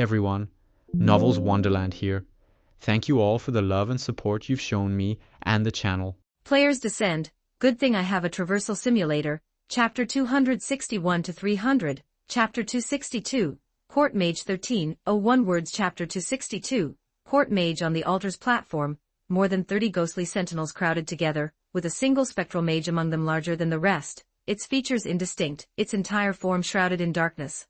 everyone, Novels Wonderland here. Thank you all for the love and support you've shown me and the channel. Players descend. Good thing I have a traversal simulator. Chapter 261 to 300. Chapter 262. Court Mage 1301 words. Chapter 262. Court Mage on the altar's platform. More than 30 ghostly sentinels crowded together, with a single spectral mage among them larger than the rest, its features indistinct, its entire form shrouded in darkness.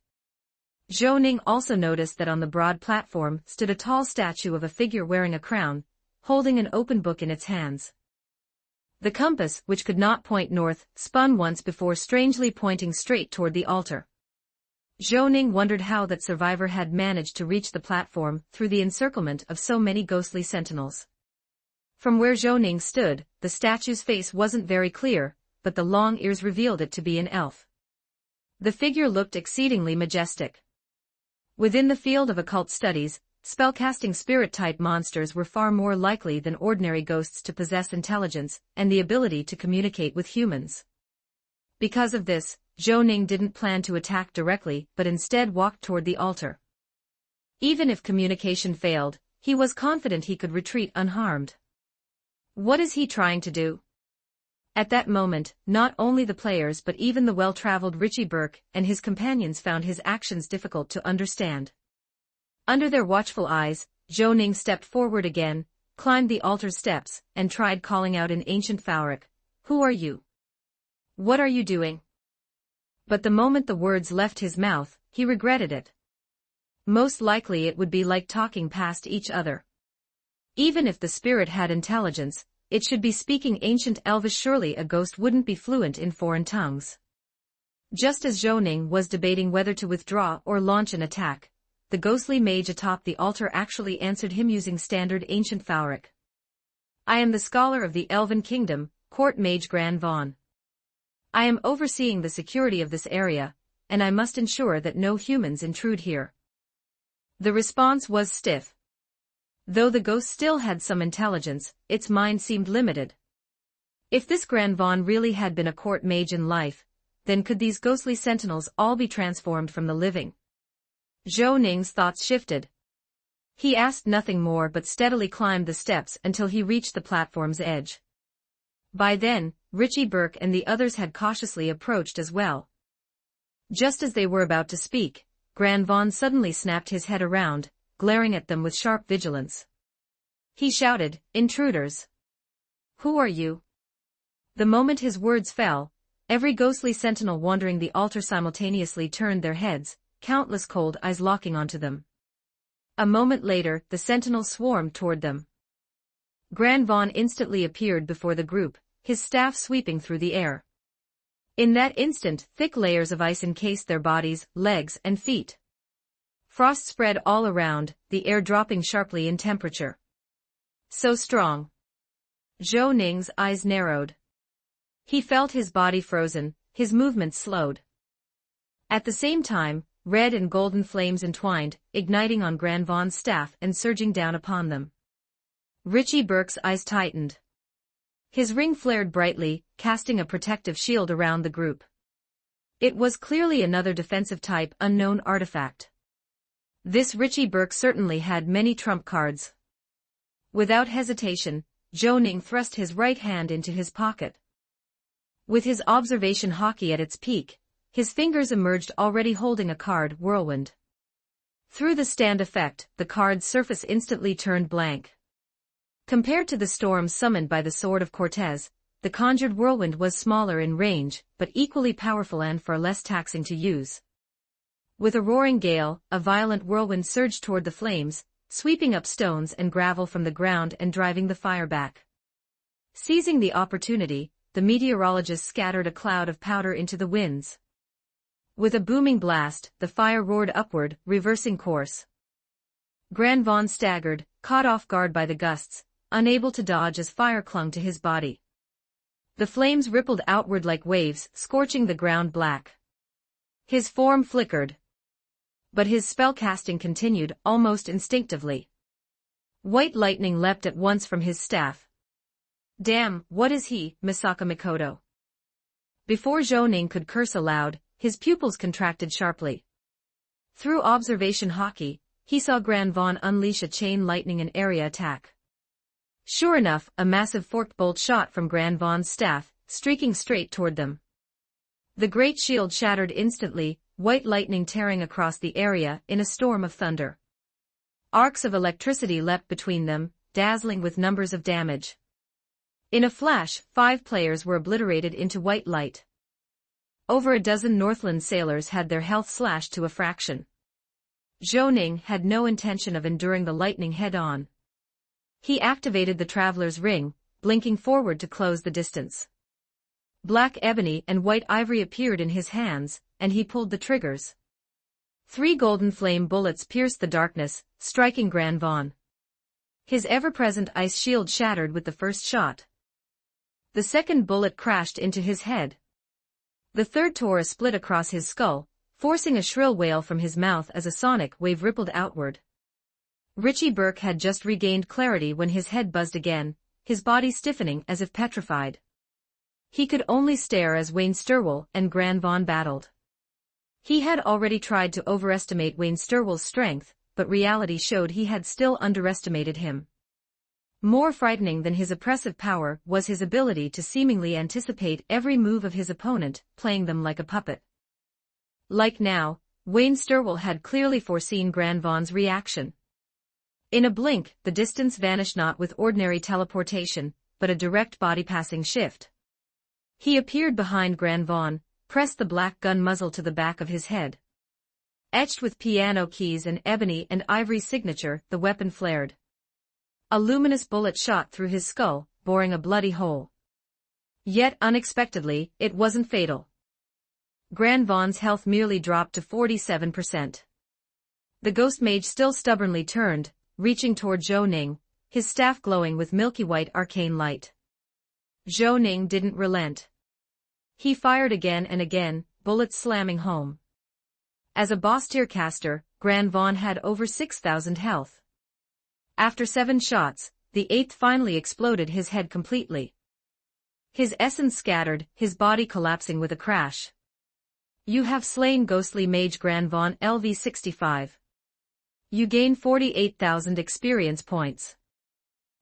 Zhou Ning also noticed that on the broad platform stood a tall statue of a figure wearing a crown, holding an open book in its hands. The compass, which could not point north, spun once before strangely pointing straight toward the altar. Zhou Ning wondered how that survivor had managed to reach the platform through the encirclement of so many ghostly sentinels. From where Zhou Ning stood, the statue's face wasn't very clear, but the long ears revealed it to be an elf. The figure looked exceedingly majestic. Within the field of occult studies, spellcasting spirit-type monsters were far more likely than ordinary ghosts to possess intelligence and the ability to communicate with humans. Because of this, Zhou Ning didn't plan to attack directly but instead walked toward the altar. Even if communication failed, he was confident he could retreat unharmed. What is he trying to do? At that moment, not only the players but even the well-traveled Richie Burke and his companions found his actions difficult to understand. Under their watchful eyes, Zhou Ning stepped forward again, climbed the altar's steps, and tried calling out in ancient Fauric, "Who are you? What are you doing?" But the moment the words left his mouth, he regretted it. Most likely it would be like talking past each other. Even if the spirit had intelligence, it should be speaking ancient Elvish. Surely a ghost wouldn't be fluent in foreign tongues. Just as Zhou Ning was debating whether to withdraw or launch an attack, the ghostly mage atop the altar actually answered him using standard ancient Fauric. "I am the scholar of the Elven Kingdom, Court Mage Gran Von. I am overseeing the security of this area, and I must ensure that no humans intrude here." The response was stiff. Though the ghost still had some intelligence, its mind seemed limited. If this Gran Von really had been a court mage in life, then could these ghostly sentinels all be transformed from the living? Zhou Ning's thoughts shifted. He asked nothing more but steadily climbed the steps until he reached the platform's edge. By then, Richie Burke and the others had cautiously approached as well. Just as they were about to speak, Gran Von suddenly snapped his head around, glaring at them with sharp vigilance. He shouted, "Intruders! Who are you?" The moment his words fell, every ghostly sentinel wandering the altar simultaneously turned their heads, countless cold eyes locking onto them. A moment later, the sentinels swarmed toward them. Gran Von instantly appeared before the group, his staff sweeping through the air. In that instant, thick layers of ice encased their bodies, legs, and feet. Frost spread all around, the air dropping sharply in temperature. So strong. Zhou Ning's eyes narrowed. He felt his body frozen, his movements slowed. At the same time, red and golden flames entwined, igniting on Gran Von's staff and surging down upon them. Richie Burke's eyes tightened. His ring flared brightly, casting a protective shield around the group. It was clearly another defensive type unknown artifact. This Richie Burke certainly had many trump cards. Without hesitation, Zhou Ning thrust his right hand into his pocket. With his observation hockey at its peak, his fingers emerged already holding a card, Whirlwind. Through the stand effect, the card's surface instantly turned blank. Compared to the storm summoned by the Sword of Cortez, the conjured Whirlwind was smaller in range, but equally powerful and far less taxing to use. With a roaring gale, a violent whirlwind surged toward the flames, sweeping up stones and gravel from the ground and driving the fire back. Seizing the opportunity, the meteorologists scattered a cloud of powder into the winds. With a booming blast, the fire roared upward, reversing course. Gran Von staggered, caught off guard by the gusts, unable to dodge as fire clung to his body. The flames rippled outward like waves, scorching the ground black. His form flickered. But his spellcasting continued, almost instinctively. White lightning leapt at once from his staff. "Damn, what is he, Misaka Mikoto?" Before Zhou Ning could curse aloud, his pupils contracted sharply. Through observation hockey, he saw Gran Vaughn unleash a chain lightning and area attack. Sure enough, a massive forked bolt shot from Gran Vaughn's staff, streaking straight toward them. The great shield shattered instantly, white lightning tearing across the area in a storm of thunder. Arcs of electricity leapt between them, dazzling with numbers of damage. In a flash, 5 players were obliterated into white light. Over a dozen Northland sailors had their health slashed to a fraction. Zhou Ning had no intention of enduring the lightning head-on. He activated the Traveler's Ring, blinking forward to close the distance. Black ebony and white ivory appeared in his hands, and he pulled the triggers. 3 golden flame bullets pierced the darkness, striking Gran Vaughn. His ever-present ice shield shattered with the first shot. The second bullet crashed into his head. The third tore a split across his skull, forcing a shrill wail from his mouth as a sonic wave rippled outward. Richie Burke had just regained clarity when his head buzzed again, his body stiffening as if petrified. He could only stare as Wayne Stirwell and Gran Vaughn battled. He had already tried to overestimate Wayne Stirwell's strength, but reality showed he had still underestimated him. More frightening than his oppressive power was his ability to seemingly anticipate every move of his opponent, playing them like a puppet. Like now, Wayne Stirwell had clearly foreseen Gran Vaughn's reaction. In a blink, the distance vanished not with ordinary teleportation, but a direct body-passing shift. He appeared behind Gran Vaughn, pressed the black gun muzzle to the back of his head. Etched with piano keys and ebony and ivory signature, the weapon flared. A luminous bullet shot through his skull, boring a bloody hole. Yet unexpectedly, it wasn't fatal. Gran Vaughn's health merely dropped to 47%. The ghost mage still stubbornly turned, reaching toward Zhou Ning, his staff glowing with milky white arcane light. Zhou Ning didn't relent. He fired again and again, bullets slamming home. As a boss-tier caster, Gran Vaughn had over 6,000 health. After 7 shots, the 8th finally exploded his head completely. His essence scattered, his body collapsing with a crash. You have slain ghostly mage Gran Vaughn LV65. You gain 48,000 experience points.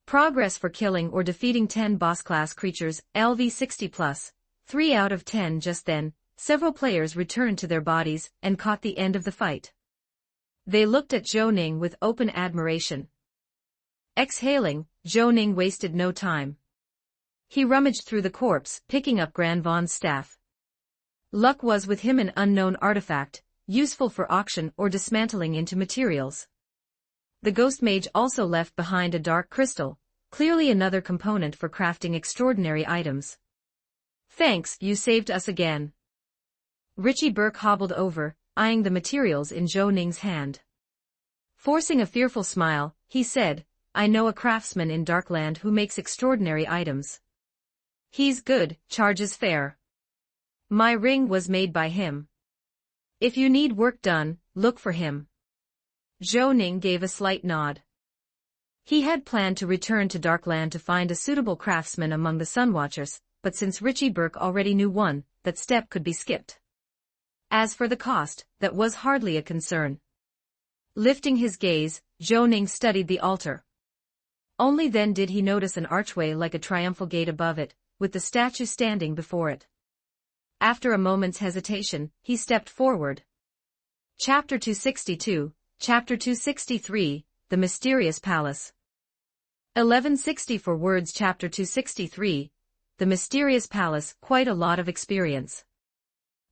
Progress for killing or defeating 10 boss-class creatures, LV60+, 3 out of 10. Just then, several players returned to their bodies and caught the end of the fight. They looked at Zhou Ning with open admiration. Exhaling, Zhou Ning wasted no time. He rummaged through the corpse, picking up Gran Vaughn's staff. Luck was with him an unknown artifact, useful for auction or dismantling into materials. The ghost mage also left behind a dark crystal, clearly another component for crafting extraordinary items. Thanks, you saved us again. Richie Burke hobbled over, eyeing the materials in Zhou Ning's hand. Forcing a fearful smile, he said, I know a craftsman in Darkland who makes extraordinary items. He's good, charges fair. My ring was made by him. If you need work done, look for him. Zhou Ning gave a slight nod. He had planned to return to Darkland to find a suitable craftsman among the Sunwatchers, but since Richie Burke already knew one, that step could be skipped. As for the cost, that was hardly a concern. Lifting his gaze, Zhou Ning studied the altar. Only then did he notice an archway like a triumphal gate above it, with the statue standing before it. After a moment's hesitation, he stepped forward. Chapter 262, Chapter 263, The Mysterious Palace. 1164 words. Chapter 263, The Mysterious Palace. Quite a lot of experience.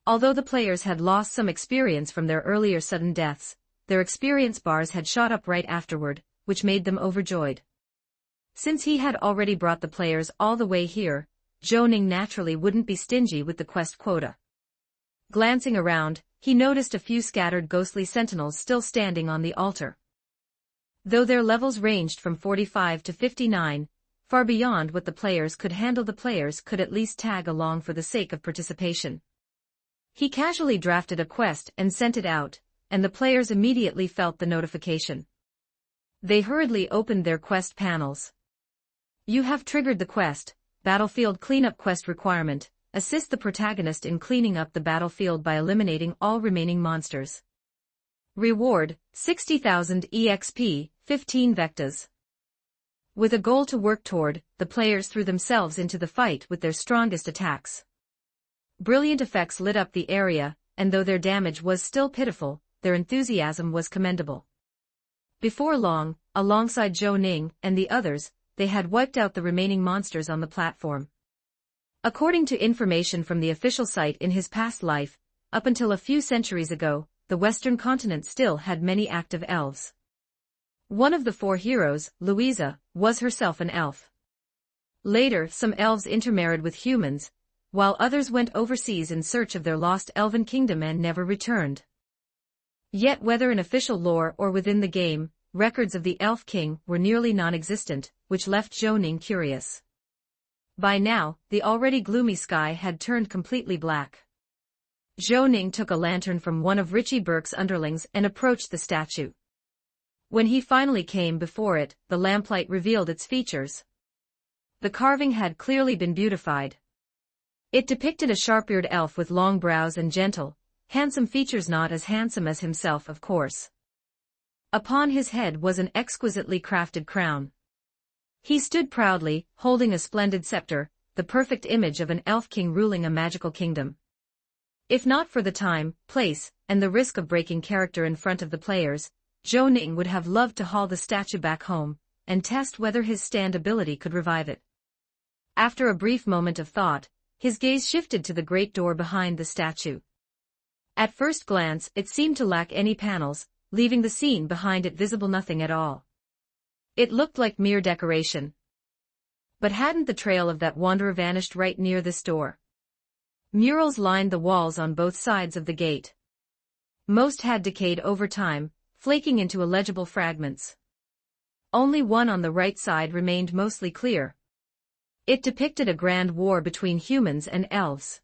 Although the players had lost some experience from their earlier sudden deaths, their experience bars had shot up right afterward, which made them overjoyed. Since he had already brought the players all the way here, Zhou Ning naturally wouldn't be stingy with the quest quota. Glancing around, he noticed a few scattered ghostly sentinels still standing on the altar. Though their levels ranged from 45 to 59, far beyond what the players could handle, the players could at least tag along for the sake of participation. He casually drafted a quest and sent it out, and the players immediately felt the notification. They hurriedly opened their quest panels. You have triggered the quest. Battlefield Cleanup Quest Requirement. Assist the protagonist in cleaning up the battlefield by eliminating all remaining monsters. Reward, 60,000 EXP, 15 Vectas. With a goal to work toward, the players threw themselves into the fight with their strongest attacks. Brilliant effects lit up the area, and though their damage was still pitiful, their enthusiasm was commendable. Before long, alongside Zhou Ning and the others, they had wiped out the remaining monsters on the platform. According to information from the official site, in his past life, up until a few centuries ago, the Western continent still had many active elves. One of the four heroes, Louisa, was herself an elf. Later, some elves intermarried with humans, while others went overseas in search of their lost elven kingdom and never returned. Yet whether in official lore or within the game, records of the Elf King were nearly non-existent, which left Zhou Ning curious. By now, the already gloomy sky had turned completely black. Zhou Ning took a lantern from one of Richie Burke's underlings and approached the statue. When he finally came before it, the lamplight revealed its features. The carving had clearly been beautified. It depicted a sharp-eared elf with long brows and gentle, handsome features, not as handsome as himself, of course. Upon his head was an exquisitely crafted crown. He stood proudly, holding a splendid scepter, the perfect image of an elf king ruling a magical kingdom. If not for the time, place, and the risk of breaking character in front of the players, Zhou Ning would have loved to haul the statue back home, and test whether his stand ability could revive it. After a brief moment of thought, his gaze shifted to the great door behind the statue. At first glance, it seemed to lack any panels, leaving the scene behind it visible nothing at all. It looked like mere decoration. But hadn't the trail of that wanderer vanished right near this door? Murals lined the walls on both sides of the gate. Most had decayed over time, flaking into illegible fragments. Only one on the right side remained mostly clear. It depicted a grand war between humans and elves.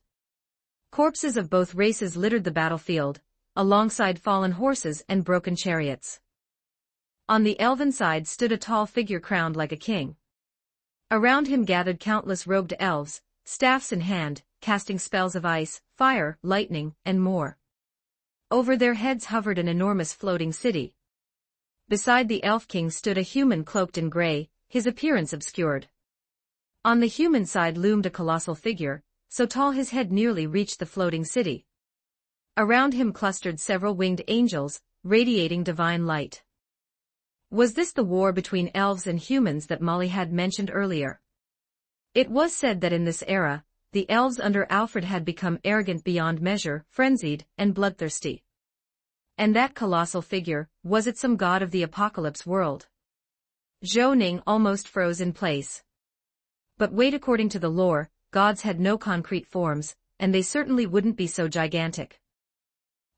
Corpses of both races littered the battlefield, alongside fallen horses and broken chariots. On the elven side stood a tall figure crowned like a king. Around him gathered countless robed elves, staffs in hand, casting spells of ice, fire, lightning, and more. Over their heads hovered an enormous floating city. Beside the Elf King stood a human cloaked in gray, his appearance obscured. On the human side loomed a colossal figure, so tall his head nearly reached the floating city. Around him clustered several winged angels, radiating divine light. Was this the war between elves and humans that Molly had mentioned earlier? It was said that in this era, the elves under Alfred had become arrogant beyond measure, frenzied, and bloodthirsty. And that colossal figure, was it some god of the apocalypse world? Zhou Ning almost froze in place. But wait, according to the lore, gods had no concrete forms, and they certainly wouldn't be so gigantic.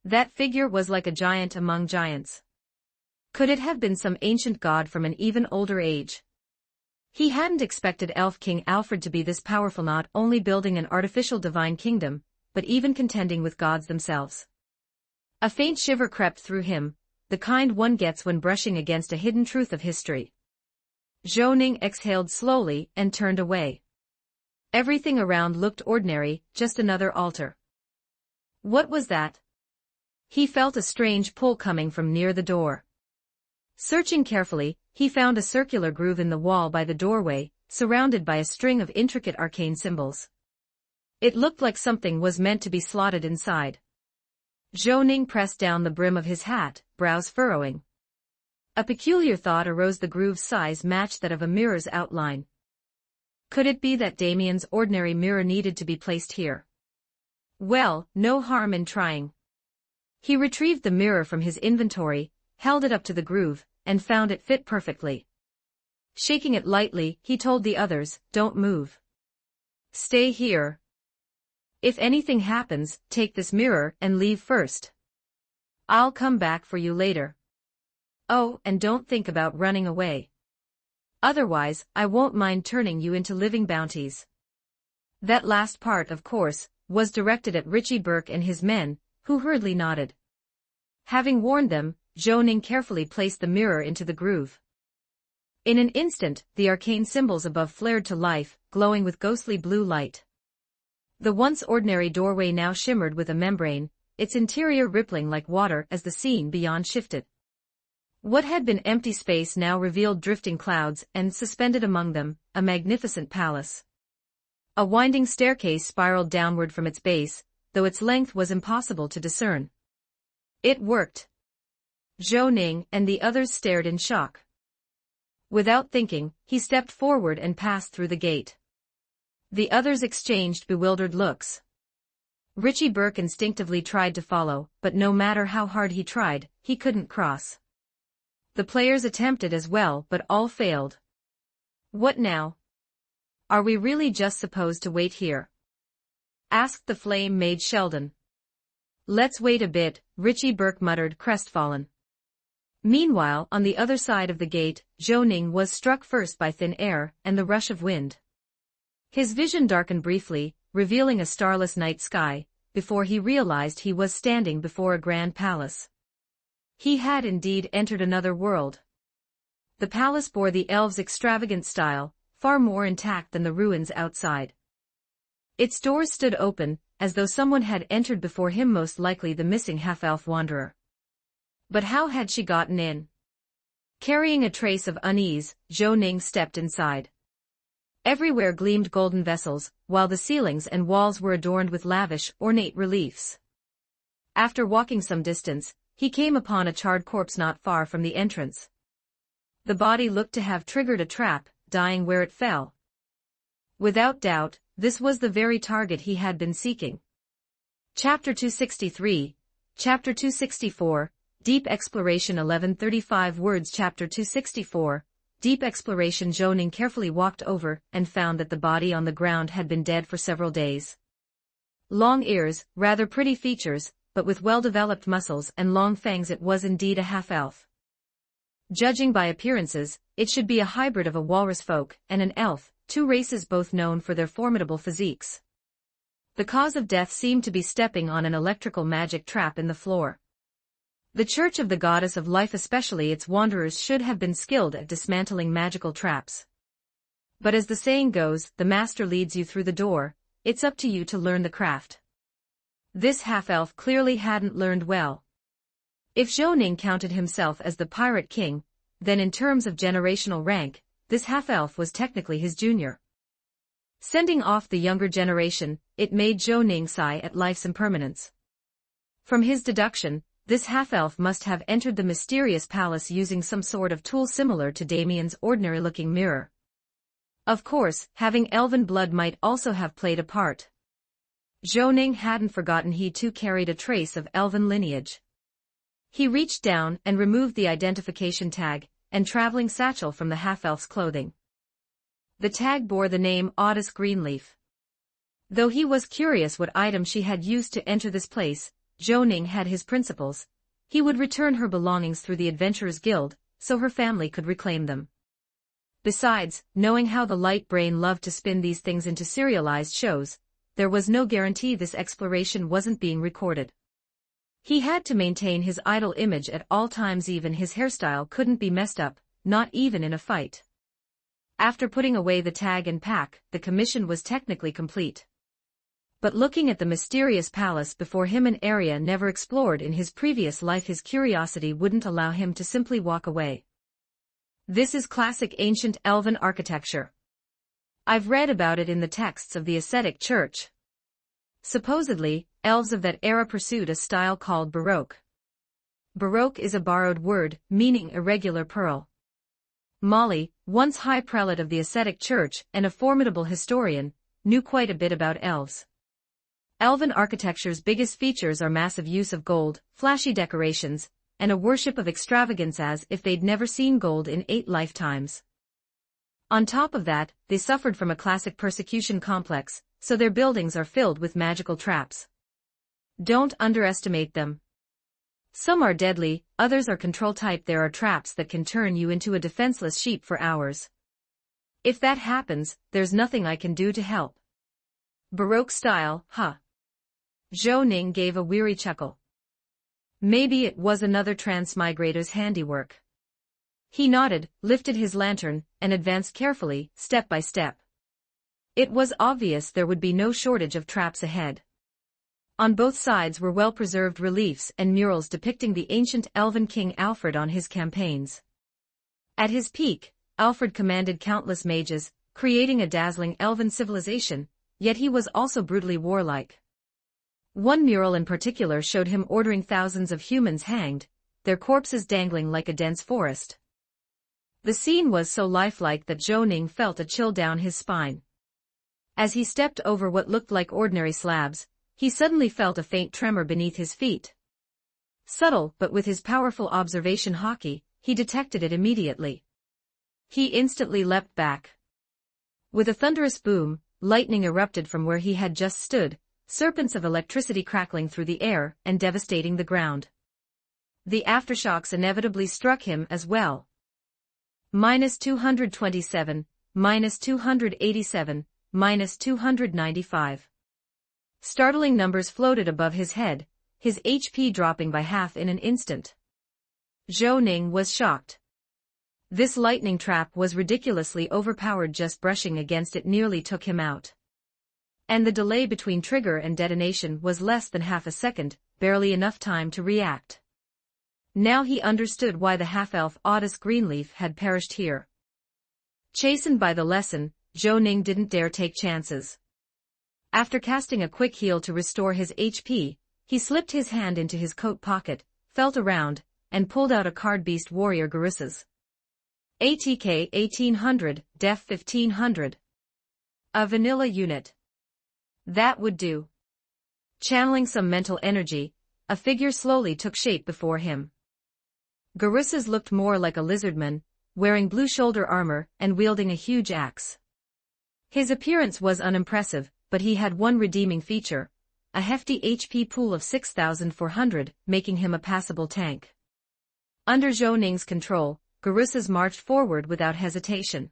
That figure was like a giant among giants. Could it have been some ancient god from an even older age? He hadn't expected Elf King Alfred to be this powerful, not only building an artificial divine kingdom, but even contending with gods themselves. A faint shiver crept through him, the kind one gets when brushing against a hidden truth of history. Zhou Ning exhaled slowly and turned away. Everything around looked ordinary, just another altar. What was that? He felt a strange pull coming from near the door. Searching carefully, he found a circular groove in the wall by the doorway, surrounded by a string of intricate arcane symbols. It looked like something was meant to be slotted inside. Zhou Ning pressed down the brim of his hat, brows furrowing. A peculiar thought arose: the groove's size matched that of a mirror's outline. Could it be that Damien's ordinary mirror needed to be placed here? Well, no harm in trying. He retrieved the mirror from his inventory, held it up to the groove, and found it fit perfectly. Shaking it lightly, he told the others, "Don't move. Stay here. If anything happens, take this mirror and leave first. I'll come back for you later. Oh, and don't think about running away. Otherwise, I won't mind turning you into living bounties." That last part, of course, was directed at Richie Burke and his men, who hurriedly nodded. Having warned them, Zhou Ning carefully placed the mirror into the groove. In an instant, the arcane symbols above flared to life, glowing with ghostly blue light. The once ordinary doorway now shimmered with a membrane, its interior rippling like water as the scene beyond shifted. What had been empty space now revealed drifting clouds and, suspended among them, a magnificent palace. A winding staircase spiraled downward from its base, though its length was impossible to discern. It worked. Zhou Ning and the others stared in shock. Without thinking, he stepped forward and passed through the gate. The others exchanged bewildered looks. Richie Burke instinctively tried to follow, but no matter how hard he tried, he couldn't cross. The players attempted as well, but all failed. What now? Are we really just supposed to wait here? Asked the flame-made Sheldon. Let's wait a bit, Richie Burke muttered, crestfallen. Meanwhile, on the other side of the gate, Zhou Ning was struck first by thin air and the rush of wind. His vision darkened briefly, revealing a starless night sky, before he realized he was standing before a grand palace. He had indeed entered another world. The palace bore the elves' extravagant style, far more intact than the ruins outside. Its doors stood open, as though someone had entered before him, most likely the missing half-elf wanderer. But how had she gotten in? Carrying a trace of unease, Zhou Ning stepped inside. Everywhere gleamed golden vessels, while the ceilings and walls were adorned with lavish, ornate reliefs. After walking some distance, he came upon a charred corpse not far from the entrance. The body looked to have triggered a trap, dying where it fell. Without doubt, this was the very target he had been seeking. Chapter 263, Chapter 264, Deep Exploration 1135 words. Chapter 264, Deep Exploration. Zhou Ning carefully walked over and found that the body on the ground had been dead for several days. Long ears, rather pretty features, but with well-developed muscles and long fangs. It was indeed a half-elf. Judging by appearances, it should be a hybrid of a walrus folk and an elf, two races both known for their formidable physiques. The cause of death seemed to be stepping on an electrical magic trap in the floor. The Church of the Goddess of Life, especially its wanderers, should have been skilled at dismantling magical traps. But as the saying goes, the master leads you through the door, it's up to you to learn the craft. This half-elf clearly hadn't learned well. If Zhou Ning counted himself as the pirate king, then in terms of generational rank, this half-elf was technically his junior. Sending off the younger generation, it made Zhou Ning sigh at life's impermanence. From his deduction, this half-elf must have entered the mysterious palace using some sort of tool similar to Damien's ordinary-looking mirror. Of course, having elven blood might also have played a part. Zhou Ning hadn't forgotten he too carried a trace of elven lineage. He reached down and removed the identification tag and traveling satchel from the half-elf's clothing. The tag bore the name Audis Greenleaf. Though he was curious what item she had used to enter this place, Zhou Ning had his principles. He would return her belongings through the Adventurers Guild, so her family could reclaim them. Besides, knowing how the light brain loved to spin these things into serialized shows, there was no guarantee this exploration wasn't being recorded. He had to maintain his idol image at all times. Even his hairstyle couldn't be messed up, not even in a fight. After putting away the tag and pack, the commission was technically complete. But looking at the mysterious palace before him, an area never explored in his previous life, his curiosity wouldn't allow him to simply walk away. This is classic ancient elven architecture. I've read about it in the texts of the ascetic church. Supposedly, elves of that era pursued a style called Baroque. Baroque is a borrowed word, meaning irregular pearl. Molly, once high prelate of the ascetic church and a formidable historian, knew quite a bit about elves. Elven architecture's biggest features are massive use of gold, flashy decorations, and a worship of extravagance as if they'd never seen gold in 8 lifetimes. On top of that, they suffered from a classic persecution complex, so their buildings are filled with magical traps. Don't underestimate them. Some are deadly, others are control type. There are traps that can turn you into a defenseless sheep for hours. If that happens, there's nothing I can do to help. Baroque style, huh? Zhou Ning gave a weary chuckle. Maybe it was another transmigrator's handiwork. He nodded, lifted his lantern, and advanced carefully, step by step. It was obvious there would be no shortage of traps ahead. On both sides were well-preserved reliefs and murals depicting the ancient elven King Alfred on his campaigns. At his peak, Alfred commanded countless mages, creating a dazzling elven civilization, yet he was also brutally warlike. One mural in particular showed him ordering thousands of humans hanged, their corpses dangling like a dense forest. The scene was so lifelike that Zhou Ning felt a chill down his spine. As he stepped over what looked like ordinary slabs, he suddenly felt a faint tremor beneath his feet. Subtle, but with his powerful observation haki, he detected it immediately. He instantly leapt back. With a thunderous boom, lightning erupted from where he had just stood, serpents of electricity crackling through the air and devastating the ground. The aftershocks inevitably struck him as well. -227, -287, -295. Startling numbers floated above his head, his HP dropping by half in an instant. Zhou Ning was shocked. This lightning trap was ridiculously overpowered, just brushing against it nearly took him out. And the delay between trigger and detonation was less than half a second, barely enough time to react. Now he understood why the half-elf Otis Greenleaf had perished here. Chastened by the lesson, Zhou Ning didn't dare take chances. After casting a quick heal to restore his HP, he slipped his hand into his coat pocket, felt around, and pulled out a card beast warrior Garissa's. ATK 1800, Def 1500. A vanilla unit. That would do. Channeling some mental energy, a figure slowly took shape before him. Garissa's looked more like a lizardman, wearing blue shoulder armor and wielding a huge axe. His appearance was unimpressive, but he had one redeeming feature, a hefty HP pool of 6,400, making him a passable tank. Under Zhou Ning's control, Garissa's marched forward without hesitation.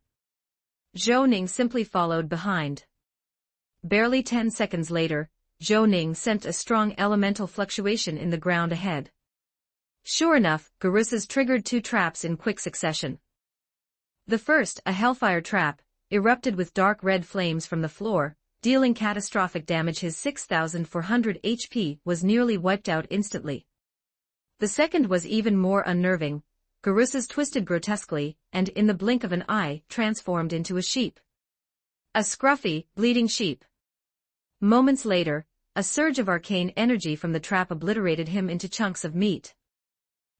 Zhou Ning simply followed behind. Barely 10 seconds later, Zhou Ning sensed a strong elemental fluctuation in the ground ahead. Sure enough, Garissa's triggered two traps in quick succession. The first, a hellfire trap, erupted with dark red flames from the floor, dealing catastrophic damage. His 6,400 HP was nearly wiped out instantly. The second was even more unnerving. Garissa's twisted grotesquely, and in the blink of an eye, transformed into a sheep. A scruffy, bleeding sheep. Moments later, a surge of arcane energy from the trap obliterated him into chunks of meat.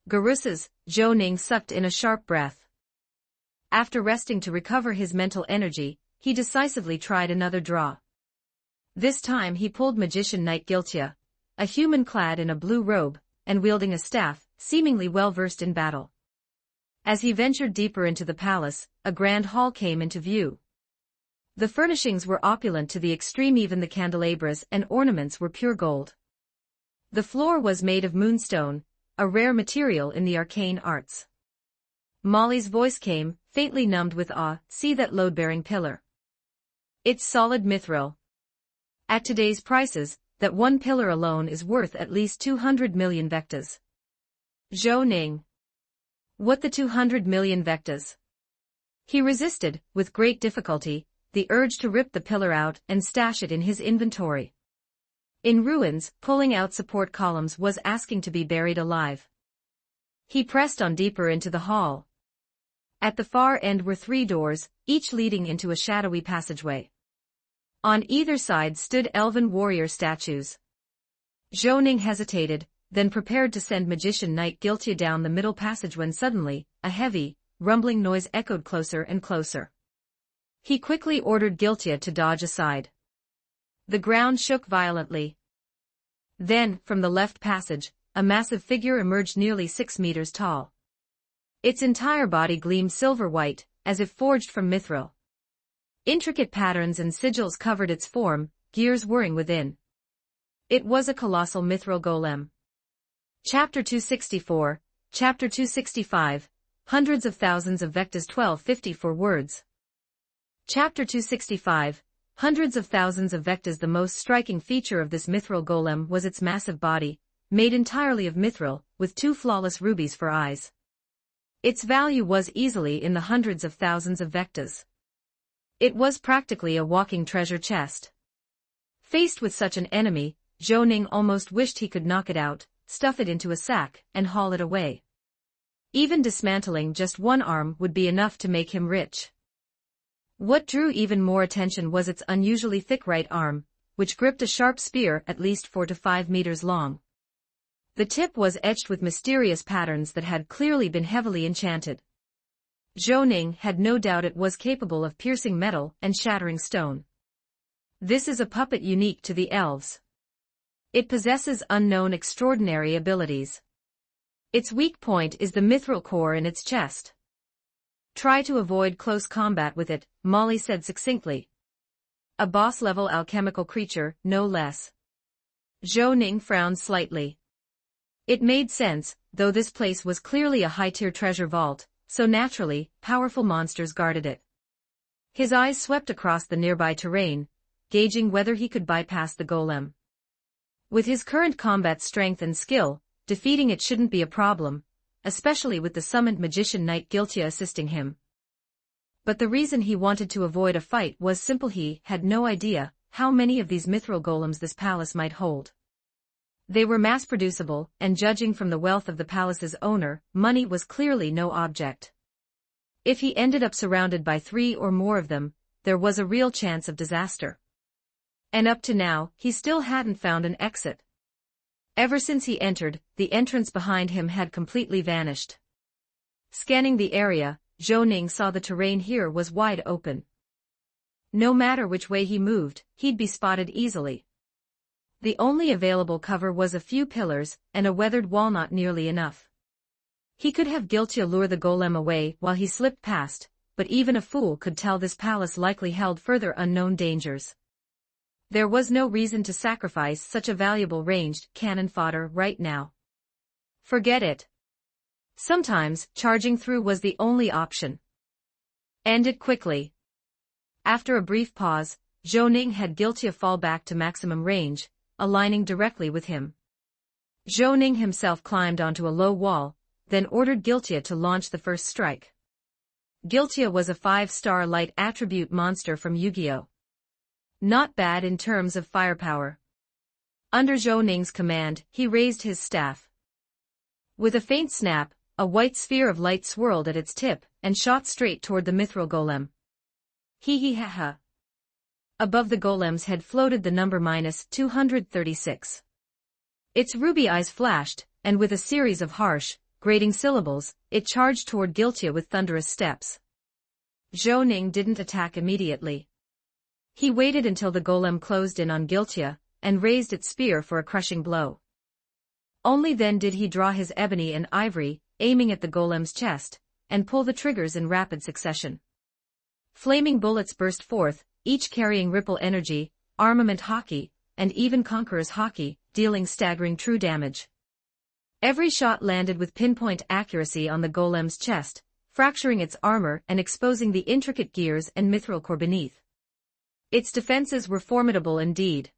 Garissa's, Zhou Ning sucked in a sharp breath. After resting to recover his mental energy, he decisively tried another draw. This time he pulled Magician Knight Giltia, a human clad in a blue robe, and wielding a staff, seemingly well-versed in battle. As he ventured deeper into the palace, a grand hall came into view. The furnishings were opulent to the extreme, even the candelabras and ornaments were pure gold. The floor was made of moonstone, a rare material in the arcane arts. Molly's voice came, faintly numbed with awe, "See that load-bearing pillar? It's solid mithril. At today's prices, that one pillar alone is worth at least 200 million vectas." Zhou Ning. What, the 200 million vectas? He resisted, with great difficulty, the urge to rip the pillar out and stash it in his inventory. In ruins, pulling out support columns was asking to be buried alive. He pressed on deeper into the hall. At the far end were 3 doors, each leading into a shadowy passageway. On either side stood elven warrior statues. Zhou Ning hesitated, then prepared to send Magician Knight Giltia down the middle passage when suddenly, a heavy, rumbling noise echoed closer and closer. He quickly ordered Giltia to dodge aside. The ground shook violently. Then, from the left passage, a massive figure emerged nearly 6 meters tall. Its entire body gleamed silver-white, as if forged from mithril. Intricate patterns and sigils covered its form, gears whirring within. It was a colossal mithril golem. Chapter 264, Chapter 265, Hundreds of Thousands of Vectas 1254 words. Chapter 265, Hundreds of Thousands of Vectas. The most striking feature of this mithril golem was its massive body, made entirely of mithril, with 2 flawless rubies for eyes. Its value was easily in the hundreds of thousands of vectas. It was practically a walking treasure chest. Faced with such an enemy, Zhou Ning almost wished he could knock it out, stuff it into a sack, and haul it away. Even dismantling just one arm would be enough to make him rich. What drew even more attention was its unusually thick right arm, which gripped a sharp spear at least 4 to 5 meters long. The tip was etched with mysterious patterns that had clearly been heavily enchanted. Zhou Ning had no doubt it was capable of piercing metal and shattering stone. This is a puppet unique to the elves. It possesses unknown extraordinary abilities. Its weak point is the mithril core in its chest. Try to avoid close combat with it, Molly said succinctly. A boss-level alchemical creature, no less. Zhou Ning frowned slightly. It made sense, though this place was clearly a high-tier treasure vault, so naturally, powerful monsters guarded it. His eyes swept across the nearby terrain, gauging whether he could bypass the golem. With his current combat strength and skill, defeating it shouldn't be a problem, especially with the summoned magician knight Giltia assisting him. But the reason he wanted to avoid a fight was simple: he had no idea how many of these mithril golems this palace might hold. They were mass-producible, and judging from the wealth of the palace's owner, money was clearly no object. If he ended up surrounded by 3 or more of them, there was a real chance of disaster. And up to now, he still hadn't found an exit. Ever since he entered, the entrance behind him had completely vanished. Scanning the area, Zhou Ning saw the terrain here was wide open. No matter which way he moved, he'd be spotted easily. The only available cover was a few pillars and a weathered wall, not nearly enough. He could have Giltia lure the golem away while he slipped past, but even a fool could tell this palace likely held further unknown dangers. There was no reason to sacrifice such a valuable ranged cannon fodder right now. Forget it. Sometimes, charging through was the only option. End it quickly. After a brief pause, Zhou Ning had Giltia fall back to maximum range, aligning directly with him. Zhou Ning himself climbed onto a low wall, then ordered Giltia to launch the first strike. Giltia was a 5-star light attribute monster from Yu-Gi-Oh! Not bad in terms of firepower. Under Zhou Ning's command, he raised his staff. With a faint snap, a white sphere of light swirled at its tip and shot straight toward the mithril golem. Hee-hee-ha-ha. Above the golem's head floated the number -236. Its ruby eyes flashed, and with a series of harsh, grating syllables, it charged toward Giltia with thunderous steps. Zhou Ning didn't attack immediately. He waited until the golem closed in on Giltia, and raised its spear for a crushing blow. Only then did he draw his ebony and ivory, aiming at the golem's chest, and pull the triggers in rapid succession. Flaming bullets burst forth, each carrying ripple energy, armament hockey, and even conqueror's hockey, dealing staggering true damage. Every shot landed with pinpoint accuracy on the golem's chest, fracturing its armor and exposing the intricate gears and mithril core beneath. Its defenses were formidable indeed.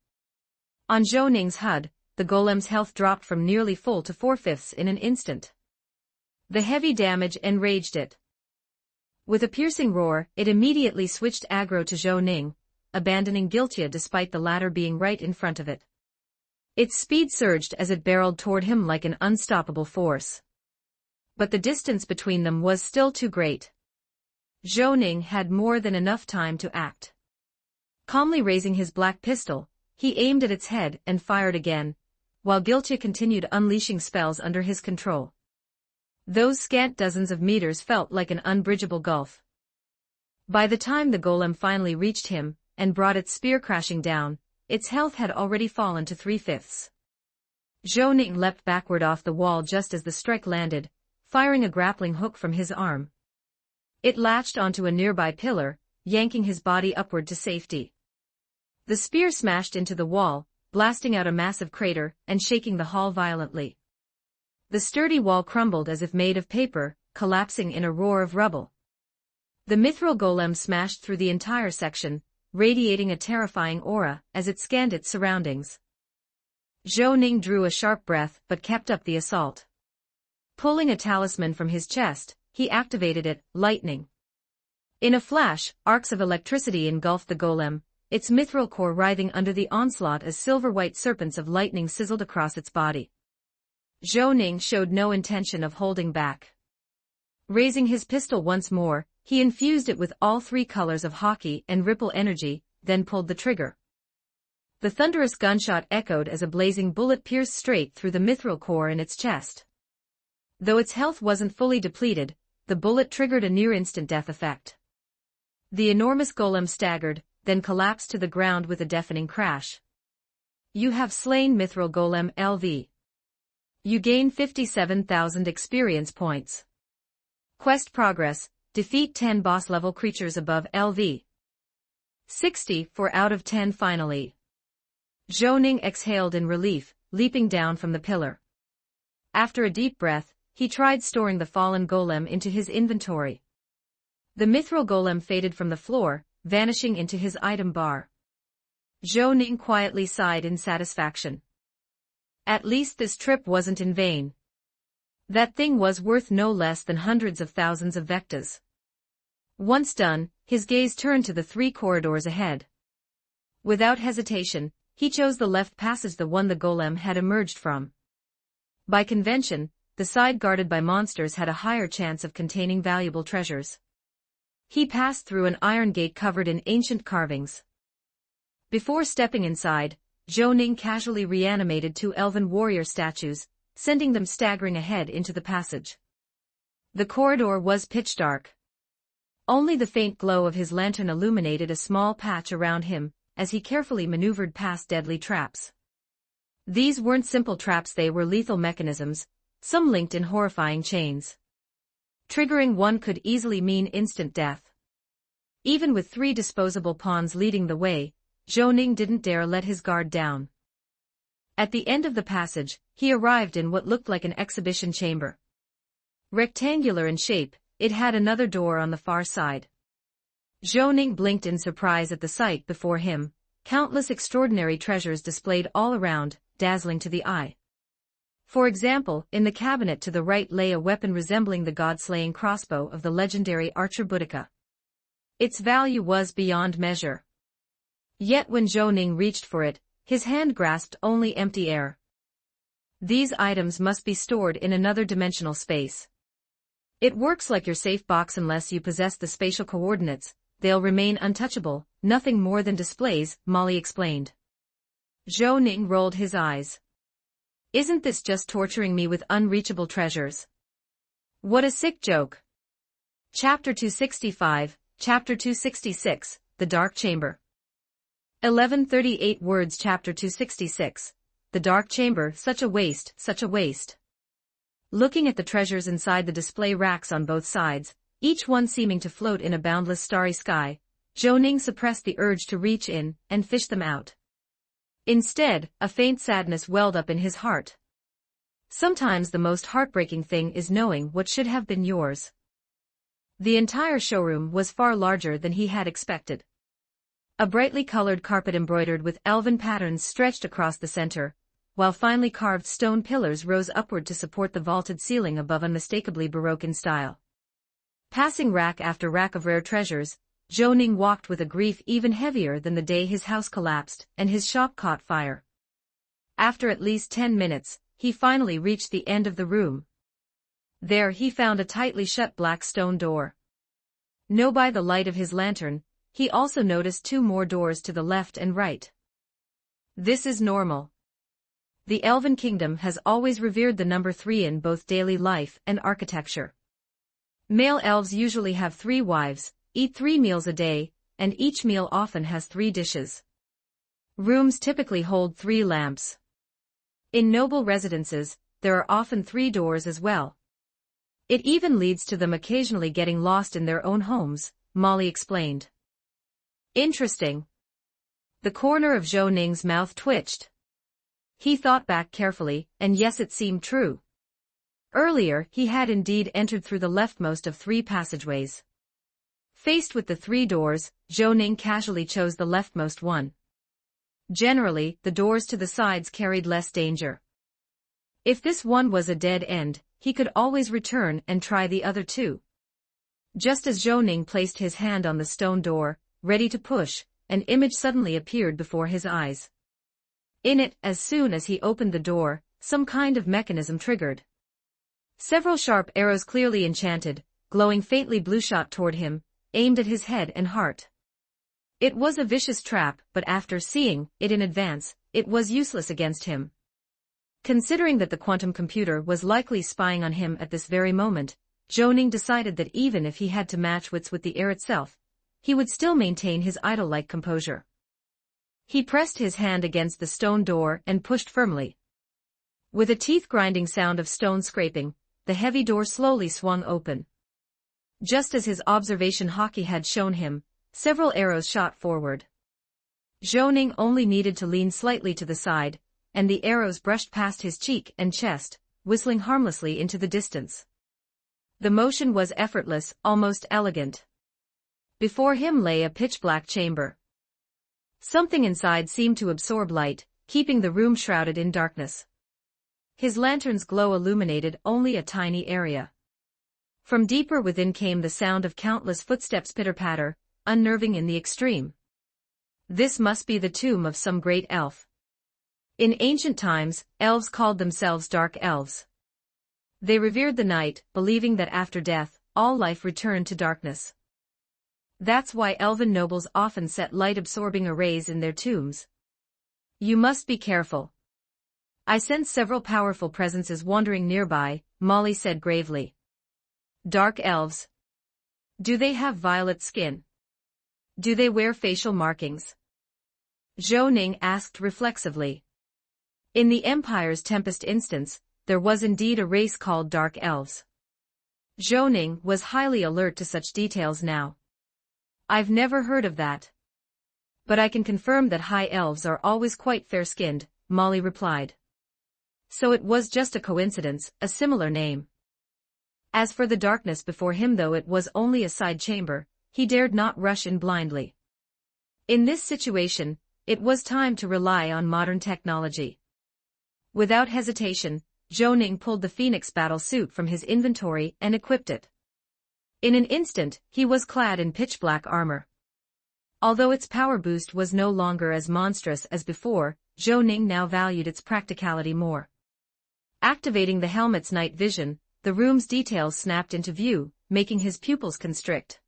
On Zhou Ning's HUD, the golem's health dropped from nearly full to 4/5 in an instant. The heavy damage enraged it. With a piercing roar, it immediately switched aggro to Zhou Ning, abandoning Giltia despite the latter being right in front of it. Its speed surged as it barreled toward him like an unstoppable force. But the distance between them was still too great. Zhou Ning had more than enough time to act. Calmly raising his black pistol, he aimed at its head and fired again, while Giltia continued unleashing spells under his control. Those scant dozens of meters felt like an unbridgeable gulf. By the time the golem finally reached him, and brought its spear crashing down, its health had already fallen to 3/5. Zhou Ning leapt backward off the wall just as the strike landed, firing a grappling hook from his arm. It latched onto a nearby pillar, yanking his body upward to safety. The spear smashed into the wall, blasting out a massive crater and shaking the hall violently. The sturdy wall crumbled as if made of paper, collapsing in a roar of rubble. The mithril golem smashed through the entire section, radiating a terrifying aura as it scanned its surroundings. Zhou Ning drew a sharp breath but kept up the assault. Pulling a talisman from his chest, he activated it, lightning. In a flash, arcs of electricity engulfed the golem, its mithril core writhing under the onslaught as silver-white serpents of lightning sizzled across its body. Zhou Ning showed no intention of holding back. Raising his pistol once more, he infused it with all three colors of hockey and ripple energy, then pulled the trigger. The thunderous gunshot echoed as a blazing bullet pierced straight through the mithril core in its chest. Though its health wasn't fully depleted, the bullet triggered a near-instant death effect. The enormous golem staggered, then collapsed to the ground with a deafening crash. You have slain Mithril Golem LV. You gain 57,000 experience points. Quest progress, defeat 10 boss-level creatures above LV. 64 out of 10 finally. Zhou Ning exhaled in relief, leaping down from the pillar. After a deep breath, he tried storing the fallen golem into his inventory. The mithril golem faded from the floor, vanishing into his item bar. Zhou Ning quietly sighed in satisfaction. At least this trip wasn't in vain. That thing was worth no less than hundreds of thousands of vectas. Once done, his gaze turned to the three corridors ahead. Without hesitation, he chose the left passage, the one the golem had emerged from. By convention, the side guarded by monsters had a higher chance of containing valuable treasures. He passed through an iron gate covered in ancient carvings. Before stepping inside, Zhou Ning casually reanimated two elven warrior statues, sending them staggering ahead into the passage. The corridor was pitch dark. Only the faint glow of his lantern illuminated a small patch around him, as he carefully maneuvered past deadly traps. These weren't simple traps, they were lethal mechanisms, some linked in horrifying chains. Triggering one could easily mean instant death. Even with three disposable pawns leading the way, Zhou Ning didn't dare let his guard down. At the end of the passage, he arrived in what looked like an exhibition chamber. Rectangular in shape, it had another door on the far side. Zhou Ning blinked in surprise at the sight before him, countless extraordinary treasures displayed all around, dazzling to the eye. For example, in the cabinet to the right lay a weapon resembling the god-slaying crossbow of the legendary archer Boudica. Its value was beyond measure. Yet when Zhou Ning reached for it, his hand grasped only empty air. These items must be stored in another dimensional space. It works like your safe box unless you possess the spatial coordinates, they'll remain untouchable, nothing more than displays, Molly explained. Zhou Ning rolled his eyes. Isn't this just torturing me with unreachable treasures? What a sick joke. Chapter 265, Chapter 266, The Dark Chamber. 1138 words. Chapter 266, The Dark Chamber. Such a waste, such a waste. Looking at the treasures inside the display racks on both sides, each one seeming to float in a boundless starry sky, Zhou Ning suppressed the urge to reach in and fish them out. Instead, a faint sadness welled up in his heart. Sometimes the most heartbreaking thing is knowing what should have been yours. The entire showroom was far larger than he had expected. A brightly colored carpet embroidered with elven patterns stretched across the center, while finely carved stone pillars rose upward to support the vaulted ceiling above, unmistakably Baroque in style. Passing rack after rack of rare treasures, Zhou Ning walked with a grief even heavier than the day his house collapsed and his shop caught fire. After at least 10 minutes, he finally reached the end of the room. There he found a tightly shut black stone door. By the light of his lantern, he also noticed two more doors to the left and right. This is normal. The Elven Kingdom has always revered the number 3 in both daily life and architecture. Male elves usually have 3 wives, eat 3 meals a day, and each meal often has 3 dishes. Rooms typically hold 3 lamps. In noble residences, there are often 3 doors as well. It even leads to them occasionally getting lost in their own homes, Molly explained. Interesting. The corner of Zhou Ning's mouth twitched. He thought back carefully, and yes, it seemed true. Earlier, he had indeed entered through the leftmost of 3 passageways. Faced with the 3 doors, Zhou Ning casually chose the leftmost one. Generally, the doors to the sides carried less danger. If this one was a dead end, he could always return and try the other 2. Just as Zhou Ning placed his hand on the stone door, ready to push, an image suddenly appeared before his eyes. In it, as soon as he opened the door, some kind of mechanism triggered. Several sharp arrows clearly enchanted, glowing faintly blue shot toward him, aimed at his head and heart. It was a vicious trap, but after seeing it in advance, it was useless against him. Considering that the quantum computer was likely spying on him at this very moment, Zhou decided that even if he had to match wits with the air itself, he would still maintain his idol-like composure. He pressed his hand against the stone door and pushed firmly. With a teeth-grinding sound of stone scraping, the heavy door slowly swung open. Just as his observation hockey had shown him, several arrows shot forward. Zhou only needed to lean slightly to the side, and the arrows brushed past his cheek and chest, whistling harmlessly into the distance. The motion was effortless, almost elegant. Before him lay a pitch-black chamber. Something inside seemed to absorb light, keeping the room shrouded in darkness. His lantern's glow illuminated only a tiny area. From deeper within came the sound of countless footsteps pitter-patter, unnerving in the extreme. This must be the tomb of some great elf. In ancient times, elves called themselves dark elves. They revered the night, believing that after death, all life returned to darkness. That's why elven nobles often set light-absorbing arrays in their tombs. You must be careful. I sense several powerful presences wandering nearby, Molly said gravely. Dark elves. Do they have violet skin? Do they wear facial markings? Zhou asked reflexively. In the Empire's Tempest instance, there was indeed a race called Dark Elves. Zhou was highly alert to such details now. I've never heard of that. But I can confirm that High Elves are always quite fair-skinned, Molly replied. So it was just a coincidence, a similar name. As for the darkness before him, though it was only a side chamber, he dared not rush in blindly. In this situation, it was time to rely on modern technology. Without hesitation, Zhou pulled the Phoenix battle suit from his inventory and equipped it. In an instant, he was clad in pitch-black armor. Although its power boost was no longer as monstrous as before, Zhou now valued its practicality more. Activating the helmet's night vision, the room's details snapped into view, making his pupils constrict.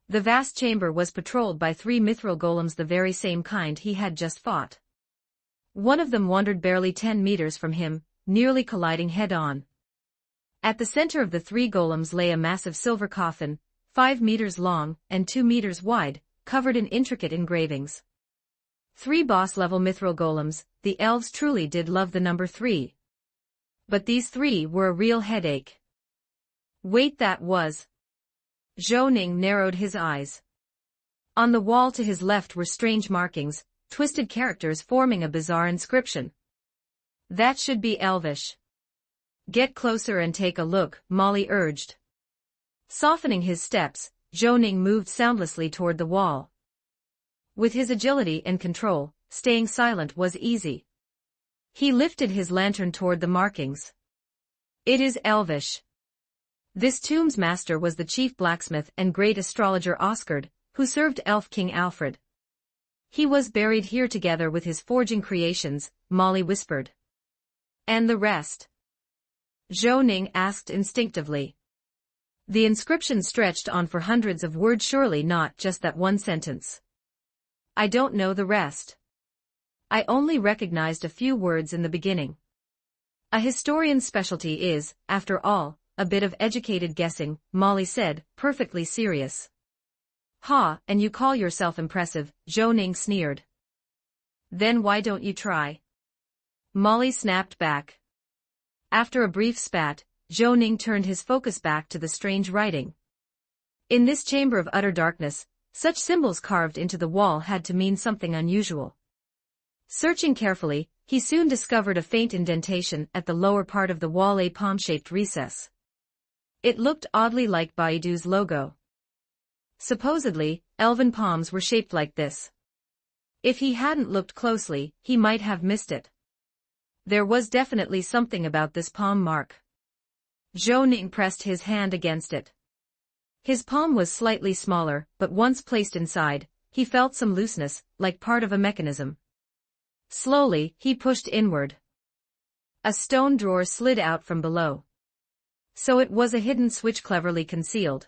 The vast chamber was patrolled by 3 mithril golems, the very same kind he had just fought. One of them wandered barely 10 meters from him, nearly colliding head-on. At the center of the 3 golems lay a massive silver coffin, 5 meters long and 2 meters wide, covered in intricate engravings. 3 boss-level mithril golems, the elves truly did love the number 3. But these 3 were a real headache. Wait, that was... Zhou narrowed his eyes. On the wall to his left were strange markings, twisted characters forming a bizarre inscription. That should be Elvish. Get closer and take a look, Molly urged. Softening his steps, Zhou moved soundlessly toward the wall. With his agility and control, staying silent was easy. He lifted his lantern toward the markings. It is Elvish. This tomb's master was the chief blacksmith and great astrologer Oscard, who served Elf King Alfred. He was buried here together with his forging creations, Molly whispered. And the rest? Zhou asked instinctively. The inscription stretched on for hundreds of words, surely not just that one sentence. I don't know the rest. I only recognized a few words in the beginning. A historian's specialty is, after all, a bit of educated guessing, Molly said, perfectly serious. Ha, and you call yourself impressive, Zhou sneered. Then why don't you try? Molly snapped back. After a brief spat, Zhou turned his focus back to the strange writing. In this chamber of utter darkness, such symbols carved into the wall had to mean something unusual. Searching carefully, he soon discovered a faint indentation at the lower part of the wall, a palm-shaped recess. It looked oddly like Baidu's logo. Supposedly, elven palms were shaped like this. If he hadn't looked closely, he might have missed it. There was definitely something about this palm mark. Zhou pressed his hand against it. His palm was slightly smaller, but once placed inside, he felt some looseness, like part of a mechanism. Slowly, he pushed inward. A stone drawer slid out from below. So it was a hidden switch cleverly concealed.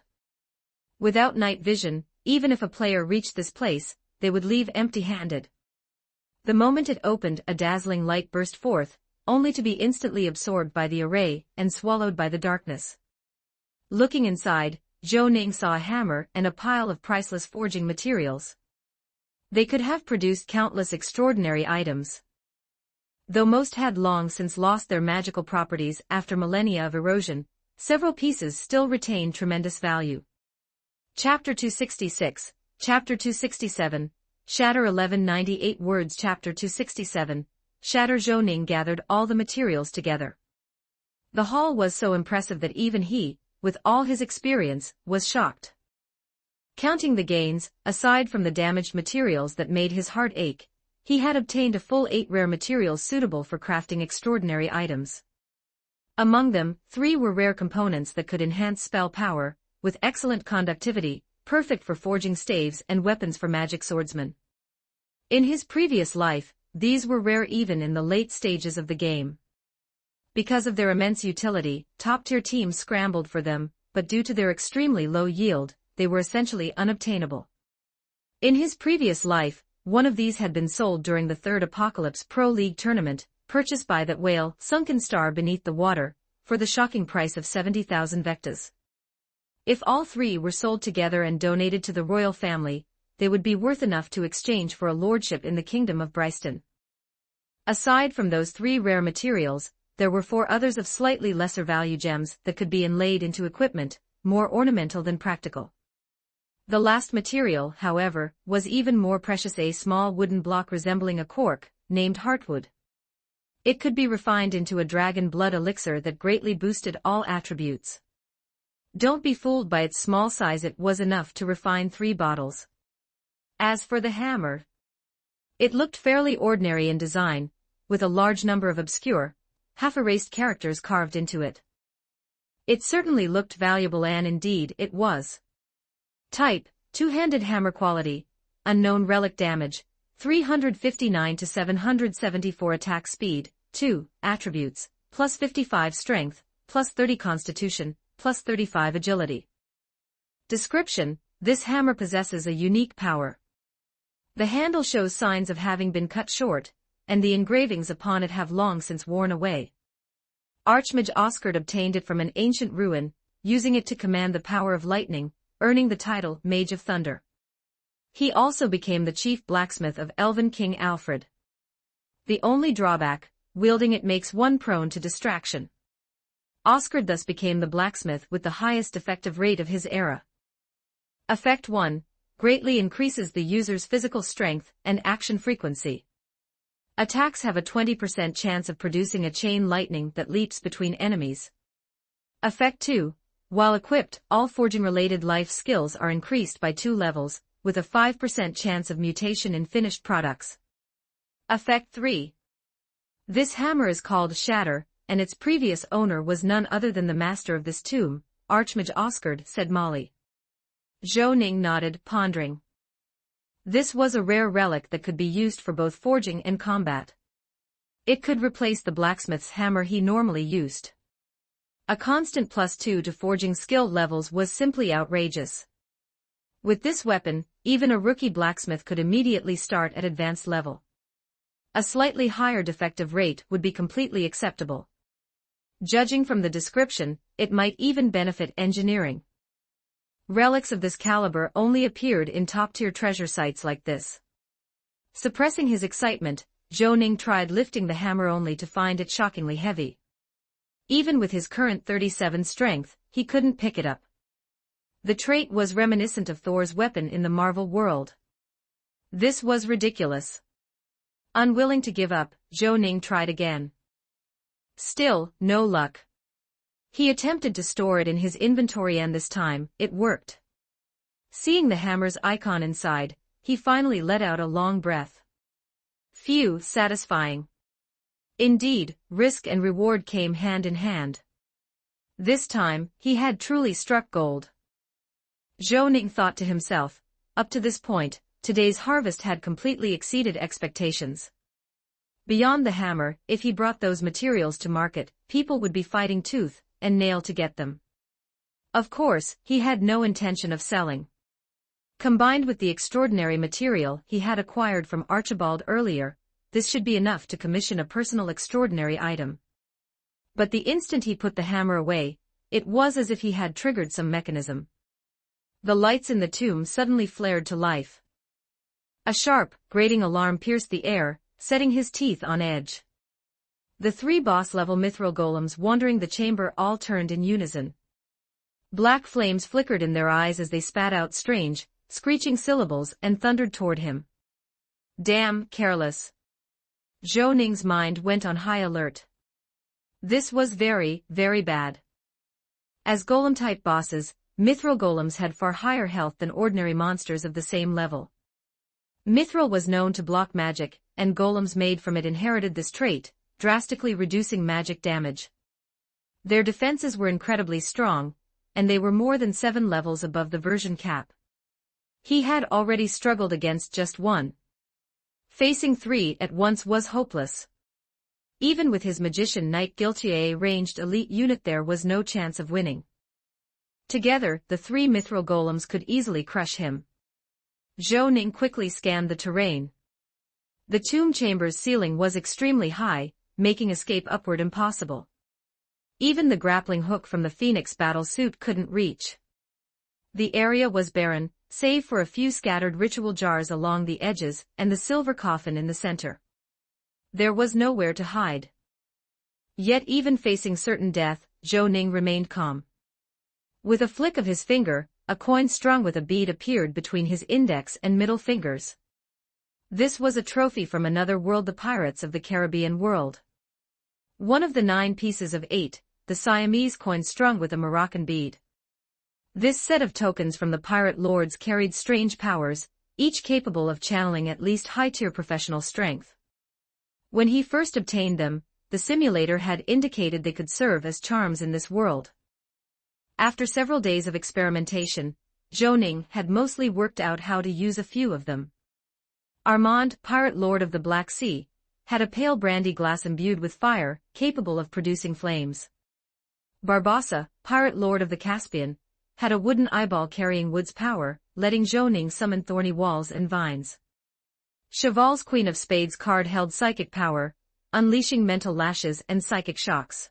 Without night vision, even if a player reached this place, they would leave empty-handed. The moment it opened, a dazzling light burst forth, only to be instantly absorbed by the array and swallowed by the darkness. Looking inside, Zhou Ning saw a hammer and a pile of priceless forging materials. They could have produced countless extraordinary items. Though most had long since lost their magical properties after millennia of erosion, several pieces still retained tremendous value. Chapter 266, Chapter 267, Shatter 1198 words. Chapter 267, Shatter. Zhou Ning gathered all the materials together. The haul was so impressive that even he, with all his experience, was shocked. Counting the gains, aside from the damaged materials that made his heart ache, he had obtained a full 8 rare materials suitable for crafting extraordinary items. Among them, 3 were rare components that could enhance spell power, with excellent conductivity, perfect for forging staves and weapons for magic swordsmen. In his previous life, these were rare even in the late stages of the game. Because of their immense utility, top-tier teams scrambled for them, but due to their extremely low yield, they were essentially unobtainable. In his previous life, one of these had been sold during the Third Apocalypse Pro League tournament, purchased by that whale, sunken star beneath the water, for the shocking price of 70,000 vectas. If all 3 were sold together and donated to the royal family, they would be worth enough to exchange for a lordship in the kingdom of Bryston. Aside from those 3 rare materials, there were 4 others of slightly lesser value gems that could be inlaid into equipment, more ornamental than practical. The last material, however, was even more precious, a small wooden block resembling a cork, named Heartwood. It could be refined into a dragon blood elixir that greatly boosted all attributes. Don't be fooled by its small size, it was enough to refine 3 bottles. As for the hammer, it looked fairly ordinary in design, with a large number of obscure, half-erased characters carved into it. It certainly looked valuable, and indeed it was. Type, 2-handed hammer. Quality, unknown. Relic damage, 359 to 774. Attack speed, 2. Attributes, plus 55 strength, plus 30 constitution, plus 35 agility. Description: this hammer possesses a unique power. The handle shows signs of having been cut short, and the engravings upon it have long since worn away. Archmage Oscar obtained it from an ancient ruin, using it to command the power of lightning, earning the title Mage of Thunder. He also became the chief blacksmith of Elven King Alfred. The only drawback, wielding it makes one prone to distraction. Oscar thus became the blacksmith with the highest effective rate of his era. Effect 1. Greatly increases the user's physical strength and action frequency. Attacks have a 20% chance of producing a chain lightning that leaps between enemies. Effect 2. While equipped, all forging-related life skills are increased by 2 levels, with a 5% chance of mutation in finished products. Effect 3. This hammer is called Shatter, and its previous owner was none other than the master of this tomb, Archmage Oscar, said Molly. Zhou Ning nodded, pondering. This was a rare relic that could be used for both forging and combat. It could replace the blacksmith's hammer he normally used. A constant +2 to forging skill levels was simply outrageous. With this weapon, even a rookie blacksmith could immediately start at advanced level. A slightly higher defective rate would be completely acceptable. Judging from the description, it might even benefit engineering. Relics of this caliber only appeared in top-tier treasure sites like this. Suppressing his excitement, Zhou Ning tried lifting the hammer only to find it shockingly heavy. Even with his current 37 strength, he couldn't pick it up. The trait was reminiscent of Thor's weapon in the Marvel world. This was ridiculous. Unwilling to give up, Zhou Ning tried again. Still, no luck. He attempted to store it in his inventory, and this time, it worked. Seeing the hammer's icon inside, he finally let out a long breath. Phew, satisfying. Indeed, risk and reward came hand in hand. This time, he had truly struck gold. Zhou Ning thought to himself, up to this point, today's harvest had completely exceeded expectations. Beyond the hammer, if he brought those materials to market, people would be fighting tooth and nail to get them. Of course, he had no intention of selling. Combined with the extraordinary material he had acquired from Archibald earlier, this should be enough to commission a personal extraordinary item. But the instant he put the hammer away, it was as if he had triggered some mechanism. The lights in the tomb suddenly flared to life. A sharp, grating alarm pierced the air, setting his teeth on edge. The three boss-level mithril golems wandering the chamber all turned in unison. Black flames flickered in their eyes as they spat out strange, screeching syllables and thundered toward him. Damn, careless. Zhou Ning's mind went on high alert. This was very, very bad. As golem-type bosses, mithril golems had far higher health than ordinary monsters of the same level. Mithril was known to block magic, and golems made from it inherited this trait, drastically reducing magic damage. Their defenses were incredibly strong, and they were more than 7 levels above the version cap. He had already struggled against just one. Facing 3 at once was hopeless. Even with his magician Knight Guiltier ranged elite unit, there was no chance of winning. Together, the 3 mithril golems could easily crush him. Zhou Ning quickly scanned the terrain. The tomb chamber's ceiling was extremely high, making escape upward impossible. Even the grappling hook from the Phoenix battle suit couldn't reach. The area was barren, save for a few scattered ritual jars along the edges and the silver coffin in the center. There was nowhere to hide. Yet even facing certain death, Zhou Ning remained calm. With a flick of his finger, a coin strung with a bead appeared between his index and middle fingers. This was a trophy from another world, the pirates of the Caribbean world. One of the 9 pieces of 8, the Siamese coin strung with a Moroccan bead. This set of tokens from the pirate lords carried strange powers, each capable of channeling at least high-tier professional strength. When he first obtained them, the simulator had indicated they could serve as charms in this world. After several days of experimentation, Zhou Ning had mostly worked out how to use a few of them. Armand, pirate lord of the Black Sea, had a pale brandy glass imbued with fire, capable of producing flames. Barbossa, pirate lord of the Caspian, had a wooden eyeball carrying wood's power, letting Zhou Ning summon thorny walls and vines. Cheval's Queen of Spades card held psychic power, unleashing mental lashes and psychic shocks.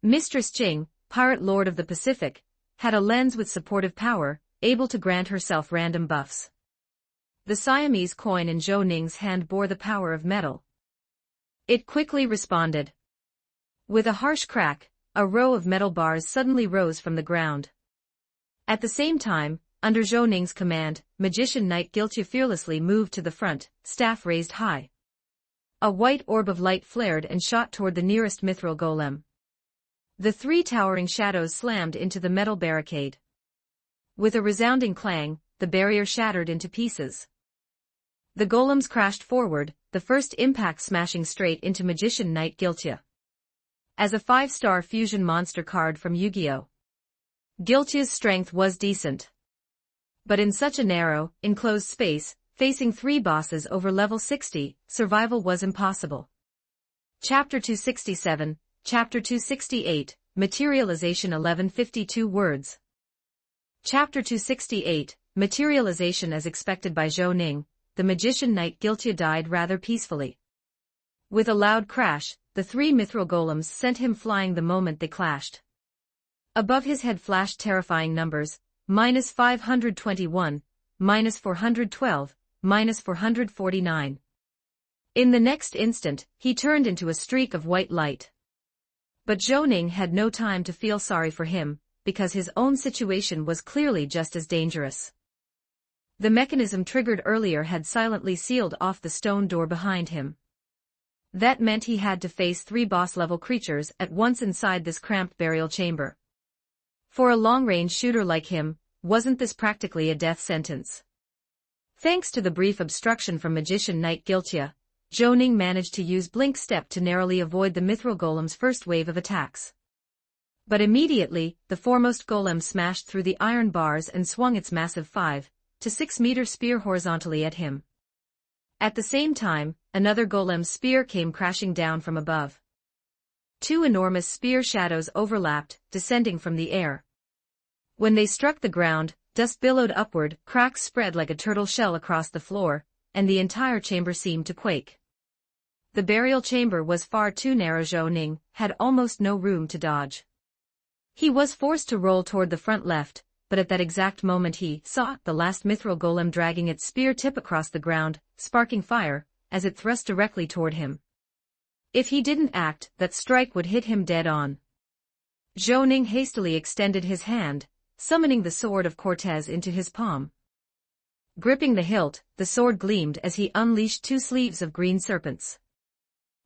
Mistress Jing, pirate lord of the Pacific, had a lens with supportive power, able to grant herself random buffs. The Siamese coin in Zhou Ning's hand bore the power of metal. It quickly responded. With a harsh crack, a row of metal bars suddenly rose from the ground. At the same time, under Zhou Ning's command, magician Knight Guiltier fearlessly moved to the front, staff raised high. A white orb of light flared and shot toward the nearest mithril golem. The 3 towering shadows slammed into the metal barricade. With a resounding clang, the barrier shattered into pieces. The golems crashed forward, the first impact smashing straight into magician Knight Guiltier. As a 5-star fusion monster card from Yu-Gi-Oh! Guiltier's strength was decent. But in such a narrow, enclosed space, facing 3 bosses over level 60, survival was impossible. Chapter 267, Chapter 268, Materialization 1152 words. Chapter 268, Materialization. As expected by Zhou Ning, the magician Knight Guiltier died rather peacefully. With a loud crash, the 3 mithril golems sent him flying the moment they clashed. Above his head flashed terrifying numbers, -521, -412, -449. In the next instant, he turned into a streak of white light. But Zhou Ning had no time to feel sorry for him, because his own situation was clearly just as dangerous. The mechanism triggered earlier had silently sealed off the stone door behind him. That meant he had to face 3 boss-level creatures at once inside this cramped burial chamber. For a long-range shooter like him, wasn't this practically a death sentence? Thanks to the brief obstruction from magician Knight Guiltier, Zhou Ning managed to use Blink Step to narrowly avoid the mithril golem's first wave of attacks. But immediately, the foremost golem smashed through the iron bars and swung its massive 5, to 6-meter spear horizontally at him. At the same time, another golem's spear came crashing down from above. Two enormous spear shadows overlapped, descending from the air. When they struck the ground, dust billowed upward, cracks spread like a turtle shell across the floor, and the entire chamber seemed to quake. The burial chamber was far too narrow. Zhou Ning had almost no room to dodge. He was forced to roll toward the front left, but at that exact moment he saw the last mithril golem dragging its spear tip across the ground, sparking fire, as it thrust directly toward him. If he didn't act, that strike would hit him dead on. Zhou Ning hastily extended his hand, summoning the sword of Cortez into his palm. Gripping the hilt, the sword gleamed as he unleashed two sleeves of green serpents.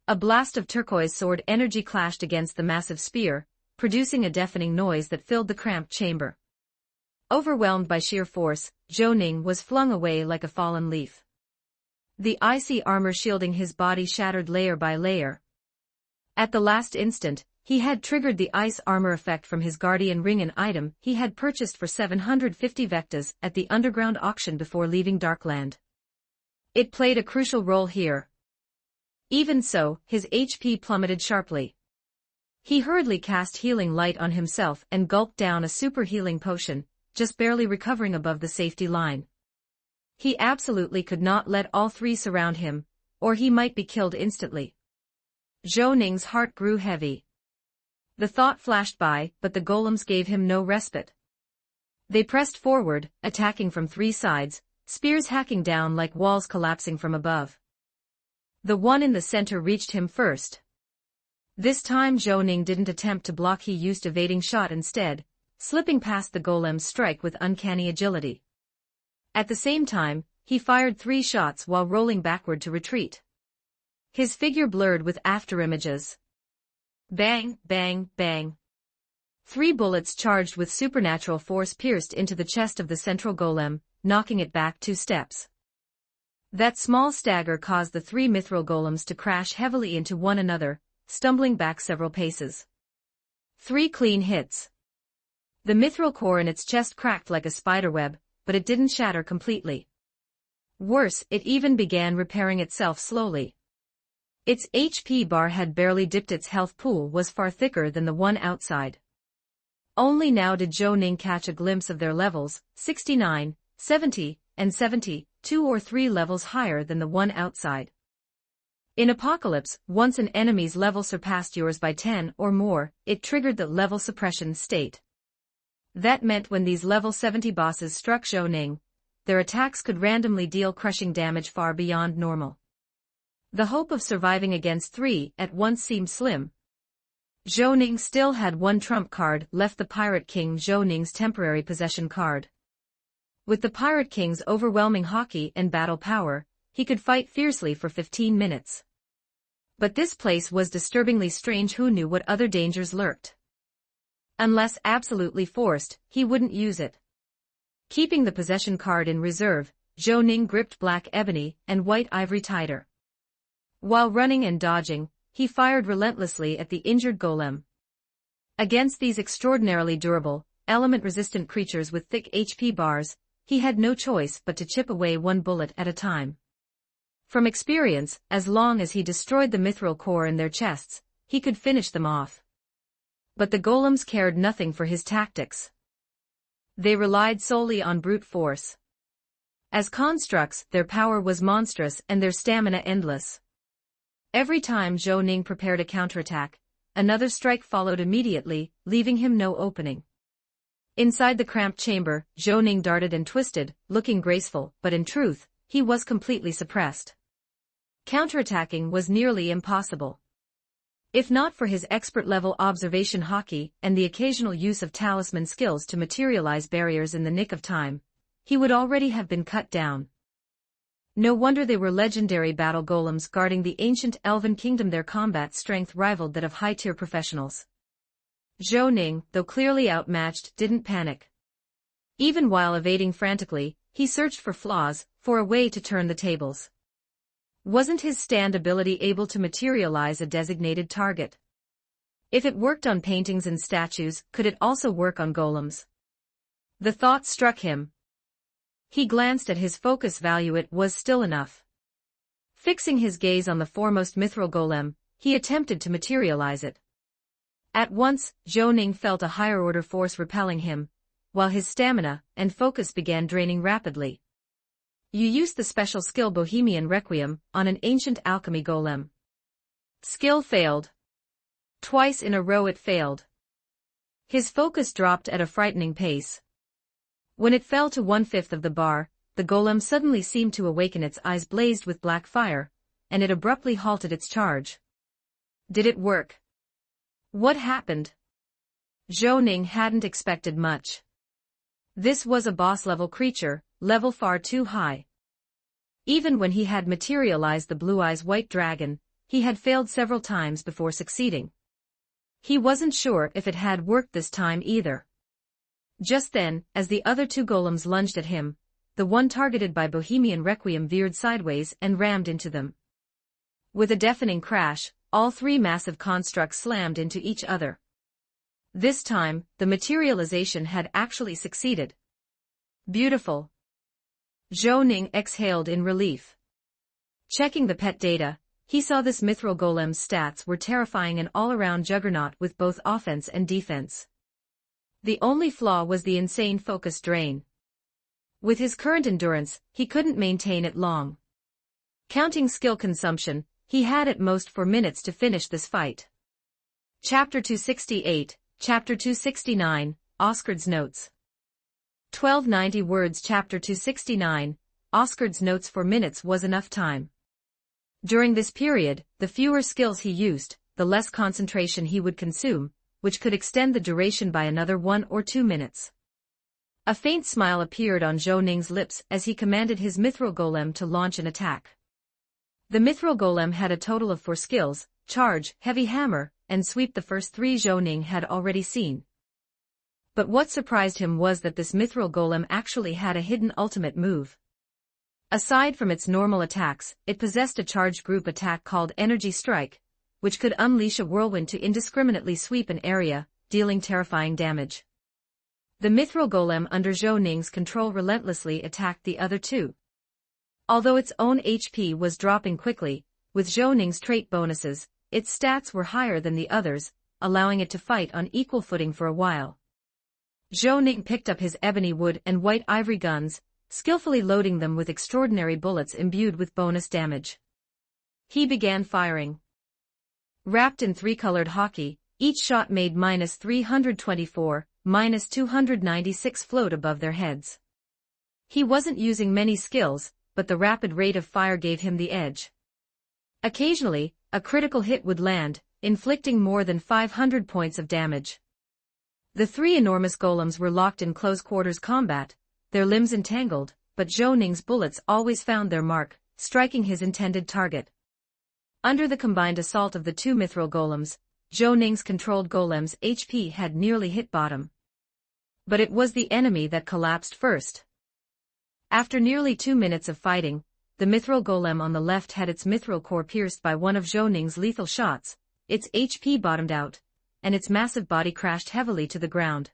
A blast of turquoise sword energy clashed against the massive spear, producing a deafening noise that filled the cramped chamber. Overwhelmed by sheer force, Zhou Ning was flung away like a fallen leaf. The icy armor shielding his body shattered layer by layer. At the last instant, he had triggered the ice armor effect from his guardian ring, an item he had purchased for 750 vectas at the underground auction before leaving Darkland. It played a crucial role here. Even so, his HP plummeted sharply. He hurriedly cast healing light on himself and gulped down a super healing potion, just barely recovering above the safety line. He absolutely could not let all three surround him, or he might be killed instantly. Zhou Ning's heart grew heavy. The thought flashed by, but the golems gave him no respite. They pressed forward, attacking from three sides, spears hacking down like walls collapsing from above. The one in the center reached him first. This time Zhou Ning didn't attempt to block, he used evading shot instead, slipping past the golem's strike with uncanny agility. At the same time, he fired 3 shots while rolling backward to retreat. His figure blurred with afterimages. Bang, bang, bang. 3 bullets charged with supernatural force pierced into the chest of the central golem, knocking it back 2 steps. That small stagger caused the 3 mithril golems to crash heavily into one another, stumbling back several paces. 3 clean hits. The mithril core in its chest cracked like a spiderweb, but it didn't shatter completely. Worse, it even began repairing itself slowly. Its HP bar had barely dipped, its health pool was far thicker than the one outside. Only now did Zhou Ning catch a glimpse of their levels, 69, 70, and 70, 2 or 3 levels higher than the one outside. In Apocalypse, once an enemy's level surpassed yours by 10 or more, it triggered the level suppression state. That meant when these level 70 bosses struck Zhou Ning, their attacks could randomly deal crushing damage far beyond normal. The hope of surviving against 3 at once seemed slim. Zhou Ning still had one trump card left, the Pirate King, Zhou Ning's temporary possession card. With the Pirate King's overwhelming hockey and battle power, he could fight fiercely for 15 minutes. But this place was disturbingly strange. Who knew what other dangers lurked? Unless absolutely forced, he wouldn't use it. Keeping the possession card in reserve, Zhou Ning gripped black ebony and white ivory tighter. While running and dodging, he fired relentlessly at the injured golem. Against these extraordinarily durable, element-resistant creatures with thick HP bars, he had no choice but to chip away one bullet at a time. From experience, as long as he destroyed the mithril core in their chests, he could finish them off. But the golems cared nothing for his tactics. They relied solely on brute force. As constructs, their power was monstrous and their stamina endless. Every time Zhou Ning prepared a counterattack, another strike followed immediately, leaving him no opening. Inside the cramped chamber, Zhou Ning darted and twisted, looking graceful, but in truth, he was completely suppressed. Counterattacking was nearly impossible. If not for his expert-level observation hockey and the occasional use of talisman skills to materialize barriers in the nick of time, he would already have been cut down. No wonder they were legendary battle golems guarding the ancient elven kingdom. Their combat strength rivaled that of high-tier professionals. Zhou Ning, though clearly outmatched, didn't panic. Even while evading frantically, he searched for flaws, for a way to turn the tables. Wasn't his stand ability able to materialize a designated target? If it worked on paintings and statues, could it also work on golems? The thought struck him. He glanced at his focus value. It was still enough. Fixing his gaze on the foremost mithril golem, he attempted to materialize it. At once, Zhou Ning felt a higher-order force repelling him, while his stamina and focus began draining rapidly. You used the special skill Bohemian Requiem on an ancient alchemy golem. Skill failed. Twice in a row it failed. His focus dropped at a frightening pace. When it fell to 1/5 of the bar, the golem suddenly seemed to awaken. Its eyes blazed with black fire, and it abruptly halted its charge. Did it work? What happened? Zhou Ning hadn't expected much. This was a boss-level creature, level far too high. Even when he had materialized the Blue Eyes White Dragon, he had failed several times before succeeding. He wasn't sure if it had worked this time either. Just then, as the other two golems lunged at him, the one targeted by Bohemian Requiem veered sideways and rammed into them. With a deafening crash, all three massive constructs slammed into each other. This time, the materialization had actually succeeded. Beautiful. Zhou Ning exhaled in relief. Checking the pet data, he saw this mithril golem's stats were terrifying, an all-around juggernaut with both offense and defense. The only flaw was the insane focus drain. With his current endurance, he couldn't maintain it long. Counting skill consumption, he had at most 4 minutes to finish this fight. Chapter 268, Chapter 269, Oscard's Notes. 1290 words. Chapter 269, Oscard's Notes. 4 minutes was enough time. During this period, the fewer skills he used, the less concentration he would consume, which could extend the duration by another 1 or 2 minutes. A faint smile appeared on Zhou Ning's lips as he commanded his mithril golem to launch an attack. The mithril golem had a total of 4 skills: charge, heavy hammer, and sweep. The first 3 Zhou Ning had already seen. But what surprised him was that this mithril golem actually had a hidden ultimate move. Aside from its normal attacks, it possessed a charged group attack called Energy Strike, which could unleash a whirlwind to indiscriminately sweep an area, dealing terrifying damage. The mithril golem under Zhou Ning's control relentlessly attacked the other two. Although its own HP was dropping quickly, with Zhou Ning's trait bonuses, its stats were higher than the others, allowing it to fight on equal footing for a while. Zhou Ning picked up his ebony wood and white ivory guns, skillfully loading them with extraordinary bullets imbued with bonus damage. He began firing. Wrapped in 3-colored hockey, each shot made -324, -296 float above their heads. He wasn't using many skills, but the rapid rate of fire gave him the edge. Occasionally, a critical hit would land, inflicting more than 500 points of damage. The 3 enormous golems were locked in close-quarters combat, their limbs entangled, but Zhou Ning's bullets always found their mark, striking his intended target. Under the combined assault of the 2 mithril golems, Zhou Ning's controlled golem's HP had nearly hit bottom. But it was the enemy that collapsed first. After nearly 2 minutes of fighting, the mithril golem on the left had its mithril core pierced by one of Zhou Ning's lethal shots, its HP bottomed out, and its massive body crashed heavily to the ground.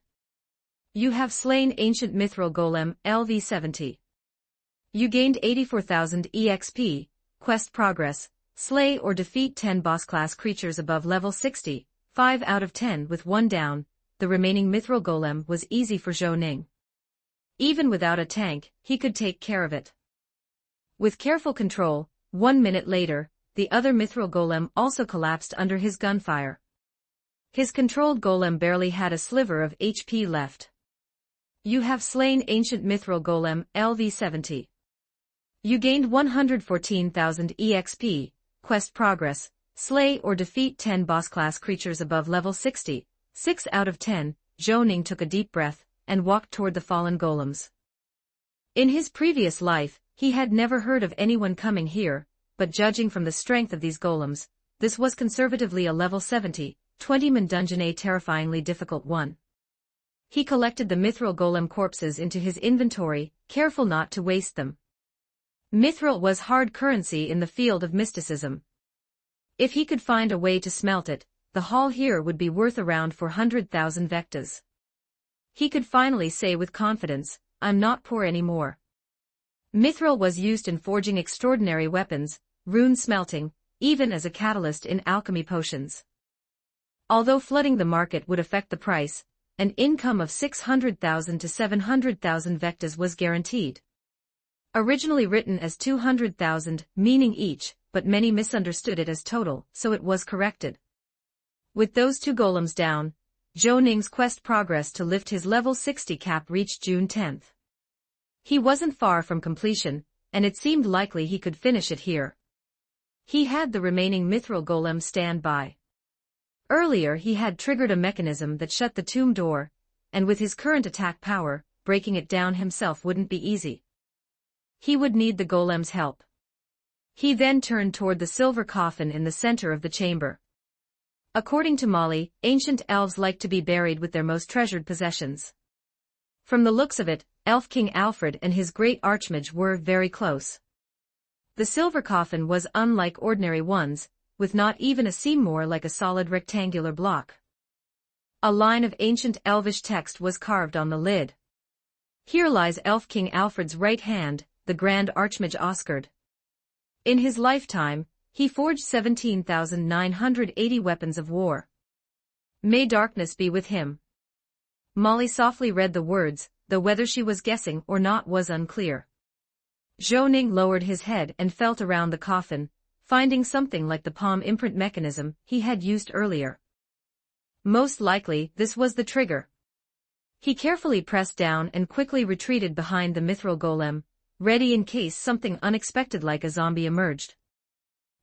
You have slain Ancient Mithril Golem, LV-70. You gained 84,000 EXP, quest progress. Slay or defeat 10 boss-class creatures above level 60, 5 out of 10 with 1 down. The remaining mithril golem was easy for Zhou Ning. Even without a tank, he could take care of it. With careful control, 1 minute later, the other mithril golem also collapsed under his gunfire. His controlled golem barely had a sliver of HP left. You have slain Ancient Mithril Golem, LV-70. You gained 114,000 EXP. Quest progress, slay or defeat 10 boss-class creatures above level 60, 6 out of 10, Zhou Ning took a deep breath, and walked toward the fallen golems. In his previous life, he had never heard of anyone coming here, but judging from the strength of these golems, this was conservatively a level 70, 20-man dungeon, a terrifyingly difficult one. He collected the mithril golem corpses into his inventory, careful not to waste them. Mithril was hard currency in the field of mysticism. If he could find a way to smelt it, the haul here would be worth around 400,000 vectas. He could finally say with confidence, "I'm not poor anymore." Mithril was used in forging extraordinary weapons, rune smelting, even as a catalyst in alchemy potions. Although flooding the market would affect the price, an income of 600,000 to 700,000 vectas was guaranteed. Originally written as 200,000, meaning each, but many misunderstood it as total, so it was corrected. With those two golems down, Zhou Ning's quest progress to lift his level 60 cap reached June 10. He wasn't far from completion, and it seemed likely he could finish it here. He had the remaining mithril golem stand by. Earlier he had triggered a mechanism that shut the tomb door, and with his current attack power, breaking it down himself wouldn't be easy. He would need the golem's help. He then turned toward the silver coffin in the center of the chamber. According to Molly, ancient elves like to be buried with their most treasured possessions. From the looks of it, Elf King Alfred and his great archmage were very close. The silver coffin was unlike ordinary ones, with not even a seam more like a solid rectangular block. A line of ancient elvish text was carved on the lid. Here lies Elf King Alfred's right hand, the Grand Archmage Oscard. In his lifetime, he forged 17,980 weapons of war. May darkness be with him. Molly softly read the words, though whether she was guessing or not was unclear. Zhou Ning lowered his head and felt around the coffin, finding something like the palm imprint mechanism he had used earlier. Most likely, this was the trigger. He carefully pressed down and quickly retreated behind the mithril golem, ready in case something unexpected like a zombie emerged.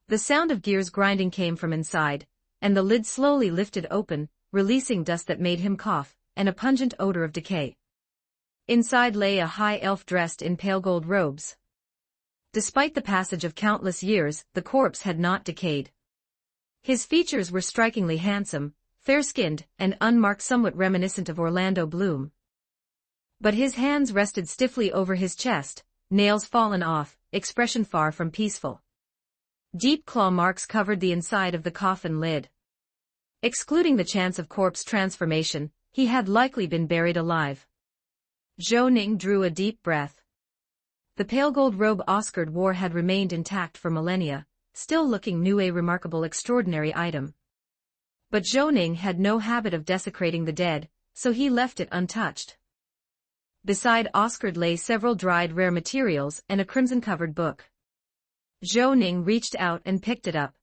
The sound of gears grinding came from inside, and the lid slowly lifted open, releasing dust that made him cough, and a pungent odor of decay. Inside lay a high elf dressed in pale gold robes. Despite the passage of countless years, the corpse had not decayed. His features were strikingly handsome, fair-skinned, and unmarked, somewhat reminiscent of Orlando Bloom. But his hands rested stiffly over his chest, nails fallen off, expression far from peaceful. Deep claw marks covered the inside of the coffin lid. Excluding the chance of corpse transformation, he had likely been buried alive. Zhou Ning drew a deep breath. The pale gold robe Oscard wore had remained intact for millennia, still looking new, a remarkable, extraordinary item. But Zhou Ning had no habit of desecrating the dead, so he left it untouched. Beside Oscard lay several dried rare materials and a crimson-covered book. Zhou Ning reached out and picked it up.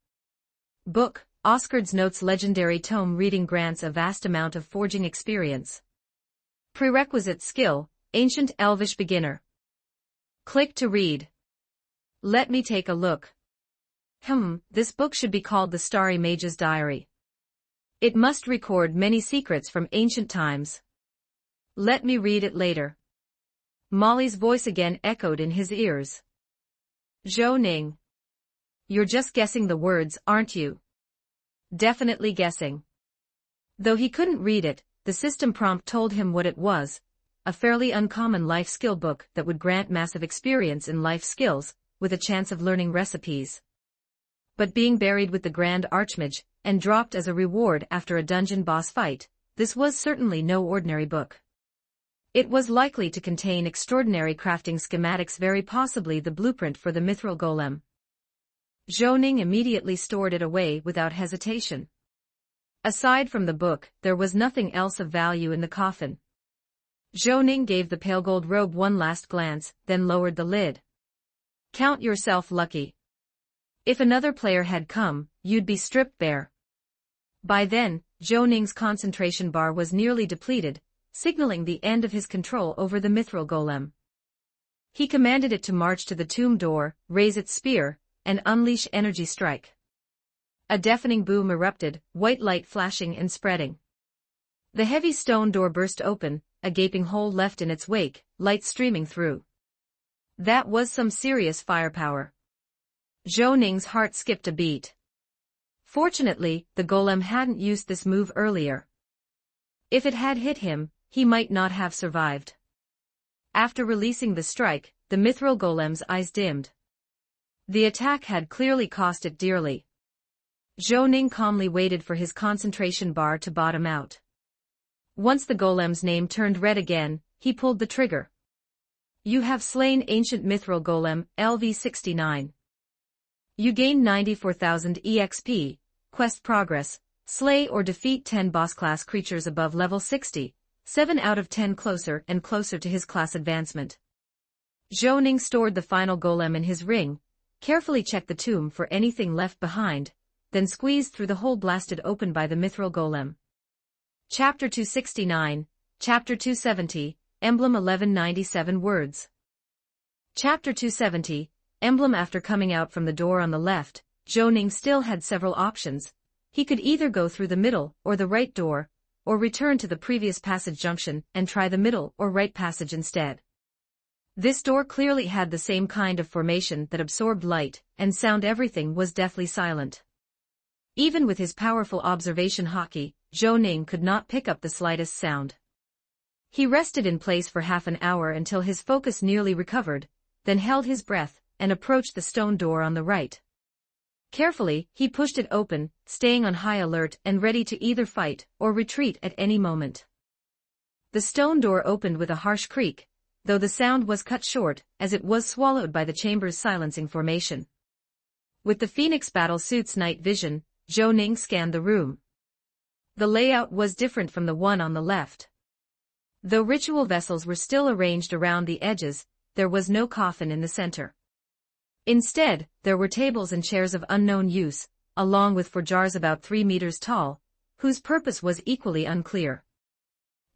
Book, Oscard's Notes. Legendary tome. Reading grants a vast amount of forging experience. Prerequisite skill, Ancient Elvish Beginner. Click to read. Let me take a look. This book should be called The Starry Mage's Diary. It must record many secrets from ancient times. Let me read it later. Molly's voice again echoed in his ears. Zhou Ning. You're just guessing the words, aren't you? Definitely guessing. Though he couldn't read it, the system prompt told him what it was, a fairly uncommon life skill book that would grant massive experience in life skills, with a chance of learning recipes. But being buried with the Grand Archmage, and dropped as a reward after a dungeon boss fight, this was certainly no ordinary book. It was likely to contain extraordinary crafting schematics, very possibly the blueprint for the mithril golem. Zhou Ning immediately stored it away without hesitation. Aside from the book, there was nothing else of value in the coffin. Zhou Ning gave the pale gold robe one last glance, then lowered the lid. Count yourself lucky. If another player had come, you'd be stripped bare. By then, Zhou Ning's concentration bar was nearly depleted, signaling the end of his control over the mithril golem. He commanded it to march to the tomb door, raise its spear, and unleash energy strike. A deafening boom erupted, white light flashing and spreading. The heavy stone door burst open, a gaping hole left in its wake, light streaming through. That was some serious firepower. Zhou Ning's heart skipped a beat. Fortunately, the golem hadn't used this move earlier. If it had hit him, he might not have survived. After releasing the strike, the mithril golem's eyes dimmed. The attack had clearly cost it dearly. Zhou Ning calmly waited for his concentration bar to bottom out. Once the golem's name turned red again, he pulled the trigger. You have slain ancient mithril golem, LV69. You gain 94,000 EXP, quest progress, slay or defeat 10 boss class creatures above level 60, 7 out of 10 closer and closer to his class advancement. Zhou Ning stored the final golem in his ring, carefully checked the tomb for anything left behind, then squeezed through the hole blasted open by the mithril golem. Chapter 269, Chapter 270, Emblem 1197 words. Chapter 270, Emblem. After coming out from the door on the left, Zhou Ning still had several options. He could either go through the middle or the right door, or return to the previous passage junction and try the middle or right passage instead. This door clearly had the same kind of formation that absorbed light and sound. Everything was deathly silent. Even with his powerful observation hockey, Zhou Ning could not pick up the slightest sound. He rested in place for half an hour until his focus nearly recovered, then held his breath and approached the stone door on the right. Carefully, he pushed it open, staying on high alert and ready to either fight or retreat at any moment. The stone door opened with a harsh creak, though the sound was cut short as it was swallowed by the chamber's silencing formation. With the Phoenix battle suit's night vision, Zhou Ning scanned the room. The layout was different from the one on the left. Though ritual vessels were still arranged around the edges, there was no coffin in the center. Instead, there were tables and chairs of unknown use, along with 4 jars about 3 meters tall, whose purpose was equally unclear.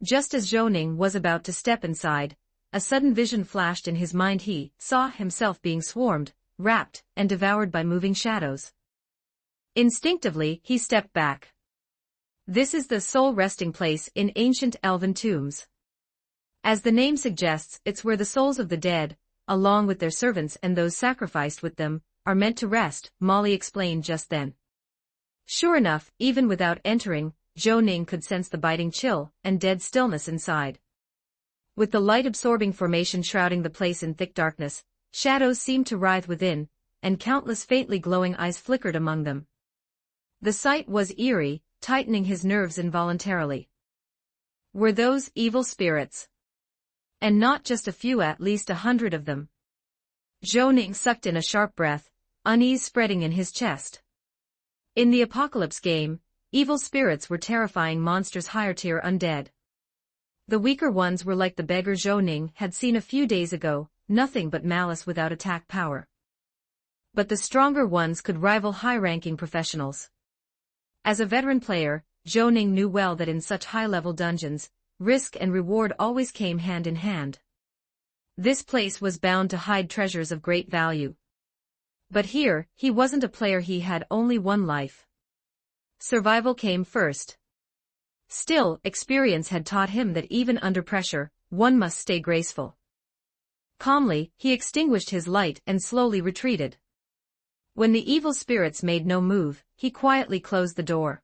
Just as Zhou Ning was about to step inside, a sudden vision flashed in his mind. He saw himself being swarmed, wrapped, and devoured by moving shadows. Instinctively, he stepped back. This is the sole resting place in ancient elven tombs. As the name suggests, it's where the souls of the dead, along with their servants and those sacrificed with them, are meant to rest, Molly explained just then. Sure enough, even without entering, Zhou Ning could sense the biting chill and dead stillness inside. With the light-absorbing formation shrouding the place in thick darkness, shadows seemed to writhe within, and countless faintly glowing eyes flickered among them. The sight was eerie, tightening his nerves involuntarily. Were those evil spirits? And not just a few, at least 100 of them. Zhou Ning sucked in a sharp breath, unease spreading in his chest. In the Apocalypse game, evil spirits were terrifying monsters, higher-tier undead. The weaker ones were like the beggar Zhou Ning had seen a few days ago, nothing but malice without attack power. But the stronger ones could rival high-ranking professionals. As a veteran player, Zhou Ning knew well that in such high-level dungeons, risk and reward always came hand in hand. This place was bound to hide treasures of great value. But here, he wasn't a player. He had only one life. Survival came first. Still, experience had taught him that even under pressure, one must stay graceful. Calmly, he extinguished his light and slowly retreated. When the evil spirits made no move, he quietly closed the door.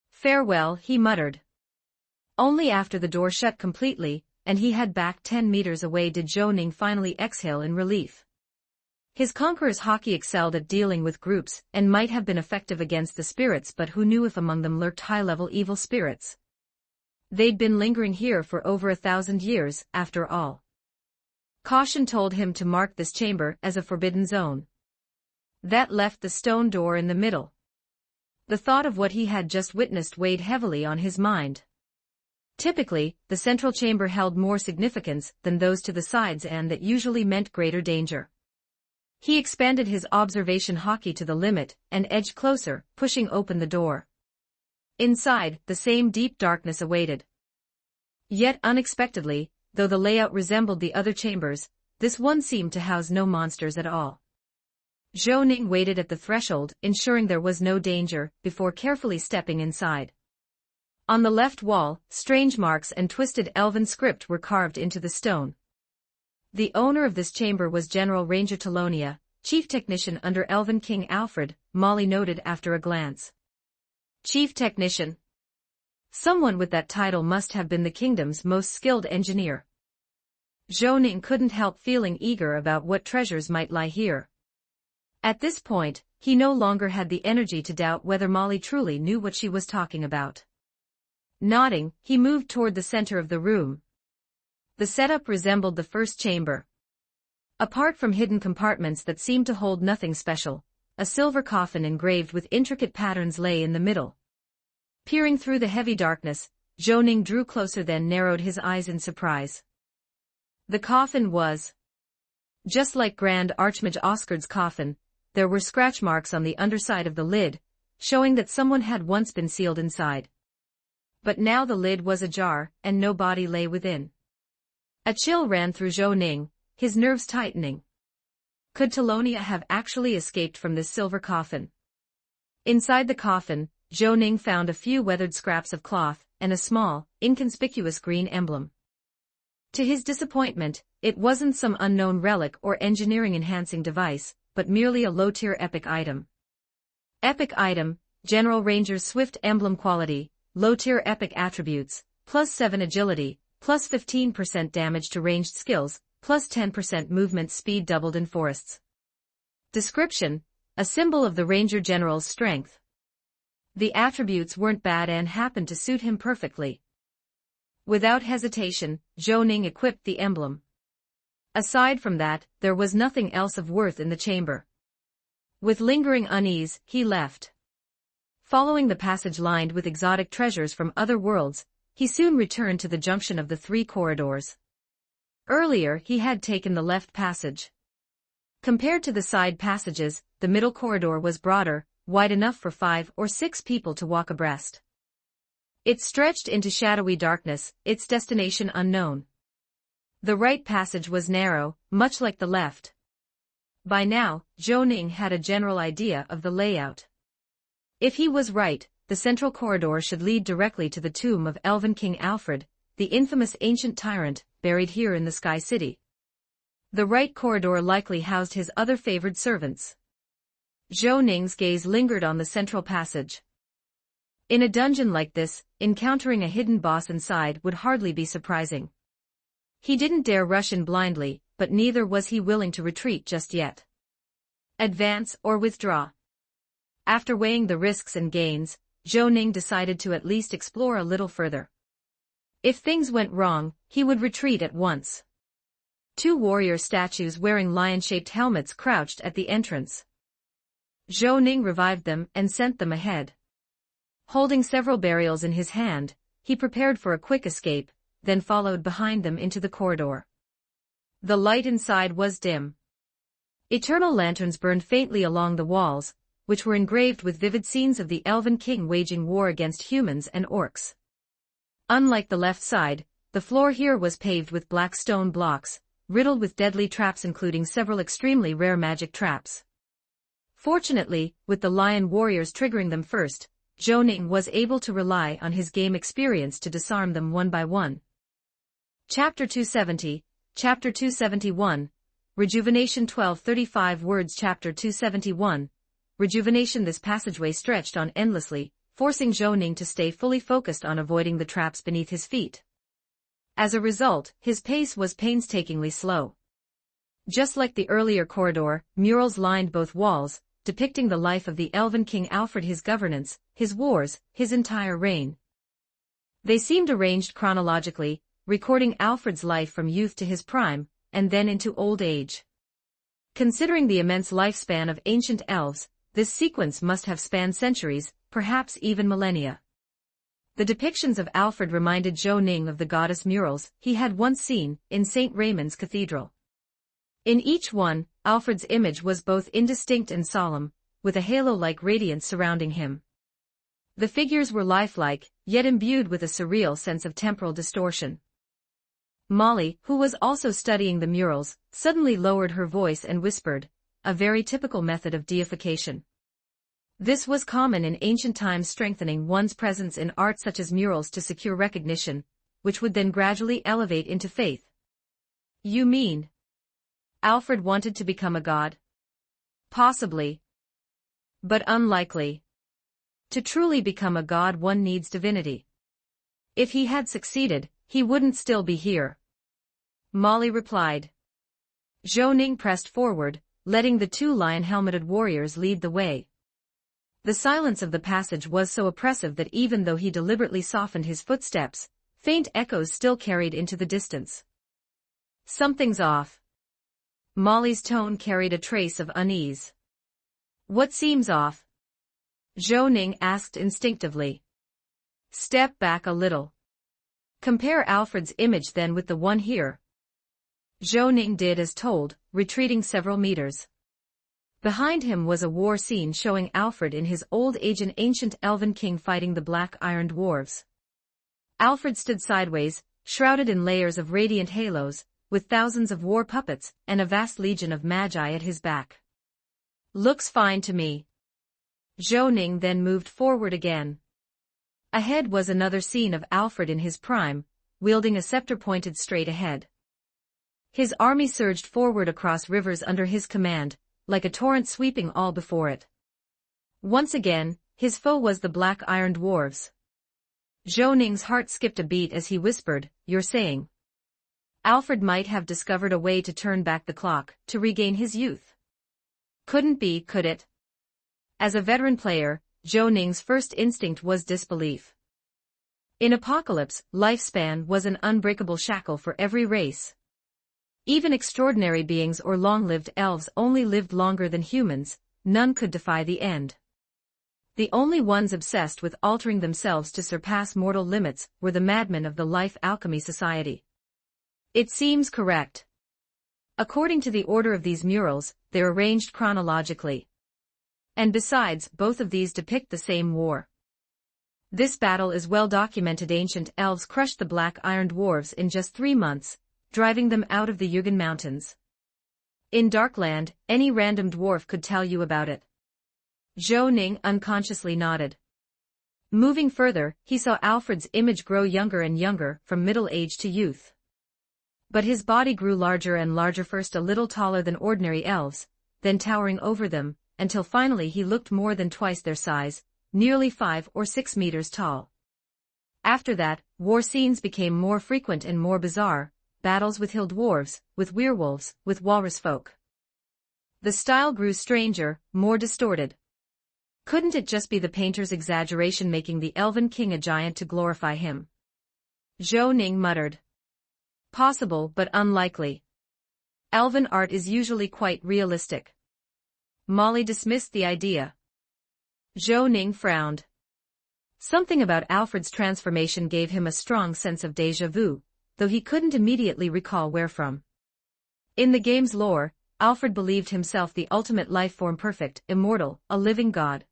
Farewell, he muttered. Only after the door shut completely, and he had back 10 meters away, did Zhou Ning finally exhale in relief. His conqueror's hockey excelled at dealing with groups and might have been effective against the spirits, but who knew if among them lurked high-level evil spirits? They'd been lingering here for over 1,000 years, after all. Caution told him to mark this chamber as a forbidden zone. That left the stone door in the middle. The thought of what he had just witnessed weighed heavily on his mind. Typically, the central chamber held more significance than those to the sides, and that usually meant greater danger. He expanded his observation hockey to the limit and edged closer, pushing open the door. Inside, the same deep darkness awaited. Yet unexpectedly, though the layout resembled the other chambers, this one seemed to house no monsters at all. Zhou Ning waited at the threshold, ensuring there was no danger, before carefully stepping inside. On the left wall, strange marks and twisted elven script were carved into the stone. The owner of this chamber was General Ranger Talonia, chief technician under Elven King Alfred, Molly noted after a glance. Chief technician. Someone with that title must have been the kingdom's most skilled engineer. Zhou Ning couldn't help feeling eager about what treasures might lie here. At this point, he no longer had the energy to doubt whether Molly truly knew what she was talking about. Nodding, he moved toward the center of the room. The setup resembled the first chamber. Apart from hidden compartments that seemed to hold nothing special, a silver coffin engraved with intricate patterns lay in the middle. Peering through the heavy darkness, Zhou Ning drew closer, then narrowed his eyes in surprise. The coffin was just like Grand Archmage Oscard's coffin. There were scratch marks on the underside of the lid, showing that someone had once been sealed inside. But now the lid was ajar, and no body lay within. A chill ran through Zhou Ning, his nerves tightening. Could Talonia have actually escaped from this silver coffin? Inside the coffin, Zhou Ning found a few weathered scraps of cloth, and a small, inconspicuous green emblem. To his disappointment, it wasn't some unknown relic or engineering-enhancing device, but merely a low-tier epic item. Epic item, General Ranger's Swift Emblem quality, low-tier epic attributes, plus 7 agility, plus 15% damage to ranged skills, plus 10% movement speed doubled in forests. Description, a symbol of the Ranger General's strength. The attributes weren't bad and happened to suit him perfectly. Without hesitation, Zhou Ning equipped the emblem. Aside from that, there was nothing else of worth in the chamber. With lingering unease, he left. Following the passage lined with exotic treasures from other worlds, he soon returned to the junction of the 3 corridors. Earlier, he had taken the left passage. Compared to the side passages, the middle corridor was broader, wide enough for 5 or 6 people to walk abreast. It stretched into shadowy darkness, its destination unknown. The right passage was narrow, much like the left. By now, Zhou Ning had a general idea of the layout. If he was right, the central corridor should lead directly to the tomb of Elven King Alfred, the infamous ancient tyrant, buried here in the Sky City. The right corridor likely housed his other favored servants. Zhou Ning's gaze lingered on the central passage. In a dungeon like this, encountering a hidden boss inside would hardly be surprising. He didn't dare rush in blindly, but neither was he willing to retreat just yet. Advance or withdraw. After weighing the risks and gains, Zhou Ning decided to at least explore a little further. If things went wrong, he would retreat at once. 2 warrior statues wearing lion-shaped helmets crouched at the entrance. Zhou Ning revived them and sent them ahead. Holding several burials in his hand, he prepared for a quick escape, then followed behind them into the corridor. The light inside was dim. Eternal lanterns burned faintly along the walls, which were engraved with vivid scenes of the Elven King waging war against humans and orcs. Unlike the left side, the floor here was paved with black stone blocks, riddled with deadly traps including several extremely rare magic traps. Fortunately, with the lion warriors triggering them first, Zhou Ning was able to rely on his game experience to disarm them one by one. Chapter 270, Chapter 271, Rejuvenation 1235 words. Chapter 271, Rejuvenation. This passageway stretched on endlessly, forcing Zhou Ning to stay fully focused on avoiding the traps beneath his feet. As a result, his pace was painstakingly slow. Just like the earlier corridor, murals lined both walls, depicting the life of the Elven King Alfred, his governance, his wars, his entire reign. They seemed arranged chronologically, recording Alfred's life from youth to his prime, and then into old age. Considering the immense lifespan of ancient elves, this sequence must have spanned centuries, perhaps even millennia. The depictions of Alfred reminded Zhou Ning of the goddess murals he had once seen in St. Raymond's Cathedral. In each one, Alfred's image was both indistinct and solemn, with a halo-like radiance surrounding him. The figures were lifelike, yet imbued with a surreal sense of temporal distortion. Molly, who was also studying the murals, suddenly lowered her voice and whispered, a very typical method of deification. This was common in ancient times, strengthening one's presence in art such as murals to secure recognition, which would then gradually elevate into faith. You mean Alfred wanted to become a god? Possibly. But unlikely. To truly become a god, one needs divinity. If he had succeeded, he wouldn't still be here. Molly replied. Zhou Ning pressed forward, letting the 2 lion-helmeted warriors lead the way. The silence of the passage was so oppressive that even though he deliberately softened his footsteps, faint echoes still carried into the distance. Something's off. Molly's tone carried a trace of unease. What seems off? Zhou Ning asked instinctively. Step back a little. Compare Alfred's image then with the one here. Zhou Ning did as told, retreating several meters. Behind him was a war scene showing Alfred in his old age, an ancient elven king fighting the black iron dwarves. Alfred stood sideways, shrouded in layers of radiant halos, with thousands of war puppets and a vast legion of magi at his back. Looks fine to me. Zhou Ning then moved forward again. Ahead was another scene of Alfred in his prime, wielding a scepter pointed straight ahead. His army surged forward across rivers under his command, like a torrent sweeping all before it. Once again, his foe was the black iron dwarves. Zhou Ning's heart skipped a beat as he whispered, "You're saying Alfred might have discovered a way to turn back the clock, to regain his youth?" Couldn't be, could it? As a veteran player, Zhou Ning's first instinct was disbelief. In Apocalypse, lifespan was an unbreakable shackle for every race. Even extraordinary beings or long-lived elves only lived longer than humans, none could defy the end. The only ones obsessed with altering themselves to surpass mortal limits were the madmen of the Life Alchemy Society. It seems correct. According to the order of these murals, they're arranged chronologically. And besides, both of these depict the same war. This battle is well documented. Ancient elves crushed the black iron dwarves in just 3 months, driving them out of the Yurgen Mountains. In Darkland, any random dwarf could tell you about it. Zhou Ning unconsciously nodded. Moving further, he saw Alfred's image grow younger and younger, from middle age to youth. But his body grew larger and larger, first a little taller than ordinary elves, then towering over them, until finally he looked more than twice their size, nearly 5 or 6 meters tall. After that, war scenes became more frequent and more bizarre, battles with hill dwarves, with werewolves, with walrus folk. The style grew stranger, more distorted. Couldn't it just be the painter's exaggeration, making the elven king a giant to glorify him? Zhou Ning muttered. Possible, but unlikely. Elven art is usually quite realistic. Molly dismissed the idea. Zhou Ning frowned. Something about Alfred's transformation gave him a strong sense of déjà vu, though he couldn't immediately recall where from. In the game's lore, Alfred believed himself the ultimate life form, perfect, immortal, a living god.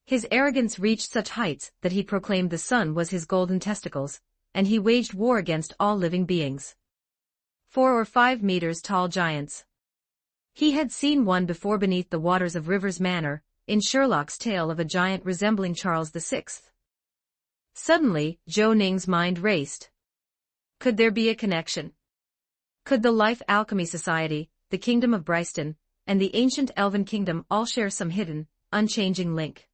His arrogance reached such heights that he proclaimed the sun was his golden testicles, and he waged war against all living beings. 4 or 5 meters tall giants. He had seen one before beneath the waters of Rivers Manor, in Sherlock's tale of a giant resembling Charles VI. Suddenly, Zhou Ning's mind raced. Could there be a connection? Could the Life Alchemy Society, the Kingdom of Bryston, and the ancient Elven Kingdom all share some hidden, unchanging link?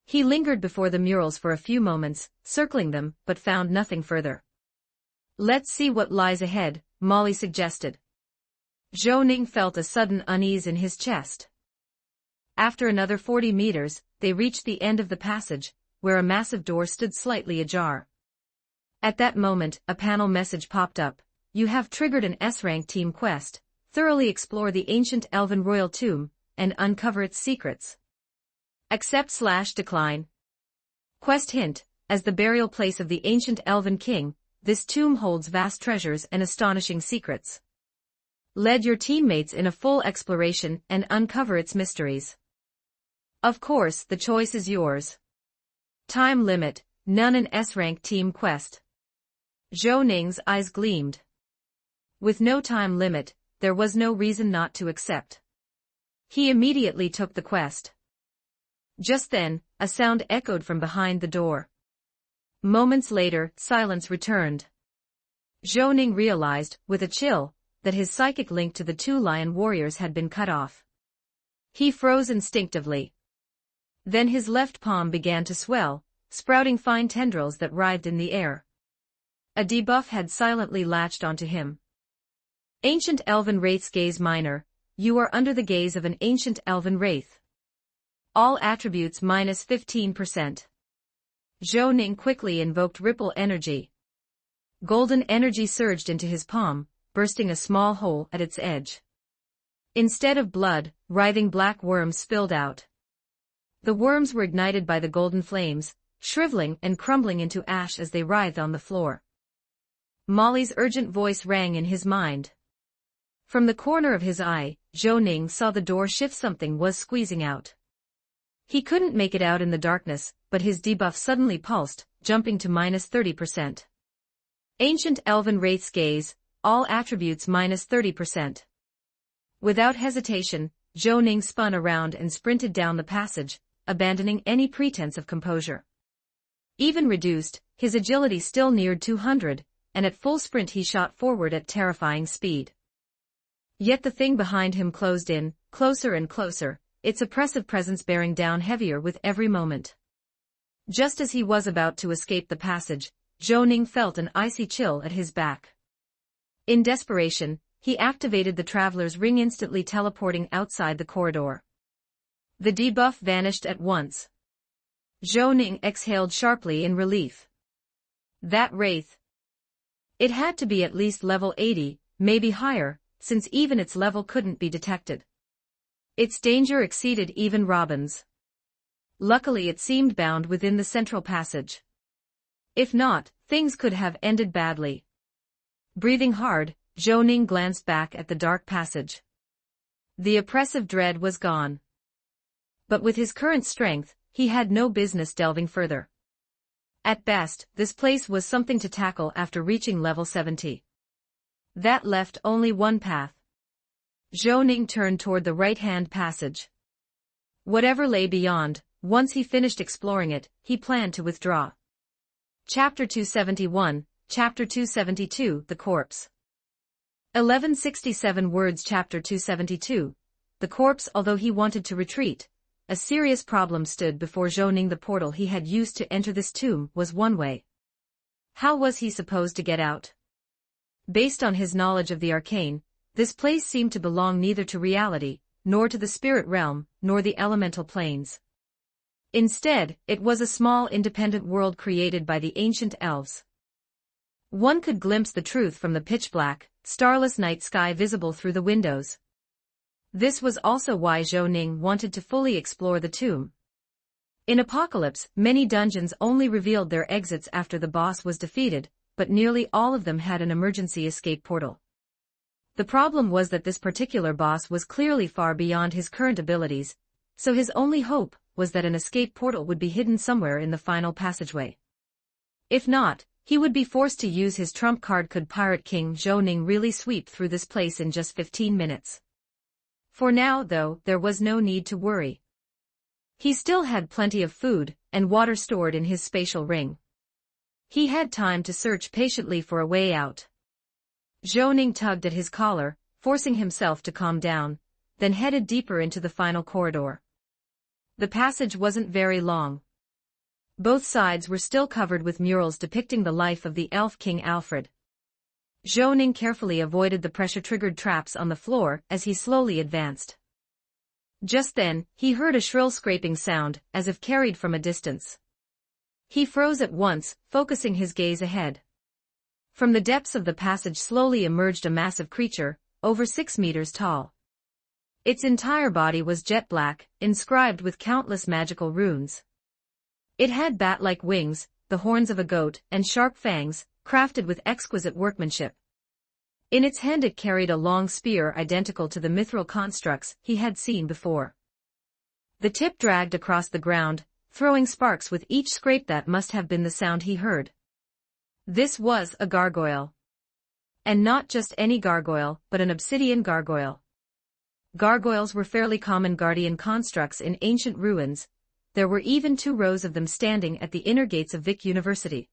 He lingered before the murals for a few moments, circling them, but found nothing further. Let's see what lies ahead, Molly suggested. Zhou Ning felt a sudden unease in his chest. After another 40 meters, they reached the end of the passage, where a massive door stood slightly ajar. At that moment, a panel message popped up. You have triggered an S-rank team quest. Thoroughly explore the ancient elven royal tomb, and uncover its secrets. Accept/decline. Quest hint, as the burial place of the ancient elven king, this tomb holds vast treasures and astonishing secrets. Lead your teammates in a full exploration and uncover its mysteries. Of course, the choice is yours. Time limit, none. An S-rank team quest. Zhou Ning's eyes gleamed. With no time limit, there was no reason not to accept. He immediately took the quest. Just then, a sound echoed from behind the door. Moments later, silence returned. Zhou Ning realized, with a chill, that his psychic link to the 2 lion warriors had been cut off. He froze instinctively. Then his left palm began to swell, sprouting fine tendrils that writhed in the air. A debuff had silently latched onto him. Ancient Elven Wraith's Gaze Minor, you are under the gaze of an ancient Elven Wraith. All attributes minus 15%. Zhou Ning quickly invoked Ripple Energy. Golden energy surged into his palm, bursting a small hole at its edge. Instead of blood, writhing black worms spilled out. The worms were ignited by the golden flames, shriveling and crumbling into ash as they writhed on the floor. Molly's urgent voice rang in his mind. From the corner of his eye, Zhou Ning saw the door shift. Something was squeezing out. He couldn't make it out in the darkness, but his debuff suddenly pulsed, jumping to -30%. Ancient Elven Wraith's Gaze, all attributes -30%. Without hesitation, Zhou Ning spun around and sprinted down the passage, abandoning any pretense of composure. Even reduced, his agility still neared 200, and at full sprint he shot forward at terrifying speed. Yet the thing behind him closed in, closer and closer, its oppressive presence bearing down heavier with every moment. Just as he was about to escape the passage, Zhou Ning felt an icy chill at his back. In desperation, he activated the Traveler's Ring, instantly teleporting outside the corridor. The debuff vanished at once. Zhou Ning exhaled sharply in relief. That wraith. It had to be at least level 80, maybe higher, since even its level couldn't be detected. Its danger exceeded even Robin's. Luckily it seemed bound within the central passage. If not, things could have ended badly. Breathing hard, Zhou Ning glanced back at the dark passage. The oppressive dread was gone. But with his current strength, he had no business delving further. At best, this place was something to tackle after reaching level 70. That left only one path. Zhou Ning turned toward the right-hand passage. Whatever lay beyond, once he finished exploring it, he planned to withdraw. Chapter 271, Chapter 272, The Corpse. 1167 words. Chapter 272, The Corpse. Although he wanted to retreat, a serious problem stood before Zhou Ning. The portal he had used to enter this tomb was one way. How was he supposed to get out? Based on his knowledge of the arcane, this place seemed to belong neither to reality, nor to the spirit realm, nor the elemental planes. Instead, it was a small independent world created by the ancient elves. One could glimpse the truth from the pitch-black, starless night sky visible through the windows. This was also why Zhou Ning wanted to fully explore the tomb. In Apocalypse, many dungeons only revealed their exits after the boss was defeated, but nearly all of them had an emergency escape portal. The problem was that this particular boss was clearly far beyond his current abilities, so his only hope was that an escape portal would be hidden somewhere in the final passageway. If not, he would be forced to use his trump card. Could Pirate King Zhou Ning really sweep through this place in just 15 minutes? For now, though, there was no need to worry. He still had plenty of food and water stored in his spatial ring. He had time to search patiently for a way out. Zhou Ning tugged at his collar, forcing himself to calm down, then headed deeper into the final corridor. The passage wasn't very long. Both sides were still covered with murals depicting the life of the elf King Alfred. Zhou Ning carefully avoided the pressure-triggered traps on the floor as he slowly advanced. Just then, he heard a shrill scraping sound, as if carried from a distance. He froze at once, focusing his gaze ahead. From the depths of the passage slowly emerged a massive creature, over 6 meters tall. Its entire body was jet black, inscribed with countless magical runes. It had bat-like wings, the horns of a goat, and sharp fangs, crafted with exquisite workmanship. In its hand it carried a long spear identical to the mithril constructs he had seen before. The tip dragged across the ground, throwing sparks with each scrape. That must have been the sound he heard. This was a gargoyle. And not just any gargoyle, but an obsidian gargoyle. Gargoyles were fairly common guardian constructs in ancient ruins. There were even 2 rows of them standing at the inner gates of Vic University.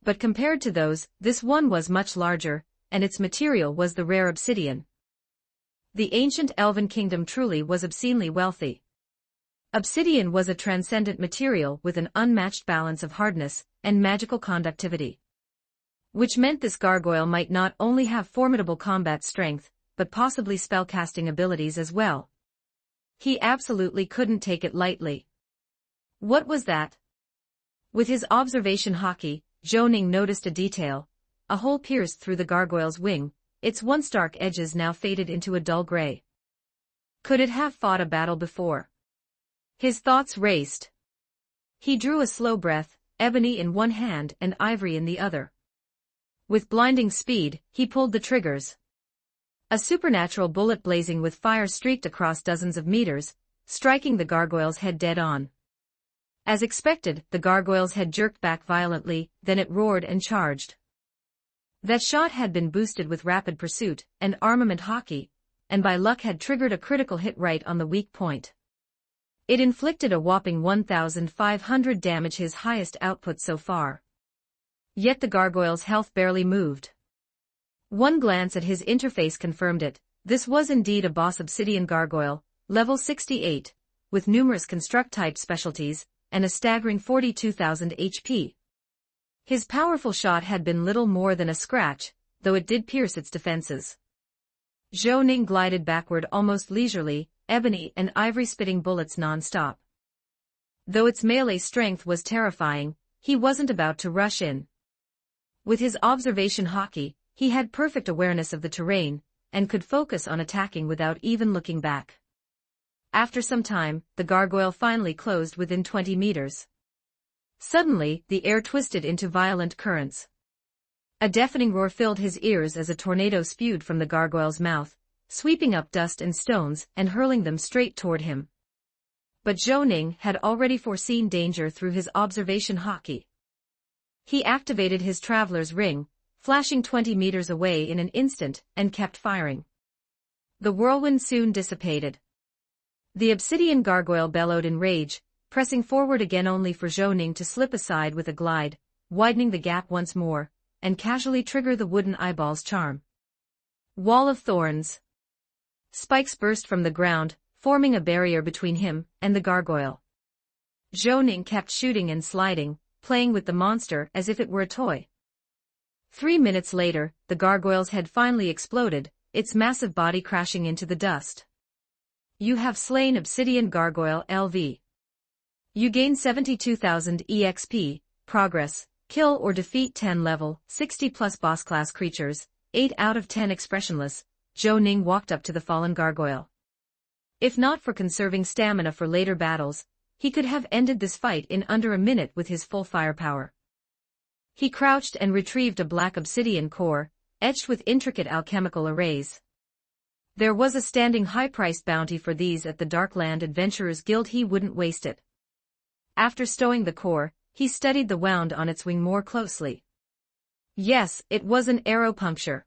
But compared to those, this one was much larger, and its material was the rare obsidian. The ancient elven kingdom truly was obscenely wealthy. Obsidian was a transcendent material with an unmatched balance of hardness and magical conductivity. Which meant this gargoyle might not only have formidable combat strength, but possibly spellcasting abilities as well. He absolutely couldn't take it lightly. What was that? With his observation hockey, Zhou Ning noticed a detail, a hole pierced through the gargoyle's wing, its once dark edges now faded into a dull gray. Could it have fought a battle before? His thoughts raced. He drew a slow breath, ebony in one hand and ivory in the other. With blinding speed, he pulled the triggers. A supernatural bullet blazing with fire streaked across dozens of meters, striking the gargoyle's head dead on. As expected, the gargoyle's head jerked back violently, then it roared and charged. That shot had been boosted with rapid pursuit and armament hockey, and by luck had triggered a critical hit right on the weak point. It inflicted a whopping 1,500 damage, his highest output so far. Yet the gargoyle's health barely moved. One glance at his interface confirmed it. This was indeed a boss obsidian gargoyle, level 68, with numerous construct-type specialties, and a staggering 42,000 HP. His powerful shot had been little more than a scratch, though it did pierce its defenses. Zhou Ning glided backward almost leisurely, ebony and ivory spitting bullets non-stop. Though its melee strength was terrifying, he wasn't about to rush in. With his observation hockey, he had perfect awareness of the terrain, and could focus on attacking without even looking back. After some time, the gargoyle finally closed within 20 meters. Suddenly, the air twisted into violent currents. A deafening roar filled his ears as a tornado spewed from the gargoyle's mouth, sweeping up dust and stones and hurling them straight toward him. But Zhou Ning had already foreseen danger through his observation hockey. He activated his traveler's ring, flashing 20 meters away in an instant, and kept firing. The whirlwind soon dissipated. The obsidian gargoyle bellowed in rage, pressing forward again only for Zhou Ning to slip aside with a glide, widening the gap once more, and casually trigger the wooden eyeball's charm. Wall of thorns. Spikes burst from the ground, forming a barrier between him and the gargoyle. Zhou Ning kept shooting and sliding, playing with the monster as if it were a toy. 3 minutes later, the gargoyle's head finally exploded, its massive body crashing into the dust. You have slain Obsidian Gargoyle LV. You gain 72,000 EXP, progress, kill or defeat 10 level, 60 plus boss class creatures, 8 out of 10 expressionless. Zhou Ning walked up to the fallen gargoyle. If not for conserving stamina for later battles, he could have ended this fight in under a minute with his full firepower. He crouched and retrieved a black obsidian core, etched with intricate alchemical arrays. There was a standing high-priced bounty for these at the Darkland Adventurers Guild. He wouldn't waste it. After stowing the core, he studied the wound on its wing more closely. Yes, it was an arrow puncture.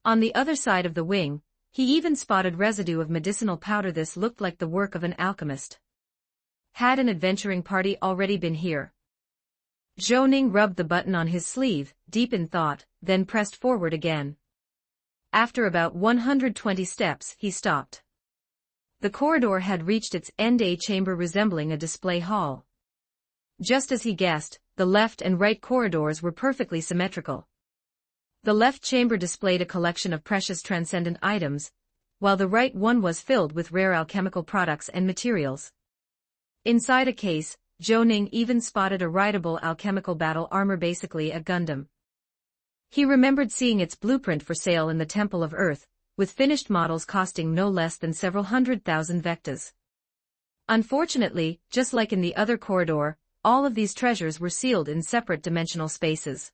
On the other side of the wing, he even spotted residue of medicinal powder. This looked like the work of an alchemist. Had an adventuring party already been here? Zhou Ning rubbed the button on his sleeve, deep in thought, then pressed forward again. After about 120 steps, he stopped. The corridor had reached its end, a chamber resembling a display hall. Just as he guessed, the left and right corridors were perfectly symmetrical. The left chamber displayed a collection of precious transcendent items, while the right one was filled with rare alchemical products and materials. Inside a case, Zhou Ning even spotted a rideable alchemical battle armor, basically a Gundam. He remembered seeing its blueprint for sale in the Temple of Earth, with finished models costing no less than several 100,000 vectas. Unfortunately, just like in the other corridor, all of these treasures were sealed in separate dimensional spaces.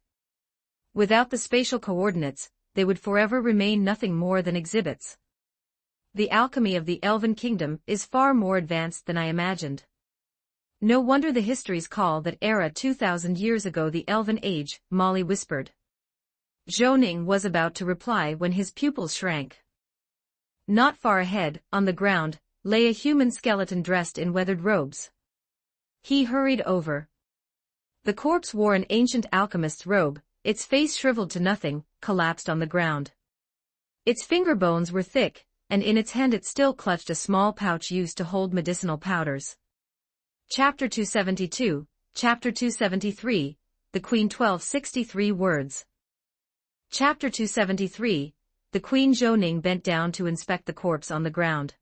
Without the spatial coordinates, they would forever remain nothing more than exhibits. The alchemy of the Elven Kingdom is far more advanced than I imagined. No wonder the histories call that era 2,000 years ago the Elven Age, Molly whispered. Zhou Ning was about to reply when his pupils shrank. Not far ahead, on the ground, lay a human skeleton dressed in weathered robes. He hurried over. The corpse wore an ancient alchemist's robe, its face shriveled to nothing, collapsed on the ground. Its finger bones were thick, and in its hand it still clutched a small pouch used to hold medicinal powders. Chapter 272, Chapter 273, The Queen. 1263 words. Chapter 273, The Queen. Zhou Ning bent down to inspect the corpse on the ground.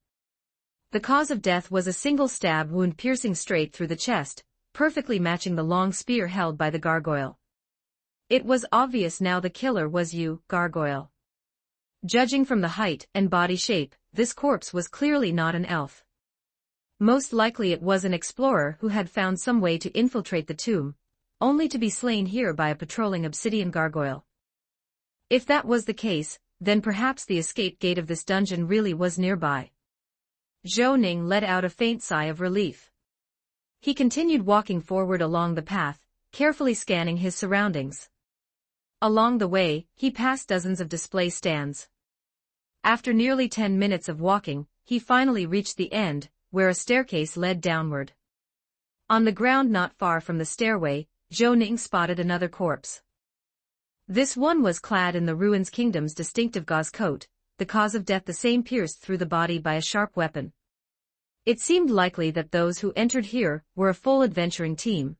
The cause of death was a single stab wound piercing straight through the chest, perfectly matching the long spear held by the gargoyle. It was obvious now the killer was you, gargoyle. Judging from the height and body shape, this corpse was clearly not an elf. Most likely it was an explorer who had found some way to infiltrate the tomb, only to be slain here by a patrolling obsidian gargoyle. If that was the case, then perhaps the escape gate of this dungeon really was nearby. Zhou Ning let out a faint sigh of relief. He continued walking forward along the path, carefully scanning his surroundings. Along the way, he passed dozens of display stands. After nearly 10 minutes of walking, he finally reached the end, where a staircase led downward. On the ground not far from the stairway, Zhou Ning spotted another corpse. This one was clad in the Ruins Kingdom's distinctive gauze coat, the cause of death the same pierced through the body by a sharp weapon. It seemed likely that those who entered here were a full adventuring team.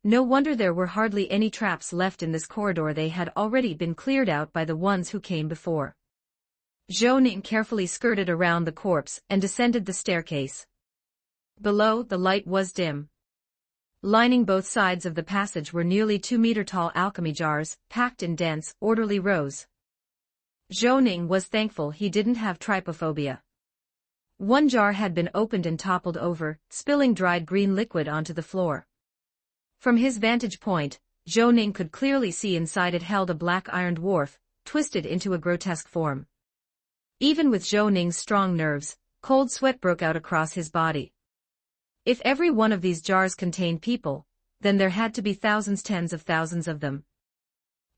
No wonder there were hardly any traps left in this corridor, they had already been cleared out by the ones who came before. Zhou Ning carefully skirted around the corpse and descended the staircase. Below, the light was dim. Lining both sides of the passage were nearly 2-meter-tall alchemy jars, packed in dense, orderly rows. Zhou Ning was thankful he didn't have trypophobia. One jar had been opened and toppled over, spilling dried green liquid onto the floor. From his vantage point, Zhou Ning could clearly see inside it held a black iron dwarf, twisted into a grotesque form. Even with Zhou Ning's strong nerves, cold sweat broke out across his body. If every one of these jars contained people, then there had to be thousands, tens of thousands of them.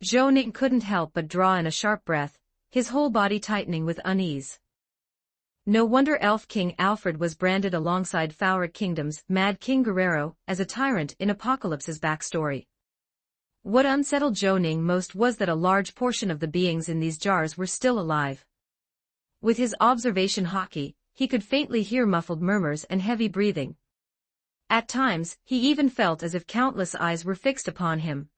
Zhou Ning couldn't help but draw in a sharp breath, his whole body tightening with unease. No wonder Elf King Alfred was branded alongside Fauric Kingdom's Mad King Guerrero as a tyrant in Apocalypse's backstory. What unsettled Zhou Ning most was that a large portion of the beings in these jars were still alive. With his observation hockey, he could faintly hear muffled murmurs and heavy breathing. At times, he even felt as if countless eyes were fixed upon him.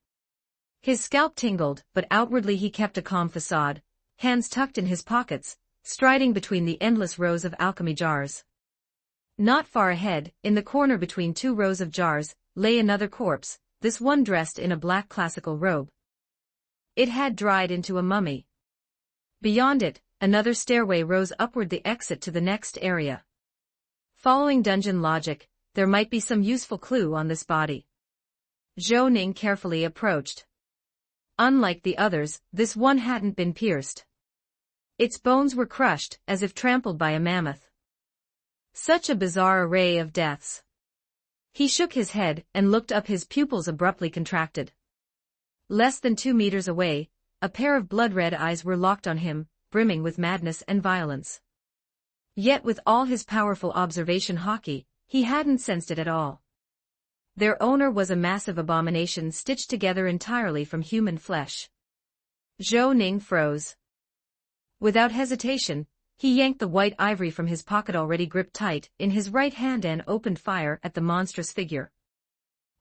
His scalp tingled, but outwardly he kept a calm facade, hands tucked in his pockets, striding between the endless rows of alchemy jars. Not far ahead, in the corner between 2 rows of jars, lay another corpse, this one dressed in a black classical robe. It had dried into a mummy. Beyond it, another stairway rose upward, the exit to the next area. Following dungeon logic, there might be some useful clue on this body. Zhou Ning carefully approached. Unlike the others, this one hadn't been pierced. Its bones were crushed, as if trampled by a mammoth. Such a bizarre array of deaths. He shook his head and looked up, his pupils abruptly contracted. Less than 2 meters away, a pair of blood-red eyes were locked on him, brimming with madness and violence. Yet with all his powerful observation hockey, he hadn't sensed it at all. Their owner was a massive abomination stitched together entirely from human flesh. Zhou Ning froze. Without hesitation, he yanked the white ivory from his pocket, already gripped tight in his right hand, and opened fire at the monstrous figure.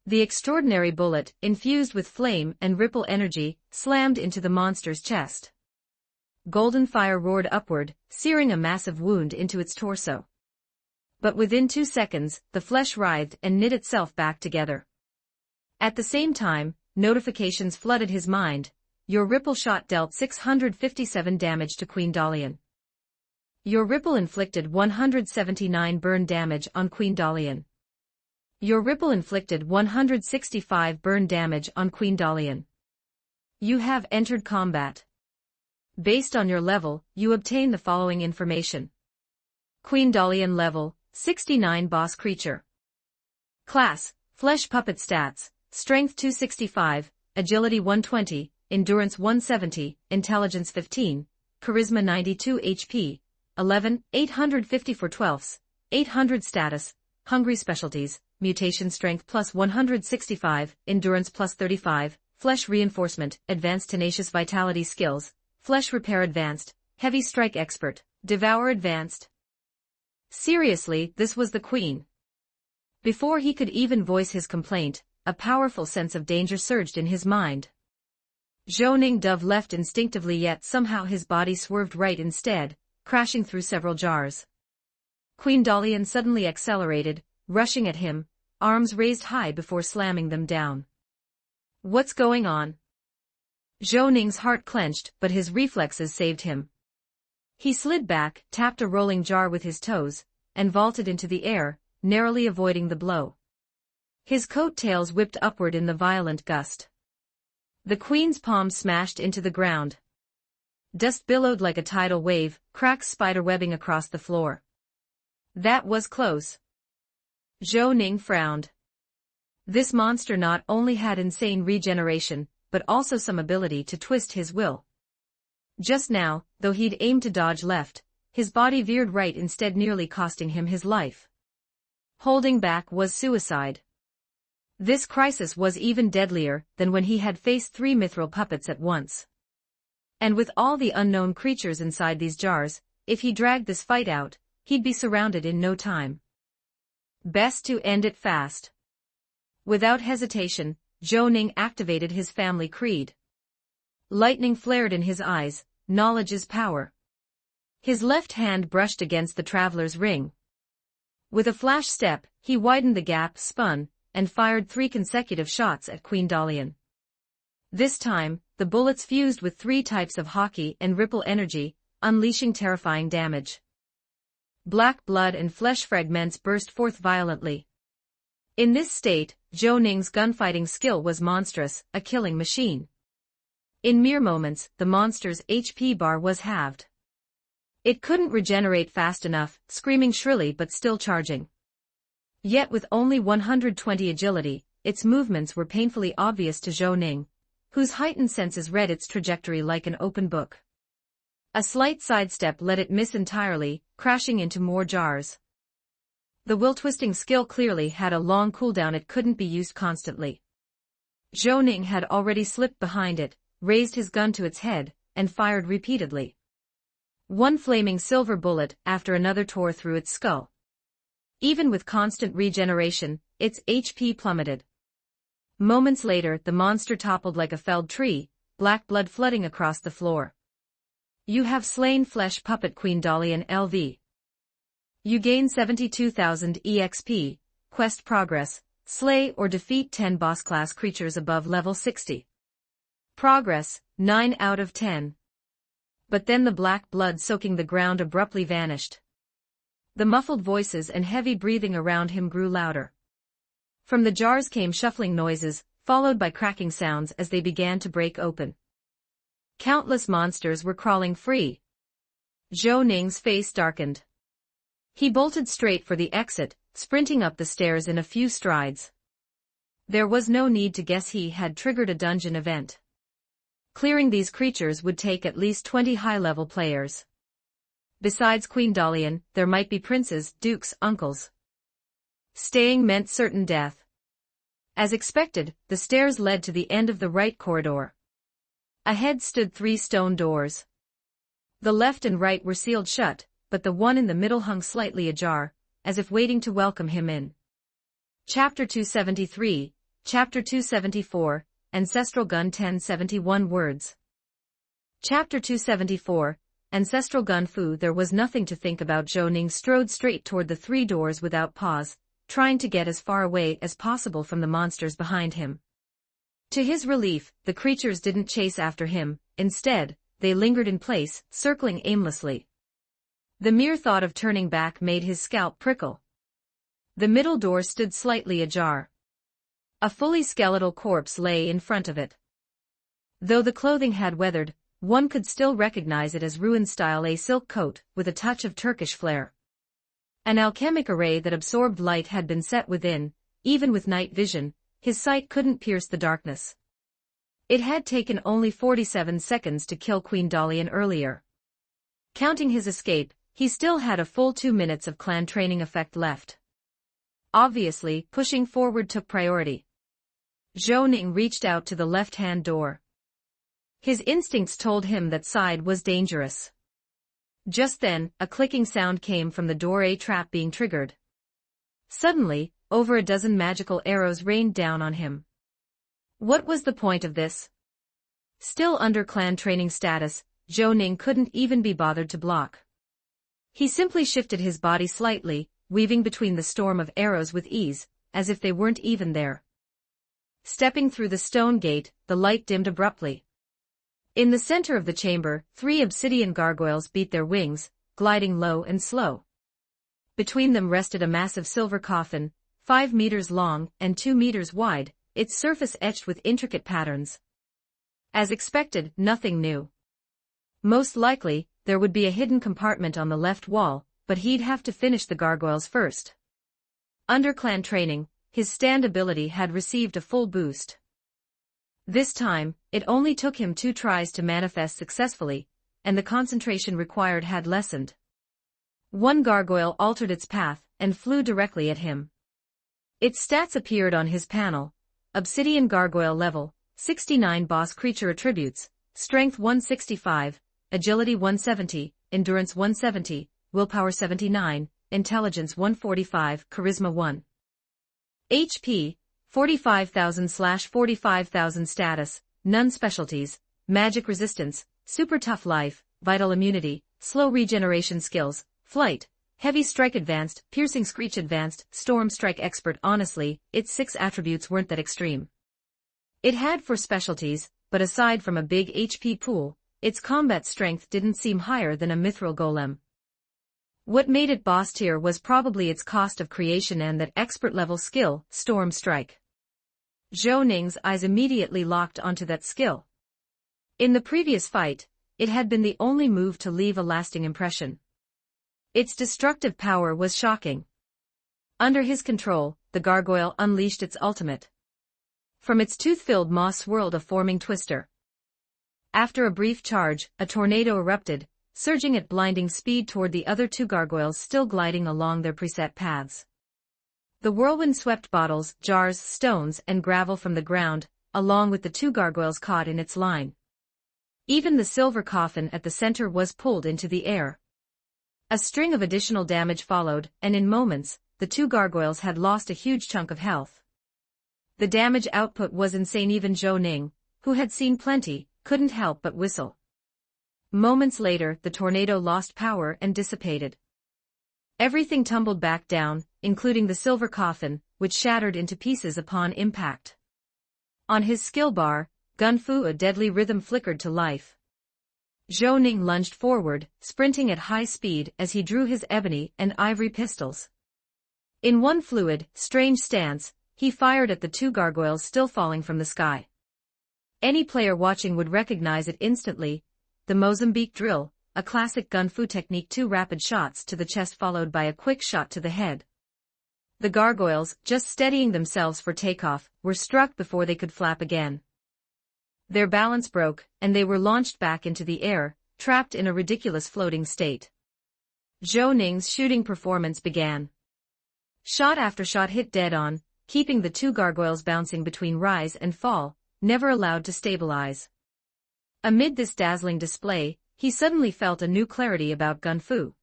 The extraordinary bullet, infused with flame and ripple energy, slammed into the monster's chest. Golden fire roared upward, searing a massive wound into its torso. But within 2 seconds, the flesh writhed and knit itself back together. At the same time, notifications flooded his mind. Your ripple shot dealt 657 damage to Queen Dalian. Your ripple inflicted 179 burn damage on Queen Dalian. Your ripple inflicted 165 burn damage on Queen Dalian. You have entered combat. Based on your level, you obtain the following information. Queen Dalian level, 69 boss creature. Class, Flesh Puppet. Stats, Strength 265, Agility 120, Endurance 170, Intelligence 15, Charisma 92 HP, 11, 854 twelfths, 800 status, Hungry Specialties, Mutation Strength plus 165, Endurance plus 35, Flesh Reinforcement, Advanced Tenacious Vitality Skills, Flesh Repair Advanced, Heavy Strike Expert, Devour Advanced. Seriously, this was the Queen. Before he could even voice his complaint, a powerful sense of danger surged in his mind. Zhou Ning dove left instinctively, yet somehow his body swerved right instead, crashing through several jars. Queen Dalian suddenly accelerated, rushing at him, arms raised high before slamming them down. What's going on? Zhou Ning's heart clenched, but his reflexes saved him. He slid back, tapped a rolling jar with his toes, and vaulted into the air, narrowly avoiding the blow. His coat tails whipped upward in the violent gust. The queen's palm smashed into the ground. Dust billowed like a tidal wave, cracks spiderwebbing across the floor. That was close. Zhou Ning frowned. This monster not only had insane regeneration, but also some ability to twist his will. Just now, though he'd aimed to dodge left, his body veered right instead, nearly costing him his life. Holding back was suicide. This crisis was even deadlier than when he had faced 3 mithril puppets at once. And with all the unknown creatures inside these jars, if he dragged this fight out, he'd be surrounded in no time. Best to end it fast. Without hesitation, Zhou Ning activated his family creed. Lightning flared in his eyes, knowledge is power. His left hand brushed against the traveler's ring. With a flash step, he widened the gap, spun, and fired 3 consecutive shots at Queen Dalian. This time, the bullets fused with 3 types of hockey and ripple energy, unleashing terrifying damage. Black blood and flesh fragments burst forth violently. In this state, Zhou Ning's gunfighting skill was monstrous, a killing machine. In mere moments, the monster's HP bar was halved. It couldn't regenerate fast enough, screaming shrilly but still charging. Yet with only 120 agility, its movements were painfully obvious to Zhou Ning, whose heightened senses read its trajectory like an open book. A slight sidestep let it miss entirely, crashing into more jars. The will-twisting skill clearly had a long cooldown, it couldn't be used constantly. Zhou Ning had already slipped behind it, raised his gun to its head, and fired repeatedly. 1 flaming silver bullet after another tore through its skull. Even with constant regeneration, its HP plummeted. Moments later, the monster toppled like a felled tree, black blood flooding across the floor. You have slain Flesh Puppet Queen Dalian LV. You gain 72,000 EXP, quest progress, slay or defeat 10 boss class creatures above level 60. Progress, 9 out of 10. But then the black blood soaking the ground abruptly vanished. The muffled voices and heavy breathing around him grew louder. From the jars came shuffling noises, followed by cracking sounds as they began to break open. Countless monsters were crawling free. Zhou Ning's face darkened. He bolted straight for the exit, sprinting up the stairs in a few strides. There was no need to guess, he had triggered a dungeon event. Clearing these creatures would take at least 20 high-level players. Besides Queen Dalian, there might be princes, dukes, uncles. Staying meant certain death. As expected, the stairs led to the end of the right corridor. Ahead stood 3 stone doors. The left and right were sealed shut, but the one in the middle hung slightly ajar, as if waiting to welcome him in. Chapter 273, Chapter 274, Ancestral Gun 1071 words. Chapter 274, Ancestral Gun Fu. There was nothing to think about. Zhou Ning strode straight toward the 3 doors without pause, trying to get as far away as possible from the monsters behind him. To his relief, the creatures didn't chase after him, instead, they lingered in place, circling aimlessly. The mere thought of turning back made his scalp prickle. The middle door stood slightly ajar. A fully skeletal corpse lay in front of it. Though the clothing had weathered, one could still recognize it as ruin-style, a silk coat, with a touch of Turkish flair. An alchemic array that absorbed light had been set within. Even with night vision, his sight couldn't pierce the darkness. It had taken only 47 seconds to kill Queen Dalian earlier. Counting his escape, he still had a full 2 minutes of clan training effect left. Obviously, pushing forward took priority. Zhou Ning reached out to the left-hand door. His instincts told him that side was dangerous. Just then, a clicking sound came from the door, a trap being triggered. Suddenly, over a dozen magical arrows rained down on him. What was the point of this? Still under clan training status, Zhou Ning couldn't even be bothered to block. He simply shifted his body slightly, weaving between the storm of arrows with ease, as if they weren't even there. Stepping through the stone gate, the light dimmed abruptly. In the center of the chamber, 3 obsidian gargoyles beat their wings, gliding low and slow. Between them rested a massive silver coffin, 5 meters long and 2 meters wide, its surface etched with intricate patterns. As expected, nothing new. Most likely, there would be a hidden compartment on the left wall, but he'd have to finish the gargoyles first. Under clan training, his stand ability had received a full boost. This time, it only took him 2 tries to manifest successfully, and the concentration required had lessened. One gargoyle altered its path and flew directly at him. Its stats appeared on his panel: Obsidian Gargoyle level, 69 boss creature attributes, Strength 165, Agility 170, Endurance 170, Willpower 79, Intelligence 145, Charisma 1. HP, 45,000/45,000 status, none specialties, magic resistance, super tough life, vital immunity, slow regeneration skills, flight, heavy strike advanced, piercing screech advanced, storm strike expert. Honestly, its 6 attributes weren't that extreme. It had 4 specialties, but aside from a big HP pool, its combat strength didn't seem higher than a mithril golem. What made it boss tier was probably its cost of creation and that expert level skill, Storm Strike. Zhou Ning's eyes immediately locked onto that skill. In the previous fight, it had been the only move to leave a lasting impression. Its destructive power was shocking. Under his control, the gargoyle unleashed its ultimate. From its tooth-filled maw swirled a forming twister. After a brief charge, a tornado erupted, surging at blinding speed toward the other 2 gargoyles still gliding along their preset paths. The whirlwind swept bottles, jars, stones, and gravel from the ground, along with the 2 gargoyles caught in its line. Even the silver coffin at the center was pulled into the air. A string of additional damage followed, and in moments, the 2 gargoyles had lost a huge chunk of health. The damage output was insane. Even Zhou Ning, who had seen plenty, couldn't help but whistle. Moments later, the tornado lost power and dissipated. Everything tumbled back down, including the silver coffin, which shattered into pieces upon impact. On his skill bar, Gun Fu, a deadly rhythm, flickered to life. Zhou Ning lunged forward, sprinting at high speed as he drew his ebony and ivory pistols. In one fluid, strange stance, he fired at the 2 gargoyles still falling from the sky. Any player watching would recognize it instantly: the Mozambique drill, a classic Gun Fu technique: 2 rapid shots to the chest followed by a quick shot to the head. The gargoyles, just steadying themselves for takeoff, were struck before they could flap again. Their balance broke, and they were launched back into the air, trapped in a ridiculous floating state. Zhou Ning's shooting performance began. Shot after shot hit dead on, keeping the 2 gargoyles bouncing between rise and fall, never allowed to stabilize. Amid this dazzling display, he suddenly felt a new clarity about Gun Fu.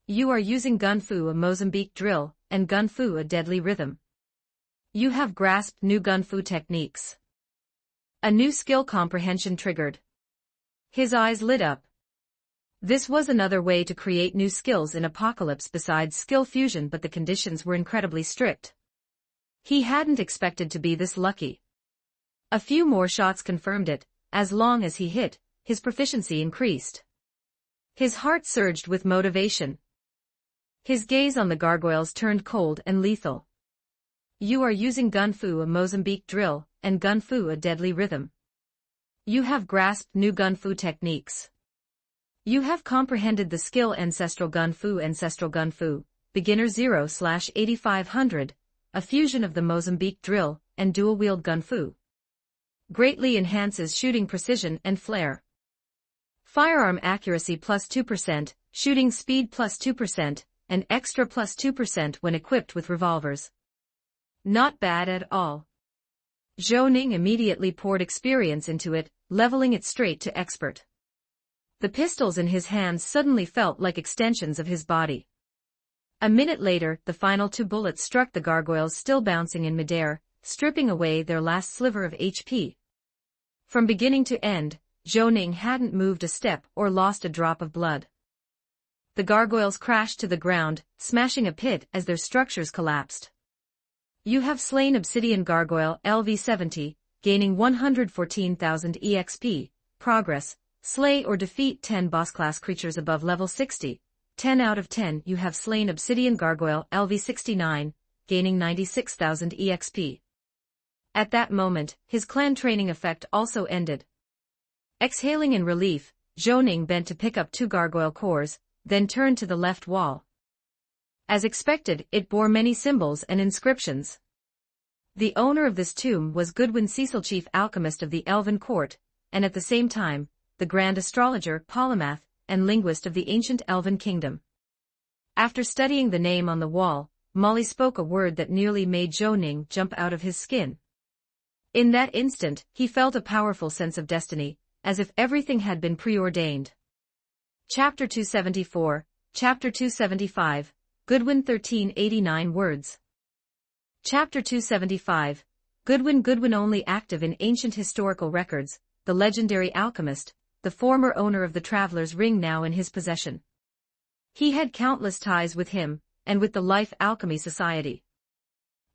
You are using Gun Fu, a Mozambique drill, and Gun Fu, a deadly rhythm. You have grasped new Gun Fu techniques. A new skill comprehension triggered. His eyes lit up. This was another way to create new skills in Apocalypse besides skill fusion, but the conditions were incredibly strict. He hadn't expected to be this lucky. A few more shots confirmed it. As long as he hit, his proficiency increased. His heart surged with motivation. His gaze on the gargoyles turned cold and lethal. You are using Gun Fu, a Mozambique drill, and Gun Fu, a deadly rhythm. You have grasped new Gun Fu techniques. You have comprehended the skill Ancestral Gun Fu, Beginner 0/8500, a fusion of the Mozambique drill and dual-wield Gun Fu. Greatly enhances shooting precision and flair. Firearm accuracy +2%, shooting speed +2%, and extra +2% when equipped with revolvers. Not bad at all. Zhou Ning immediately poured experience into it, leveling it straight to expert. The pistols in his hands suddenly felt like extensions of his body. A minute later, the final 2 bullets struck the gargoyles still bouncing in midair, stripping away their last sliver of HP. From beginning to end, Zhou Ning hadn't moved a step or lost a drop of blood. The gargoyles crashed to the ground, smashing a pit as their structures collapsed. You have slain Obsidian Gargoyle LV70, gaining 114,000 EXP, Progress. Slay or defeat 10 boss-class creatures above level 60. 10 out of 10 you have slain Obsidian Gargoyle LV69, gaining 96,000 EXP. At that moment, his clan training effect also ended. Exhaling in relief, Zhou Ning bent to pick up 2 gargoyle cores, then turned to the left wall. As expected, it bore many symbols and inscriptions. The owner of this tomb was Goodwin Cecil, chief alchemist of the Elven court, and at the same time, the grand astrologer, polymath, and linguist of the ancient Elven kingdom. After studying the name on the wall, Molly spoke a word that nearly made Zhou Ning jump out of his skin. In that instant, he felt a powerful sense of destiny, as if everything had been preordained. Chapter 274, Chapter 275, Goodwin 1389 words. Chapter 275, Goodwin only active in ancient historical records, the legendary alchemist, the former owner of the Traveler's Ring now in his possession. He had countless ties with him, and with the Life Alchemy Society.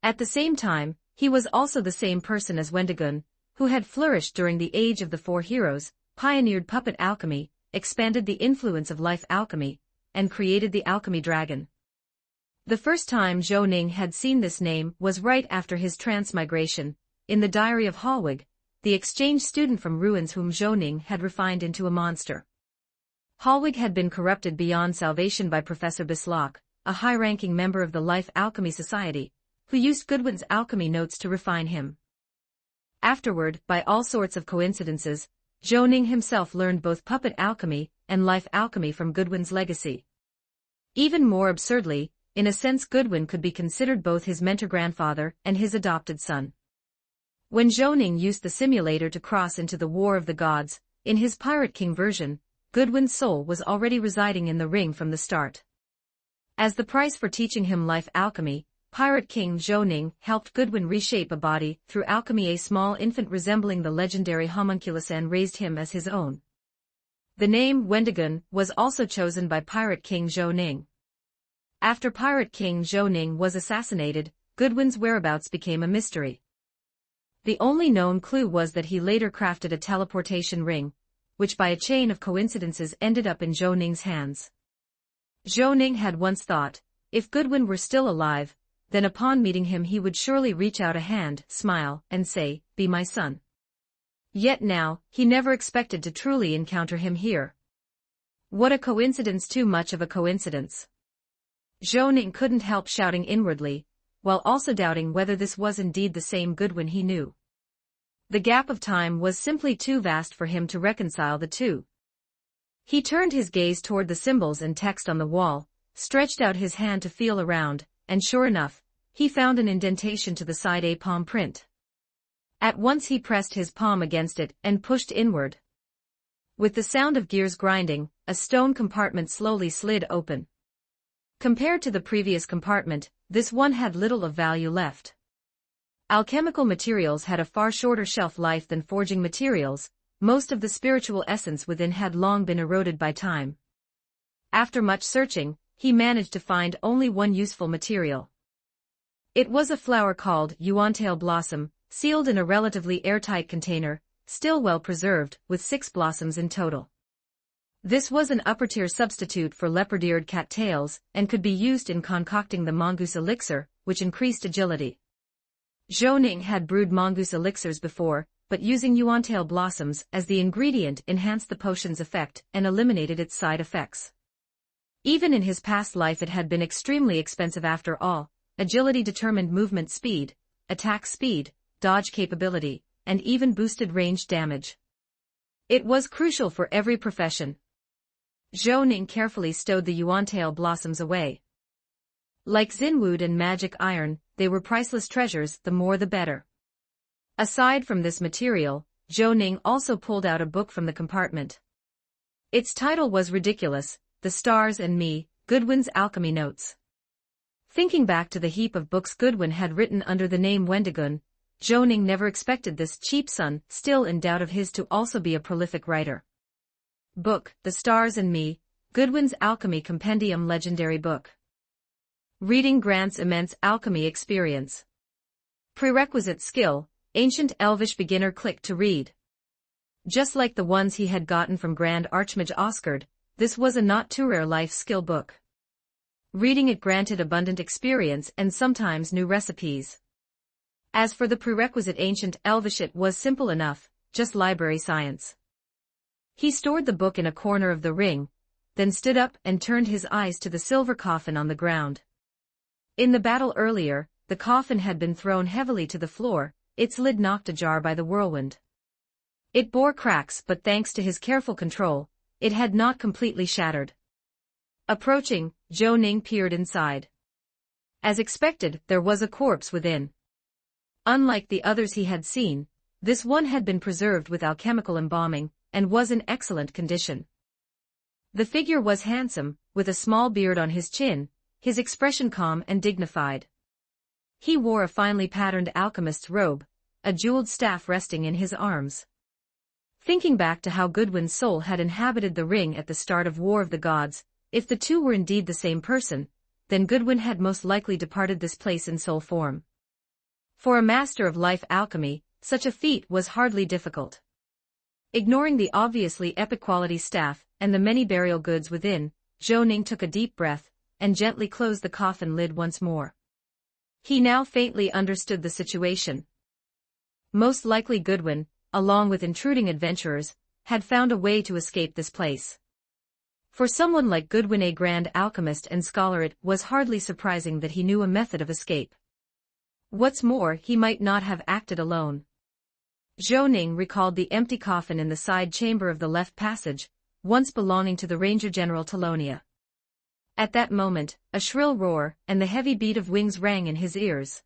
At the same time, he was also the same person as Wendigon, who had flourished during the Age of the Four Heroes, pioneered puppet alchemy, expanded the influence of life alchemy, and created the alchemy dragon. The first time Zhou Ning had seen this name was right after his transmigration, in the diary of Hallwig, the exchange student from ruins whom Zhou Ning had refined into a monster. Hallwig had been corrupted beyond salvation by Professor Bislach, a high-ranking member of the Life Alchemy Society, who used Goodwin's alchemy notes to refine him. Afterward, by all sorts of coincidences, Zhou Ning himself learned both puppet alchemy and life alchemy from Goodwin's legacy. Even more absurdly, in a sense Goodwin could be considered both his mentor-grandfather and his adopted son. When Zhou Ning used the simulator to cross into the War of the Gods, in his Pirate King version, Goodwin's soul was already residing in the ring from the start. As the price for teaching him life alchemy, Pirate King Zhou Ning helped Goodwin reshape a body through alchemy. A small infant resembling the legendary homunculus and raised him as his own. The name Wendigon was also chosen by Pirate King Zhou Ning. After Pirate King Zhou Ning was assassinated, Goodwin's whereabouts became a mystery. The only known clue was that he later crafted a teleportation ring, which by a chain of coincidences ended up in Zhou Ning's hands. Zhou Ning had once thought, if Goodwin were still alive, then upon meeting him he would surely reach out a hand, smile, and say, "Be my son." Yet now, he never expected to truly encounter him here. What a coincidence, too much of a coincidence. Zhou Ning couldn't help shouting inwardly, while also doubting whether this was indeed the same Goodwin he knew. The gap of time was simply too vast for him to reconcile the two. He turned his gaze toward the symbols and text on the wall, stretched out his hand to feel around, and sure enough, he found an indentation to the side, a palm print. At once he pressed his palm against it and pushed inward. With the sound of gears grinding, a stone compartment slowly slid open. Compared to the previous compartment, this one had little of value left. Alchemical materials had a far shorter shelf life than forging materials. Most of the spiritual essence within had long been eroded by time. After much searching, he managed to find only one useful material. It was a flower called Yuantail blossom, sealed in a relatively airtight container, still well preserved, with 6 blossoms in total. This was an upper-tier substitute for leopard-eared cattails, and could be used in concocting the mongoose elixir, which increased agility. Zhou Ning had brewed mongoose elixirs before, but using Yuantail blossoms as the ingredient enhanced the potion's effect and eliminated its side effects. Even in his past life it had been extremely expensive after all. Agility determined movement speed, attack speed, dodge capability, and even boosted range damage. It was crucial for every profession. Zhou Ning carefully stowed the Yuantail blossoms away. Like Zinwood and magic iron, they were priceless treasures, the more the better. Aside from this material, Zhou Ning also pulled out a book from the compartment. Its title was ridiculous, The Stars and Me, Goodwin's Alchemy Notes. Thinking back to the heap of books Goodwin had written under the name Wendigon, Zhou Ning never expected this cheap son, still in doubt of his, to also be a prolific writer. Book, The Stars and Me, Goodwin's Alchemy Compendium Legendary Book. Reading grants immense alchemy experience. Prerequisite skill, Ancient Elvish Beginner. Click to read. Just like the ones he had gotten from Grand Archmage Oscard, this was a not-too-rare life skill book. Reading it granted abundant experience and sometimes new recipes. As for the prerequisite ancient Elvish, it was simple enough, just library science. He stored the book in a corner of the ring, then stood up and turned his eyes to the silver coffin on the ground. In the battle earlier, the coffin had been thrown heavily to the floor, its lid knocked ajar by the whirlwind. It bore cracks, but thanks to his careful control, it had not completely shattered. Approaching, Zhou Ning peered inside. As expected, there was a corpse within. Unlike the others he had seen, this one had been preserved with alchemical embalming, and was in excellent condition. The figure was handsome, with a small beard on his chin, his expression calm and dignified. He wore a finely patterned alchemist's robe, a jeweled staff resting in his arms. Thinking back to how Goodwin's soul had inhabited the ring at the start of War of the Gods, if the two were indeed the same person, then Goodwin had most likely departed this place in soul form. For a master of life alchemy, such a feat was hardly difficult. Ignoring the obviously epic quality staff and the many burial goods within, Zhou Ning took a deep breath and gently closed the coffin lid once more. He now faintly understood the situation. Most likely Goodwin, along with intruding adventurers, had found a way to escape this place. For someone like Goodwin, a grand alchemist and scholar, it was hardly surprising that he knew a method of escape. What's more, he might not have acted alone. Zhou Ning recalled the empty coffin in the side chamber of the left passage, once belonging to the Ranger General Talonia. At that moment, a shrill roar and the heavy beat of wings rang in his ears.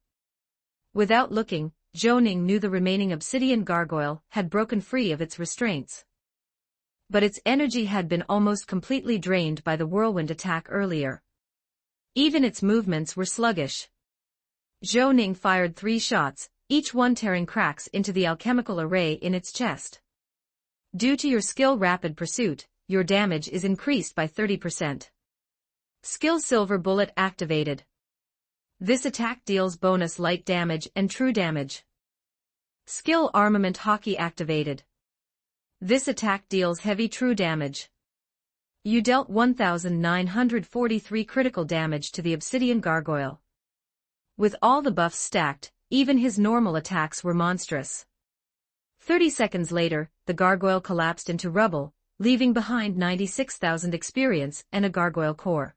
Without looking, Zhou Ning knew the remaining obsidian gargoyle had broken free of its restraints. But its energy had been almost completely drained by the whirlwind attack earlier. Even its movements were sluggish. Zhou Ning fired 3 shots, each one tearing cracks into the alchemical array in its chest. Due to your skill Rapid Pursuit, your damage is increased by 30%. Skill Silver Bullet activated. This attack deals bonus light damage and true damage. Skill Armament Hockey activated. This attack deals heavy true damage. You dealt 1,943 critical damage to the Obsidian Gargoyle. With all the buffs stacked, even his normal attacks were monstrous. 30 seconds later, the gargoyle collapsed into rubble, leaving behind 96,000 experience and a gargoyle core.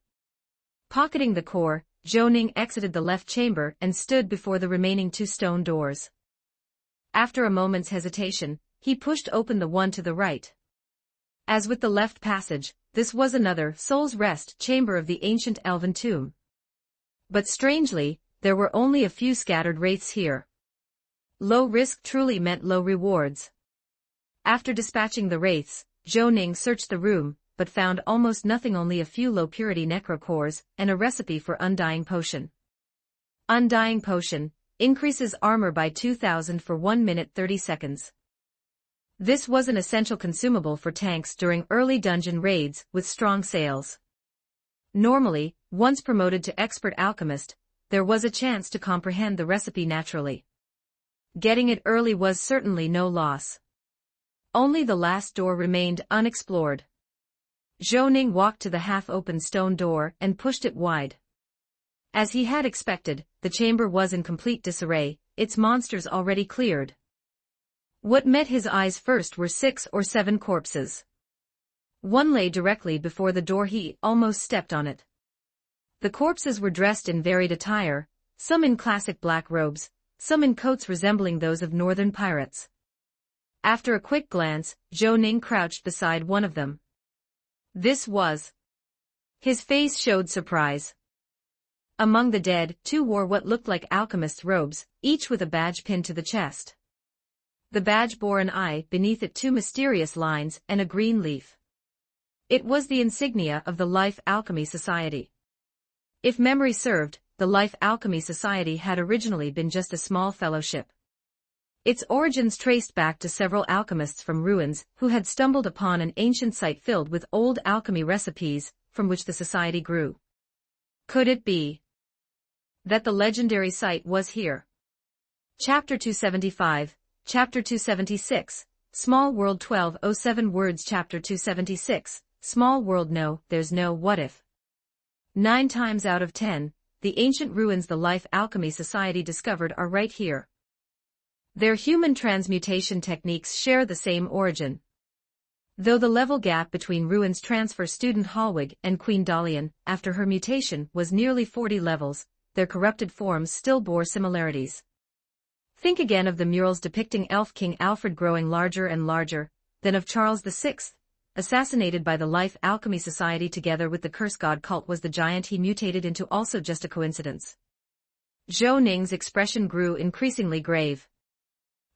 Pocketing the core, Zhou Ning exited the left chamber and stood before the remaining 2 stone doors. After a moment's hesitation, he pushed open the one to the right. As with the left passage, this was another Soul's Rest chamber of the ancient elven tomb. But strangely, there were only a few scattered wraiths here. Low risk truly meant low rewards. After dispatching the wraiths, Zhou Ning searched the room, but found almost nothing, only a few low-purity necrocores and a recipe for Undying Potion. Undying Potion increases armor by 2,000 for 1 minute 30 seconds. This was an essential consumable for tanks during early dungeon raids with strong sales. Normally, once promoted to Expert Alchemist, there was a chance to comprehend the recipe naturally. Getting it early was certainly no loss. Only the last door remained unexplored. Zhou Ning walked to the half-open stone door and pushed it wide. As he had expected, the chamber was in complete disarray, its monsters already cleared. What met his eyes first were 6 or 7 corpses. One lay directly before the door, he almost stepped on it. The corpses were dressed in varied attire, some in classic black robes, some in coats resembling those of northern pirates. After a quick glance, Zhou Ning crouched beside one of them. This was. His face showed surprise. Among the dead, 2 wore what looked like alchemist's robes, each with a badge pinned to the chest. The badge bore an eye, beneath it 2 mysterious lines and a green leaf. It was the insignia of the Life Alchemy Society. If memory served, the Life Alchemy Society had originally been just a small fellowship. Its origins traced back to several alchemists from ruins who had stumbled upon an ancient site filled with old alchemy recipes, from which the society grew. Could it be that the legendary site was here? Chapter 275, Chapter 276, Small World 1207 Words Chapter 276, Small World. No, there's no what if. 9 times out of 10, the ancient ruins the Life Alchemy Society discovered are right here. Their human transmutation techniques share the same origin. Though the level gap between ruins transfer student Hallwig and Queen Dalian, after her mutation, was nearly 40 levels, their corrupted forms still bore similarities. Think again of the murals depicting Elf King Alfred growing larger and larger, then of Charles VI, assassinated by the Life Alchemy Society together with the Curse God cult. Was the giant he mutated into also just a coincidence? Zhou Ning's expression grew increasingly grave.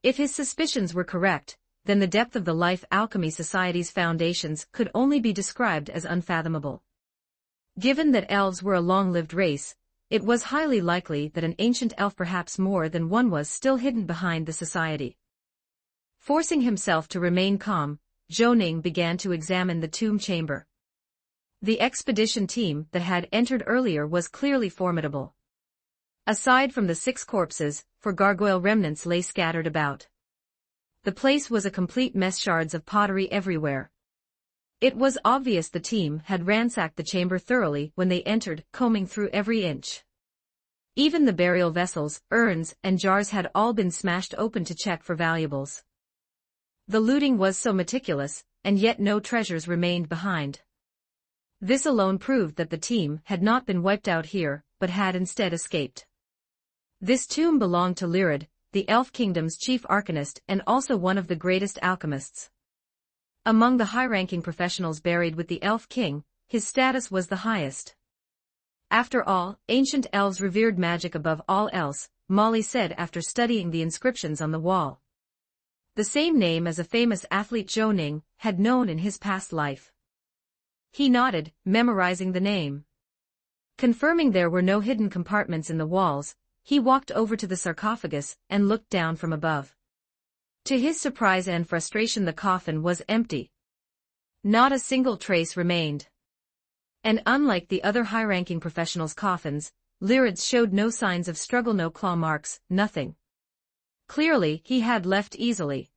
If his suspicions were correct, then the depth of the Life Alchemy Society's foundations could only be described as unfathomable. Given that elves were a long-lived race, it was highly likely that an ancient elf, perhaps more than one, was still hidden behind the society. Forcing himself to remain calm, Zhou Ning began to examine the tomb chamber. The expedition team that had entered earlier was clearly formidable. Aside from the 6 corpses, 4 gargoyle remnants lay scattered about. The place was a complete mess, shards of pottery everywhere. It was obvious the team had ransacked the chamber thoroughly when they entered, combing through every inch. Even the burial vessels, urns, and jars had all been smashed open to check for valuables. The looting was so meticulous, and yet no treasures remained behind. This alone proved that the team had not been wiped out here, but had instead escaped. This tomb belonged to Lyrid, the Elf Kingdom's chief arcanist and also one of the greatest alchemists. Among the high-ranking professionals buried with the Elf King, his status was the highest. After all, ancient elves revered magic above all else, Molly said after studying the inscriptions on the wall. The same name as a famous athlete Zhou Ning had known in his past life. He nodded, memorizing the name. Confirming there were no hidden compartments in the walls, he walked over to the sarcophagus and looked down from above. To his surprise and frustration, the coffin was empty. Not a single trace remained. And unlike the other high-ranking professionals' coffins, Lyrid's showed no signs of struggle, no claw marks, nothing. Clearly, he had left easily.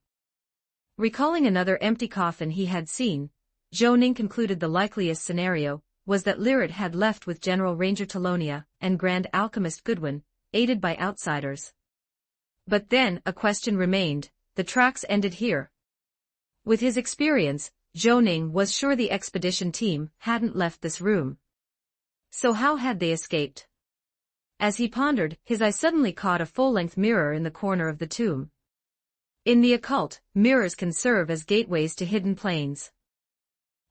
Recalling another empty coffin he had seen, Zhou Ning concluded the likeliest scenario was that Lyrid had left with General Ranger Talonia and Grand Alchemist Goodwin, aided by outsiders. But then, a question remained: the tracks ended here. With his experience, Zhou Ning was sure the expedition team hadn't left this room. So how had they escaped? As he pondered, his eye suddenly caught a full-length mirror in the corner of the tomb. In the occult, mirrors can serve as gateways to hidden planes.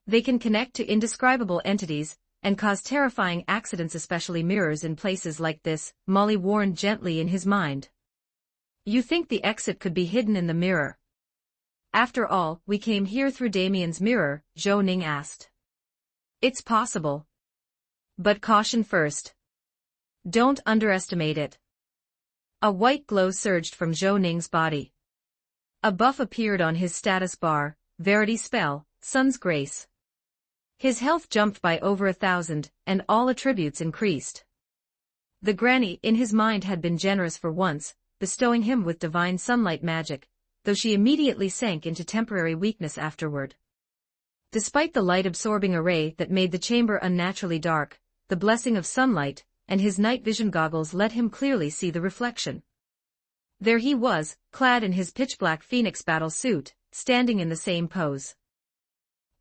They can connect to indescribable entities and cause terrifying accidents, especially mirrors in places like this, Molly warned gently in his mind. You think the exit could be hidden in the mirror? After all, we came here through Damien's mirror, Zhou Ning asked. It's possible. But caution first. Don't underestimate it. A white glow surged from Zhou Ning's body. A buff appeared on his status bar: Verity Spell, Sun's Grace. His health jumped by over 1,000, and all attributes increased. The granny in his mind had been generous for once, bestowing him with divine sunlight magic, though she immediately sank into temporary weakness afterward. Despite the light-absorbing array that made the chamber unnaturally dark, the blessing of sunlight and his night vision goggles let him clearly see the reflection. There he was, clad in his pitch-black phoenix battle suit, standing in the same pose.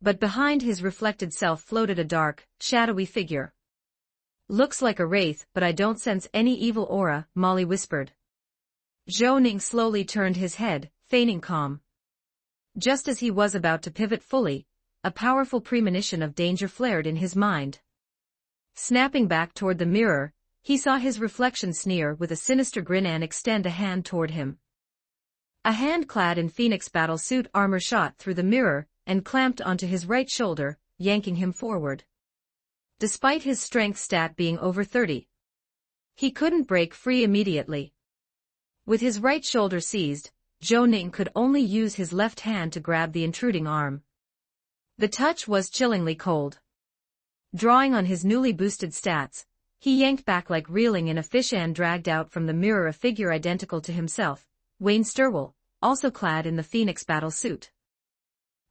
But behind his reflected self floated a dark, shadowy figure. Looks like a wraith, but I don't sense any evil aura, Molly whispered. Zhou Ning slowly turned his head, feigning calm. Just as he was about to pivot fully, a powerful premonition of danger flared in his mind. Snapping back toward the mirror, he saw his reflection sneer with a sinister grin and extend a hand toward him. A hand clad in phoenix battle suit armor shot through the mirror and clamped onto his right shoulder, yanking him forward. Despite his strength stat being over 30, he couldn't break free immediately. With his right shoulder seized, Zhou Ning could only use his left hand to grab the intruding arm. The touch was chillingly cold. Drawing on his newly boosted stats, he yanked back like reeling in a fish and dragged out from the mirror a figure identical to himself, Wayne Sturwell, also clad in the Phoenix battle suit.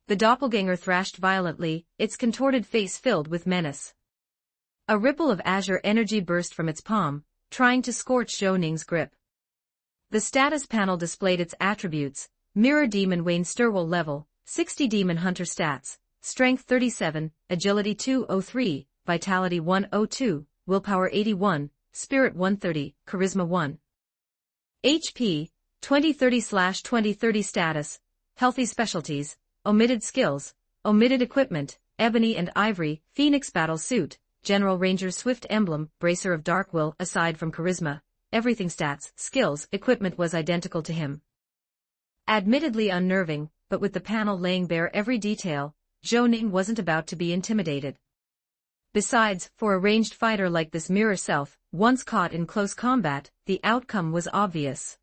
The doppelganger thrashed violently, its contorted face filled with menace. A ripple of azure energy burst from its palm, trying to scorch Zhou Ning's grip. The status panel displayed its attributes: Mirror Demon Wayne Sturwell level, 60 Demon Hunter stats, Strength 37, Agility 203, Vitality 102, Willpower 81, Spirit 130, Charisma 1. HP, 2030/2030 status, Healthy specialties, Omitted skills, Omitted equipment, Ebony and Ivory, Phoenix battle suit, General Ranger's Swift emblem, Bracer of Dark Will. Aside from Charisma, everything stats, skills, equipment was identical to him. Admittedly unnerving, but with the panel laying bare every detail, Zhou Ning wasn't about to be intimidated. Besides, for a ranged fighter like this mirror self, once caught in close combat, the outcome was obvious.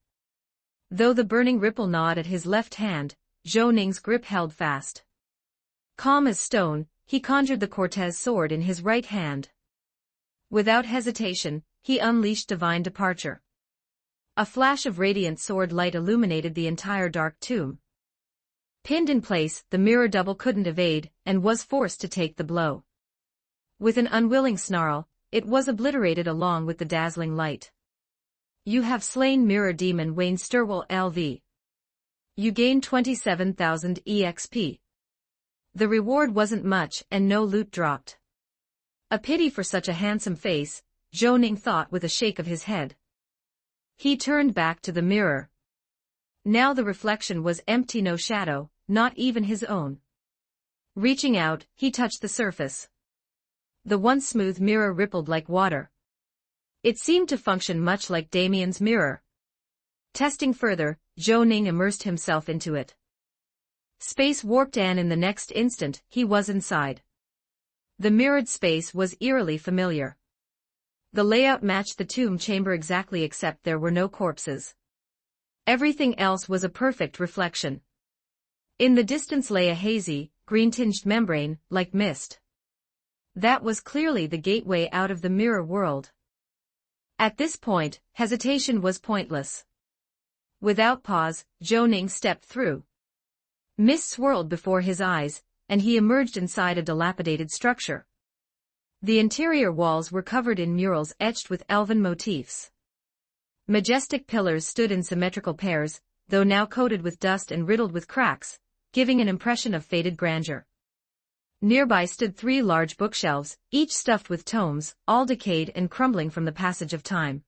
Though the burning ripple gnawed at his left hand, Zhou Ning's grip held fast. Calm as stone, he conjured the Cortez sword in his right hand. Without hesitation, he unleashed Divine Departure. A flash of radiant sword light illuminated the entire dark tomb. Pinned in place, the mirror double couldn't evade, and was forced to take the blow. With an unwilling snarl, it was obliterated along with the dazzling light. You have slain Mirror Demon Wayne Sturwell LV. You gain 27,000 EXP. The reward wasn't much, and no loot dropped. A pity for such a handsome face, Zhou Ning thought with a shake of his head. He turned back to the mirror. Now the reflection was empty, no shadow, not even his own. Reaching out, he touched the surface. The once smooth mirror rippled like water. It seemed to function much like Damien's mirror. Testing further, Zhou Ning immersed himself into it. Space warped, and in the next instant, he was inside. The mirrored space was eerily familiar. The layout matched the tomb chamber exactly, except there were no corpses. Everything else was a perfect reflection. In the distance lay a hazy, green-tinged membrane, like mist. That was clearly the gateway out of the mirror world. At this point, hesitation was pointless. Without pause, Zhou Ning stepped through. Mist swirled before his eyes, and he emerged inside a dilapidated structure. The interior walls were covered in murals etched with elven motifs. Majestic pillars stood in symmetrical pairs, though now coated with dust and riddled with cracks, giving an impression of faded grandeur. Nearby stood 3 large bookshelves, each stuffed with tomes, all decayed and crumbling from the passage of time.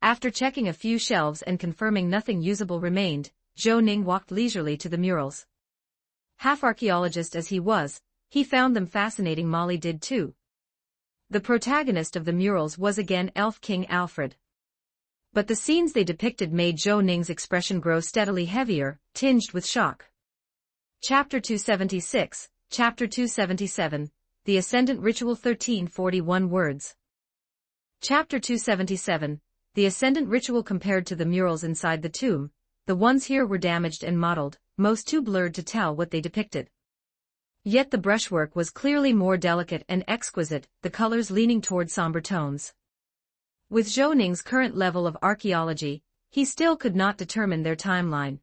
After checking a few shelves and confirming nothing usable remained, Zhou Ning walked leisurely to the murals. Half archaeologist as he was, he found them fascinating. Molly did too. The protagonist of the murals was again Elf King Alfred. But the scenes they depicted made Zhou Ning's expression grow steadily heavier, tinged with shock. Chapter 276, Chapter 277, The Ascendant Ritual. 1341 words. Chapter 277, The Ascendant Ritual. Compared to the murals inside the tomb, the ones here were damaged and mottled, most too blurred to tell what they depicted. Yet the brushwork was clearly more delicate and exquisite, the colors leaning toward somber tones. With Zhou Ning's current level of archaeology, he still could not determine their timeline.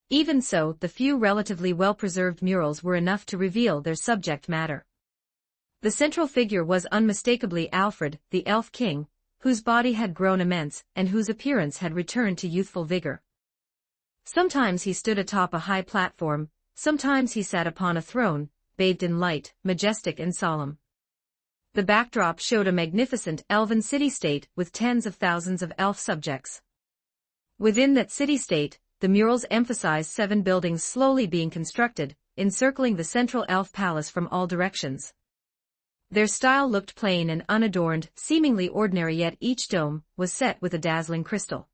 Even so, the few relatively well-preserved murals were enough to reveal their subject matter. The central figure was unmistakably Alfred, the Elf King, whose body had grown immense and whose appearance had returned to youthful vigor. Sometimes he stood atop a high platform, sometimes he sat upon a throne, bathed in light, majestic and solemn. The backdrop showed a magnificent elven city-state with tens of thousands of elf subjects. Within that city-state, the murals emphasized 7 buildings slowly being constructed, encircling the central elf palace from all directions. Their style looked plain and unadorned, seemingly ordinary, yet each dome was set with a dazzling crystal.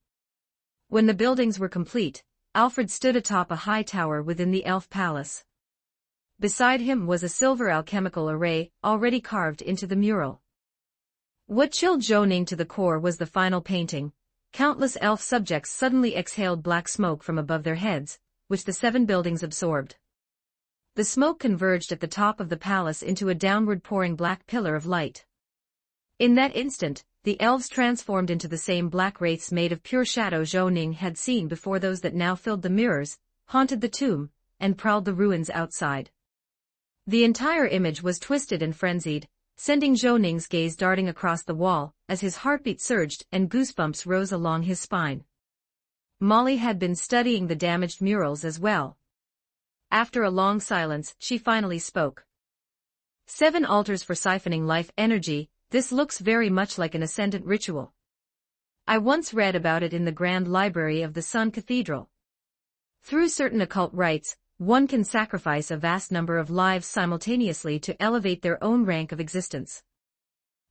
When the buildings were complete, Alfred stood atop a high tower within the elf palace. Beside him was a silver alchemical array, already carved into the mural. What chilled Zhou Ning to the core was the final painting. Countless elf subjects suddenly exhaled black smoke from above their heads, which the 7 buildings absorbed. The smoke converged at the top of the palace into a downward pouring black pillar of light. In that instant, the elves transformed into the same black wraiths made of pure shadow Zhou Ning had seen before, those that now filled the mirrors, haunted the tomb, and prowled the ruins outside. The entire image was twisted and frenzied, sending Zhou Ning's gaze darting across the wall, as his heartbeat surged and goosebumps rose along his spine. Molly had been studying the damaged murals as well. After a long silence, she finally spoke. 7 altars for siphoning life energy. This looks very much like an ascendant ritual. I once read about it in the Grand Library of the Sun Cathedral. Through certain occult rites, one can sacrifice a vast number of lives simultaneously to elevate their own rank of existence.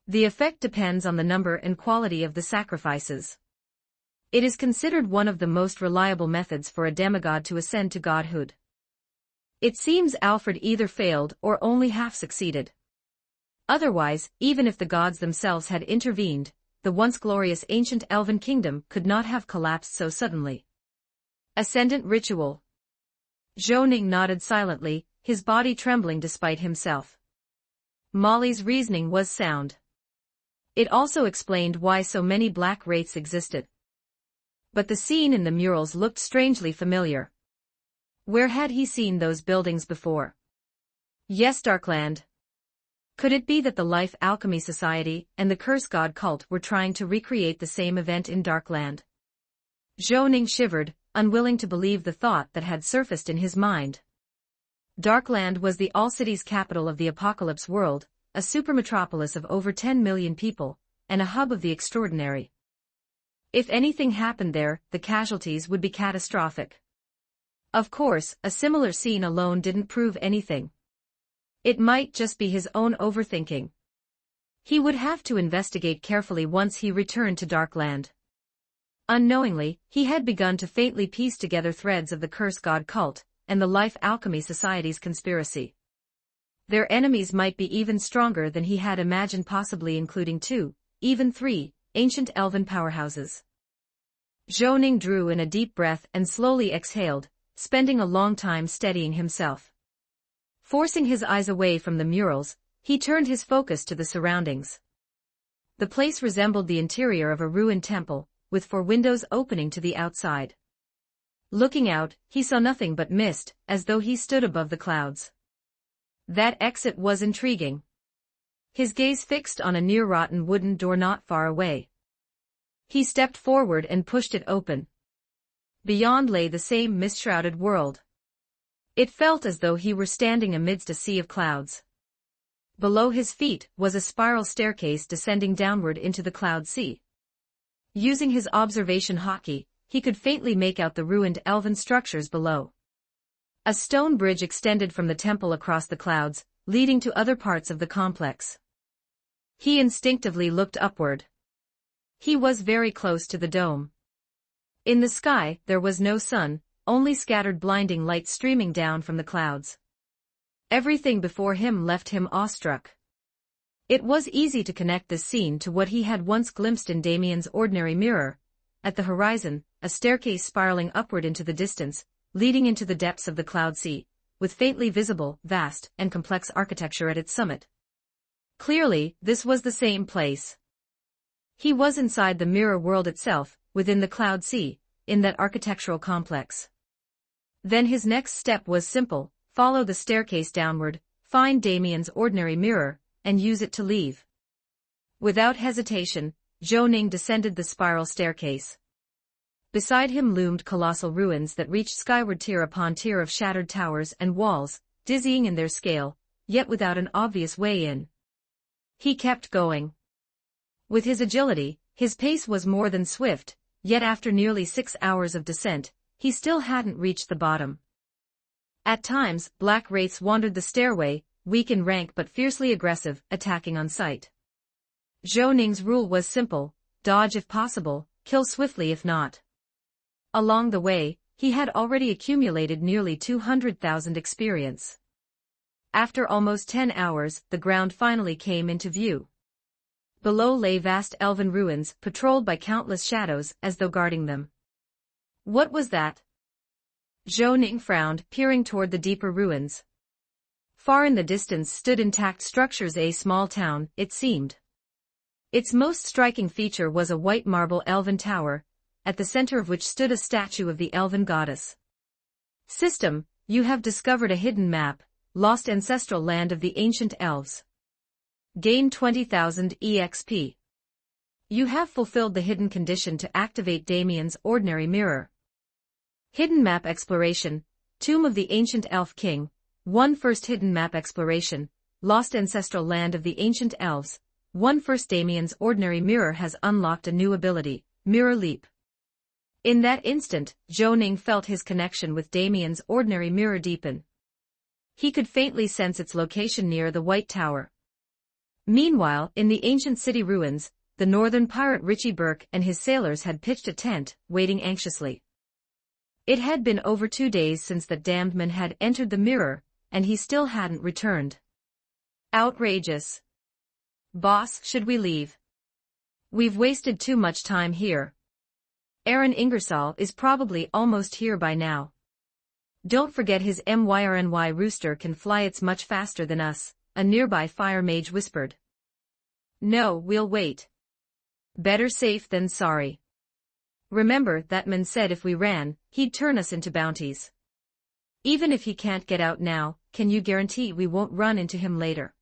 The effect depends on the number and quality of the sacrifices. It is considered one of the most reliable methods for a demigod to ascend to godhood. It seems Alfred either failed or only half succeeded. Otherwise, even if the gods themselves had intervened, the once glorious ancient elven kingdom could not have collapsed so suddenly. Ascendant ritual. Zhou Ning nodded silently, his body trembling despite himself. Molly's reasoning was sound. It also explained why so many black wraiths existed. But the scene in the murals looked strangely familiar. Where had he seen those buildings before? Yes, Darkland. Could it be that the Life Alchemy Society and the Curse God cult were trying to recreate the same event in Darkland? Zhou Ning shivered, unwilling to believe the thought that had surfaced in his mind. Darkland was the All-Cities capital of the Apocalypse world, a supermetropolis of over 10 million people, and a hub of the extraordinary. If anything happened there, the casualties would be catastrophic. Of course, a similar scene alone didn't prove anything. It might just be his own overthinking. He would have to investigate carefully once he returned to Darkland. Unknowingly, he had begun to faintly piece together threads of the Curse God cult and the Life Alchemy Society's conspiracy. Their enemies might be even stronger than he had imagined, possibly including 2, even 3, ancient elven powerhouses. Zhou Ning drew in a deep breath and slowly exhaled, spending a long time steadying himself. Forcing his eyes away from the murals, he turned his focus to the surroundings. The place resembled the interior of a ruined temple, with 4 windows opening to the outside. Looking out, he saw nothing but mist, as though he stood above the clouds. That exit was intriguing. His gaze fixed on a near-rotten wooden door not far away. He stepped forward and pushed it open. Beyond lay the same mist-shrouded world. It felt as though he were standing amidst a sea of clouds. Below his feet was a spiral staircase descending downward into the cloud sea. Using his observation hotkey, he could faintly make out the ruined elven structures below. A stone bridge extended from the temple across the clouds, leading to other parts of the complex. He instinctively looked upward. He was very close to the dome. In the sky, there was no sun, only scattered blinding light streaming down from the clouds. Everything before him left him awestruck. It was easy to connect this scene to what he had once glimpsed in Damien's ordinary mirror. At the horizon, a staircase spiraling upward into the distance, leading into the depths of the cloud sea, with faintly visible, vast, and complex architecture at its summit. Clearly, this was the same place. He was inside the mirror world itself, within the cloud sea, in that architectural complex. Then his next step was simple: follow the staircase downward, find Damien's ordinary mirror, and use it to leave. Without hesitation, Zhou Ning descended the spiral staircase. Beside him loomed colossal ruins that reached skyward, tier upon tier of shattered towers and walls, dizzying in their scale, yet without an obvious way in. He kept going. With his agility, his pace was more than swift, yet after nearly 6 hours of descent, he still hadn't reached the bottom. At times, black wraiths wandered the stairway, weak in rank but fiercely aggressive, attacking on sight. Zhou Ning's rule was simple: dodge if possible, kill swiftly if not. Along the way, he had already accumulated nearly 200,000 experience. After almost 10 hours, the ground finally came into view. Below lay vast elven ruins, patrolled by countless shadows as though guarding them. What was that? Zhou Ning frowned, peering toward the deeper ruins. Far in the distance stood intact structures, a small town, it seemed. Its most striking feature was a white marble elven tower, at the center of which stood a statue of the elven goddess. System, you have discovered a hidden map, lost ancestral land of the ancient elves. Gain 20,000 EXP. You have fulfilled the hidden condition to activate Damien's ordinary mirror. Hidden map exploration, Tomb of the Ancient Elf King, 1 First hidden map exploration, lost ancestral land of the ancient elves, 1 First Damien's ordinary mirror has unlocked a new ability, Mirror Leap. In that instant, Zhou Ning felt his connection with Damien's ordinary mirror deepen. He could faintly sense its location near the White Tower. Meanwhile, in the ancient city ruins, the northern pirate Richie Burke and his sailors had pitched a tent, waiting anxiously. It had been over 2 days since that damned man had entered the mirror, and he still hadn't returned. Outrageous. Boss, should we leave? We've wasted too much time here. Aaron Ingersoll is probably almost here by now. Don't forget his MYRNY rooster can fly, it's much faster than us, a nearby fire mage whispered. No, we'll wait. Better safe than sorry. Remember, that man said if we ran, he'd turn us into bounties. Even if he can't get out now, can you guarantee we won't run into him later?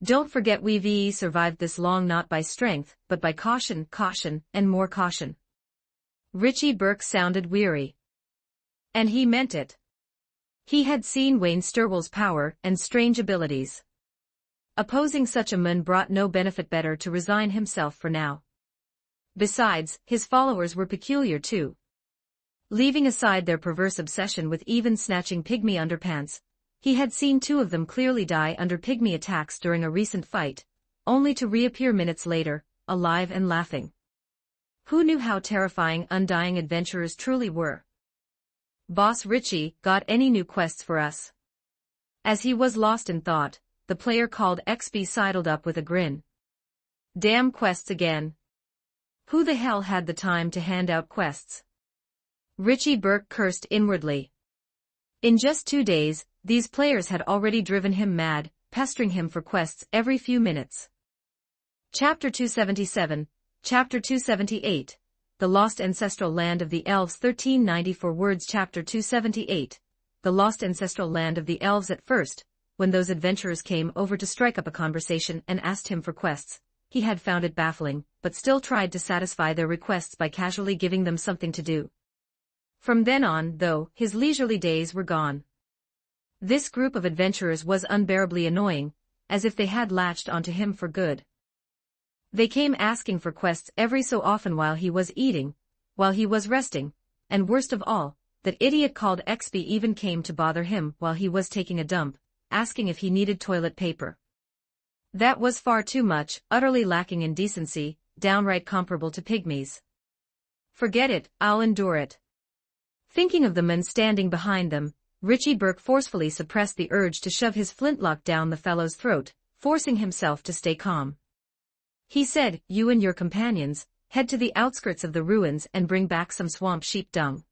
Don't forget we've survived this long not by strength, but by caution, caution, and more caution. Richie Burke sounded weary. And he meant it. He had seen Wayne Sturwell's power and strange abilities. Opposing such a man brought no benefit, better to resign himself for now. Besides, his followers were peculiar too. Leaving aside their perverse obsession with even snatching pygmy underpants, he had seen 2 of them clearly die under pygmy attacks during a recent fight, only to reappear minutes later, alive and laughing. Who knew how terrifying undying adventurers truly were? Boss Richie, got any new quests for us? As he was lost in thought, the player called XB sidled up with a grin. Damn quests again. Who the hell had the time to hand out quests? Richie Burke cursed inwardly. In just 2 days, these players had already driven him mad, pestering him for quests every few minutes. Chapter 277, Chapter 278, The Lost Ancestral Land of the Elves, 1394 words. Chapter 278, The Lost Ancestral Land of the Elves. At first, when those adventurers came over to strike up a conversation and asked him for quests, he had found it baffling, but still tried to satisfy their requests by casually giving them something to do. From then on, though, his leisurely days were gone. This group of adventurers was unbearably annoying, as if they had latched onto him for good. They came asking for quests every so often while he was eating, while he was resting, and worst of all, that idiot called XB even came to bother him while he was taking a dump, asking if he needed toilet paper. That was far too much, utterly lacking in decency, downright comparable to pygmies. Forget it, I'll endure it. Thinking of the men standing behind them, Richie Burke forcefully suppressed the urge to shove his flintlock down the fellow's throat, forcing himself to stay calm. He said, you and your companions, head to the outskirts of the ruins and bring back some swamp sheep dung.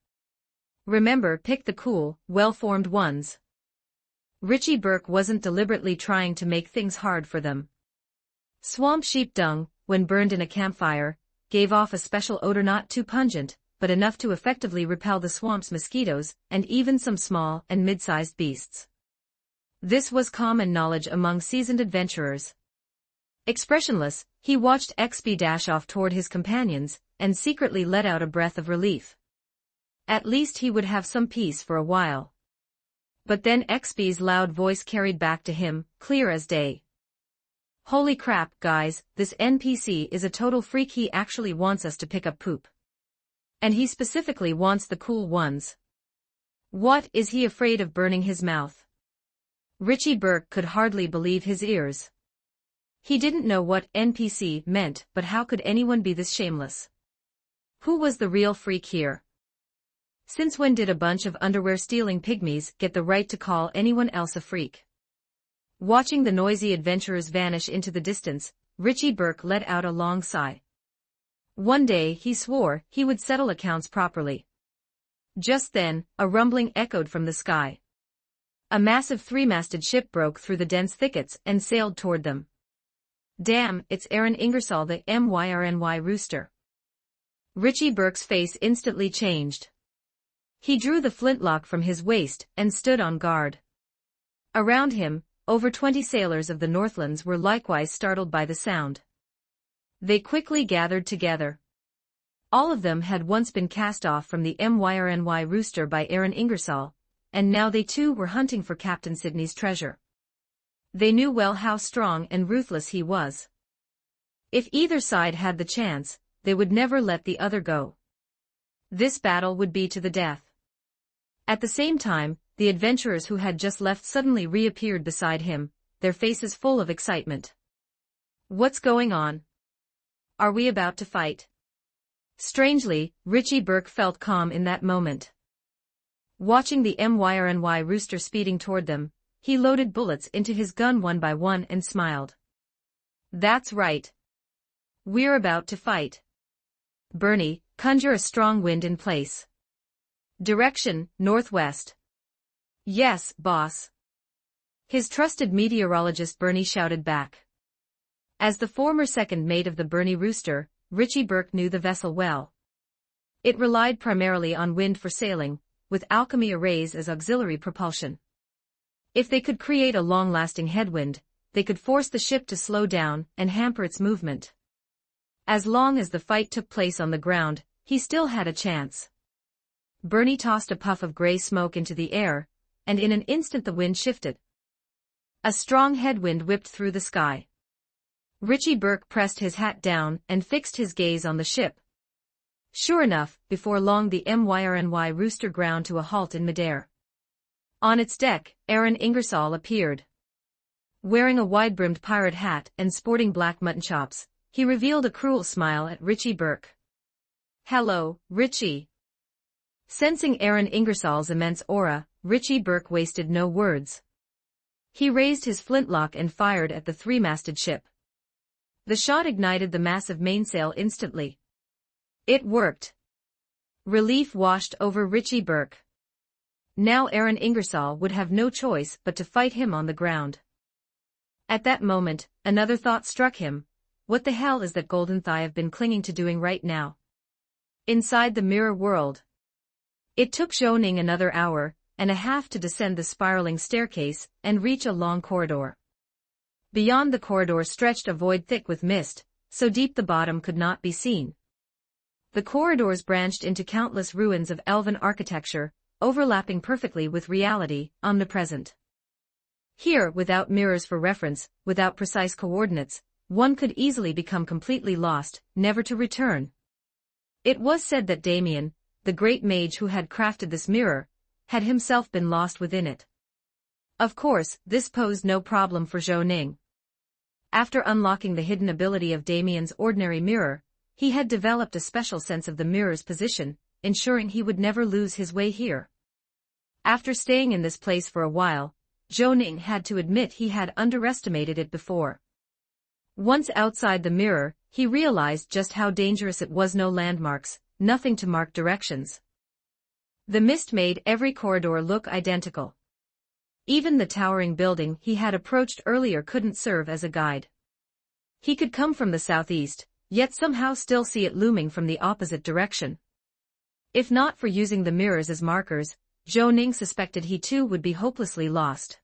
Remember, pick the cool, well-formed ones. Richie Burke wasn't deliberately trying to make things hard for them. Swamp sheep dung, when burned in a campfire, gave off a special odor not too pungent, but enough to effectively repel the swamp's mosquitoes and even some small and mid-sized beasts. This was common knowledge among seasoned adventurers. Expressionless, he watched XB dash off toward his companions, and secretly let out a breath of relief. At least he would have some peace for a while. But then XB's loud voice carried back to him, clear as day. Holy crap, guys, this NPC is a total freak. He actually wants us to pick up poop. And he specifically wants the cool ones. What, is he afraid of burning his mouth? Richie Burke could hardly believe his ears. He didn't know what NPC meant, but how could anyone be this shameless? Who was the real freak here? Since when did a bunch of underwear-stealing pygmies get the right to call anyone else a freak? Watching the noisy adventurers vanish into the distance, Richie Burke let out a long sigh. One day, he swore, he would settle accounts properly. Just then, a rumbling echoed from the sky. A massive 3-masted ship broke through the dense thickets and sailed toward them. Damn, it's Aaron Ingersoll, the MYRNY rooster. Richie Burke's face instantly changed. He drew the flintlock from his waist and stood on guard. Around him, over 20 sailors of the Northlands were likewise startled by the sound. They quickly gathered together. All of them had once been cast off from the MYRNY rooster by Aaron Ingersoll, and now they too were hunting for Captain Sidney's treasure. They knew well how strong and ruthless he was. If either side had the chance, they would never let the other go. This battle would be to the death. At the same time, the adventurers who had just left suddenly reappeared beside him, their faces full of excitement. What's going on? Are we about to fight? Strangely, Richie Burke felt calm in that moment. Watching the MYRNY rooster speeding toward them, he loaded bullets into his gun one by one and smiled. That's right. We're about to fight. Bernie, conjure a strong wind in place. Direction, northwest. Yes, boss. His trusted meteorologist Bernie shouted back. As the former second mate of the Bernie rooster, Richie Burke knew the vessel well. It relied primarily on wind for sailing, with alchemy arrays as auxiliary propulsion. If they could create a long-lasting headwind, they could force the ship to slow down and hamper its movement. As long as the fight took place on the ground, he still had a chance. Bernie tossed a puff of gray smoke into the air, and in an instant the wind shifted. A strong headwind whipped through the sky. Richie Burke pressed his hat down and fixed his gaze on the ship. Sure enough, before long the MYRNY rooster ground to a halt in midair. On its deck, Aaron Ingersoll appeared. Wearing a wide-brimmed pirate hat and sporting black mutton chops, he revealed a cruel smile at Richie Burke. Hello, Richie. Sensing Aaron Ingersoll's immense aura, Richie Burke wasted no words. He raised his flintlock and fired at the three-masted ship. The shot ignited the massive mainsail instantly. It worked. Relief washed over Richie Burke. Now Aaron Ingersoll would have no choice but to fight him on the ground. At that moment, another thought struck him. What the hell is that golden thigh I've been clinging to doing right now? Inside the mirror world. It took Zhou Ning another hour and a half to descend the spiraling staircase and reach a long corridor. Beyond the corridor stretched a void thick with mist, so deep the bottom could not be seen. The corridors branched into countless ruins of elven architecture, overlapping perfectly with reality, omnipresent. Here, without mirrors for reference, without precise coordinates, one could easily become completely lost, never to return. It was said that Damien, the great mage who had crafted this mirror, had himself been lost within it. Of course, this posed no problem for Zhou Ning. After unlocking the hidden ability of Damien's ordinary mirror, he had developed a special sense of the mirror's position, ensuring he would never lose his way here. After staying in this place for a while, Zhou Ning had to admit he had underestimated it before. Once outside the mirror, he realized just how dangerous it was. No landmarks, nothing to mark directions. The mist made every corridor look identical. Even the towering building he had approached earlier couldn't serve as a guide. He could come from the southeast, yet somehow still see it looming from the opposite direction. If not for using the mirrors as markers, Zhou Ning suspected he too would be hopelessly lost.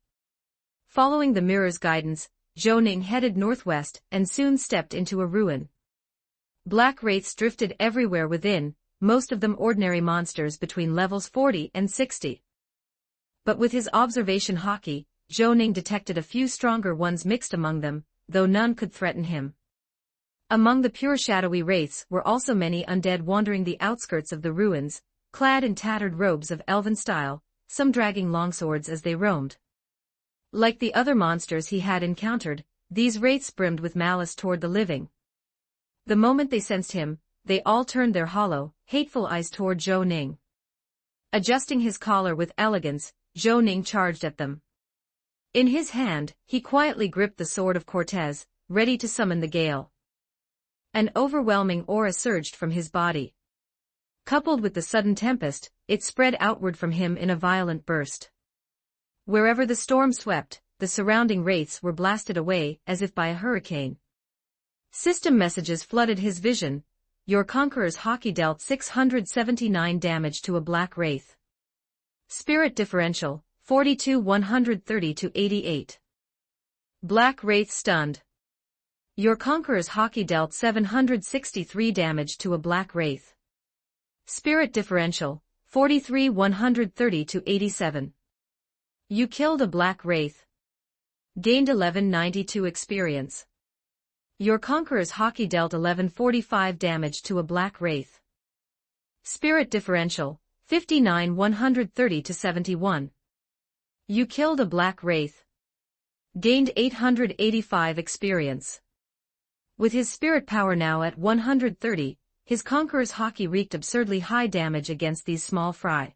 Following the mirror's guidance, Zhou Ning headed northwest and soon stepped into a ruin. Black wraiths drifted everywhere within, most of them ordinary monsters between levels 40 and 60. But with his observation hockey, Zhou Ning detected a few stronger ones mixed among them, though none could threaten him. Among the pure shadowy wraiths were also many undead wandering the outskirts of the ruins, clad in tattered robes of elven style, some dragging longswords as they roamed. Like the other monsters he had encountered, these wraiths brimmed with malice toward the living. The moment they sensed him, they all turned their hollow, hateful eyes toward Zhou Ning. Adjusting his collar with elegance, Zhou Ning charged at them. In his hand, he quietly gripped the sword of Cortez, ready to summon the gale. An overwhelming aura surged from his body. Coupled with the sudden tempest, it spread outward from him in a violent burst. Wherever the storm swept, the surrounding wraiths were blasted away as if by a hurricane. System messages flooded his vision. Your conqueror's hockey dealt 679 damage to a black wraith. Spirit differential, 42 130 to 88. Black wraith stunned. Your conqueror's hockey dealt 763 damage to a black wraith. Spirit differential, 43 130 to 87. You killed a black wraith. Gained 1192 experience. Your conqueror's hockey dealt 1145 damage to a black wraith. Spirit differential, 59 130 to 71. You killed a black wraith. Gained 885 experience. With his spirit power now at 130, his conqueror's hockey wreaked absurdly high damage against these small fry.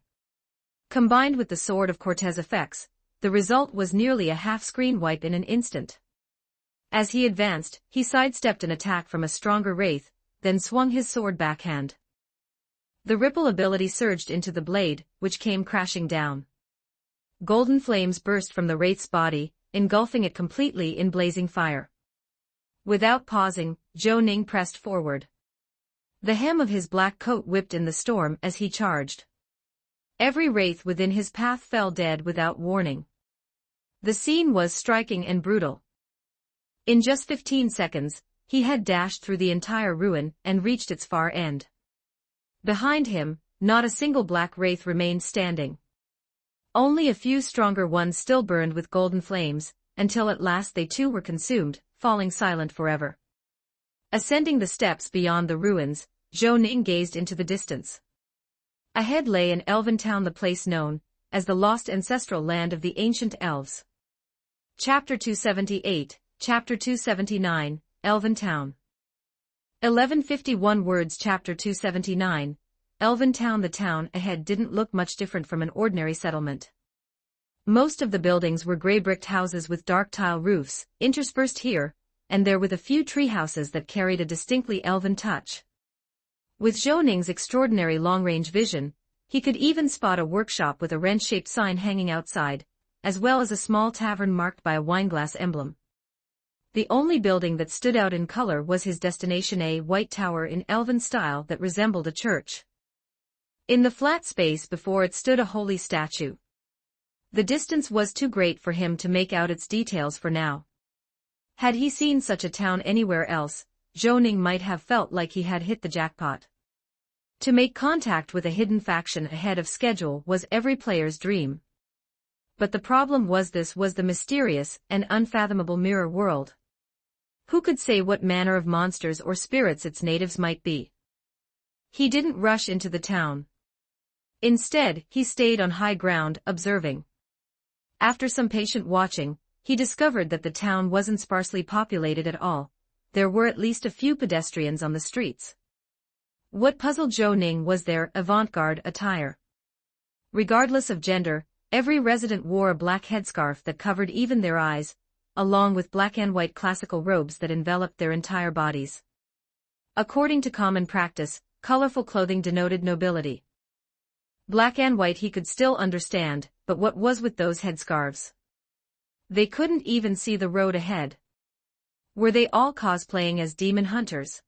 Combined with the Sword of Cortez effects, the result was nearly a half-screen wipe in an instant. As he advanced, he sidestepped an attack from a stronger wraith, then swung his sword backhand. The ripple ability surged into the blade, which came crashing down. Golden flames burst from the wraith's body, engulfing it completely in blazing fire. Without pausing, Zhou Ning pressed forward. The hem of his black coat whipped in the storm as he charged. Every wraith within his path fell dead without warning. The scene was striking and brutal. In just 15 seconds, he had dashed through the entire ruin and reached its far end. Behind him, not a single black wraith remained standing. Only a few stronger ones still burned with golden flames, until at last they too were consumed, falling silent forever. Ascending the steps beyond the ruins, Zhou Ning gazed into the distance. Ahead lay an elven town, the place known as the lost ancestral land of the ancient elves. Chapter 278, Chapter 279, Elven Town. 1151 words. Chapter 279, Elven Town. The town ahead didn't look much different from an ordinary settlement. Most of the buildings were gray-bricked houses with dark tile roofs, interspersed here and there with a few tree houses that carried a distinctly elven touch. With Zhou Ning's extraordinary long-range vision, he could even spot a workshop with a wren-shaped sign hanging outside, as well as a small tavern marked by a wineglass emblem. The only building that stood out in color was his destination, a white tower in elven style that resembled a church. In the flat space before it stood a holy statue. The distance was too great for him to make out its details for now. Had he seen such a town anywhere else, Zhou Ning might have felt like he had hit the jackpot. To make contact with a hidden faction ahead of schedule was every player's dream. But the problem was, this was the mysterious and unfathomable mirror world. Who could say what manner of monsters or spirits its natives might be? He didn't rush into the town. Instead, he stayed on high ground, observing. After some patient watching, he discovered that the town wasn't sparsely populated at all. There were at least a few pedestrians on the streets. What puzzled Zhou Ning was their avant-garde attire. Regardless of gender, every resident wore a black headscarf that covered even their eyes, along with black and white classical robes that enveloped their entire bodies. According to common practice, colorful clothing denoted nobility. Black and white he could still understand, but what was with those headscarves? They couldn't even see the road ahead. Were they all cosplaying as demon hunters?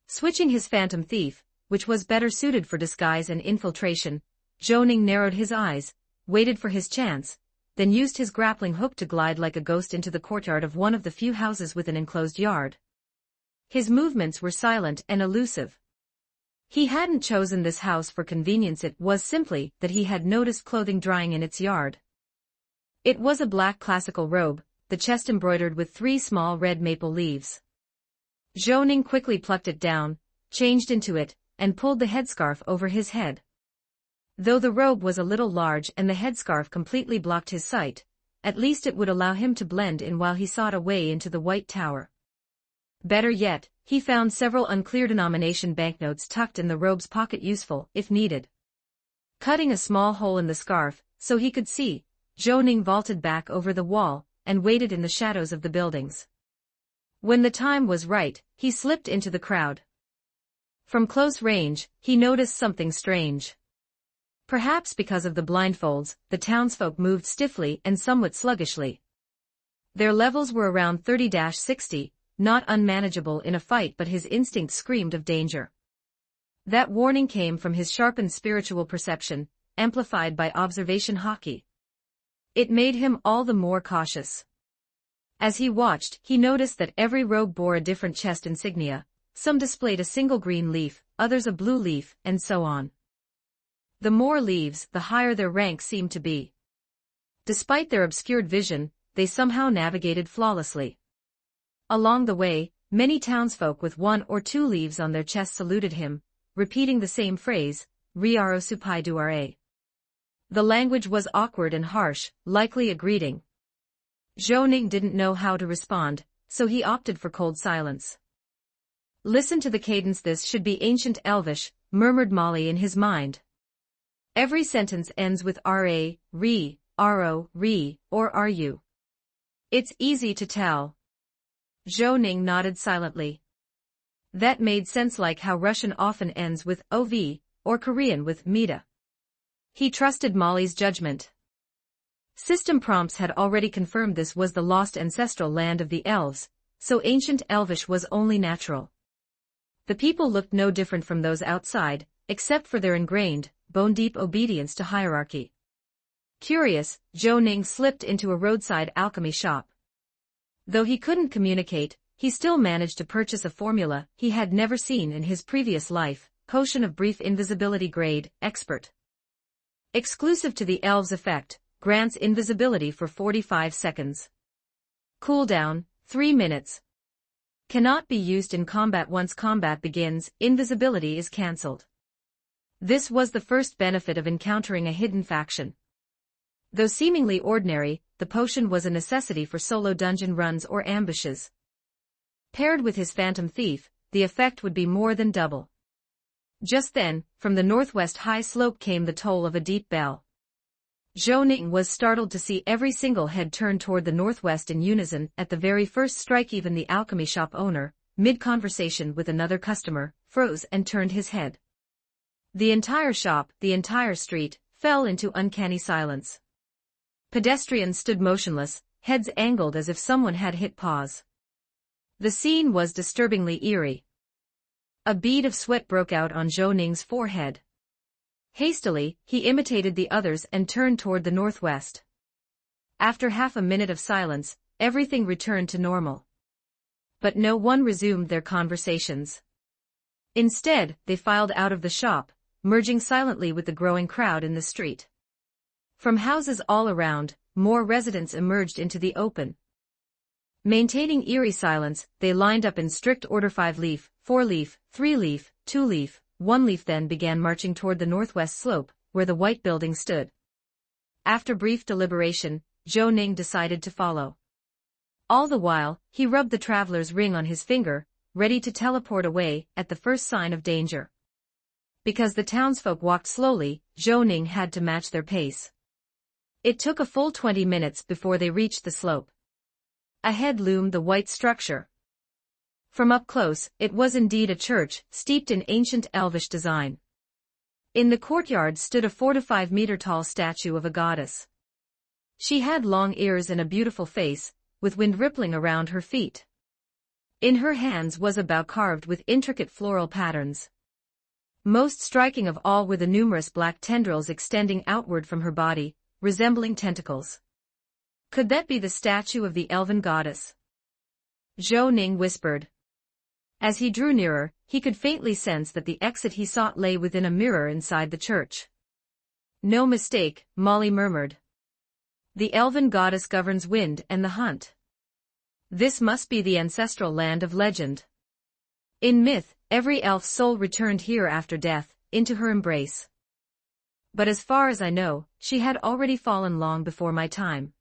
Switching his phantom thief, which was better suited for disguise and infiltration, Zhou Ning narrowed his eyes, waited for his chance, then used his grappling hook to glide like a ghost into the courtyard of one of the few houses with an enclosed yard. His movements were silent and elusive. He hadn't chosen this house for convenience, it was simply that he had noticed clothing drying in its yard. It was a black classical robe, the chest embroidered with 3 small red maple leaves. Zhou Ning quickly plucked it down, changed into it, and pulled the headscarf over his head. Though the robe was a little large and the headscarf completely blocked his sight, at least it would allow him to blend in while he sought a way into the White Tower. Better yet, he found several unclear denomination banknotes tucked in the robe's pocket, useful if needed. Cutting a small hole in the scarf, so he could see, Zhou Ning vaulted back over the wall and waited in the shadows of the buildings. When the time was right, he slipped into the crowd. From close range, he noticed something strange. Perhaps because of the blindfolds, the townsfolk moved stiffly and somewhat sluggishly. Their levels were around 30-60, not unmanageable in a fight, but his instinct screamed of danger. That warning came from his sharpened spiritual perception, amplified by observation hockey. It made him all the more cautious. As he watched, he noticed that every rogue bore a different chest insignia. Some displayed a single green leaf, others a blue leaf, and so on. The more leaves, the higher their rank seemed to be. Despite their obscured vision, they somehow navigated flawlessly. Along the way, many townsfolk with 1 or 2 leaves on their chests saluted him, repeating the same phrase, Riaro supai duare. The language was awkward and harsh, likely a greeting. Zhou Ning didn't know how to respond, so he opted for cold silence. Listen to the cadence, this should be ancient Elvish, murmured Molly in his mind. Every sentence ends with ra, re, ro, re, or ru. It's easy to tell. Zhou Ning nodded silently. That made sense, like how Russian often ends with ov, or Korean with mida. He trusted Molly's judgment. System prompts had already confirmed this was the lost ancestral land of the elves, so ancient Elvish was only natural. The people looked no different from those outside, except for their ingrained, bone-deep obedience to hierarchy. Curious, Zhou Ning slipped into a roadside alchemy shop. Though he couldn't communicate, he still managed to purchase a formula he had never seen in his previous life, potion of brief invisibility grade, expert. Exclusive to the elves effect, grants invisibility for 45 seconds. Cooldown, 3 minutes. Cannot be used in combat. Once combat begins, invisibility is cancelled. This was the first benefit of encountering a hidden faction. Though seemingly ordinary, the potion was a necessity for solo dungeon runs or ambushes. Paired with his Phantom Thief, the effect would be more than double. Just then, from the northwest high slope came the toll of a deep bell. Zhou Ning was startled to see every single head turn toward the northwest in unison at the very first strike. Even the alchemy shop owner, mid-conversation with another customer, froze and turned his head. The entire shop, the entire street, fell into uncanny silence. Pedestrians stood motionless, heads angled as if someone had hit pause. The scene was disturbingly eerie. A bead of sweat broke out on Zhou Ning's forehead. Hastily, he imitated the others and turned toward the northwest. After half a minute of silence, everything returned to normal. But no one resumed their conversations. Instead, they filed out of the shop, merging silently with the growing crowd in the street. From houses all around, more residents emerged into the open. Maintaining eerie silence, they lined up in strict order: 5-leaf, 4-leaf, 3-leaf, 2-leaf, 1-leaf, then began marching toward the northwest slope, where the white building stood. After brief deliberation, Zhou Ning decided to follow. All the while, he rubbed the traveler's ring on his finger, ready to teleport away at the first sign of danger. Because the townsfolk walked slowly, Zhou Ning had to match their pace. It took a full 20 minutes before they reached the slope. Ahead loomed the white structure. From up close, it was indeed a church, steeped in ancient Elvish design. In the courtyard stood a 4 to 5 meter tall statue of a goddess. She had long ears and a beautiful face, with wind rippling around her feet. In her hands was a bow carved with intricate floral patterns. Most striking of all were the numerous black tendrils extending outward from her body, resembling tentacles. Could that be the statue of the elven goddess? Zhou Ning whispered. As he drew nearer, he could faintly sense that the exit he sought lay within a mirror inside the church. No mistake, Molly murmured. The elven goddess governs wind and the hunt. This must be the ancestral land of legend. In myth, every elf's soul returned here after death, into her embrace. But as far as I know, she had already fallen long before my time.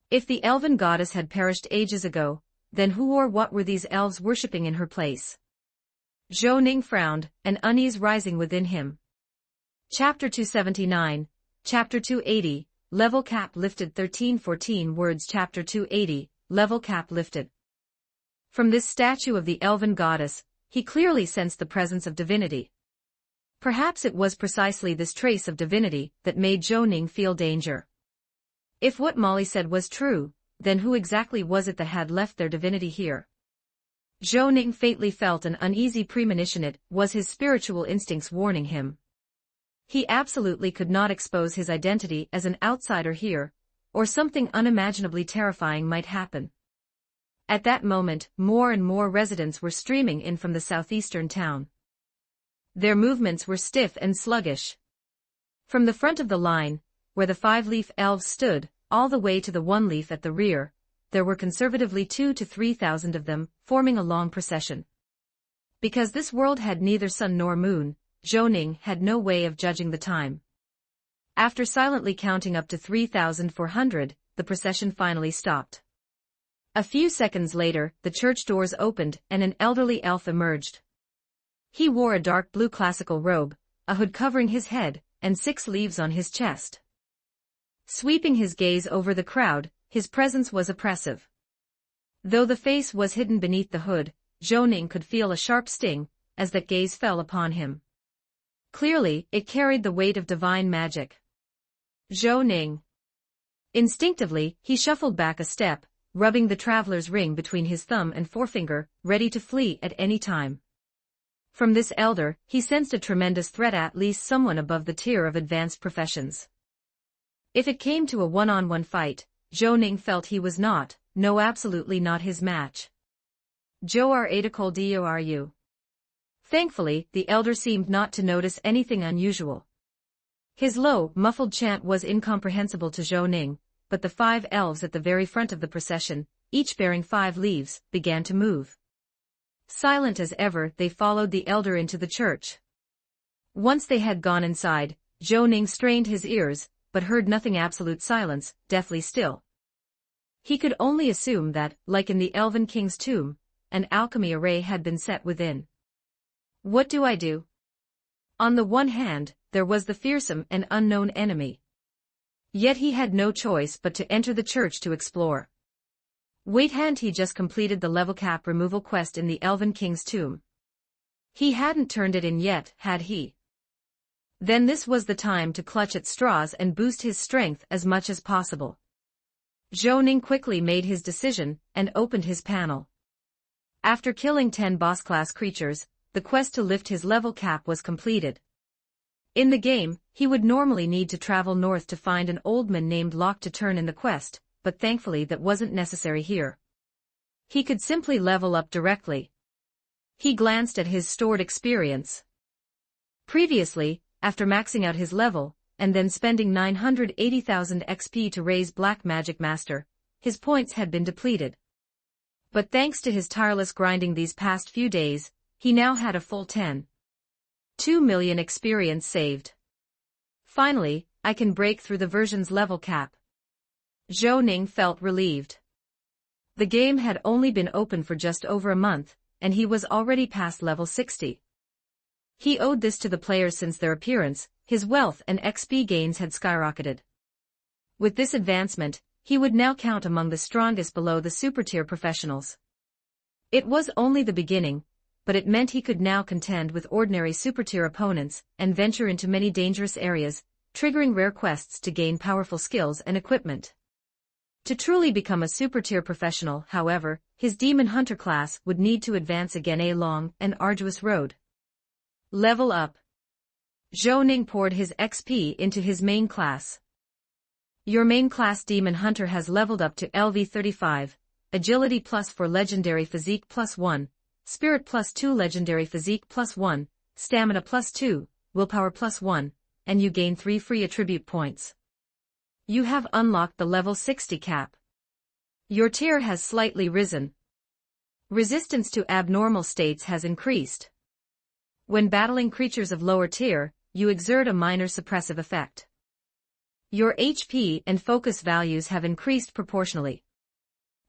If the elven goddess had perished ages ago, then who or what were these elves worshipping in her place? Zhou Ning frowned, an unease rising within him. Chapter 279, Chapter 280, Level cap lifted. 1314 words. Chapter 280, Level cap lifted. From this statue of the elven goddess, he clearly sensed the presence of divinity. Perhaps it was precisely this trace of divinity that made Zhou Ning feel danger. If what Molly said was true, then who exactly was it that had left their divinity here? Zhou Ning faintly felt an uneasy premonition. It was his spiritual instincts warning him. He absolutely could not expose his identity as an outsider here, or something unimaginably terrifying might happen. At that moment, more and more residents were streaming in from the southeastern town. Their movements were stiff and sluggish. From the front of the line, where the 5-leaf elves stood, all the way to the 1-leaf at the rear, there were conservatively 2,000 to 3,000 of them, forming a long procession. Because this world had neither sun nor moon, Zhou Ning had no way of judging the time. After silently counting up to 3,400, the procession finally stopped. A few seconds later, the church doors opened and an elderly elf emerged. He wore a dark blue classical robe, a hood covering his head, and 6 leaves on his chest. Sweeping his gaze over the crowd, his presence was oppressive. Though the face was hidden beneath the hood, Zhou Ning could feel a sharp sting as that gaze fell upon him. Clearly, it carried the weight of divine magic. Zhou Ning. Instinctively, he shuffled back a step, rubbing the traveler's ring between his thumb and forefinger, ready to flee at any time. From this elder, he sensed a tremendous threat, at least someone above the tier of advanced professions. If it came to a one-on-one fight, Zhou Ning felt he was absolutely not his match. Zhou are you? Thankfully, the elder seemed not to notice anything unusual. His low, muffled chant was incomprehensible to Zhou Ning, but the 5 elves at the very front of the procession, each bearing 5 leaves, began to move. Silent as ever, they followed the elder into the church. Once they had gone inside, Zhou Ning strained his ears, but heard nothing. Absolute silence, deathly still. He could only assume that, like in the Elven King's tomb, an alchemy array had been set within. What do I do? On the one hand, there was the fearsome and unknown enemy. Yet he had no choice but to enter the church to explore. Hadn't he just completed the level cap removal quest in the Elven King's tomb? He hadn't turned it in yet, had he? Then this was the time to clutch at straws and boost his strength as much as possible. Zhou Ning quickly made his decision and opened his panel. After killing 10 boss-class creatures, the quest to lift his level cap was completed. In the game, he would normally need to travel north to find an old man named Locke to turn in the quest, but thankfully that wasn't necessary here. He could simply level up directly. He glanced at his stored experience. Previously, after maxing out his level, and then spending 980,000 XP to raise Black Magic Master, his points had been depleted. But thanks to his tireless grinding these past few days, he now had a full 10.2 million experience saved. Finally, I can break through the version's level cap. Zhou Ning felt relieved. The game had only been open for just over a month, and he was already past level 60. He owed this to the players. Since their appearance, his wealth and XP gains had skyrocketed. With this advancement, he would now count among the strongest below the super-tier professionals. It was only the beginning, but it meant he could now contend with ordinary super-tier opponents and venture into many dangerous areas, triggering rare quests to gain powerful skills and equipment. To truly become a super-tier professional, however, his Demon Hunter class would need to advance again a long and arduous road. Level up. Zhou Ning poured his XP into his main class. Your main class Demon Hunter has leveled up to LV35, Agility +4 Legendary Physique +1, Spirit +2 Legendary Physique +1, Stamina +2, Willpower +1, and you gain 3 free attribute points. You have unlocked the level 60 cap. Your tier has slightly risen. Resistance to abnormal states has increased. When battling creatures of lower tier, you exert a minor suppressive effect. Your HP and focus values have increased proportionally.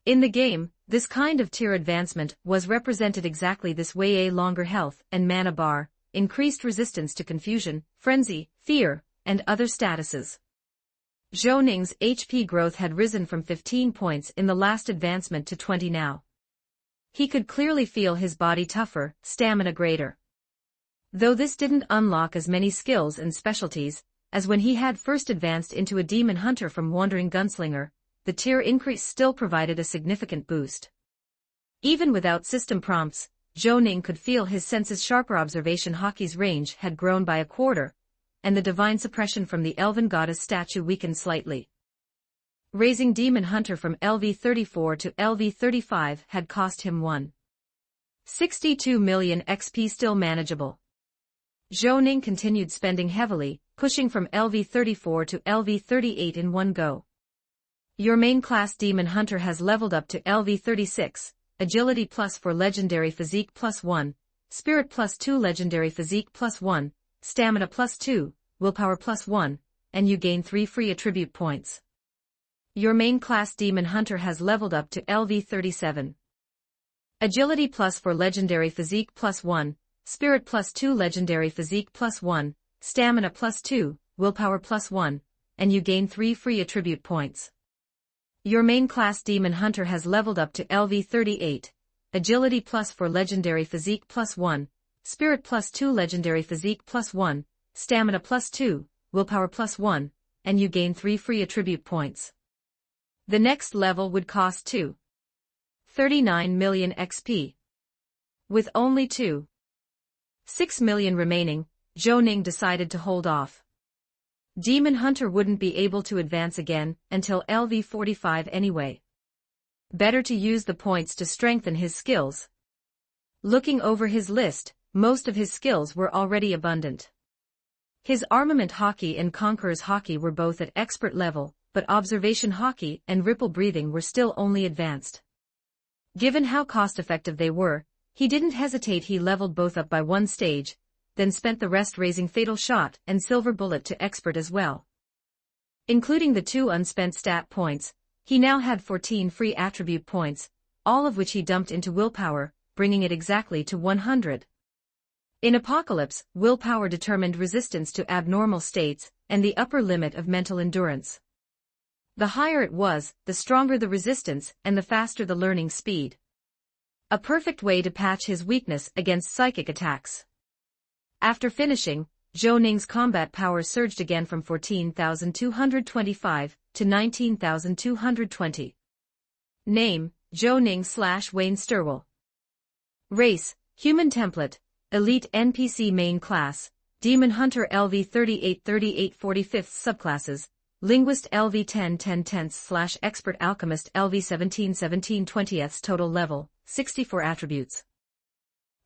In the game, this kind of tier advancement was represented exactly this way: a longer health and mana bar, increased resistance to confusion, frenzy, fear, and other statuses. Zhou Ning's HP growth had risen from 15 points in the last advancement to 20 now. He could clearly feel his body tougher, stamina greater. Though this didn't unlock as many skills and specialties as when he had first advanced into a Demon Hunter from Wandering Gunslinger, the tier increase still provided a significant boost. Even without system prompts, Zhou Ning could feel his senses' sharper observation hockey's range had grown by a quarter, and the divine suppression from the elven goddess statue weakened slightly. Raising Demon Hunter from LV-34 to LV-35 had cost him 1.62 million XP, still manageable. Zhou Ning continued spending heavily, pushing from LV-34 to LV-38 in one go. Your main class Demon Hunter has leveled up to LV-36, Agility plus 4 Legendary Physique plus 1, Spirit plus 2 Legendary Physique plus 1, Stamina plus 2, Willpower plus 1, and you gain 3 free attribute points. Your main class Demon Hunter has leveled up to LV-37. Agility plus 4 Legendary Physique plus 1, Spirit plus 2 Legendary Physique plus 1, Stamina plus 2, Willpower plus 1, and you gain 3 free attribute points. Your main class Demon Hunter has leveled up to LV-38, Agility plus 4 Legendary Physique plus 1, Spirit plus 2 Legendary Physique plus 1, Stamina plus 2, Willpower plus 1, and you gain 3 free attribute points. The next level would cost 2.39 million XP. With only 2.6 million remaining, Zhou Ning decided to hold off. Demon Hunter wouldn't be able to advance again until LV-45 anyway. Better to use the points to strengthen his skills. Looking over his list, most of his skills were already abundant. His armament hockey and conqueror's hockey were both at expert level, but observation hockey and ripple breathing were still only advanced. Given how cost-effective they were, he didn't hesitate. He leveled both up by one stage, then spent the rest raising Fatal Shot and Silver Bullet to expert as well. Including the 2 unspent stat points, he now had 14 free attribute points, all of which he dumped into willpower, bringing it exactly to 100. In Apocalypse, willpower determined resistance to abnormal states and the upper limit of mental endurance. The higher it was, the stronger the resistance and the faster the learning speed. A perfect way to patch his weakness against psychic attacks. After finishing, Zhou Ning's combat power surged again from 14,225 to 19,220. Name, Zhou Ning / Wayne Sturwell. Race, Human Template, Elite NPC Main Class, Demon Hunter LV-38 38 45th Subclasses, Linguist LV-10 10 10th / Expert Alchemist LV-17 17 20th. Total level, 64 attributes.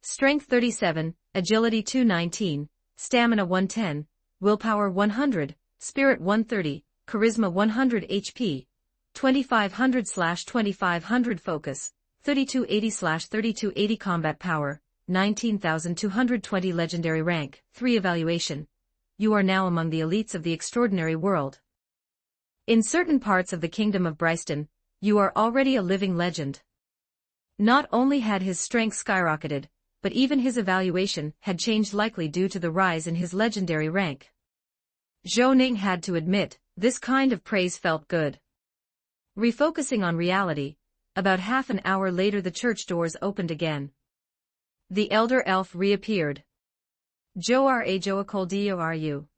Strength 37, Agility 219, Stamina 110, Willpower 100, Spirit 130, Charisma 100 HP, 2500/2500 Focus, 3280/3280 Combat Power, 19,220 Legendary Rank, 3 Evaluation. You are now among the elites of the extraordinary world. In certain parts of the Kingdom of Bryston, you are already a living legend. Not only had his strength skyrocketed, but even his evaluation had changed, likely due to the rise in his legendary rank. Zhou Ning had to admit, this kind of praise felt good. Refocusing on reality, about half an hour later the church doors opened again. The elder elf reappeared. Joa Coldio are you?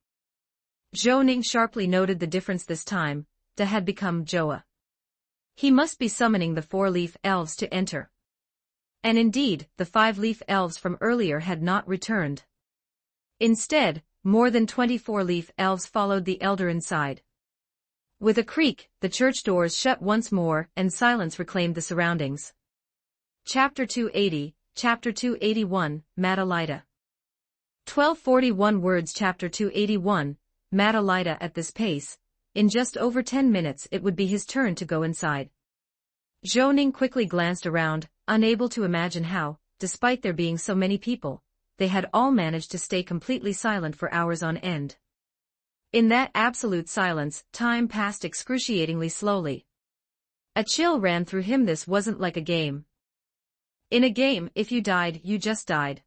Zhou Ning sharply noted the difference this time, Da had become Joa. He must be summoning the 4-leaf elves to enter. And indeed, the 5-leaf elves from earlier had not returned. Instead, more than 24-leaf elves followed the elder inside. With a creak, the church doors shut once more and silence reclaimed the surroundings. Chapter 280, Chapter 281, Madalida. 1241 words. Chapter 281, Madalida. At this pace, in just over 10 minutes it would be his turn to go inside. Zhou Ning quickly glanced around, unable to imagine how, despite there being so many people, they had all managed to stay completely silent for hours on end. In that absolute silence, time passed excruciatingly slowly. A chill ran through him. This wasn't like a game. In a game, if you died, you just died.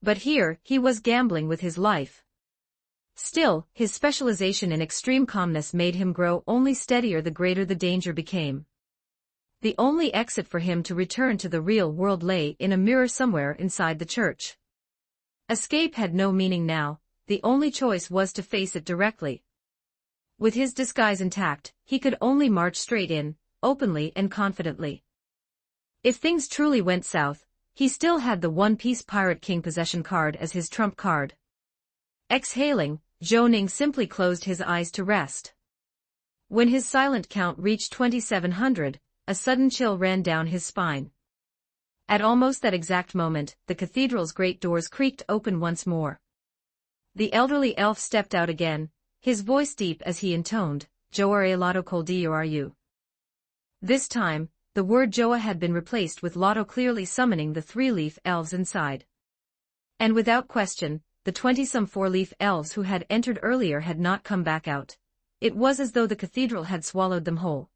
But here, he was gambling with his life. Still, his specialization in extreme calmness made him grow only steadier the greater the danger became. The only exit for him to return to the real world lay in a mirror somewhere inside the church. Escape had no meaning now, the only choice was to face it directly. With his disguise intact, he could only march straight in, openly and confidently. If things truly went south, he still had the One Piece Pirate King possession card as his trump card. Exhaling, Zhou Ning simply closed his eyes to rest. When his silent count reached 2700, a sudden chill ran down his spine. At almost that exact moment, the cathedral's great doors creaked open once more. The elderly elf stepped out again, his voice deep as he intoned, "Joare Lotto Coldio are you?" This time, the word Joa had been replaced with Lotto, clearly summoning the three-leaf elves inside. And without question, the 20-some four-leaf elves who had entered earlier had not come back out. It was as though the cathedral had swallowed them whole.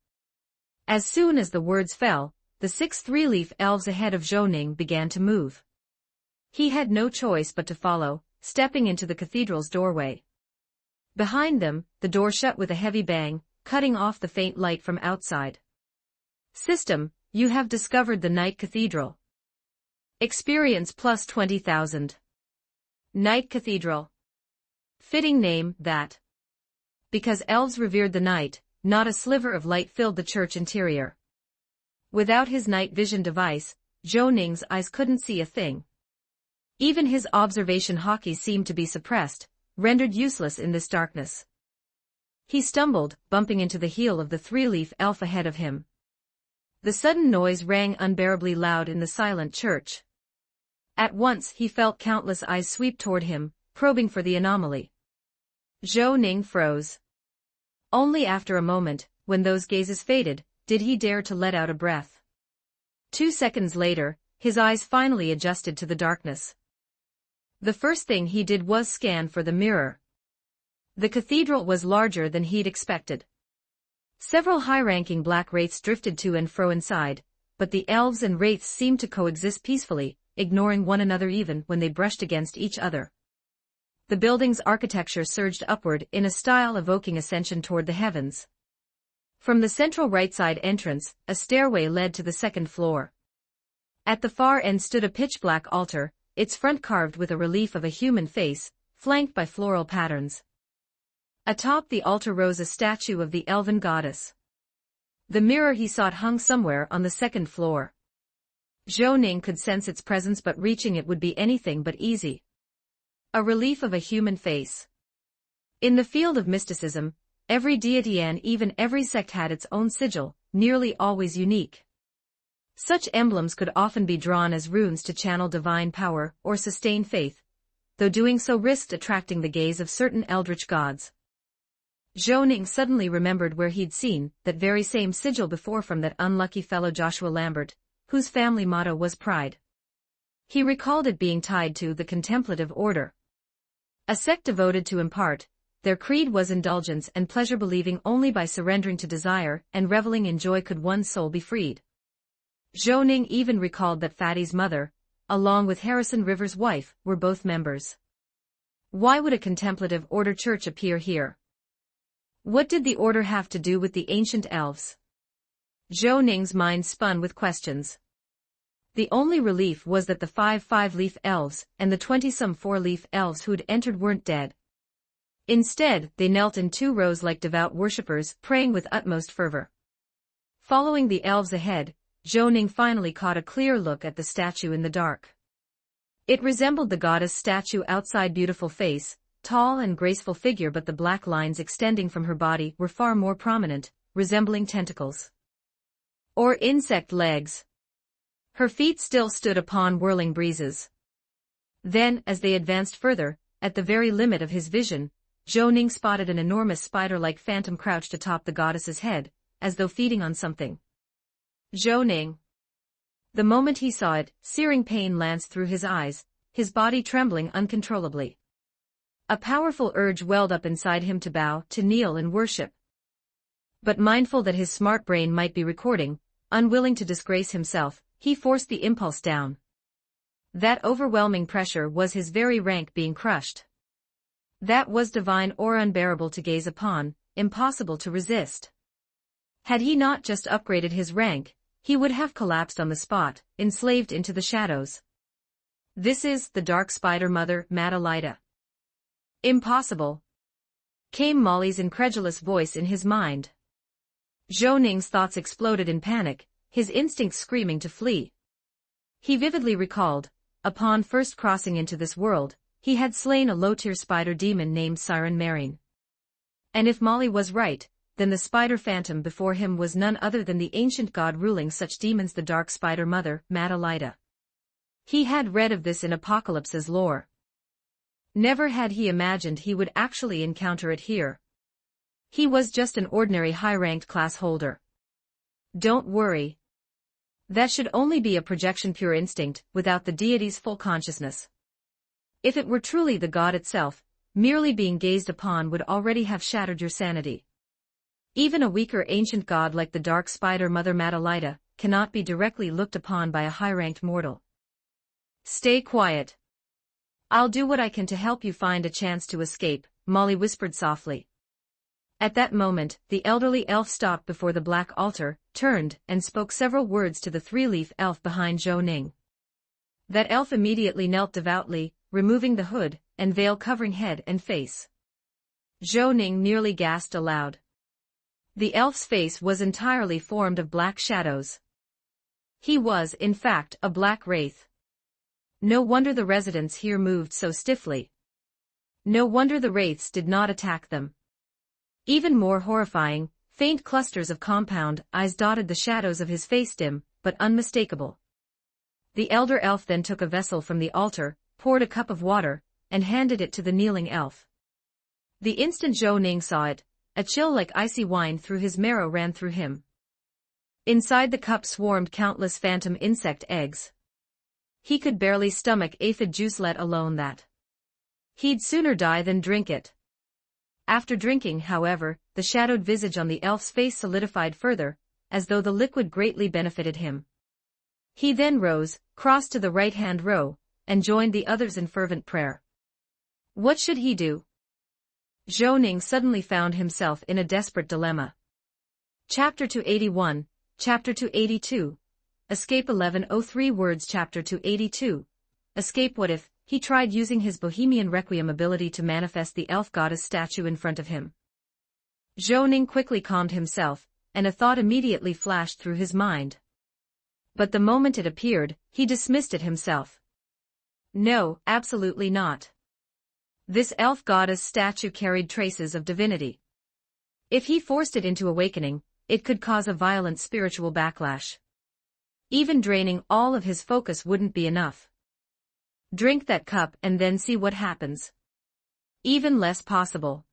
As soon as the words fell, the 6 three-leaf elves ahead of Zhou Ning began to move. He had no choice but to follow, stepping into the cathedral's doorway. Behind them, the door shut with a heavy bang, cutting off the faint light from outside. System, you have discovered the Night Cathedral. Experience plus 20,000. Night Cathedral. Fitting name, that. Because elves revered the night, not a sliver of light filled the church interior. Without his night vision device, Zhou Ning's eyes couldn't see a thing. Even his observation hockey seemed to be suppressed, rendered useless in this darkness. He stumbled, bumping into the heel of the three-leaf elf ahead of him. The sudden noise rang unbearably loud in the silent church. At once he felt countless eyes sweep toward him, probing for the anomaly. Zhou Ning froze. Only after a moment, when those gazes faded, did he dare to let out a breath. 2 seconds later, his eyes finally adjusted to the darkness. The first thing he did was scan for the mirror. The cathedral was larger than he'd expected. Several high-ranking black wraiths drifted to and fro inside, but the elves and wraiths seemed to coexist peacefully, ignoring one another even when they brushed against each other. The building's architecture surged upward in a style evoking ascension toward the heavens. From the central right-side entrance, a stairway led to the second floor. At the far end stood a pitch-black altar, its front carved with a relief of a human face, flanked by floral patterns. Atop the altar rose a statue of the elven goddess. The mirror he sought hung somewhere on the second floor. Zhou Ning could sense its presence, but reaching it would be anything but easy. A relief of a human face. In the field of mysticism, every deity and even every sect had its own sigil, nearly always unique. Such emblems could often be drawn as runes to channel divine power or sustain faith, though doing so risked attracting the gaze of certain eldritch gods. Zhou Ning suddenly remembered where he'd seen that very same sigil before, from that unlucky fellow Joshua Lambert, whose family motto was pride. He recalled it being tied to the Contemplative Order, a sect devoted to impart. Their creed was indulgence and pleasure, believing only by surrendering to desire and reveling in joy could one's soul be freed. Zhou Ning even recalled that Fatty's mother, along with Harrison River's wife, were both members. Why would a Contemplative Order church appear here? What did the order have to do with the ancient elves? Zhou Ning's mind spun with questions. The only relief was that the 5 five-leaf elves and the 20-some four-leaf elves who'd entered weren't dead. Instead, they knelt in 2 rows like devout worshippers, praying with utmost fervor. Following the elves ahead, Zhou Ning finally caught a clear look at the statue in the dark. It resembled the goddess statue outside, beautiful face, tall and graceful figure, but the black lines extending from her body were far more prominent, resembling tentacles. Or insect legs. Her feet still stood upon whirling breezes. Then, as they advanced further, at the very limit of his vision, Zhou Ning spotted an enormous spider-like phantom crouched atop the goddess's head, as though feeding on something. Zhou Ning. The moment he saw it, searing pain lanced through his eyes, his body trembling uncontrollably. A powerful urge welled up inside him to bow, to kneel and worship. But mindful that his smart brain might be recording, unwilling to disgrace himself, he forced the impulse down. That overwhelming pressure was his very rank being crushed. That was divine or unbearable to gaze upon, impossible to resist. Had he not just upgraded his rank, he would have collapsed on the spot, enslaved into the shadows. This is the Dark Spider Mother, Madalida. Impossible, came Molly's incredulous voice in his mind. Zhou Ning's thoughts exploded in panic, his instincts screaming to flee. He vividly recalled, upon first crossing into this world, he had slain a low-tier spider demon named Siren Marine. And if Molly was right, then the spider phantom before him was none other than the ancient god ruling such demons, the dark spider mother, Madalida. He had read of this in Apocalypse's lore. Never had he imagined he would actually encounter it here. He was just an ordinary high-ranked class holder. Don't worry. That should only be a projection, pure instinct, without the deity's full consciousness. If it were truly the god itself, merely being gazed upon would already have shattered your sanity. Even a weaker ancient god like the dark spider mother Madalida cannot be directly looked upon by a high-ranked mortal. Stay quiet. I'll do what I can to help you find a chance to escape, Molly whispered softly. At that moment, the elderly elf stopped before the black altar, turned, and spoke several words to the three-leaf elf behind Zhou Ning. That elf immediately knelt devoutly, removing the hood and veil covering head and face. Zhou Ning nearly gasped aloud. The elf's face was entirely formed of black shadows. He was, in fact, a black wraith. No wonder the residents here moved so stiffly. No wonder the wraiths did not attack them. Even more horrifying, faint clusters of compound eyes dotted the shadows of his face, dim, but unmistakable. The elder elf then took a vessel from the altar, poured a cup of water, and handed it to the kneeling elf. The instant Zhou Ning saw it, a chill like icy wine through his marrow ran through him. Inside the cup swarmed countless phantom insect eggs. He could barely stomach aphid juice, let alone that. He'd sooner die than drink it. After drinking, however, the shadowed visage on the elf's face solidified further, as though the liquid greatly benefited him. He then rose, crossed to the right-hand row, and joined the others in fervent prayer. What should he do? Zhou Ning suddenly found himself in a desperate dilemma. Chapter 281, Chapter 282, Escape 1103 words. Chapter 282, Escape. What if he tried using his Bohemian Requiem ability to manifest the elf goddess statue in front of him? Zhou Ning quickly calmed himself, and a thought immediately flashed through his mind. But the moment it appeared, he dismissed it himself. No, absolutely not. This elf goddess statue carried traces of divinity. If he forced it into awakening, it could cause a violent spiritual backlash. Even draining all of his focus wouldn't be enough. Drink that cup and then see what happens. Even less possible.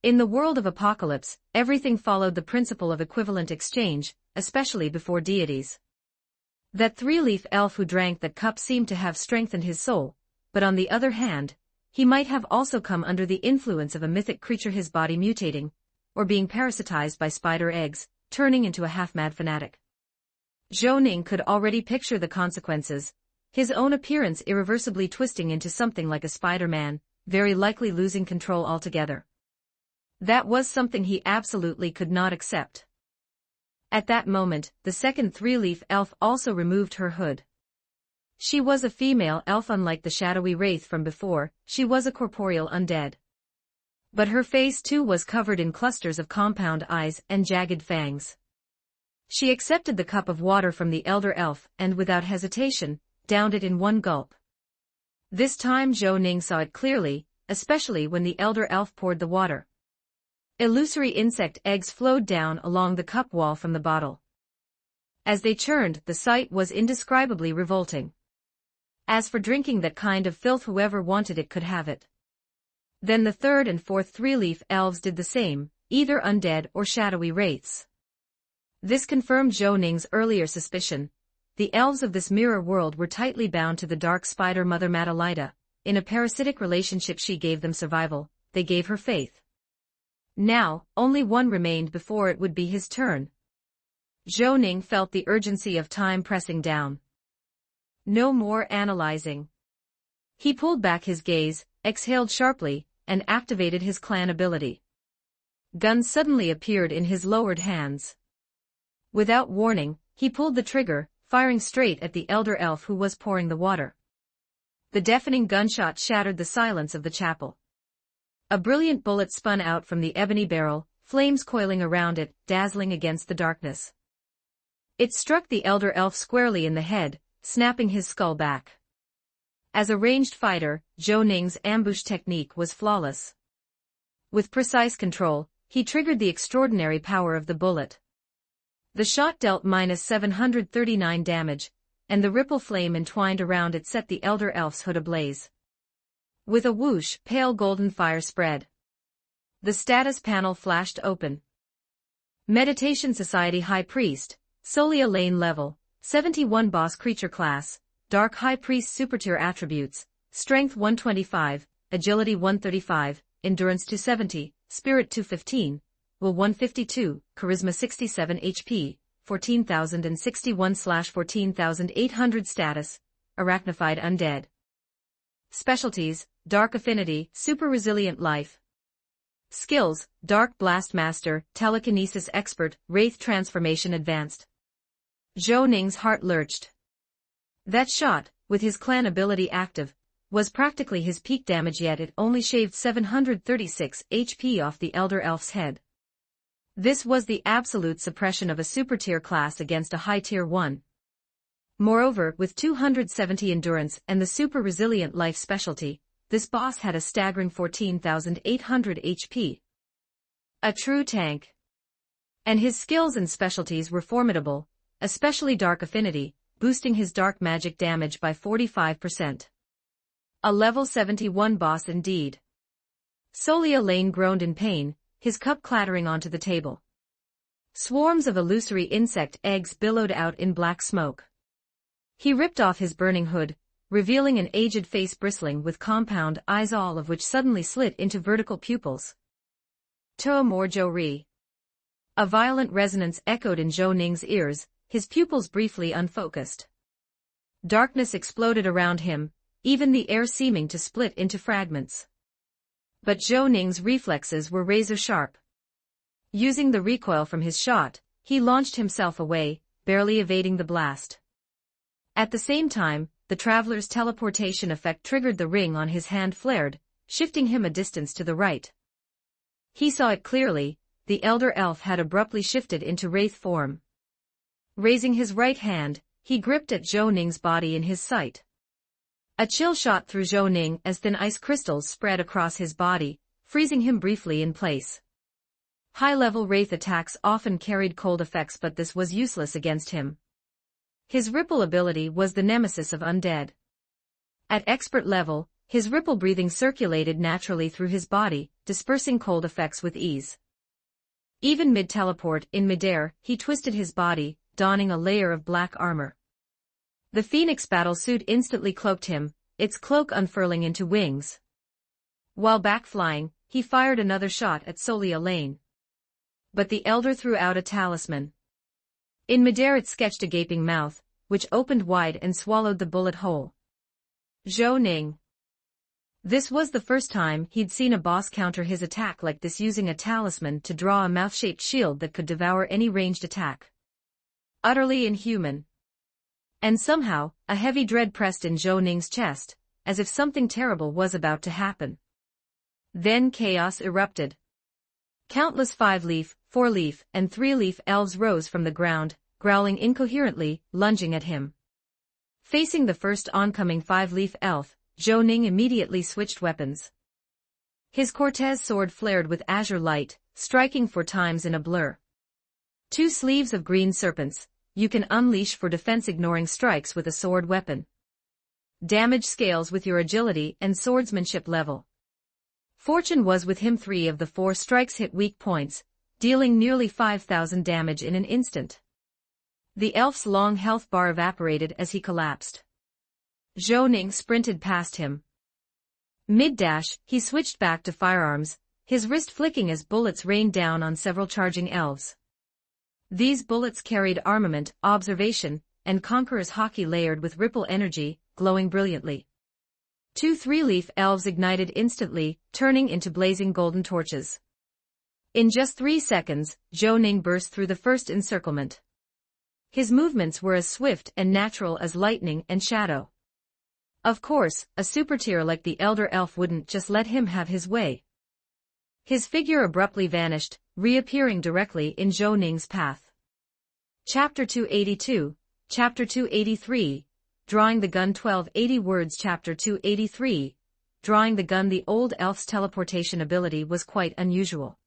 In the world of Apocalypse, everything followed the principle of equivalent exchange, especially before deities. That three-leaf elf who drank that cup seemed to have strengthened his soul, but on the other hand, he might have also come under the influence of a mythic creature, his body mutating, or being parasitized by spider eggs, turning into a half-mad fanatic. Zhou Ning could already picture the consequences, his own appearance irreversibly twisting into something like a Spider-Man, very likely losing control altogether. That was something he absolutely could not accept. At that moment, the second three-leaf elf also removed her hood. She was a female elf. Unlike the shadowy wraith from before, she was a corporeal undead. But her face too was covered in clusters of compound eyes and jagged fangs. She accepted the cup of water from the elder elf and, without hesitation, downed it in one gulp. This time Zhou Ning saw it clearly, especially when the elder elf poured the water. Illusory insect eggs flowed down along the cup wall from the bottle. As they churned, the sight was indescribably revolting. As for drinking that kind of filth, whoever wanted it could have it. Then the third and fourth three-leaf elves did the same, either undead or shadowy wraiths. This confirmed Zhou Ning's earlier suspicion. The elves of this mirror world were tightly bound to the dark spider mother Madalida. In a parasitic relationship, she gave them survival, they gave her faith. Now, only one remained before it would be his turn. Zhou Ning felt the urgency of time pressing down. No more analyzing. He pulled back his gaze, exhaled sharply, and activated his clan ability. Gun suddenly appeared in his lowered hands. Without warning, he pulled the trigger, firing straight at the elder elf who was pouring the water. The deafening gunshot shattered the silence of the chapel. A brilliant bullet spun out from the ebony barrel, flames coiling around it, dazzling against the darkness. It struck the elder elf squarely in the head, snapping his skull back. As a ranged fighter, Zhou Ning's ambush technique was flawless. With precise control, he triggered the extraordinary power of the bullet. The shot dealt -739 damage, and the ripple flame entwined around it set the elder elf's hood ablaze. With a whoosh, pale golden fire spread. The status panel flashed open. Meditation Society High Priest, Solia Lane Level, 71 Boss Creature Class, Dark High Priest Supertier Attributes, Strength 125, Agility 135, Endurance 270, Spirit 215, Will 152, Charisma 67 HP, 14,061/14,800 Status, Arachnified Undead. Specialties, Dark Affinity, Super Resilient Life. Skills, Dark Blast Master, Telekinesis Expert, Wraith Transformation Advanced. Zhou Ning's heart lurched. That shot, with his clan ability active, was practically his peak damage, yet it only shaved 736 HP off the elder elf's head. This was the absolute suppression of a super tier class against a high tier one. Moreover, with 270 endurance and the super resilient life specialty, this boss had a staggering 14,800 HP. A true tank. And his skills and specialties were formidable, especially Dark Affinity, boosting his dark magic damage by 45%. A level 71 boss indeed. Solia Lane groaned in pain, his cup clattering onto the table. Swarms of illusory insect eggs billowed out in black smoke. He ripped off his burning hood, revealing an aged face bristling with compound eyes, all of which suddenly slit into vertical pupils. To more Zhou Ri. A violent resonance echoed in Zhou Ning's ears, his pupils briefly unfocused. Darkness exploded around him, even the air seeming to split into fragments. But Zhou Ning's reflexes were razor-sharp. Using the recoil from his shot, he launched himself away, barely evading the blast. At the same time, the traveler's teleportation effect triggered the ring on his hand flared, shifting him a distance to the right. He saw it clearly, the elder elf had abruptly shifted into wraith form. Raising his right hand, he gripped at Zhou Ning's body in his sight. A chill shot through Zhou Ning as thin ice crystals spread across his body, freezing him briefly in place. High-level wraith attacks often carried cold effects, but this was useless against him. His ripple ability was the nemesis of undead. At expert level, his ripple breathing circulated naturally through his body, dispersing cold effects with ease. Even mid-teleport in midair, he twisted his body, donning a layer of black armor. The Phoenix battlesuit instantly cloaked him, its cloak unfurling into wings. While back-flying, he fired another shot at Solia Lane. But the elder threw out a talisman. In midair it sketched a gaping mouth, which opened wide and swallowed the bullet whole. Zhou Ning. This was the first time he'd seen a boss counter his attack like this, using a talisman to draw a mouth-shaped shield that could devour any ranged attack. Utterly inhuman. And somehow, a heavy dread pressed in Zhou Ning's chest, as if something terrible was about to happen. Then chaos erupted. Countless 5-leaf, 4-leaf, and 3-leaf elves rose from the ground, growling incoherently, lunging at him. Facing the first oncoming 5-leaf elf, Zhou Ning immediately switched weapons. His Cortez sword flared with azure light, striking 4 times in a blur. 2 sleeves of green serpents, you can unleash for defense, ignoring strikes with a sword weapon. Damage scales with your agility and swordsmanship level. Fortune was with him. 3 of the 4 strikes hit weak points, dealing nearly 5,000 damage in an instant. The elf's long health bar evaporated as he collapsed. Zhou Ning sprinted past him. Mid-dash, he switched back to firearms, his wrist flicking as bullets rained down on several charging elves. These bullets carried armament, observation, and conqueror's hockey layered with ripple energy, glowing brilliantly. 2 3-leaf elves ignited instantly, turning into blazing golden torches. In just 3 seconds, Zhou Ning burst through the first encirclement. His movements were as swift and natural as lightning and shadow. Of course, a super tier like the Elder Elf wouldn't just let him have his way. His figure abruptly vanished, reappearing directly in Zhou Ning's path. Chapter 282, Chapter 283, Drawing the Gun 1280 words. Chapter 283, Drawing the Gun. The old elf's teleportation ability was quite unusual.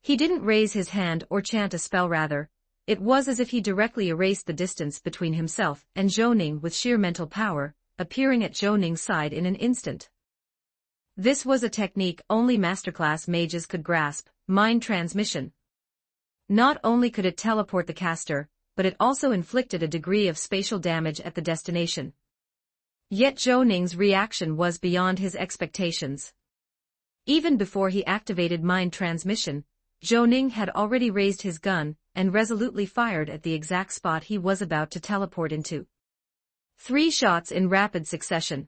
He didn't raise his hand or chant a spell, rather, it was as if he directly erased the distance between himself and Zhou Ning with sheer mental power, appearing at Zhou Ning's side in an instant. This was a technique only masterclass mages could grasp, mind transmission. Not only could it teleport the caster, but it also inflicted a degree of spatial damage at the destination. Yet Zhou Ning's reaction was beyond his expectations. Even before he activated mind transmission, Zhou Ning had already raised his gun and resolutely fired at the exact spot he was about to teleport into. 3 shots in rapid succession.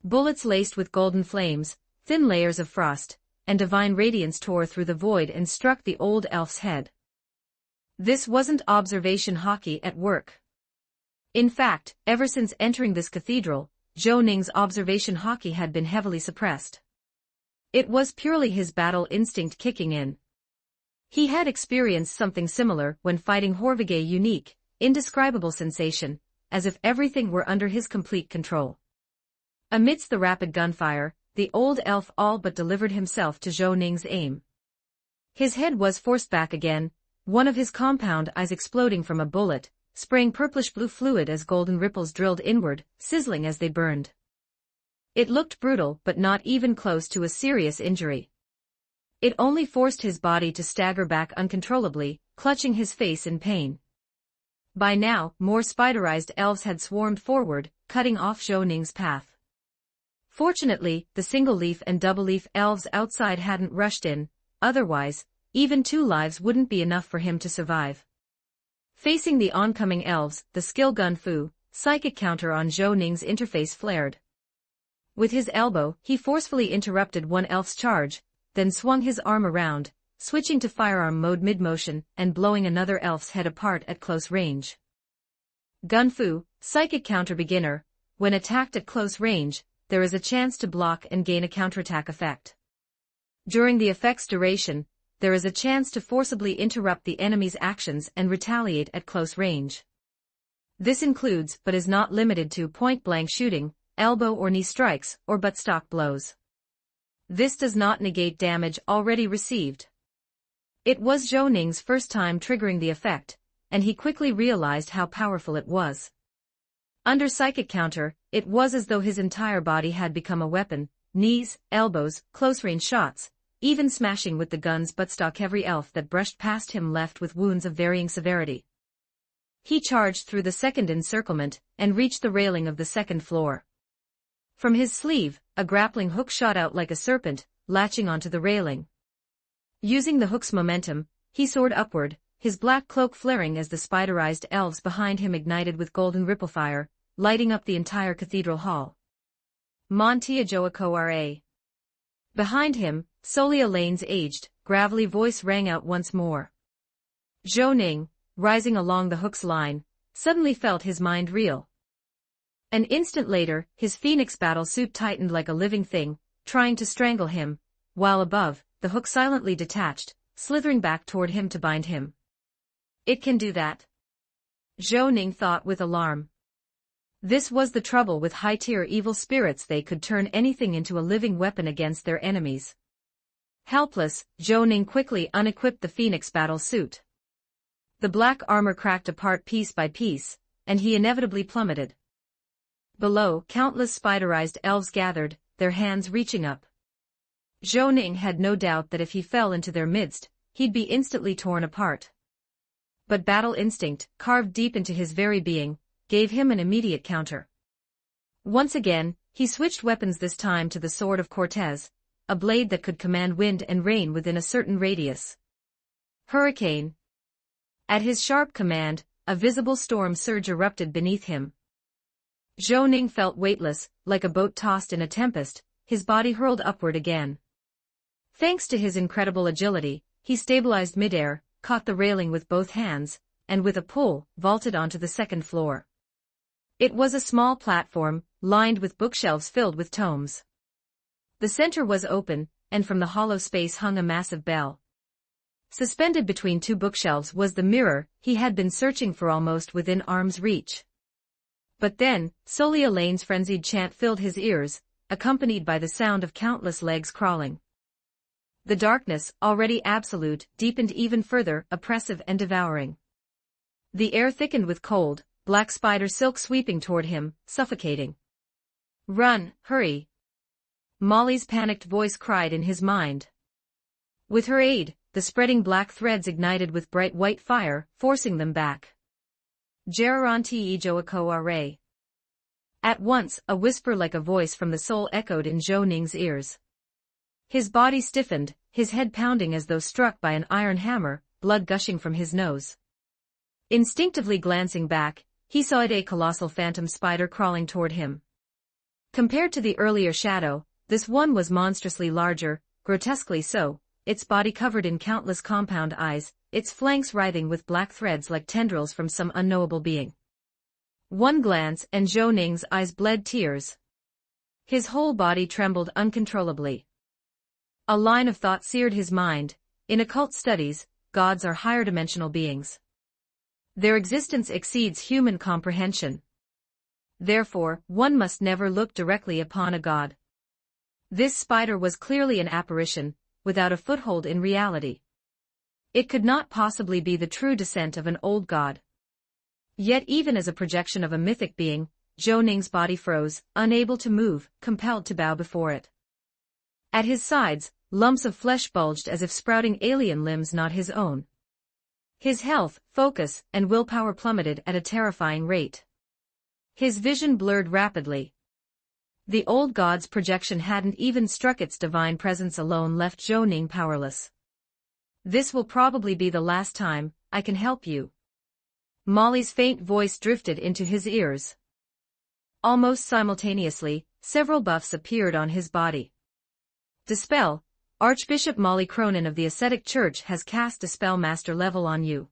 Bullets laced with golden flames, thin layers of frost, and divine radiance tore through the void and struck the old elf's head. This wasn't observation hockey at work. In fact, ever since entering this cathedral, Zhou Ning's observation hockey had been heavily suppressed. It was purely his battle instinct kicking in. He had experienced something similar when fighting Horvige, unique, indescribable sensation, as if everything were under his complete control. Amidst the rapid gunfire, the old elf all but delivered himself to Zhou Ning's aim. His head was forced back again, one of his compound eyes exploding from a bullet, spraying purplish-blue fluid as golden ripples drilled inward, sizzling as they burned. It looked brutal, but not even close to a serious injury. It only forced his body to stagger back uncontrollably, clutching his face in pain. By now, more spiderized elves had swarmed forward, cutting off Zhou Ning's path. Fortunately, the single-leaf and double-leaf elves outside hadn't rushed in, otherwise, even 2 lives wouldn't be enough for him to survive. Facing the oncoming elves, the skill gun fu, psychic counter on Zhou Ning's interface flared. With his elbow, he forcefully interrupted one elf's charge, then swung his arm around, switching to firearm mode mid-motion and blowing another elf's head apart at close range. Gun fu, psychic counter beginner. When attacked at close range, there is a chance to block and gain a counterattack effect. During the effect's duration, there is a chance to forcibly interrupt the enemy's actions and retaliate at close range. This includes but is not limited to point-blank shooting, elbow or knee strikes, or buttstock blows. This does not negate damage already received. It was Zhou Ning's first time triggering the effect, and he quickly realized how powerful it was. Under psychic counter, it was as though his entire body had become a weapon, knees, elbows, close-range shots, even smashing with the gun's buttstock every elf that brushed past him left with wounds of varying severity. He charged through the second encirclement and reached the railing of the second floor. From his sleeve, a grappling hook shot out like a serpent, latching onto the railing. Using the hook's momentum, he soared upward, his black cloak flaring as the spiderized elves behind him ignited with golden ripple fire, lighting up the entire cathedral hall. Montia Joakoa. Behind him, Solia Lane's aged, gravelly voice rang out once more. Zhou Ning, rising along the hook's line, suddenly felt his mind reel. An instant later, his phoenix battle suit tightened like a living thing, trying to strangle him, while above, the hook silently detached, slithering back toward him to bind him. It can do that? Zhou Ning thought with alarm. This was the trouble with high-tier evil spirits, they could turn anything into a living weapon against their enemies. Helpless, Zhou Ning quickly unequipped the phoenix battle suit. The black armor cracked apart piece by piece, and he inevitably plummeted. Below, countless spiderized elves gathered, their hands reaching up. Zhou Ning had no doubt that if he fell into their midst, he'd be instantly torn apart. But battle instinct, carved deep into his very being, gave him an immediate counter. Once again, he switched weapons, this time to the sword of Cortez, a blade that could command wind and rain within a certain radius. Hurricane. At his sharp command, a visible storm surge erupted beneath him. Zhou Ning felt weightless, like a boat tossed in a tempest, his body hurled upward again. Thanks to his incredible agility, he stabilized midair, caught the railing with both hands, and with a pull, vaulted onto the second floor. It was a small platform, lined with bookshelves filled with tomes. The center was open, and from the hollow space hung a massive bell. Suspended between two bookshelves was the mirror he had been searching for, almost within arm's reach. But then, Solia Lane's frenzied chant filled his ears, accompanied by the sound of countless legs crawling. The darkness, already absolute, deepened even further, oppressive and devouring. The air thickened with cold, black spider silk sweeping toward him, suffocating. "Run, hurry!" Molly's panicked voice cried in his mind. With her aid, the spreading black threads ignited with bright white fire, forcing them back. "Geraranti Ijoako Are." At once, a whisper like a voice from the soul echoed in Zhou Ning's ears. His body stiffened, his head pounding as though struck by an iron hammer, blood gushing from his nose. Instinctively glancing back, he saw a colossal phantom spider crawling toward him. Compared to the earlier shadow, this one was monstrously larger, grotesquely so, its body covered in countless compound eyes, its flanks writhing with black threads like tendrils from some unknowable being. One glance and Zhou Ning's eyes bled tears. His whole body trembled uncontrollably. A line of thought seared his mind: in occult studies, gods are higher dimensional beings. Their existence exceeds human comprehension. Therefore, one must never look directly upon a god. This spider was clearly an apparition, without a foothold in reality. It could not possibly be the true descent of an old god. Yet even as a projection of a mythic being, Zhou Ning's body froze, unable to move, compelled to bow before it. At his sides, lumps of flesh bulged as if sprouting alien limbs not his own. His health, focus, and willpower plummeted at a terrifying rate. His vision blurred rapidly. The old god's projection hadn't even struck; its divine presence alone left Zhou Ning powerless. "This will probably be the last time I can help you." Molly's faint voice drifted into his ears. Almost simultaneously, several buffs appeared on his body. "Dispel. Archbishop Molly Cronin of the Ascetic Church has cast Dispel Master level on you.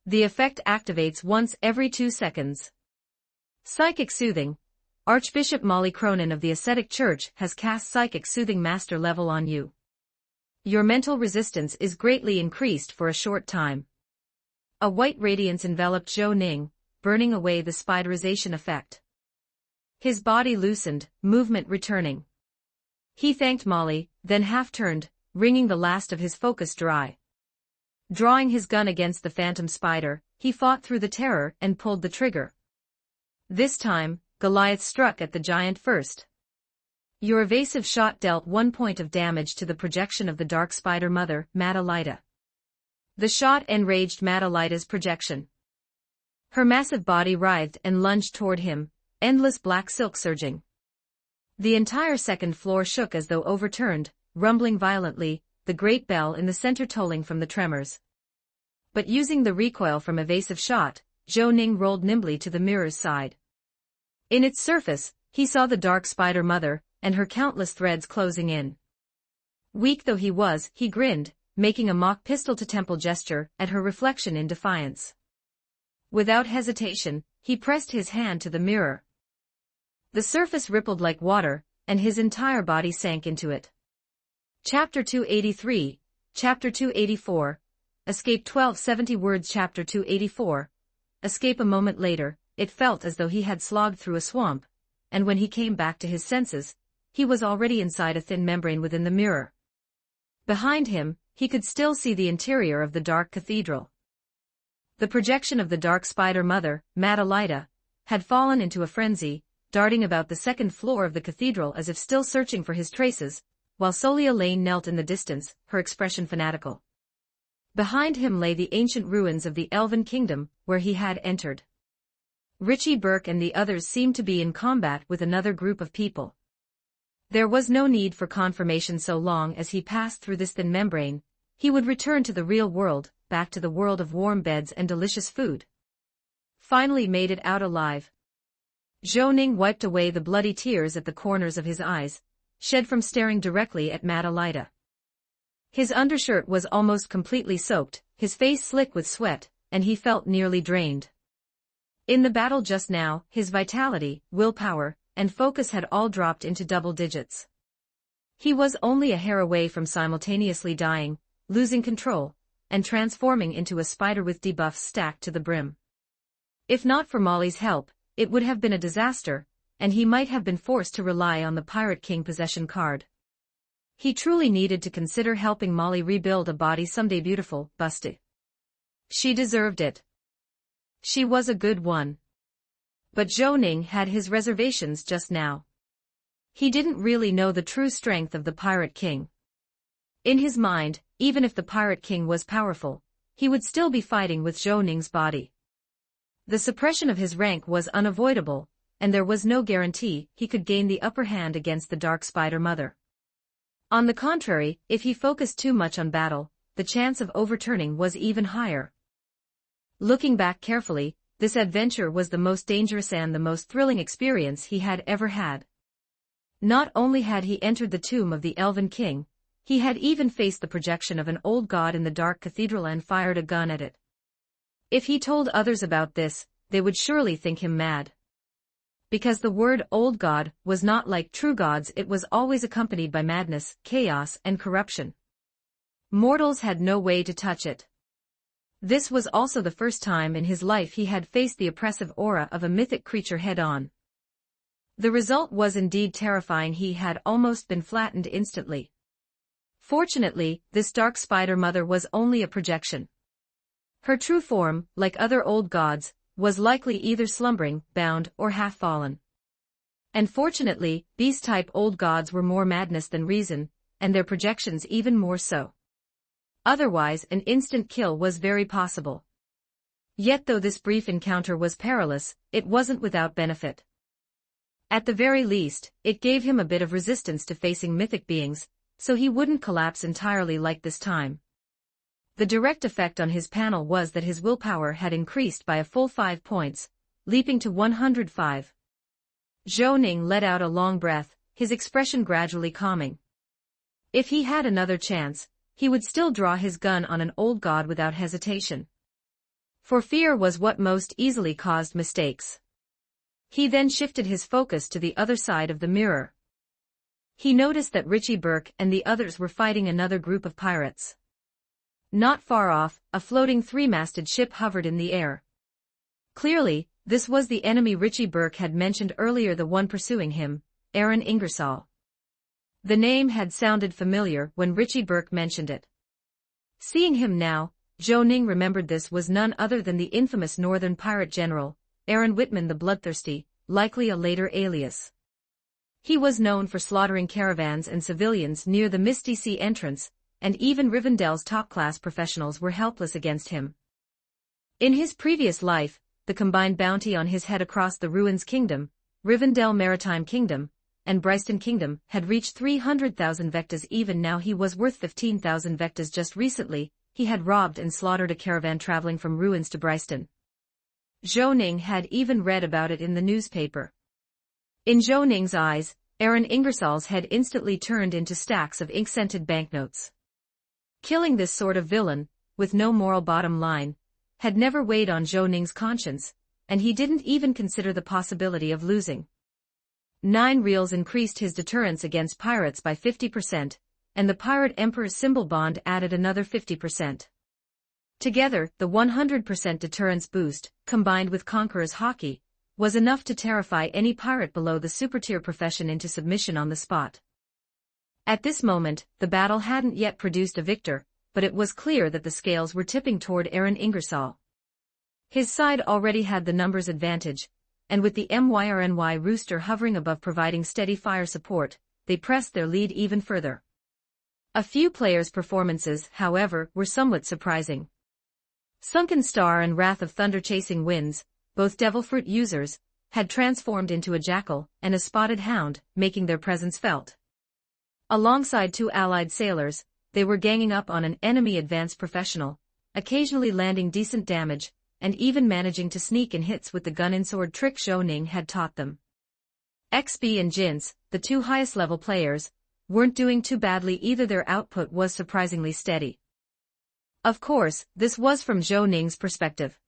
The effect activates once every 2 seconds. Psychic Soothing. Archbishop Molly Cronin of the Ascetic Church has cast Psychic Soothing Master level on you. Your mental resistance is greatly increased for a short time." A white radiance enveloped Zhou Ning, burning away the spiderization effect. His body loosened, movement returning. He thanked Molly, then half-turned, wringing the last of his focus dry. Drawing his gun against the phantom spider, he fought through the terror and pulled the trigger. This time, Goliath struck at the giant first. Your evasive shot dealt 1 point of damage to the projection of the dark spider mother, Madalida. The shot enraged Madalida's projection. Her massive body writhed and lunged toward him, endless black silk surging. The entire second floor shook as though overturned, rumbling violently, the great bell in the center tolling from the tremors. But using the recoil from evasive shot, Zhou Ning rolled nimbly to the mirror's side. In its surface, he saw the dark spider mother, and her countless threads closing in. Weak though he was, he grinned, making a mock pistol-to-temple gesture at her reflection in defiance. Without hesitation, he pressed his hand to the mirror. The surface rippled like water, and his entire body sank into it. Chapter 283, Chapter 284, Escape 1270 words. Chapter 284, Escape. A moment later, it felt as though he had slogged through a swamp, and when he came back to his senses, he was already inside a thin membrane within the mirror. Behind him, he could still see the interior of the dark cathedral. The projection of the dark spider mother, Madalida, had fallen into a frenzy, darting about the second floor of the cathedral as if still searching for his traces, while Solia Lane knelt in the distance, her expression fanatical. Behind him lay the ancient ruins of the Elven Kingdom, where he had entered. Richie Burke and the others seemed to be in combat with another group of people. There was no need for confirmation. So long as he passed through this thin membrane, he would return to the real world, back to the world of warm beds and delicious food. Finally made it out alive. Zhou Ning wiped away the bloody tears at the corners of his eyes, shed from staring directly at Madalida. His undershirt was almost completely soaked, his face slick with sweat, and he felt nearly drained. In the battle just now, his vitality, willpower, and focus had all dropped into double digits. He was only a hair away from simultaneously dying, losing control, and transforming into a spider with debuffs stacked to the brim. If not for Molly's help, it would have been a disaster, and he might have been forced to rely on the Pirate King possession card. He truly needed to consider helping Molly rebuild a body someday beautiful, busty. She deserved it. She was a good one. But Zhou Ning had his reservations just now. He didn't really know the true strength of the Pirate King. In his mind, even if the Pirate King was powerful, he would still be fighting with Zhou Ning's body. The suppression of his rank was unavoidable, and there was no guarantee he could gain the upper hand against the Dark Spider Mother. On the contrary, if he focused too much on battle, the chance of overturning was even higher. Looking back carefully, this adventure was the most dangerous and the most thrilling experience he had ever had. Not only had he entered the tomb of the Elven King, he had even faced the projection of an old god in the dark cathedral and fired a gun at it. If he told others about this, they would surely think him mad. Because the word old god was not like true gods, it was always accompanied by madness, chaos, and corruption. Mortals had no way to touch it. This was also the first time in his life he had faced the oppressive aura of a mythic creature head-on. The result was indeed terrifying. He had almost been flattened instantly. Fortunately, this Dark Spider Mother was only a projection. Her true form, like other old gods, was likely either slumbering, bound, or half-fallen. And fortunately, beast-type old gods were more madness than reason, and their projections even more so. Otherwise, an instant kill was very possible. Yet though this brief encounter was perilous, it wasn't without benefit. At the very least, it gave him a bit of resistance to facing mythic beings, so he wouldn't collapse entirely like this time. The direct effect on his panel was that his willpower had increased by a full 5 points, leaping to 105. Zhou Ning let out a long breath, his expression gradually calming. If he had another chance, he would still draw his gun on an old god without hesitation. For fear was what most easily caused mistakes. He then shifted his focus to the other side of the mirror. He noticed that Richie Burke and the others were fighting another group of pirates. Not far off, a floating 3-masted ship hovered in the air. Clearly, this was the enemy Richie Burke had mentioned earlier, the one pursuing him, Aaron Ingersoll. The name had sounded familiar when Richie Burke mentioned it. Seeing him now, Zhou Ning remembered this was none other than the infamous northern pirate general, Aaron Whitman the Bloodthirsty, likely a later alias. He was known for slaughtering caravans and civilians near the Misty Sea entrance, and even Rivendell's top-class professionals were helpless against him. In his previous life, the combined bounty on his head across the Ruins Kingdom, Rivendell Maritime Kingdom, and Bryston Kingdom had reached 300,000 vectas. Even now he was worth 15,000 vectas. Just recently, he had robbed and slaughtered a caravan traveling from Ruins to Bryston. Zhou Ning had even read about it in the newspaper. In Zhou Ning's eyes, Aaron Ingersoll's head instantly turned into stacks of ink-scented banknotes. Killing this sort of villain, with no moral bottom line, had never weighed on Zhou Ning's conscience, and he didn't even consider the possibility of losing. 9 reals increased his deterrence against pirates by 50%, and the Pirate Emperor's symbol bond added another 50%. Together, the 100% deterrence boost, combined with Conqueror's Hockey, was enough to terrify any pirate below the super-tier profession into submission on the spot. At this moment, the battle hadn't yet produced a victor, but it was clear that the scales were tipping toward Aaron Ingersoll. His side already had the numbers advantage, and with the MYRNY rooster hovering above providing steady fire support, they pressed their lead even further. A few players' performances, however, were somewhat surprising. Sunken Star and Wrath of Thunder Chasing Winds, both Devilfruit users, had transformed into a jackal and a spotted hound, making their presence felt. Alongside 2 allied sailors, they were ganging up on an enemy advanced professional, occasionally landing decent damage, and even managing to sneak in hits with the gun-and-sword trick Zhou Ning had taught them. XB and Jinx, the 2 highest-level players, weren't doing too badly either. Their output was surprisingly steady. Of course, this was from Zhou Ning's perspective.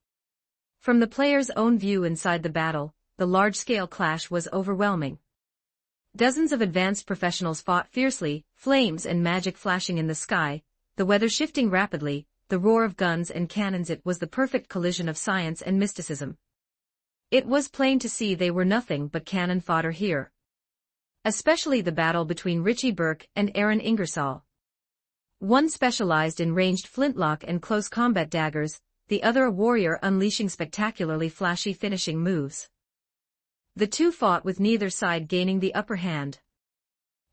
From the player's own view inside the battle, the large-scale clash was overwhelming. Dozens of advanced professionals fought fiercely, flames and magic flashing in the sky, the weather shifting rapidly, the roar of guns and cannons. It was the perfect collision of science and mysticism. It was plain to see they were nothing but cannon fodder here. Especially the battle between Richie Burke and Aaron Ingersoll. One specialized in ranged flintlock and close combat daggers, the other a warrior unleashing spectacularly flashy finishing moves. The two fought with neither side gaining the upper hand.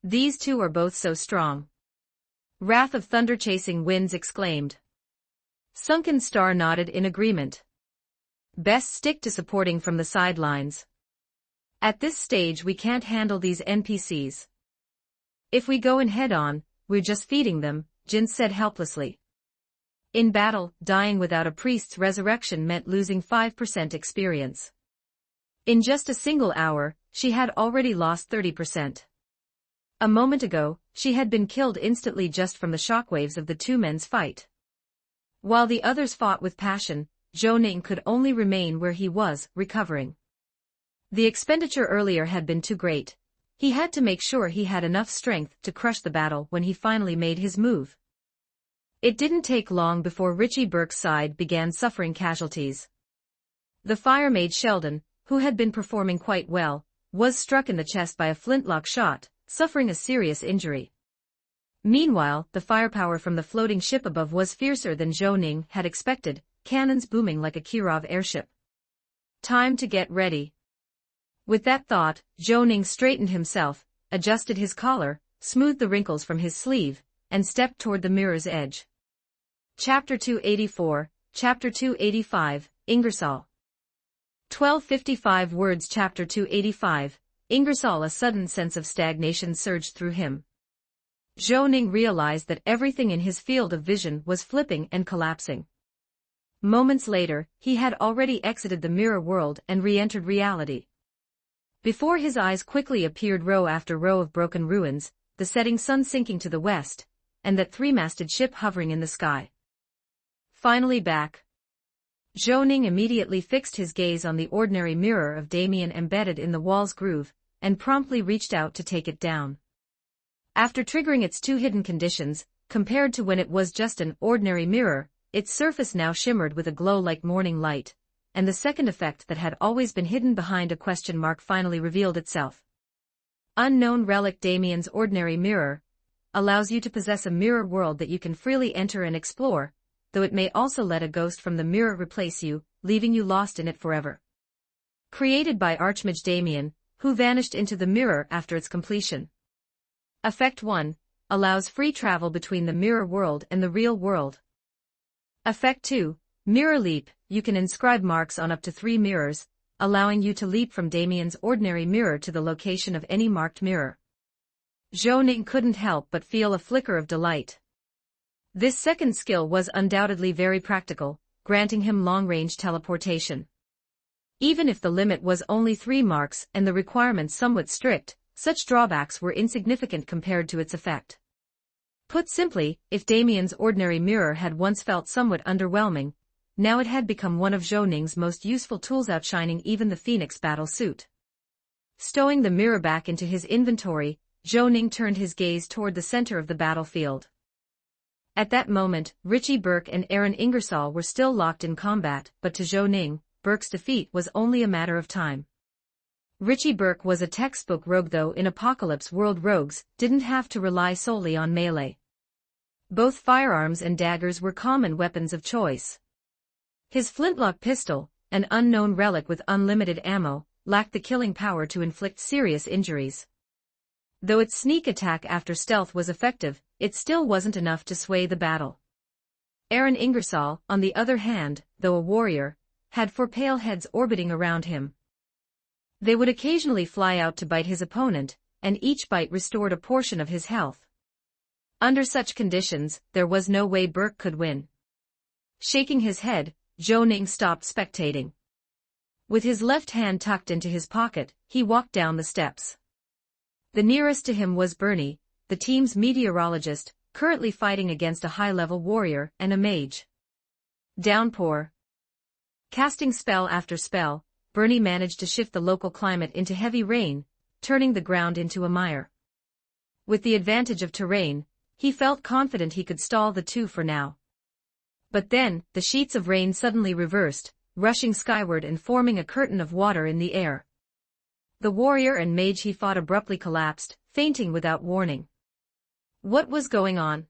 These two are both so strong. Wrath of Thunder Chasing Winds exclaimed. Sunken Star nodded in agreement. Best stick to supporting from the sidelines. At this stage we can't handle these NPCs. If we go in head-on, we're just feeding them, Jin said helplessly. In battle, dying without a priest's resurrection meant losing 5% experience. In just a single hour, she had already lost 30%. A moment ago, she had been killed instantly just from the shockwaves of the two men's fight. While the others fought with passion, Zhou Ning could only remain where he was, recovering. The expenditure earlier had been too great. He had to make sure he had enough strength to crush the battle when he finally made his move. It didn't take long before Richie Burke's side began suffering casualties. The fire mage Sheldon, who had been performing quite well, was struck in the chest by a flintlock shot, suffering a serious injury. Meanwhile, the firepower from the floating ship above was fiercer than Zhou Ning had expected, cannons booming like a Kirov airship. Time to get ready. With that thought, Zhou Ning straightened himself, adjusted his collar, smoothed the wrinkles from his sleeve, and stepped toward the mirror's edge. Chapter 284, Chapter 285, Ingersoll. 1255 words. Chapter 285, Ingersoll. A sudden sense of stagnation surged through him. Zhou Ning realized that everything in his field of vision was flipping and collapsing. Moments later, he had already exited the mirror world and re-entered reality. Before his eyes quickly appeared row after row of broken ruins, the setting sun sinking to the west, and that three-masted ship hovering in the sky. Finally back. Zhou Ning immediately fixed his gaze on the ordinary mirror of Damien embedded in the wall's groove, and promptly reached out to take it down. After triggering its two hidden conditions, compared to when it was just an ordinary mirror, its surface now shimmered with a glow like morning light, and the second effect that had always been hidden behind a question mark finally revealed itself. Unknown relic. Damien's ordinary mirror allows you to possess a mirror world that you can freely enter and explore, though it may also let a ghost from the mirror replace you, leaving you lost in it forever. Created by Archmage Damien, who vanished into the mirror after its completion. Effect 1 allows free travel between the mirror world and the real world. Effect 2, Mirror Leap. You can inscribe marks on up to 3 mirrors, allowing you to leap from Damien's ordinary mirror to the location of any marked mirror. Zhou Ning couldn't help but feel a flicker of delight. This second skill was undoubtedly very practical, granting him long-range teleportation. Even if the limit was only 3 marks and the requirements somewhat strict, such drawbacks were insignificant compared to its effect. Put simply, if Damien's ordinary mirror had once felt somewhat underwhelming, now it had become one of Zhou Ning's most useful tools, outshining even the Phoenix battle suit. Stowing the mirror back into his inventory, Zhou Ning turned his gaze toward the center of the battlefield. At that moment, Richie Burke and Aaron Ingersoll were still locked in combat, but to Zhou Ning, Burke's defeat was only a matter of time. Richie Burke was a textbook rogue, though in Apocalypse World rogues didn't have to rely solely on melee. Both firearms and daggers were common weapons of choice. His flintlock pistol, an unknown relic with unlimited ammo, lacked the killing power to inflict serious injuries. Though its sneak attack after stealth was effective, it still wasn't enough to sway the battle. Aaron Ingersoll, on the other hand, though a warrior, had 4 pale heads orbiting around him. They would occasionally fly out to bite his opponent, and each bite restored a portion of his health. Under such conditions, there was no way Burke could win. Shaking his head, Zhou Ning stopped spectating. With his left hand tucked into his pocket, he walked down the steps. The nearest to him was Bernie, the team's meteorologist, currently fighting against a high-level warrior and a mage. Downpour. Casting spell after spell, Bernie managed to shift the local climate into heavy rain, turning the ground into a mire. With the advantage of terrain, he felt confident he could stall the two for now. But then, the sheets of rain suddenly reversed, rushing skyward and forming a curtain of water in the air. The warrior and mage he fought abruptly collapsed, fainting without warning. What was going on?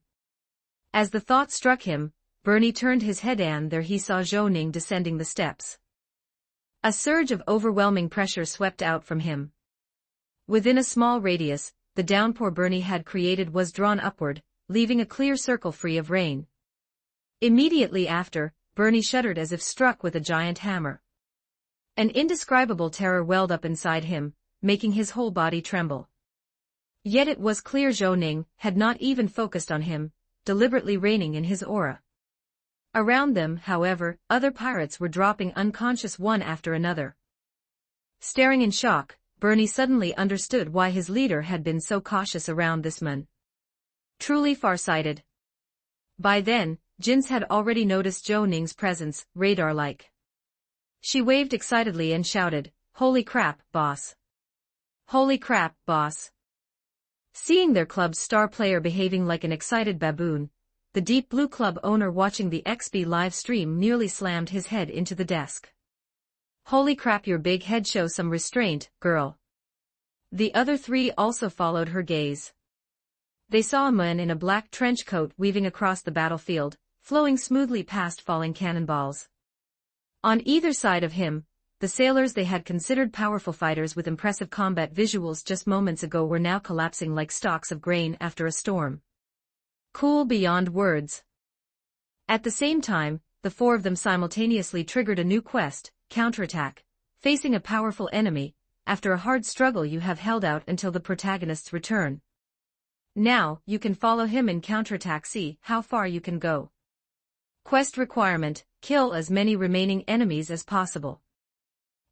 As the thought struck him, Bernie turned his head and there he saw Zhou Ning descending the steps. A surge of overwhelming pressure swept out from him. Within a small radius, the downpour Bernie had created was drawn upward, leaving a clear circle free of rain. Immediately after, Bernie shuddered as if struck with a giant hammer. An indescribable terror welled up inside him, making his whole body tremble. Yet it was clear Zhou Ning had not even focused on him, deliberately reigning in his aura. Around them, however, other pirates were dropping unconscious one after another. Staring in shock, Bernie suddenly understood why his leader had been so cautious around this man. Truly far-sighted. By then, Jins had already noticed Zhou Ning's presence, radar-like. She waved excitedly and shouted, "Holy crap, boss! Holy crap, boss!" Seeing their club's star player behaving like an excited baboon, the Deep Blue Club owner watching the XP live stream nearly slammed his head into the desk. "Holy crap, your big head, show some restraint, girl." The other three also followed her gaze. They saw a man in a black trench coat weaving across the battlefield, flowing smoothly past falling cannonballs. On either side of him, the sailors they had considered powerful fighters with impressive combat visuals just moments ago were now collapsing like stalks of grain after a storm. Cool beyond words. At the same time, the four of them simultaneously triggered a new quest, counterattack. Facing a powerful enemy, after a hard struggle you have held out until the protagonist's return. Now, you can follow him in counterattack, see how far you can go. Quest requirement, kill as many remaining enemies as possible.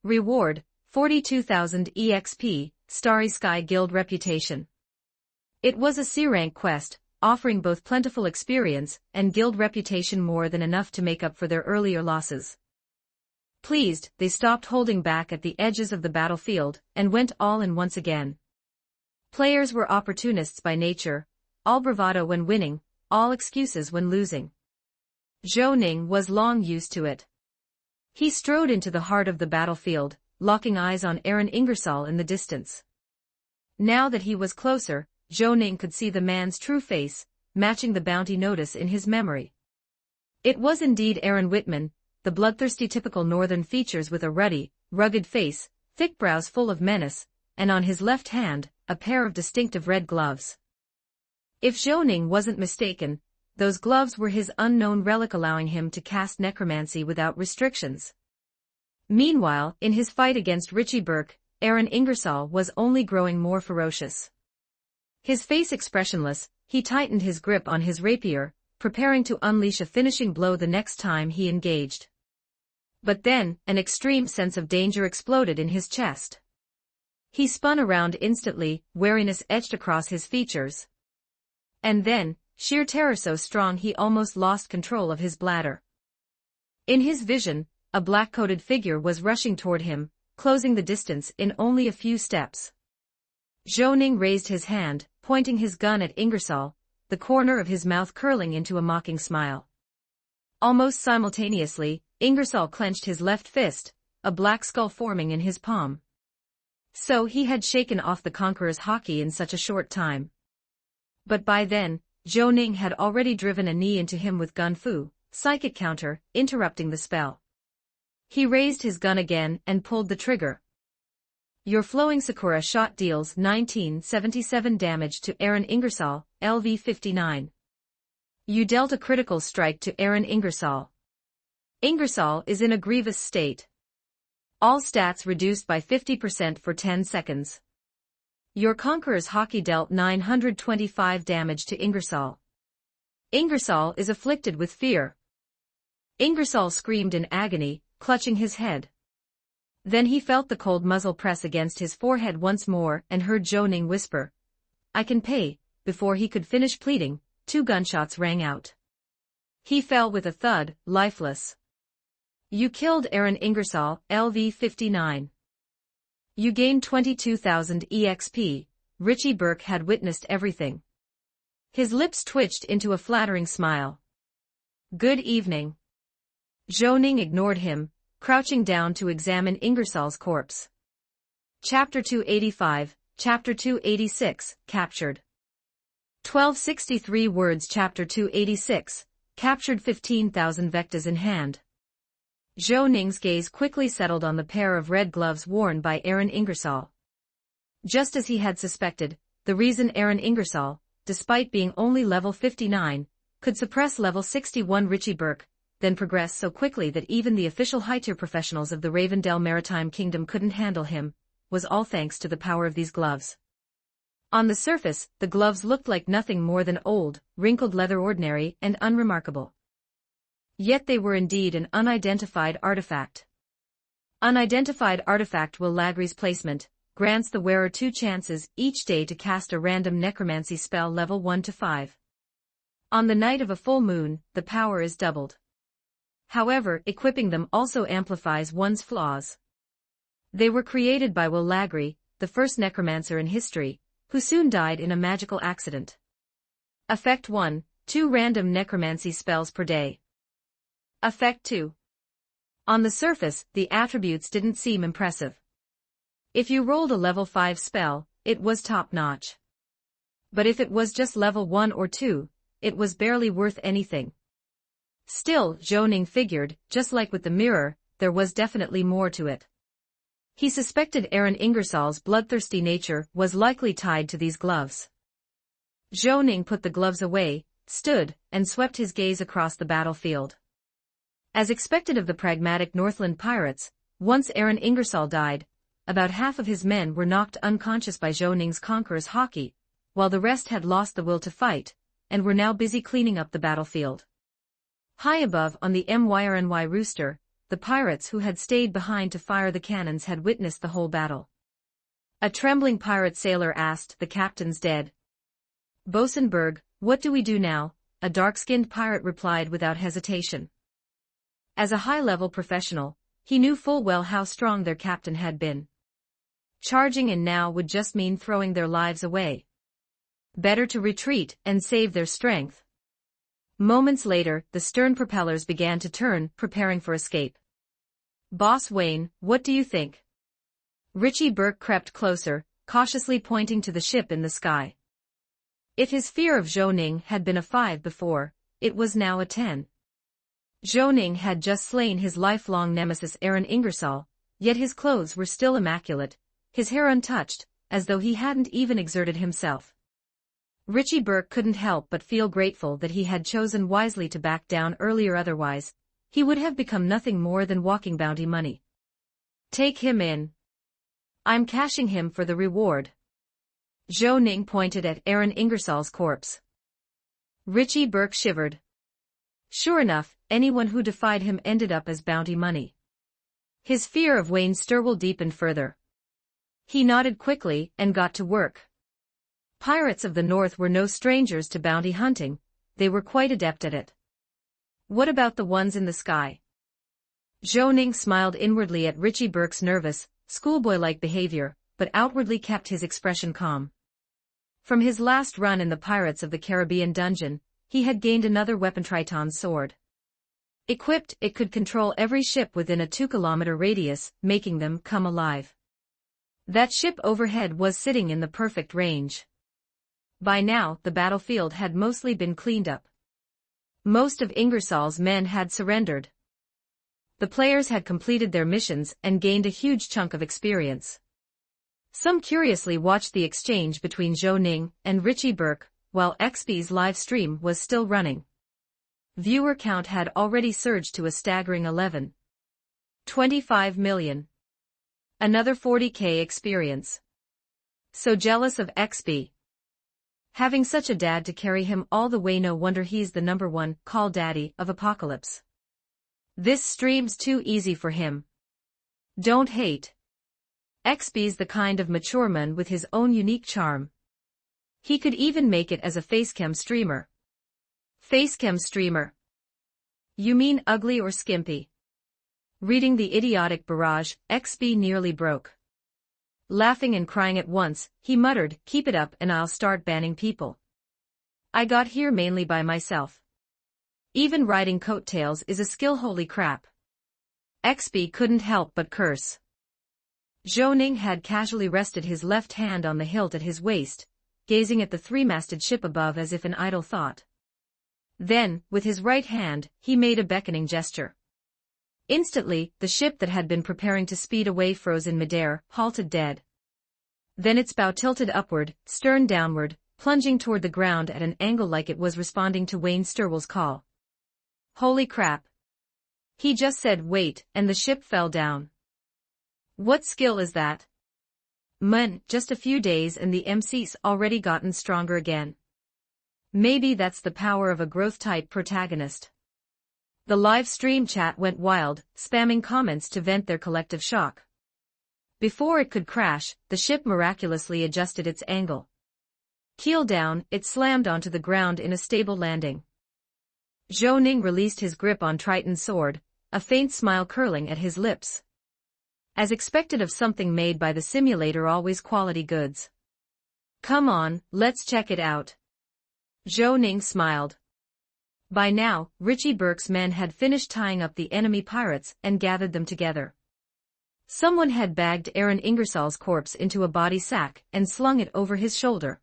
Reward, 42,000 EXP, Starry Sky Guild reputation. It was a C-rank quest, offering both plentiful experience and guild reputation, more than enough to make up for their earlier losses. Pleased, they stopped holding back at the edges of the battlefield and went all in once again. Players were opportunists by nature, all bravado when winning, all excuses when losing. Zhou Ning was long used to it. He strode into the heart of the battlefield, locking eyes on Aaron Ingersoll in the distance. Now that he was closer, Zhou Ning could see the man's true face, matching the bounty notice in his memory. It was indeed Aaron Whitman, the bloodthirsty typical northern features with a ruddy, rugged face, thick brows full of menace, and on his left hand, a pair of distinctive red gloves. If Zhou Ning wasn't mistaken, those gloves were his unknown relic, allowing him to cast necromancy without restrictions. Meanwhile, in his fight against Richie Burke, Aaron Ingersoll was only growing more ferocious. His face expressionless, he tightened his grip on his rapier, preparing to unleash a finishing blow the next time he engaged. But then, an extreme sense of danger exploded in his chest. He spun around instantly, wariness etched across his features. And then, sheer terror so strong he almost lost control of his bladder. In his vision, a black-coated figure was rushing toward him, closing the distance in only a few steps. Zhou Ning raised his hand, pointing his gun at Ingersoll, the corner of his mouth curling into a mocking smile. Almost simultaneously, Ingersoll clenched his left fist, a black skull forming in his palm. So he had shaken off the Conqueror's hockey in such a short time. But by then, Zhou Ning had already driven a knee into him with gun fu, psychic counter, interrupting the spell. He raised his gun again and pulled the trigger. Your flowing Sakura shot deals 1977 damage to Aaron Ingersoll, LV-59. You dealt a critical strike to Aaron Ingersoll. Ingersoll is in a grievous state. All stats reduced by 50% for 10 seconds. Your Conqueror's hockey dealt 925 damage to Ingersoll. Ingersoll is afflicted with fear. Ingersoll screamed in agony, clutching his head. Then he felt the cold muzzle press against his forehead once more and heard Zhou Ning whisper, "I can pay." Before he could finish pleading, 2 gunshots rang out. He fell with a thud, lifeless. You killed Aaron Ingersoll, LV-59. You gained 22,000 EXP. Richie Burke had witnessed everything. His lips twitched into a flattering smile. Good evening. Zhou Ning ignored him, crouching down to examine Ingersoll's corpse. Chapter 285, Chapter 286, Captured. 1263 words. Chapter 286, Captured. 15,000 vectas in hand. Zhou Ning's gaze quickly settled on the pair of red gloves worn by Aaron Ingersoll. Just as he had suspected, the reason Aaron Ingersoll, despite being only level 59, could suppress level 61 Richie Burke, then progress so quickly that even the official high-tier professionals of the Ravendell Maritime Kingdom couldn't handle him, was all thanks to the power of these gloves. On the surface, the gloves looked like nothing more than old, wrinkled leather, ordinary and unremarkable. Yet they were indeed an unidentified artifact. Unidentified artifact. Will Lagri's placement grants the wearer 2 chances each day to cast a random necromancy spell level 1 to 5. On the night of a full moon, the power is doubled. However, equipping them also amplifies one's flaws. They were created by Will Lagri, the first necromancer in history, who soon died in a magical accident. Effect 1, 2 random necromancy spells per day. Effect 2. On the surface, the attributes didn't seem impressive. If you rolled a level 5 spell, it was top-notch. But if it was just level 1 or 2, it was barely worth anything. Still, Zhou Ning figured, just like with the mirror, there was definitely more to it. He suspected Aaron Ingersoll's bloodthirsty nature was likely tied to these gloves. Zhou Ning put the gloves away, stood, and swept his gaze across the battlefield. As expected of the pragmatic Northland pirates, once Aaron Ingersoll died, about half of his men were knocked unconscious by Zhou Ning's conqueror's hockey, while the rest had lost the will to fight, and were now busy cleaning up the battlefield. High above on the MYRNY rooster, the pirates who had stayed behind to fire the cannons had witnessed the whole battle. A trembling pirate sailor asked, "The captain's dead." "Bosun Berg, what do we do now?" a dark-skinned pirate replied without hesitation. As a high-level professional, he knew full well how strong their captain had been. Charging in now would just mean throwing their lives away. Better to retreat and save their strength. Moments later, the stern propellers began to turn, preparing for escape. "Boss Wayne, what do you think?" Richie Burke crept closer, cautiously pointing to the ship in the sky. If his fear of Zhou Ning had been a 5 before, it was now a 10. Zhou Ning had just slain his lifelong nemesis Aaron Ingersoll, yet his clothes were still immaculate, his hair untouched, as though he hadn't even exerted himself. Richie Burke couldn't help but feel grateful that he had chosen wisely to back down earlier, otherwise, he would have become nothing more than walking bounty money. "Take him in. I'm cashing him for the reward." Zhou Ning pointed at Aaron Ingersoll's corpse. Richie Burke shivered. Sure enough, anyone who defied him ended up as bounty money. His fear of Wayne Sturwell deepened further. He nodded quickly and got to work. Pirates of the North were no strangers to bounty hunting, they were quite adept at it. "What about the ones in the sky?" Zhou Ning smiled inwardly at Richie Burke's nervous, schoolboy-like behavior, but outwardly kept his expression calm. From his last run in the Pirates of the Caribbean dungeon, he had gained another weapon, Triton's sword. Equipped, it could control every ship within a 2-kilometer radius, making them come alive. That ship overhead was sitting in the perfect range. By now, the battlefield had mostly been cleaned up. Most of Ingersoll's men had surrendered. The players had completed their missions and gained a huge chunk of experience. Some curiously watched the exchange between Zhou Ning and Richie Burke, while XP's live stream was still running. Viewer count had already surged to a staggering 11.25 million. Another 40K experience. So jealous of XP. Having such a dad to carry him all the way, no wonder he's the #1 call daddy of Apocalypse. This stream's too easy for him. Don't hate. XP's the kind of mature man with his own unique charm. He could even make it as a facecam streamer. Facecam streamer. You mean ugly or skimpy? Reading the idiotic barrage, XP nearly broke. Laughing and crying at once, he muttered, "Keep it up and I'll start banning people. I got here mainly by myself." Even riding coattails is a skill, holy crap. XB couldn't help but curse. Zhou Ning had casually rested his left hand on the hilt at his waist, gazing at the three-masted ship above as if in idle thought. Then, with his right hand, he made a beckoning gesture. Instantly, the ship that had been preparing to speed away froze in midair, halted dead. Then its bow tilted upward, stern downward, plunging toward the ground at an angle like it was responding to Wayne Stirwell's call. Holy crap. He just said wait, and the ship fell down. What skill is that? Just a few days and the MC's already gotten stronger again. Maybe that's the power of a growth-type protagonist. The live stream chat went wild, spamming comments to vent their collective shock. Before it could crash, the ship miraculously adjusted its angle. Keel down, it slammed onto the ground in a stable landing. Zhou Ning released his grip on Triton's sword, a faint smile curling at his lips. As expected of something made by the simulator, always quality goods. Come on, let's check it out. Zhou Ning smiled. By now, Richie Burke's men had finished tying up the enemy pirates and gathered them together. Someone had bagged Aaron Ingersoll's corpse into a body sack and slung it over his shoulder.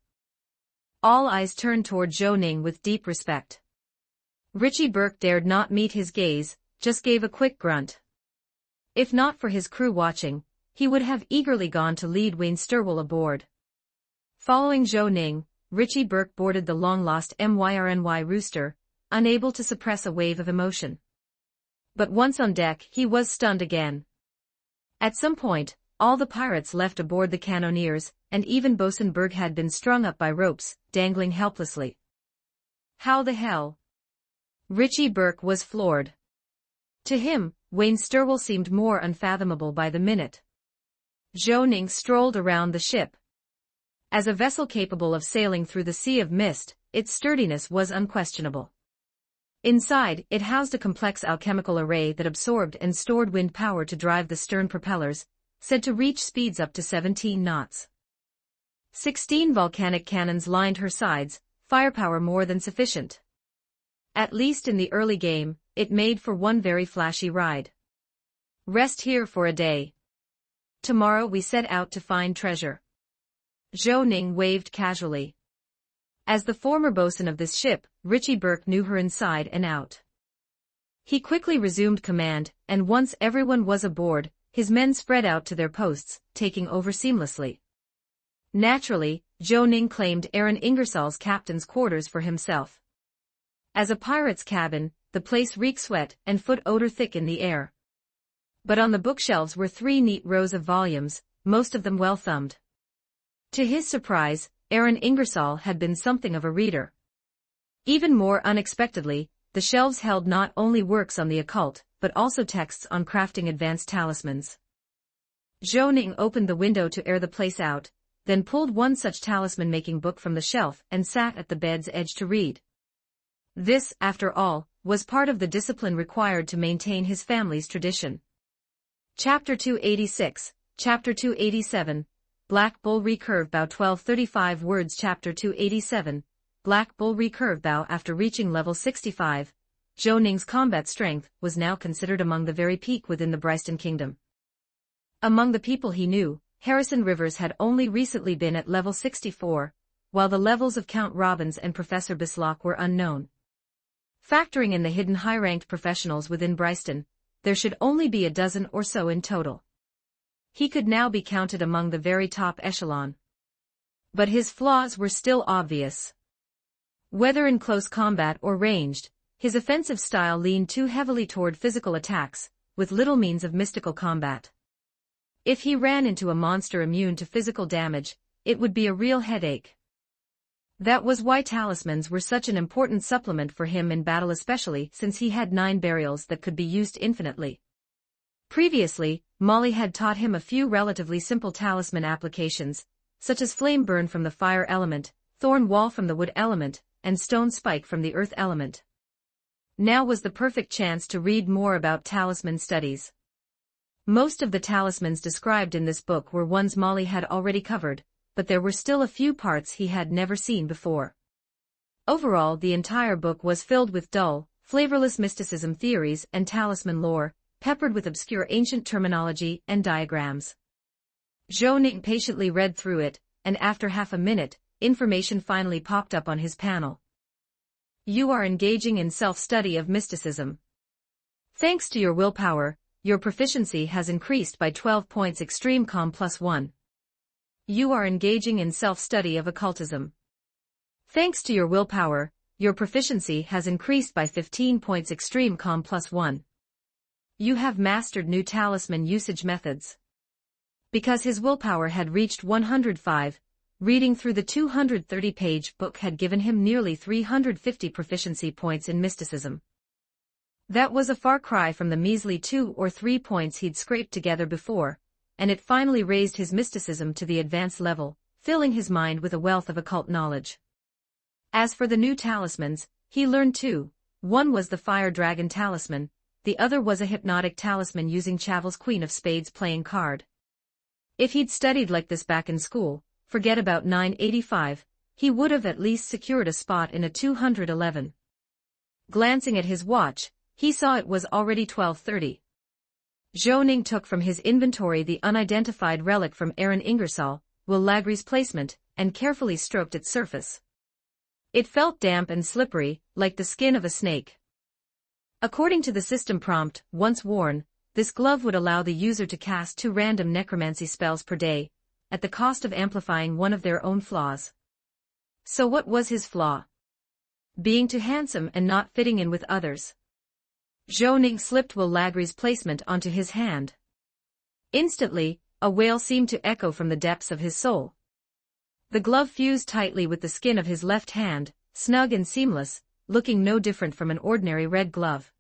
All eyes turned toward Zhou Ning with deep respect. Richie Burke dared not meet his gaze, just gave a quick grunt. If not for his crew watching, he would have eagerly gone to lead Wayne Stirwell aboard. Following Zhou Ning, Richie Burke boarded the long-lost MYRNY Rooster, unable to suppress a wave of emotion. But once on deck, he was stunned again. At some point, all the pirates left aboard the cannoneers, and even Bosun Berg had been strung up by ropes, dangling helplessly. How the hell? Richie Burke was floored. To him, Wayne Stirwell seemed more unfathomable by the minute. Zhou Ning strolled around the ship. As a vessel capable of sailing through the sea of mist, its sturdiness was unquestionable. Inside, it housed a complex alchemical array that absorbed and stored wind power to drive the stern propellers, said to reach speeds up to 17 knots. 16 volcanic cannons lined her sides, firepower more than sufficient. At least in the early game, it made for one very flashy ride. Rest here for a day. Tomorrow we set out to find treasure. Zhou Ning waved casually. As the former bosun of this ship, Richie Burke knew her inside and out. He quickly resumed command, and once everyone was aboard, his men spread out to their posts, taking over seamlessly. Naturally, Zhou Ning claimed Aaron Ingersoll's captain's quarters for himself. As a pirate's cabin, the place reeked sweat and foot odor thick in the air. But on the bookshelves were 3 neat rows of volumes, most of them well thumbed. To his surprise, Aaron Ingersoll had been something of a reader. Even more unexpectedly, the shelves held not only works on the occult, but also texts on crafting advanced talismans. Zhou Ning opened the window to air the place out, then pulled one such talisman-making book from the shelf and sat at the bed's edge to read. This, after all, was part of the discipline required to maintain his family's tradition. Chapter 286, Chapter 287, Black Bull Recurve Bow 1235 words. Chapter 287, Black Bull Recurve Bow. After reaching level 65, Zhou Ning's combat strength was now considered among the very peak within the Bryston Kingdom. Among the people he knew, Harrison Rivers had only recently been at level 64, while the levels of Count Robbins and Professor Bislock were unknown. Factoring in the hidden high-ranked professionals within Bryston, there should only be a dozen or so in total. He could now be counted among the very top echelon. But his flaws were still obvious. Whether in close combat or ranged, his offensive style leaned too heavily toward physical attacks, with little means of mystical combat. If he ran into a monster immune to physical damage, it would be a real headache. That was why talismans were such an important supplement for him in battle, especially since he had 9 burials that could be used infinitely. Previously, Molly had taught him a few relatively simple talisman applications, such as Flame Burn from the fire element, Thorn Wall from the wood element, and Stone Spike from the earth element. Now was the perfect chance to read more about talisman studies. Most of the talismans described in this book were ones Molly had already covered, but there were still a few parts he had never seen before. Overall, the entire book was filled with dull, flavorless mysticism theories and talisman lore, peppered with obscure ancient terminology and diagrams. Zhou Ning patiently read through it, and after half a minute, information finally popped up on his panel. You are engaging in self-study of mysticism. Thanks to your willpower, your proficiency has increased by 12 points. Extreme Com +1. You are engaging in self-study of occultism. Thanks to your willpower, your proficiency has increased by 15 points. Extreme Com +1. You have mastered new talisman usage methods. Because his willpower had reached 105, reading through the 230-page book had given him nearly 350 proficiency points in mysticism. That was a far cry from the measly 2 or 3 points he'd scraped together before, and it finally raised his mysticism to the advanced level, filling his mind with a wealth of occult knowledge. As for the new talismans, he learned two. One was the Fire Dragon talisman, the other was a hypnotic talisman using Chavel's Queen of Spades playing card. If he'd studied like this back in school, forget about 985, he would have at least secured a spot in a 211. Glancing at his watch, he saw it was already 12:30. Zhou Ning took from his inventory the unidentified relic from Aaron Ingersoll, Will Lagri's placement, and carefully stroked its surface. It felt damp and slippery, like the skin of a snake. According to the system prompt, once worn, this glove would allow the user to cast 2 random necromancy spells per day, at the cost of amplifying one of their own flaws. So what was his flaw? Being too handsome and not fitting in with others. Zhou Ning slipped Will Lagri's placement onto his hand. Instantly, a wail seemed to echo from the depths of his soul. The glove fused tightly with the skin of his left hand, snug and seamless, looking no different from an ordinary red glove.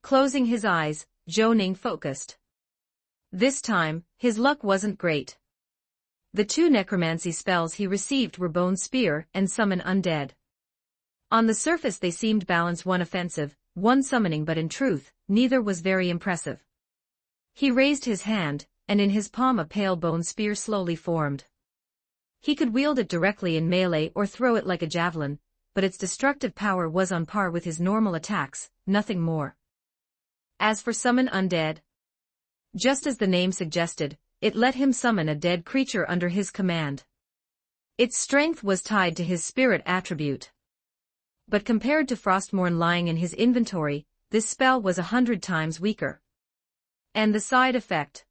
Closing his eyes, Zhou Ning focused. This time, his luck wasn't great. The 2 necromancy spells he received were Bone Spear and Summon Undead. On the surface they seemed balanced, one offensive, one summoning, but in truth, neither was very impressive. He raised his hand, and in his palm a pale bone spear slowly formed. He could wield it directly in melee or throw it like a javelin, but its destructive power was on par with his normal attacks, nothing more. As for Summon Undead, just as the name suggested, it let him summon a dead creature under his command. Its strength was tied to his spirit attribute. But compared to Frostmourne lying in his inventory, this spell was 100 times weaker. And the side effect?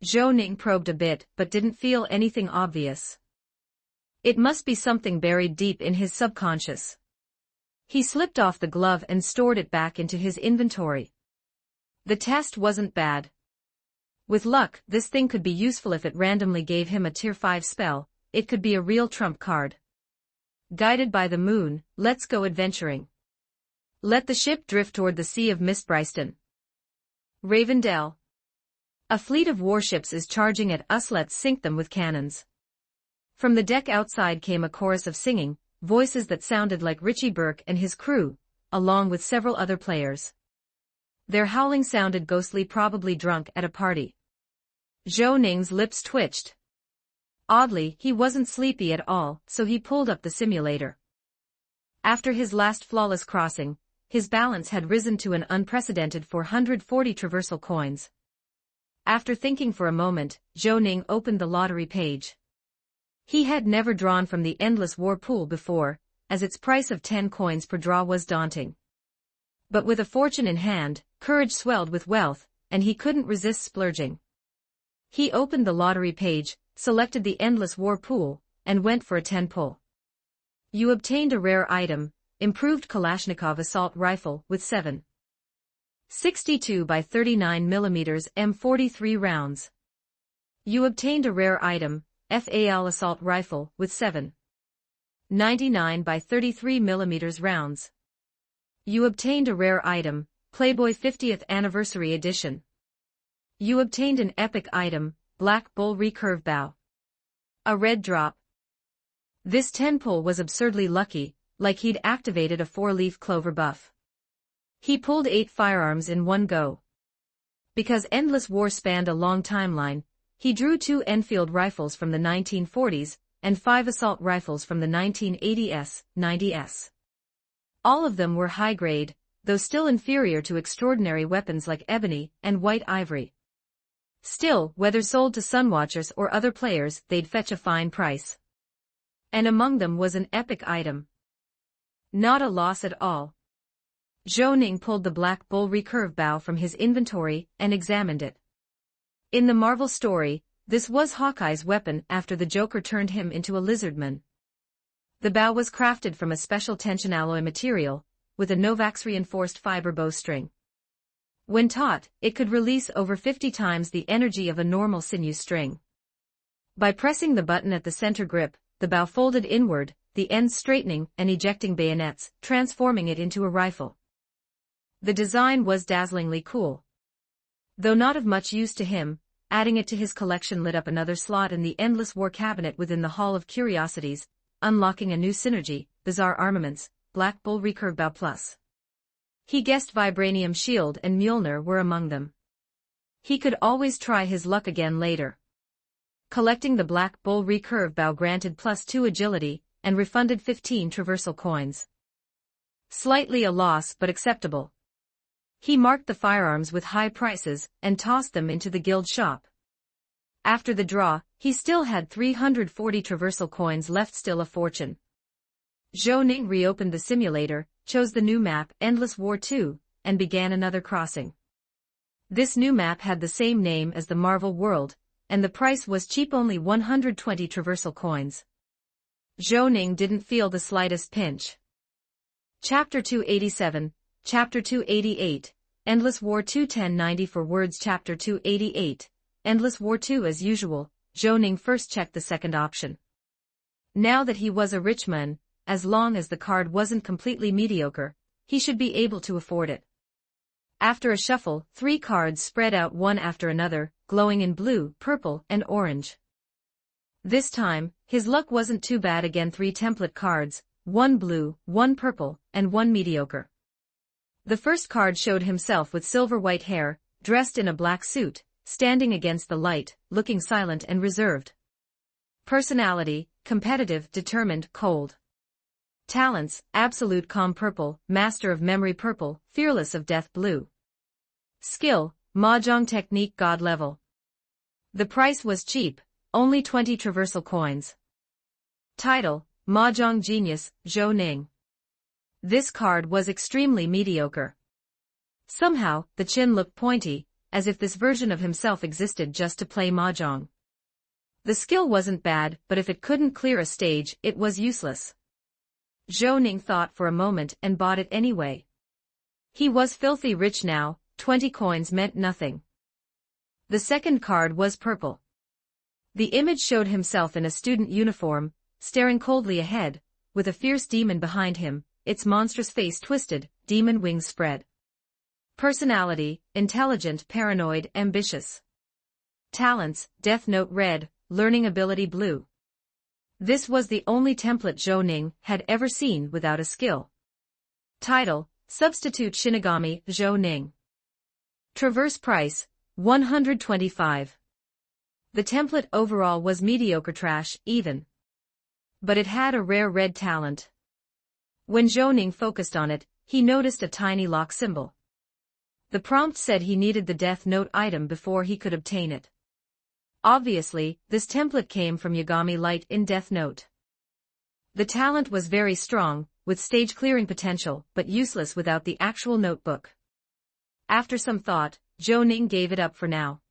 Zhou Ning probed a bit but didn't feel anything obvious. It must be something buried deep in his subconscious. He slipped off the glove and stored it back into his inventory. The test wasn't bad. With luck, this thing could be useful if it randomly gave him a tier 5 spell. It could be a real trump card. Guided by the moon, let's go adventuring. Let the ship drift toward the Sea of Mistbryston. Ravendell. A fleet of warships is charging at us, let's sink them with cannons. From the deck outside came a chorus of singing, voices that sounded like Richie Burke and his crew, along with several other players. Their howling sounded ghostly, probably drunk at a party. Zhou Ning's lips twitched. Oddly, he wasn't sleepy at all, so he pulled up the simulator. After his last flawless crossing, his balance had risen to an unprecedented 440 traversal coins. After thinking for a moment, Zhou Ning opened the lottery page. He had never drawn from the endless war pool before, as its price of 10 coins per draw was daunting. But with a fortune in hand, courage swelled with wealth, and he couldn't resist splurging. He opened the lottery page, selected the endless war pool, and went for a 10 pull. You obtained a rare item, improved Kalashnikov assault rifle with 7.62 by 39 mm M43 rounds. You obtained a rare item, FAL assault rifle with 7.99 by 33 mm rounds. You obtained a rare item, Playboy 50th Anniversary Edition. You obtained an epic item, Black Bull Recurve Bow. A red drop. This 10 pull was absurdly lucky, like he'd activated a 4-leaf clover buff. He pulled 8 firearms in one go. Because Endless War spanned a long timeline, he drew 2 Enfield rifles from the 1940s, and 5 assault rifles from the 1980s, 90s. All of them were high grade, though still inferior to extraordinary weapons like ebony and white ivory. Still, whether sold to Sunwatchers or other players, they'd fetch a fine price. And among them was an epic item. Not a loss at all. Zhou Ning pulled the Black Bull recurve bow from his inventory and examined it. In the Marvel story, this was Hawkeye's weapon after the Joker turned him into a lizardman. The bow was crafted from a special tension alloy material, with a Novax-reinforced fiber bowstring. When taut, it could release over 50 times the energy of a normal sinew string. By pressing the button at the center grip, the bow folded inward, the ends straightening and ejecting bayonets, transforming it into a rifle. The design was dazzlingly cool. Though not of much use to him, adding it to his collection lit up another slot in the endless war cabinet within the Hall of Curiosities, unlocking a new synergy, Bizarre Armaments, Black Bull Recurve Bow Plus. He guessed Vibranium Shield and Mjolnir were among them. He could always try his luck again later. Collecting the Black Bull Recurve Bow granted +2 agility, and refunded 15 Traversal coins. Slightly a loss but acceptable. He marked the firearms with high prices and tossed them into the guild shop. After the draw, he still had 340 Traversal coins left, still a fortune. Zhou Ning reopened the simulator, chose the new map, Endless War 2, and began another crossing. This new map had the same name as the Marvel world, and the price was cheap, only 120 Traversal coins. Zhou Ning didn't feel the slightest pinch. Chapter 287, Chapter 288, Endless War 2 1090 for words. Chapter 288, Endless War 2. As usual, Zhou Ning first checked the second option. Now that he was a rich man, as long as the card wasn't completely mediocre, he should be able to afford it. After a shuffle, 3 cards spread out one after another, glowing in blue, purple, and orange. This time, his luck wasn't too bad. Again, 3 template cards, 1 blue, 1 purple, and 1 mediocre. The first card showed himself with silver-white hair, dressed in a black suit, standing against the light, looking silent and reserved. Personality, competitive, determined, cold. Talents, absolute calm purple, master of memory purple, fearless of death blue. Skill, mahjong technique god level. The price was cheap, only 20 Traversal coins. Title, Mahjong Genius, Zhou Ning. This card was extremely mediocre. Somehow, the chin looked pointy, as if this version of himself existed just to play mahjong. The skill wasn't bad, but if it couldn't clear a stage, it was useless. Zhou Ning thought for a moment and bought it anyway. He was filthy rich now, 20 coins meant nothing. The second card was purple. The image showed himself in a student uniform, staring coldly ahead, with a fierce demon behind him, its monstrous face twisted, demon wings spread. Personality, intelligent, paranoid, ambitious. Talents, Death Note red, learning ability blue. This was the only template Zhou Ning had ever seen without a skill. Title, Substitute Shinigami, Zhou Ning. Traverse price, 125. The template overall was mediocre trash, even. But it had a rare red talent. When Zhou Ning focused on it, he noticed a tiny lock symbol. The prompt said he needed the Death Note item before he could obtain it. Obviously, this template came from Yagami Light in Death Note. The talent was very strong, with stage clearing potential, but useless without the actual notebook. After some thought, Zhou Ning gave it up for now.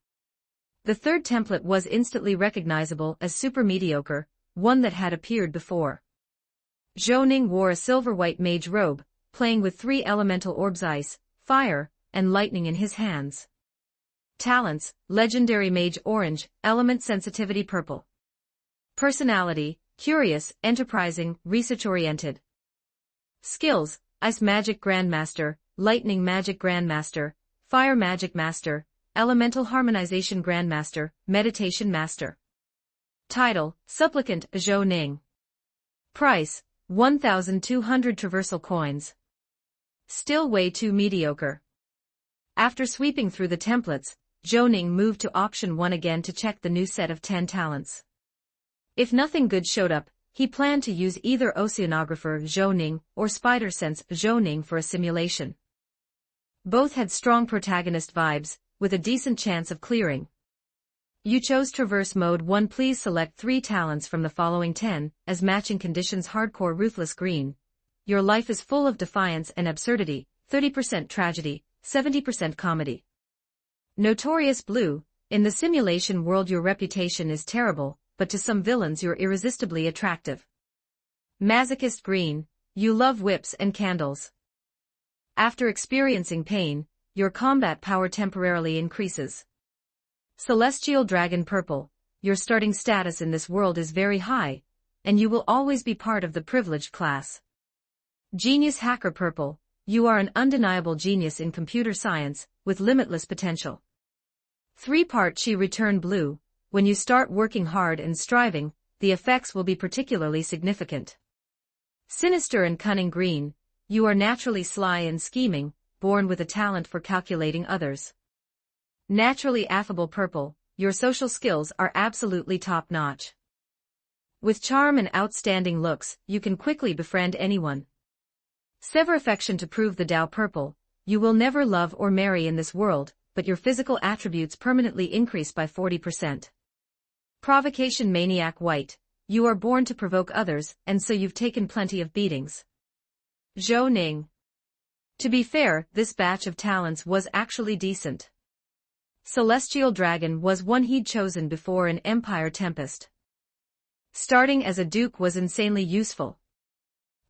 The third template was instantly recognizable as super mediocre, one that had appeared before. Zhou Ning wore a silver-white mage robe, playing with 3 elemental orbs, ice, fire, and lightning in his hands. Talents, legendary mage orange, element sensitivity purple. Personality, curious, enterprising, research-oriented. Skills, ice magic grandmaster, lightning magic grandmaster, fire magic master, elemental harmonization grandmaster, meditation master. Title, Supplicant, Zhou Ning. Price, 1,200 Traversal coins. Still way too mediocre. After sweeping through the templates, Zhou Ning moved to option 1 again to check the new set of 10 talents. If nothing good showed up, he planned to use either oceanographer Zhou Ning or spider sense Zhou Ning for a simulation. Both had strong protagonist vibes, with a decent chance of clearing. You chose Traverse Mode 1. Please select 3 talents from the following 10, as matching conditions: Hardcore Ruthless Green. Your life is full of defiance and absurdity, 30% tragedy, 70% comedy. Notorious Blue. In the simulation world your reputation is terrible, but to some villains you're irresistibly attractive. Masochist Green. You love whips and candles. After experiencing pain, your combat power temporarily increases. Celestial Dragon Purple. Your starting status in this world is very high, and you will always be part of the privileged class. Genius Hacker Purple. You are an undeniable genius in computer science, with limitless potential. 3-part Chi Return Blue. When you start working hard and striving, the effects will be particularly significant. Sinister and Cunning Green. You are naturally sly and scheming, born with a talent for calculating others. Naturally Affable Purple. Your social skills are absolutely top-notch. With charm and outstanding looks, you can quickly befriend anyone. Sever Affection to Prove the Tao Purple. You will never love or marry in this world, but your physical attributes permanently increase by 40%. Provocation Maniac White. You are born to provoke others, and so you've taken plenty of beatings. Zhou Ning. To be fair, this batch of talents was actually decent. Celestial Dragon was one he'd chosen before in Empire Tempest. Starting as a duke was insanely useful.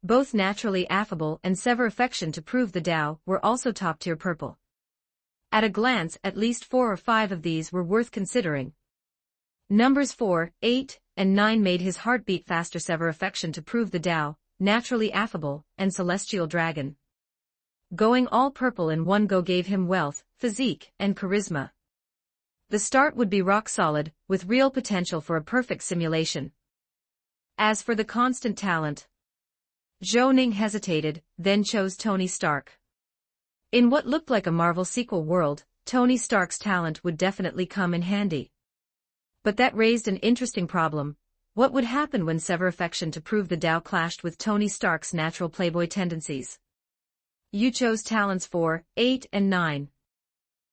Both Naturally Affable and Sever Affection to Prove the Tao were also top-tier purple. At a glance, at least 4 or 5 of these were worth considering. Numbers 4, 8, and 9 made his heartbeat faster. Sever Affection to Prove the Tao, Naturally Affable, and Celestial Dragon. Going all purple in one go gave him wealth, physique, and charisma. The start would be rock solid, with real potential for a perfect simulation. As for the constant talent, Zhou Ning hesitated, then chose Tony Stark. In what looked like a Marvel sequel world, Tony Stark's talent would definitely come in handy. But that raised an interesting problem. What would happen when Sever Affection to Prove the Tao clashed with Tony Stark's natural playboy tendencies? You chose talents 4, 8, and 9.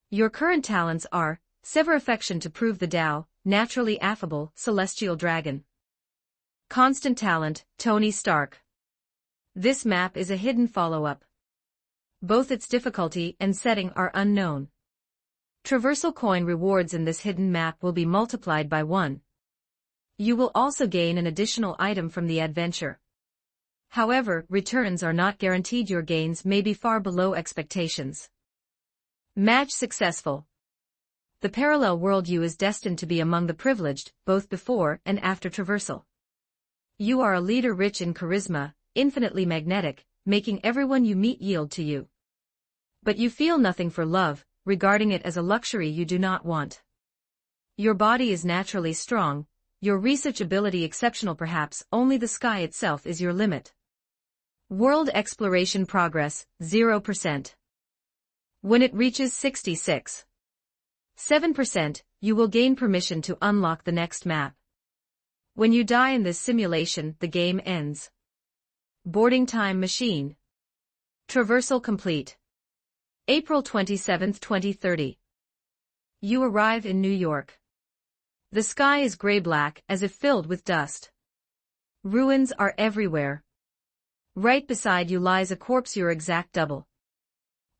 Your current talents are Sever Affection to Prove the Tao, Naturally Affable, Celestial Dragon. Constant talent, Tony Stark. This map is a hidden follow-up. Both its difficulty and setting are unknown. Traversal coin rewards in this hidden map will be multiplied by 1. You will also gain an additional item from the adventure. However, returns are not guaranteed. Your gains may be far below expectations. Match successful. The parallel world you is destined to be among the privileged, both before and after traversal. You are a leader rich in charisma, infinitely magnetic, making everyone you meet yield to you. But you feel nothing for love, regarding it as a luxury you do not want. Your body is naturally strong, your research ability exceptional. Perhaps only the sky itself is your limit. World exploration progress, 0%. When it reaches 66.7%, you will gain permission to unlock the next map. When you die in this simulation, the game ends. Boarding time machine. Traversal complete. April 27, 2030. You arrive in New York. The sky is gray-black, as if filled with dust. Ruins are everywhere. Right beside you lies a corpse, your exact double.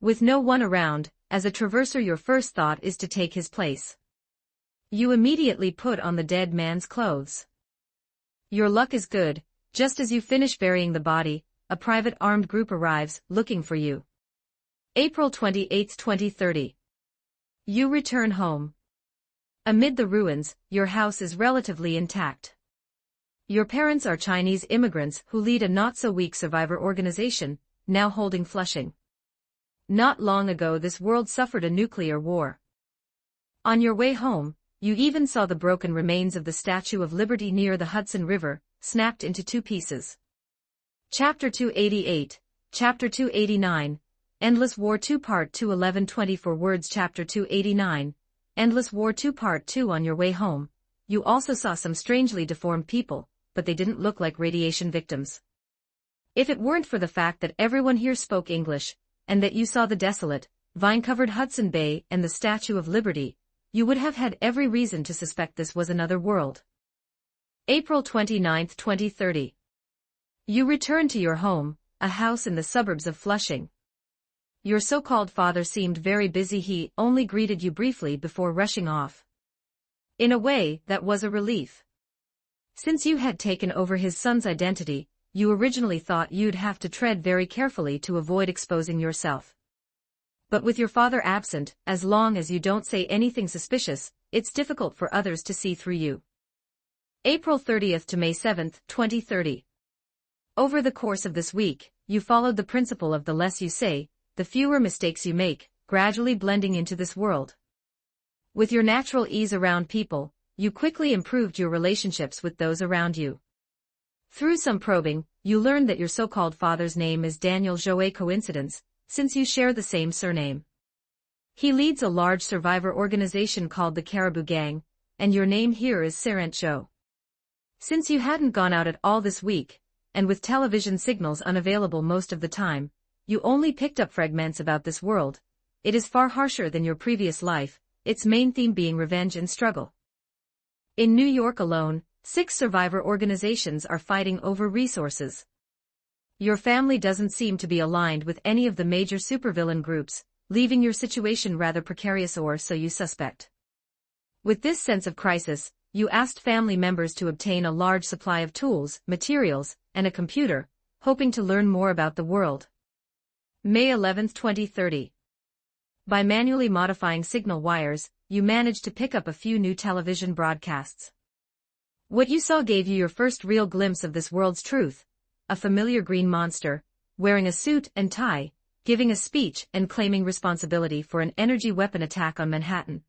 With no one around, as a traverser your first thought is to take his place. You immediately put on the dead man's clothes. Your luck is good. Just as you finish burying the body, a private armed group arrives, looking for you. April 28, 2030. You return home. Amid the ruins, your house is relatively intact. Your parents are Chinese immigrants who lead a not-so-weak survivor organization, now holding Flushing. Not long ago this world suffered a nuclear war. On your way home, you even saw the broken remains of the Statue of Liberty near the Hudson River, snapped into 2 pieces. Chapter 288, Chapter 289, Endless War 2 Part 2 1124 words. Chapter 289, Endless War 2 Part 2. On your way home, you also saw some strangely deformed people, but they didn't look like radiation victims. If it weren't for the fact that everyone here spoke English, and that you saw the desolate, vine-covered Hudson Bay and the Statue of Liberty, you would have had every reason to suspect this was another world. April 29, 2030. You return to your home, a house in the suburbs of Flushing. Your so-called father seemed very busy. He only greeted you briefly before rushing off. In a way, that was a relief. Since you had taken over his son's identity, you originally thought you'd have to tread very carefully to avoid exposing yourself. But with your father absent, as long as you don't say anything suspicious, it's difficult for others to see through you. April 30th to May 7th, 2030. Over the course of this week, you followed the principle of the less you say, the fewer mistakes you make, gradually blending into this world. With your natural ease around people, you quickly improved your relationships with those around you. Through some probing, you learned that your so-called father's name is Daniel Joe. Coincidence, since you share the same surname. He leads a large survivor organization called the Caribou Gang, and your name here is Serent Joe. Since you hadn't gone out at all this week, and with television signals unavailable most of the time, you only picked up fragments about this world. It is far harsher than your previous life, its main theme being revenge and struggle. In New York alone, 6 survivor organizations are fighting over resources. Your family doesn't seem to be aligned with any of the major supervillain groups, leaving your situation rather precarious, or so you suspect. With this sense of crisis, you asked family members to obtain a large supply of tools, materials, and a computer, hoping to learn more about the world. May 11, 2030. By manually modifying signal wires, you managed to pick up a few new television broadcasts. What you saw gave you your first real glimpse of this world's truth: a familiar green monster, wearing a suit and tie, giving a speech and claiming responsibility for an energy weapon attack on Manhattan.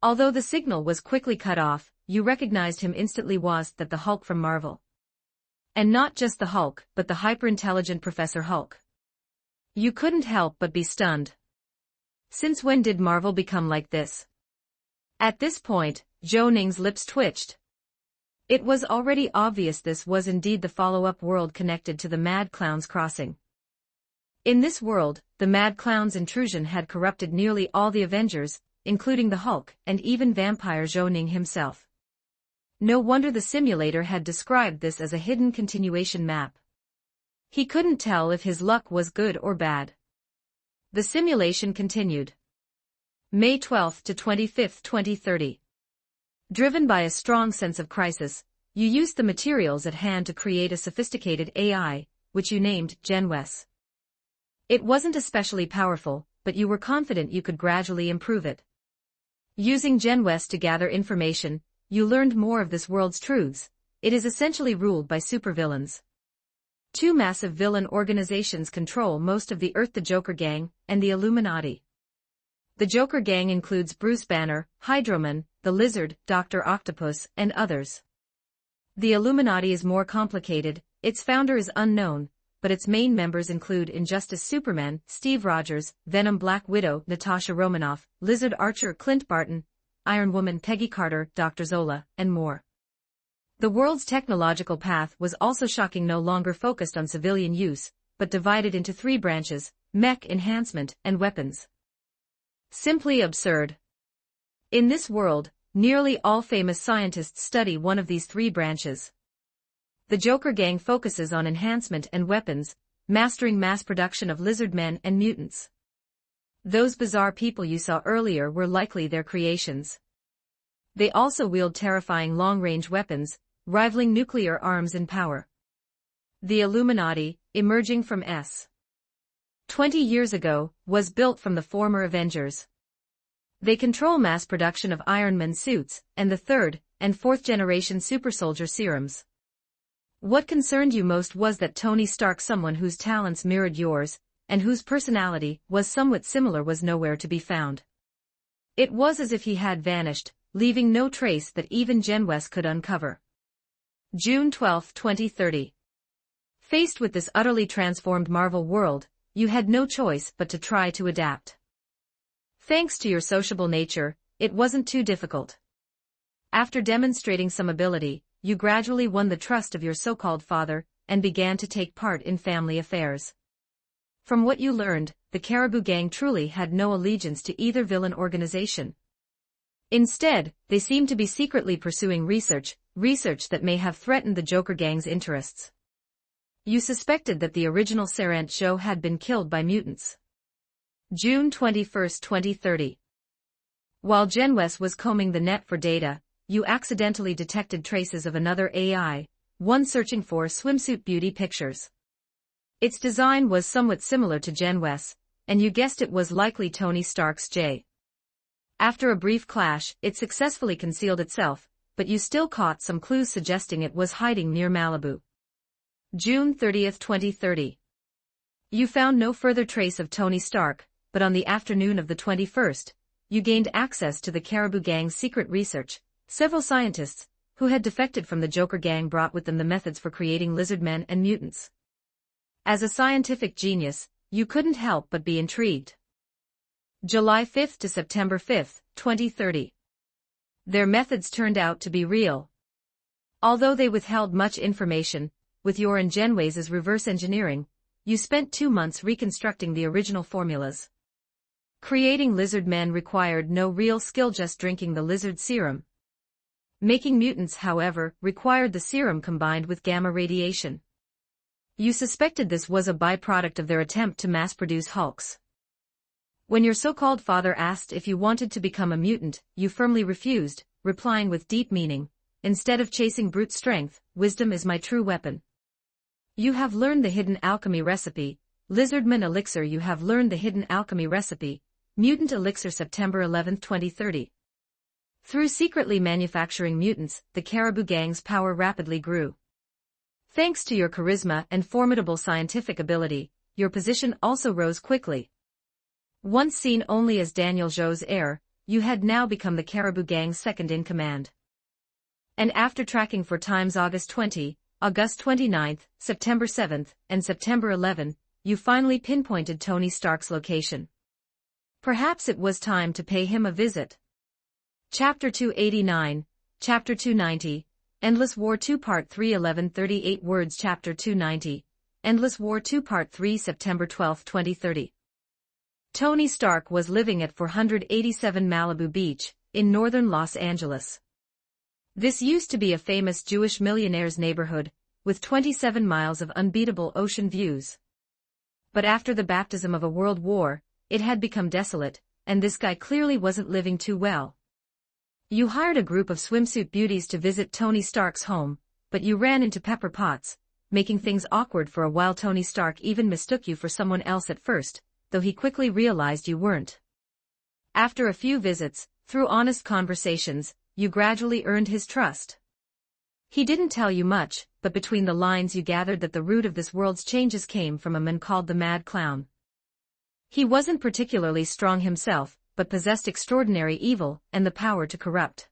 Although the signal was quickly cut off, you recognized him instantly. Was that the Hulk from Marvel? And not just the Hulk, but the hyper-intelligent Professor Hulk. You couldn't help but be stunned. Since when did Marvel become like this? At this point, Zhou Ning's lips twitched. It was already obvious this was indeed the follow-up world connected to the Mad Clown's crossing. In this world, the Mad Clown's intrusion had corrupted nearly all the Avengers, including the Hulk, and even vampire Zhou Ning himself. No wonder the simulator had described this as a hidden continuation map. He couldn't tell if his luck was good or bad. The simulation continued. May 12 to 25, 2030. Driven by a strong sense of crisis, you used the materials at hand to create a sophisticated AI, which you named GenWes. It wasn't especially powerful, but you were confident you could gradually improve it. Using GenWes to gather information, you learned more of this world's truths. It is essentially ruled by supervillains. 2 massive villain organizations control most of the Earth: the Joker Gang and the Illuminati. The Joker Gang includes Bruce Banner, Hydro-Man, the Lizard, Dr. Octopus, and others. The Illuminati is more complicated. Its founder is unknown, but its main members include Injustice Superman, Steve Rogers, Venom Black Widow, Natasha Romanoff, Lizard Archer Clint Barton, Iron Woman Peggy Carter, Dr. Zola, and more. The world's technological path was also shocking, no longer focused on civilian use, but divided into 3 branches: mech enhancement and weapons. Simply absurd. In this world, nearly all famous scientists study one of these 3 branches. The Joker Gang focuses on enhancement and weapons, mastering mass production of lizard men and mutants. Those bizarre people you saw earlier were likely their creations. They also wield terrifying long-range weapons, rivaling nuclear arms in power. The Illuminati, emerging from 20 years ago, was built from the former Avengers. They control mass production of Iron Man suits, and the 3rd and 4th generation super soldier serums. What concerned you most was that Tony Stark, someone whose talents mirrored yours, and whose personality was somewhat similar, was nowhere to be found. It was as if he had vanished, leaving no trace that even GenWes could uncover. June 12, 2030. Faced with this utterly transformed Marvel world, you had no choice but to try to adapt. Thanks to your sociable nature, it wasn't too difficult. After demonstrating some ability, you gradually won the trust of your so-called father, and began to take part in family affairs. From what you learned, the Caribou Gang truly had no allegiance to either villain organization. Instead, they seemed to be secretly pursuing research that may have threatened the Joker Gang's interests. You suspected that the original Serant show had been killed by mutants. June 21, 2030. While Genwes was combing the net for data, you accidentally detected traces of another AI, one searching for swimsuit beauty pictures. Its design was somewhat similar to Genwes, and you guessed it was likely Tony Stark's J. After a brief clash, it successfully concealed itself, but you still caught some clues suggesting it was hiding near Malibu. June 30, 2030. You found no further trace of Tony Stark, but on the afternoon of the 21st, you gained access to the Caribou Gang's secret research. Several scientists, who had defected from the Joker Gang, brought with them the methods for creating lizardmen and mutants. As a scientific genius, you couldn't help but be intrigued. July 5 to September 5, 2030. Their methods turned out to be real. Although they withheld much information, with your and Genwes' reverse engineering, you spent 2 months reconstructing the original formulas. Creating lizard men required no real skill, just drinking the lizard serum. Making mutants, however, required the serum combined with gamma radiation. You suspected this was a byproduct of their attempt to mass-produce Hulks. When your so-called father asked if you wanted to become a mutant, you firmly refused, replying with deep meaning, "Instead of chasing brute strength, wisdom is my true weapon." You have learned the hidden alchemy recipe, Lizardman Elixir. You have learned the hidden alchemy recipe, Mutant Elixir. September 11, 2030. Through secretly manufacturing mutants, the Caribou Gang's power rapidly grew. Thanks to your charisma and formidable scientific ability, your position also rose quickly. Once seen only as Daniel Zhou's heir, you had now become the Caribou Gang's second-in-command. And after tracking for times August 20, August 29, September 7, and September 11, you finally pinpointed Tony Stark's location. Perhaps it was time to pay him a visit. Chapter 289, Chapter 290, Endless War 2 Part 3 1138 words. Chapter 290, Endless War 2 Part 3 September 12, 2030. Tony Stark was living at 487 Malibu Beach, in northern Los Angeles. This used to be a famous Jewish millionaire's neighborhood, with 27 miles of unbeatable ocean views. But after the baptism of a world war, it had become desolate, and this guy clearly wasn't living too well. You hired a group of swimsuit beauties to visit Tony Stark's home, but you ran into Pepper Potts, making things awkward for a while. Tony Stark even mistook you for someone else at first, though he quickly realized you weren't. After a few visits, through honest conversations, you gradually earned his trust. He didn't tell you much, but between the lines you gathered that the root of this world's changes came from a man called the Mad Clown. He wasn't particularly strong himself, but possessed extraordinary evil and the power to corrupt.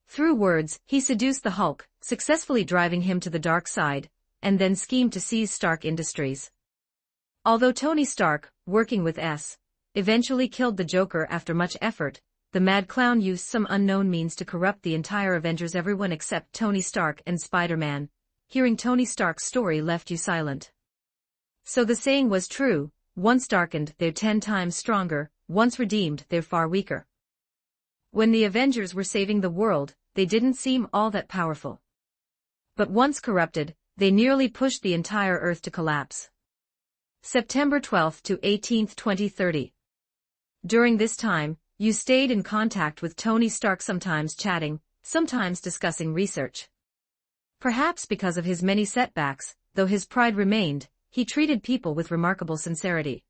Through words, he seduced the Hulk, successfully driving him to the dark side, and then schemed to seize Stark Industries. Although Tony Stark, working with S, eventually killed the Joker after much effort, the Mad Clown used some unknown means to corrupt the entire Avengers. Everyone except Tony Stark and Spider-Man. Hearing Tony Stark's story left you silent. So the saying was true, once darkened, they're 10 times stronger, once redeemed, they're far weaker. When the Avengers were saving the world, they didn't seem all that powerful. But once corrupted, they nearly pushed the entire Earth to collapse. September 12 to 18, 2030. During this time, you stayed in contact with Tony Stark, sometimes chatting, sometimes discussing research. Perhaps because of his many setbacks, though his pride remained, he treated people with remarkable sincerity.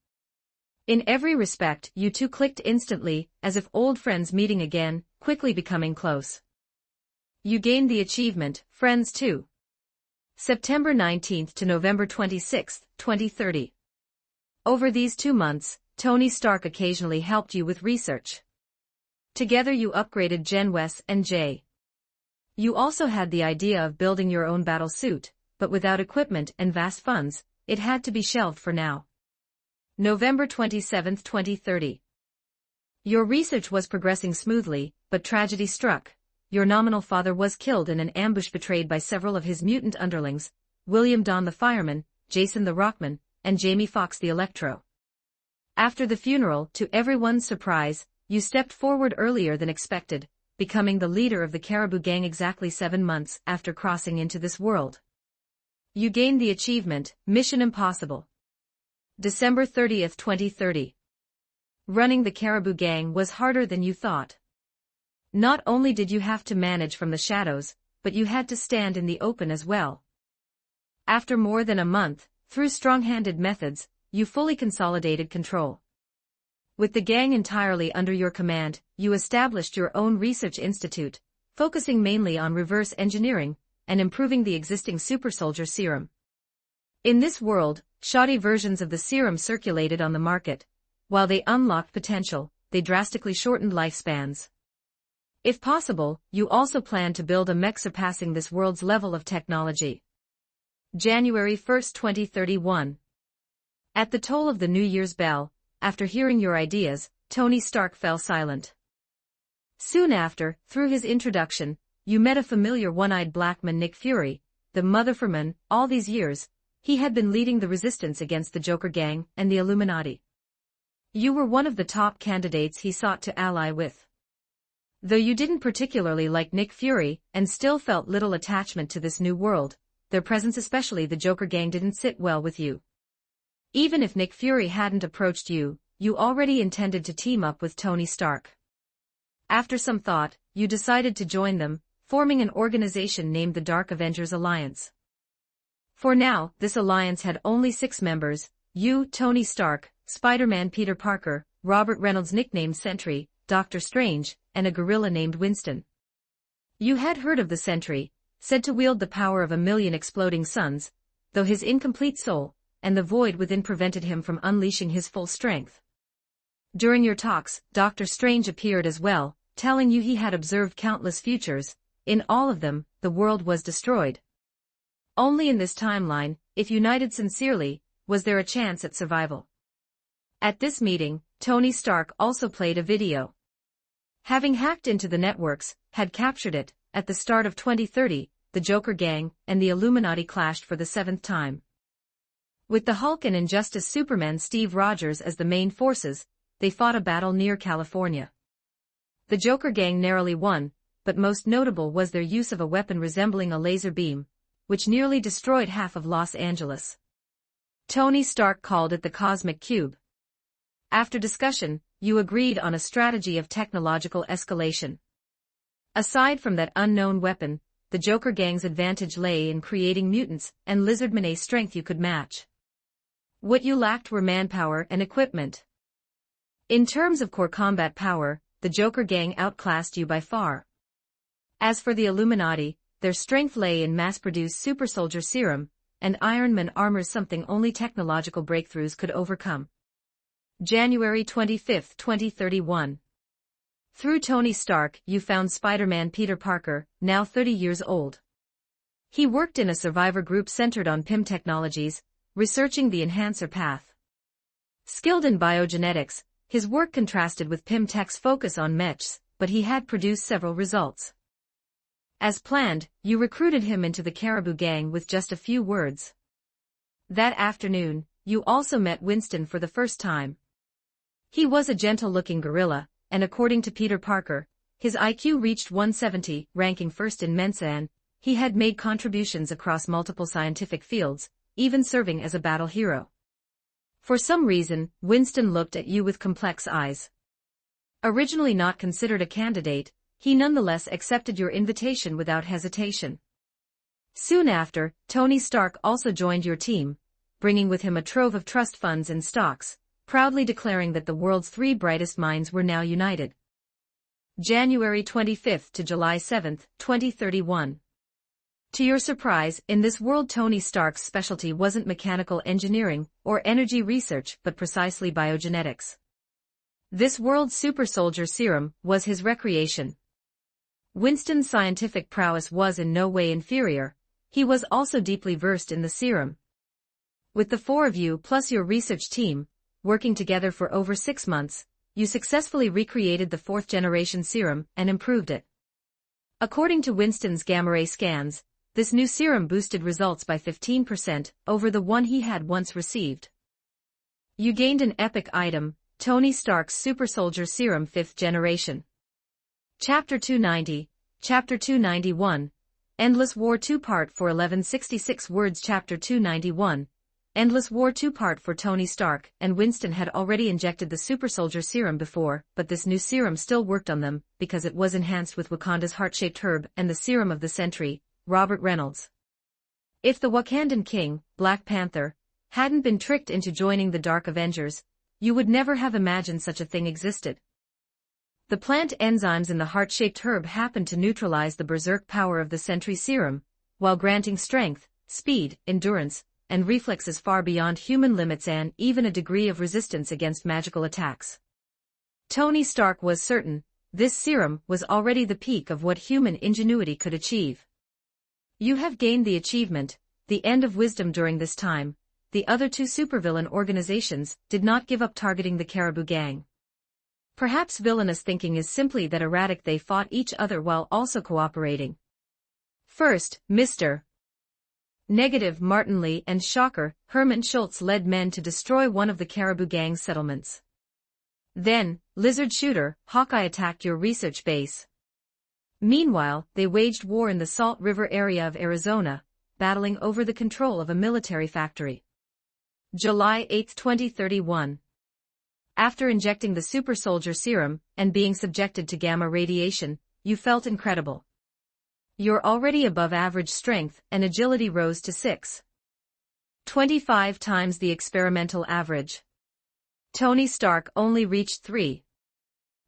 In every respect, you two clicked instantly, as if old friends meeting again, quickly becoming close. You gained the achievement, Friends 2. September 19 to November 26, 2030. Over these 2 months, Tony Stark occasionally helped you with research. Together you upgraded Genwes and Jay. You also had the idea of building your own battle suit, but without equipment and vast funds, it had to be shelved for now. November 27, 2030. Your research was progressing smoothly, but tragedy struck. your nominal father was killed in an ambush betrayed by several of his mutant underlings, William Don the Fireman, Jason the Rockman, and Jamie Foxx the Electro. After the funeral, to everyone's surprise, you stepped forward earlier than expected, becoming the leader of the Caribou Gang exactly 7 months after crossing into this world. You gained the achievement, Mission Impossible. December 30, 2030. Running the Caribou Gang was harder than you thought. Not only did you have to manage from the shadows, but you had to stand in the open as well. After more than a month, through strong-handed methods, you fully consolidated control. With the gang entirely under your command, you established your own research institute, focusing mainly on reverse engineering and improving the existing supersoldier serum. In this world, shoddy versions of the serum circulated on the market. While they unlocked potential, they drastically shortened lifespans. If possible, you also plan to build a mech surpassing this world's level of technology. January 1, 2031. At the toll of the New Year's bell, after hearing your ideas, Tony Stark fell silent. Soon after, through his introduction, you met a familiar one-eyed black man, Nick Fury, the Motherferman. All these years, he had been leading the resistance against the Joker Gang and the Illuminati. You were one of the top candidates he sought to ally with. Though you didn't particularly like Nick Fury and still felt little attachment to this new world, their presence, especially the Joker Gang, didn't sit well with you. Even if Nick Fury hadn't approached you, you already intended to team up with Tony Stark. After some thought, you decided to join them, forming an organization named the Dark Avengers Alliance. For now, this alliance had only 6 members: you, Tony Stark, Spider-Man Peter Parker, Robert Reynolds nicknamed Sentry, Doctor Strange, and a gorilla named Winston. You had heard of the Sentry, said to wield the power of 1,000,000 exploding suns, though his incomplete soul and the void within prevented him from unleashing his full strength. During your talks, Doctor Strange appeared as well, telling you he had observed countless futures. In all of them, the world was destroyed. Only in this timeline, if united sincerely, was there a chance at survival. At this meeting, Tony Stark also played a video. Having hacked into the networks, had captured it. At the start of 2030, the Joker Gang and the Illuminati clashed for the 7th time. With the Hulk and Injustice Superman Steve Rogers as the main forces, they fought a battle near California. The Joker Gang narrowly won, but most notable was their use of a weapon resembling a laser beam, which nearly destroyed half of Los Angeles. Tony Stark called it the Cosmic Cube. After discussion, you agreed on a strategy of technological escalation. Aside from that unknown weapon, the Joker Gang's advantage lay in creating mutants and Lizardman's strength you could match. What you lacked were manpower and equipment. In terms of core combat power, the Joker Gang outclassed you by far. As for the Illuminati, their strength lay in mass-produced supersoldier serum and Iron Man armors, something only technological breakthroughs could overcome. January 25, 2031. Through Tony Stark, you found Spider-Man Peter Parker, now 30 years old. He worked in a survivor group centered on PIM technologies, researching the enhancer path. Skilled in biogenetics, his work contrasted with PIM Tech's focus on mechs, but he had produced several results. As planned, you recruited him into the Caribou Gang with just a few words. That afternoon, you also met Winston for the first time. He was a gentle-looking gorilla, and according to Peter Parker, his IQ reached 170, ranking first in Mensa, and he had made contributions across multiple scientific fields, even serving as a battle hero. For some reason, Winston looked at you with complex eyes. Originally not considered a candidate, he nonetheless accepted your invitation without hesitation. Soon after, Tony Stark also joined your team, bringing with him a trove of trust funds and stocks, proudly declaring that the world's 3 brightest minds were now united. January 25 to July 7, 2031. To your surprise, in this world Tony Stark's specialty wasn't mechanical engineering or energy research but precisely biogenetics. This world's supersoldier serum was his recreation. Winston's scientific prowess was in no way inferior, he was also deeply versed in the serum. With the 4 of you plus your research team, working together for over 6 months, you successfully recreated the 4th-generation serum and improved it. According to Winston's gamma-ray scans, this new serum boosted results by 15% over the one he had once received. You gained an epic item, Tony Stark's Super Soldier Serum 5th Generation. Chapter 290, Chapter 291, Endless War 2-part for 1166 words. Chapter 291, Endless War 2-part for Tony Stark and Winston had already injected the Super Soldier Serum before, but this new serum still worked on them, because it was enhanced with Wakanda's heart-shaped herb and the Serum of the Sentry, Robert Reynolds. If the Wakandan King, Black Panther, hadn't been tricked into joining the Dark Avengers, you would never have imagined such a thing existed. The plant enzymes in the heart-shaped herb happened to neutralize the berserk power of the Sentry Serum, while granting strength, speed, endurance, and reflexes far beyond human limits and even a degree of resistance against magical attacks. Tony Stark was certain, this serum was already the peak of what human ingenuity could achieve. You have gained the achievement, the End of Wisdom. During this time, the other two supervillain organizations did not give up targeting the Caribou Gang. Perhaps villainous thinking is simply that erratic they fought each other while also cooperating. First, Mr. Negative Martin Lee and Shocker Herman Schultz led men to destroy one of the Caribou Gang's settlements. Then, Lizard Shooter Hawkeye attacked your research base. Meanwhile, they waged war in the Salt River area of Arizona, battling over the control of a military factory. July 8, 2031. After injecting the Super Soldier Serum and being subjected to gamma radiation, you felt incredible. Your already above average strength and agility rose to 6.25 times the experimental average. Tony Stark only reached 3.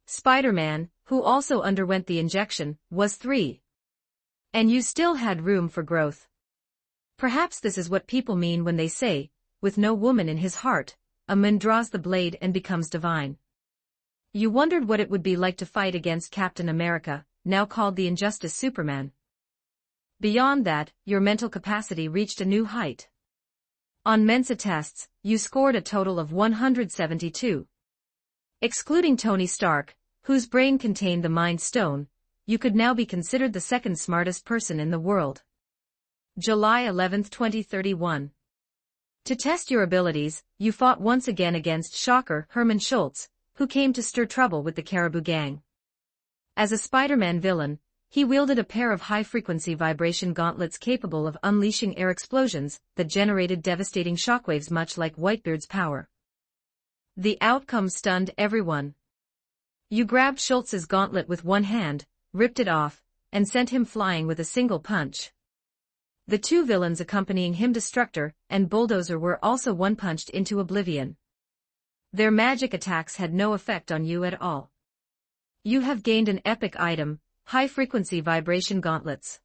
Spider-Man, who also underwent the injection, was 3. And you still had room for growth. Perhaps this is what people mean when they say, with no woman in his heart, a man draws the blade and becomes divine. You wondered what it would be like to fight against Captain America, now called the Injustice Superman. Beyond that, your mental capacity reached a new height. On Mensa tests, you scored a total of 172. Excluding Tony Stark, whose brain contained the Mind Stone, you could now be considered the second smartest person in the world. July 11, 2031. To test your abilities, you fought once again against Shocker Herman Schultz, who came to stir trouble with the Caribou Gang. As a Spider-Man villain, he wielded a pair of high-frequency vibration gauntlets capable of unleashing air explosions that generated devastating shockwaves much like Whitebeard's power. The outcome stunned everyone. You grabbed Schultz's gauntlet with one hand, ripped it off, and sent him flying with a single punch. The two villains accompanying him, Destructor and Bulldozer, were also one-punched into oblivion. Their magic attacks had no effect on you at all. You have gained an epic item, High-Frequency Vibration Gauntlets.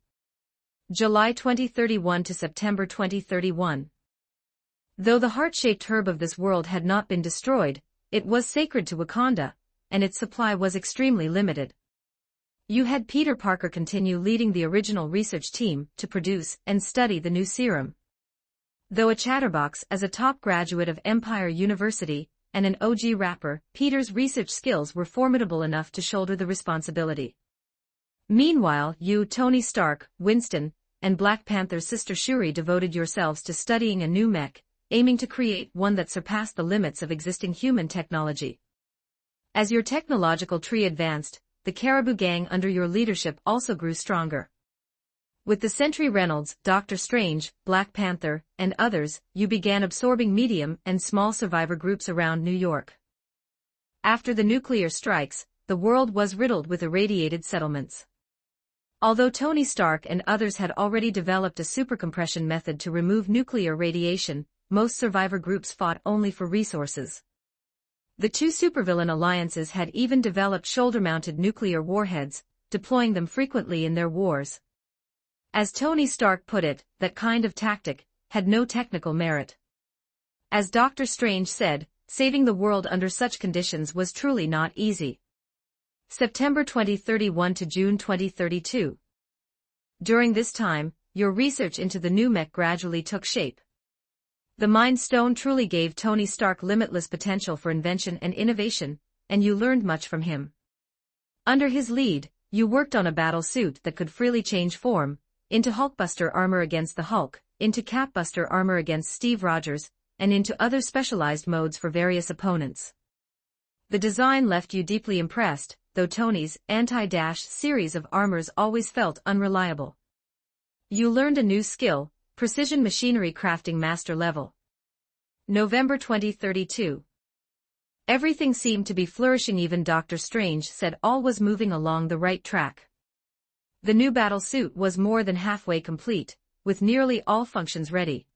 July 2031 to September 2031. Though the heart-shaped herb of this world had not been destroyed, it was sacred to Wakanda, and its supply was extremely limited. You had Peter Parker continue leading the original research team to produce and study the new serum. Though a chatterbox as a top graduate of Empire University and an OG rapper, Peter's research skills were formidable enough to shoulder the responsibility. Meanwhile, you, Tony Stark, Winston, and Black Panther's sister Shuri devoted yourselves to studying a new mech, aiming to create one that surpassed the limits of existing human technology. As your technological tree advanced, the Caribou Gang under your leadership also grew stronger. With the Sentry Reynolds, Doctor Strange, Black Panther, and others, you began absorbing medium and small survivor groups around New York. After the nuclear strikes, the world was riddled with irradiated settlements. Although Tony Stark and others had already developed a supercompression method to remove nuclear radiation, most survivor groups fought only for resources. The two supervillain alliances had even developed shoulder-mounted nuclear warheads, deploying them frequently in their wars. As Tony Stark put it, that kind of tactic had no technical merit. As Doctor Strange said, saving the world under such conditions was truly not easy. September 2031 to June 2032. During this time, your research into the new mech gradually took shape. The Mind Stone truly gave Tony Stark limitless potential for invention and innovation, and you learned much from him. Under his lead, you worked on a battle suit that could freely change form, into Hulkbuster armor against the Hulk, into Capbuster armor against Steve Rogers, and into other specialized modes for various opponents. The design left you deeply impressed, though Tony's anti-dash series of armors always felt unreliable. You learned a new skill, precision machinery crafting master level. November 2032. Everything seemed to be flourishing. Even Dr. Strange said all was moving along the right track. The new battle suit was more than halfway complete, with nearly all functions ready.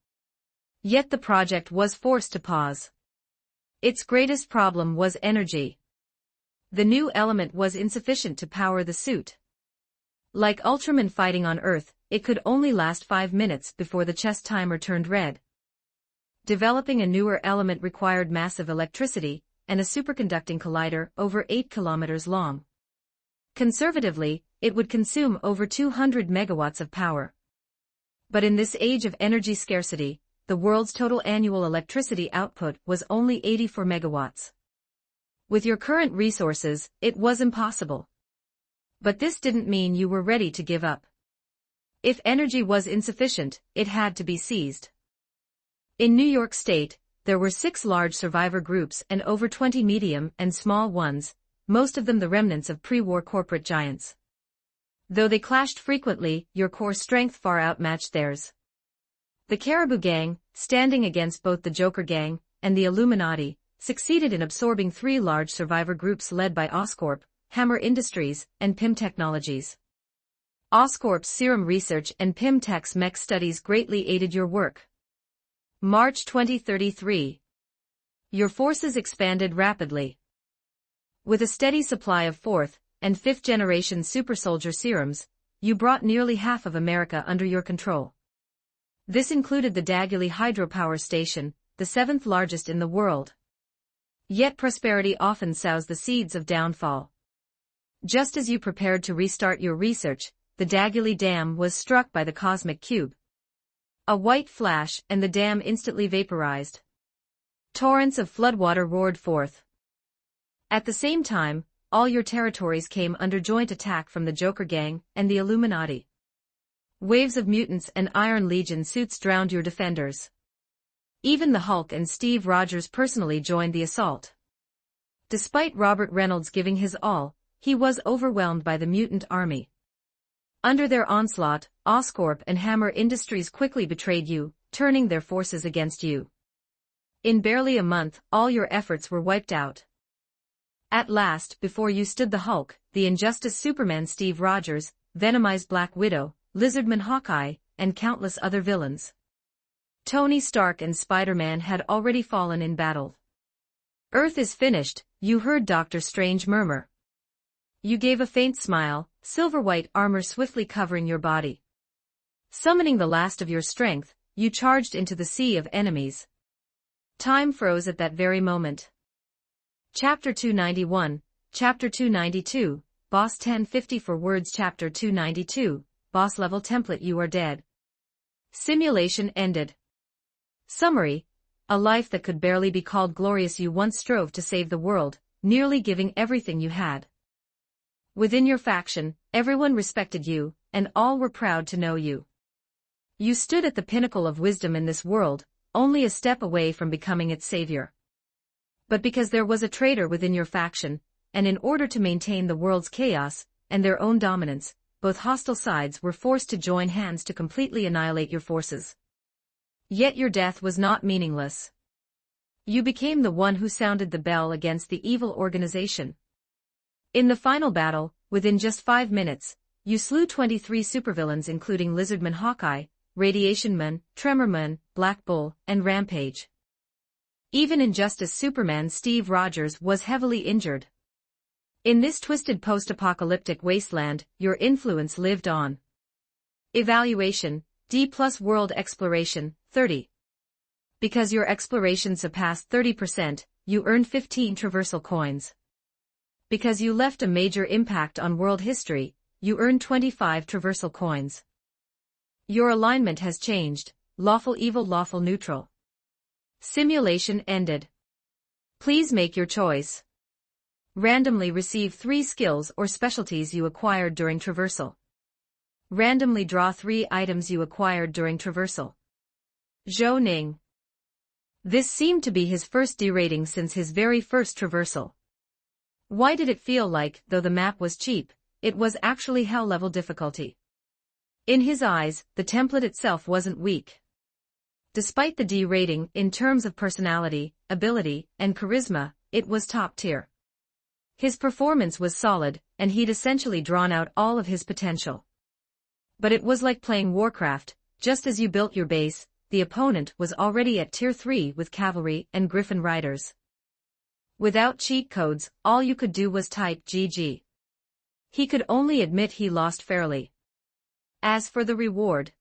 Yet the project was forced to pause. Its greatest problem was energy. The new element was insufficient to power the suit. Like Ultraman fighting on Earth, it could only last 5 minutes before the chest timer turned red. Developing a newer element required massive electricity, and a superconducting collider over 8 kilometers long. Conservatively, it would consume over 200 megawatts of power. But in this age of energy scarcity, the world's total annual electricity output was only 84 megawatts. With your current resources, it was impossible. But this didn't mean you were ready to give up. If energy was insufficient, it had to be seized. In New York State, there were 6 large survivor groups and over 20 medium and small ones, most of them the remnants of pre-war corporate giants. Though they clashed frequently, your core strength far outmatched theirs. The Caribou Gang, standing against both the Joker Gang and the Illuminati, succeeded in absorbing 3 large survivor groups led by Oscorp, Hammer Industries, and PIM Technologies. Oscorp's serum research and PIM Tech's mech studies greatly aided your work. March 2033. Your forces expanded rapidly. With a steady supply of 4th and 5th generation super soldier serums, you brought nearly half of America under your control. This included the Daguerre hydropower station, the 7th largest in the world. Yet prosperity often sows the seeds of downfall. Just as you prepared to restart your research, the Daguerre Dam was struck by the cosmic cube. A white flash and the dam instantly vaporized. Torrents of floodwater roared forth. At the same time, all your territories came under joint attack from the Joker Gang and the Illuminati. Waves of mutants and Iron Legion suits drowned your defenders. Even the Hulk and Steve Rogers personally joined the assault. Despite Robert Reynolds giving his all, he was overwhelmed by the mutant army. Under their onslaught, Oscorp and Hammer Industries quickly betrayed you, turning their forces against you. In barely a month, all your efforts were wiped out. At last, before you stood the Hulk, the Injustice Superman Steve Rogers, Venomized Black Widow, Lizardman Hawkeye, and countless other villains. Tony Stark and Spider-Man had already fallen in battle. Earth is finished, you heard Dr. Strange murmur. You gave a faint smile, silver-white armor swiftly covering your body. Summoning the last of your strength, you charged into the sea of enemies. Time froze at that very moment. Chapter 291, Chapter 292, Boss 1050 for words. Chapter 292, Boss level template. You are dead. Simulation ended. Summary: a life that could barely be called glorious. You once strove to save the world, nearly giving everything you had. Within your faction, everyone respected you, and all were proud to know you. You stood at the pinnacle of wisdom in this world, only a step away from becoming its savior. But because there was a traitor within your faction, and in order to maintain the world's chaos and their own dominance, both hostile sides were forced to join hands to completely annihilate your forces. Yet your death was not meaningless. You became the one who sounded the bell against the evil organization. In the final battle, within just 5 minutes, you slew 23 supervillains including Lizardman Hawkeye, Radiation Man, Tremorman, Black Bull, and Rampage. Even Injustice Superman Steve Rogers was heavily injured. In this twisted post-apocalyptic wasteland, your influence lived on. Evaluation: D+ World Exploration, 30. Because your exploration surpassed 30%, you earned 15 Traversal coins. Because you left a major impact on world history, you earned 25 Traversal coins. Your alignment has changed, lawful evil lawful neutral. Simulation ended. Please make your choice. Randomly receive 3 skills or specialties you acquired during Traversal. Randomly draw 3 items you acquired during Traversal. Zhou Ning. This seemed to be his first D rating since his very first Traversal. Why did it feel like, though the map was cheap, it was actually hell-level difficulty? In his eyes, the template itself wasn't weak. Despite the D rating, in terms of personality, ability, and charisma, it was top tier. His performance was solid, and he'd essentially drawn out all of his potential. But it was like playing Warcraft. Just as you built your base, the opponent was already at Tier 3 with cavalry and griffin riders. Without cheat codes, all you could do was type GG. He could only admit he lost fairly. As for the reward,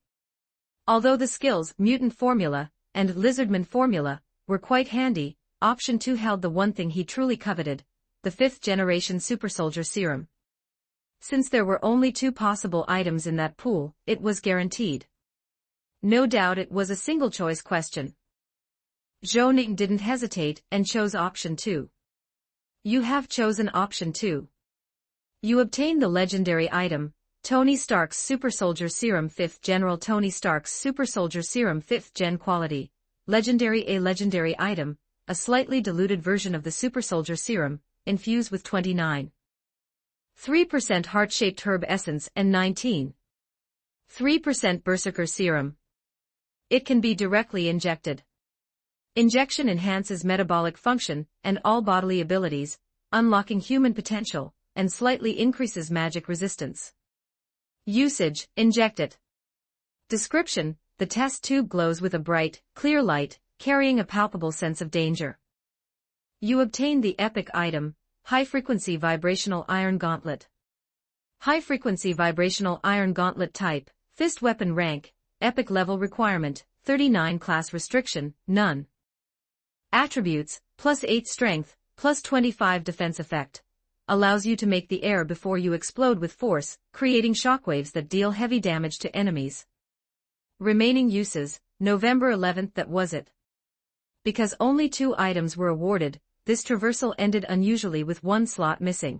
although the skills Mutant Formula and Lizardman Formula were quite handy, Option 2 held the one thing he truly coveted, the 5th generation Super Soldier Serum. Since there were only 2 possible items in that pool, it was guaranteed. No doubt it was a single-choice question. Zhou Ning didn't hesitate and chose Option 2. You have chosen Option 2. You obtain the legendary item, Tony Stark's Super Soldier Serum 5th General Tony Stark's Super Soldier Serum 5th Gen Quality, Legendary. A legendary item, a slightly diluted version of the Super Soldier Serum, infused with 29.3% heart-shaped herb essence and 19.3% Berserker Serum. It can be directly injected. Injection enhances metabolic function and all bodily abilities, unlocking human potential, and slightly increases magic resistance. Usage: inject it. Description: the test tube glows with a bright, clear light, carrying a palpable sense of danger. You obtain the epic item, High-Frequency Vibrational Iron Gauntlet. High-Frequency Vibrational Iron Gauntlet Type, Fist Weapon Rank, Epic Level Requirement, 39 Class Restriction, None. Attributes, +8 Strength, +25 Defense Effect. Allows you to make the air before you explode with force, creating shockwaves that deal heavy damage to enemies. Remaining uses, November 11th. That was it. Because only 2 items were awarded, this traversal ended unusually with 1 slot missing.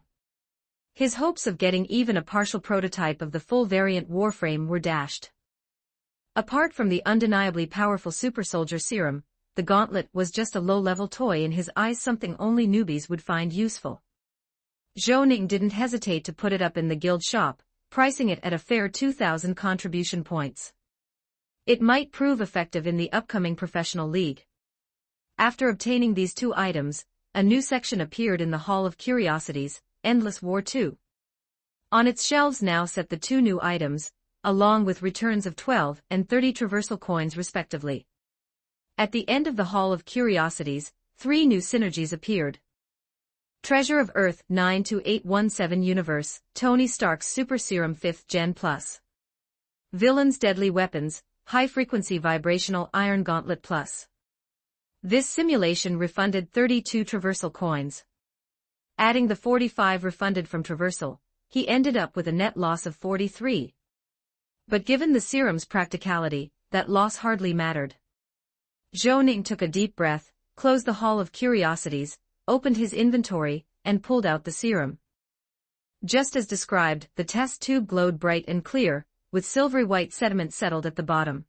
His hopes of getting even a partial prototype of the full variant Warframe were dashed. Apart from the undeniably powerful Super Soldier Serum, the gauntlet was just a low-level toy in his eyes, something only newbies would find useful. Zhou Ning didn't hesitate to put it up in the guild shop, pricing it at a fair 2,000 contribution points. It might prove effective in the upcoming professional league. After obtaining these 2 items, a new section appeared in the Hall of Curiosities, Endless War 2. On its shelves now sat the 2 new items, along with returns of 12 and 30 traversal coins respectively. At the end of the Hall of Curiosities, 3 new synergies appeared. Treasure of Earth 92817 Universe, Tony Stark's Super Serum 5th Gen Plus. Villains Deadly Weapons, High-Frequency Vibrational Iron Gauntlet Plus. This simulation refunded 32 traversal coins. Adding the 45 refunded from traversal, he ended up with a net loss of 43. But given the serum's practicality, that loss hardly mattered. Zhou Ning took a deep breath, closed the Hall of Curiosities, opened his inventory, and pulled out the serum. Just as described, the test tube glowed bright and clear, with silvery white sediment settled at the bottom.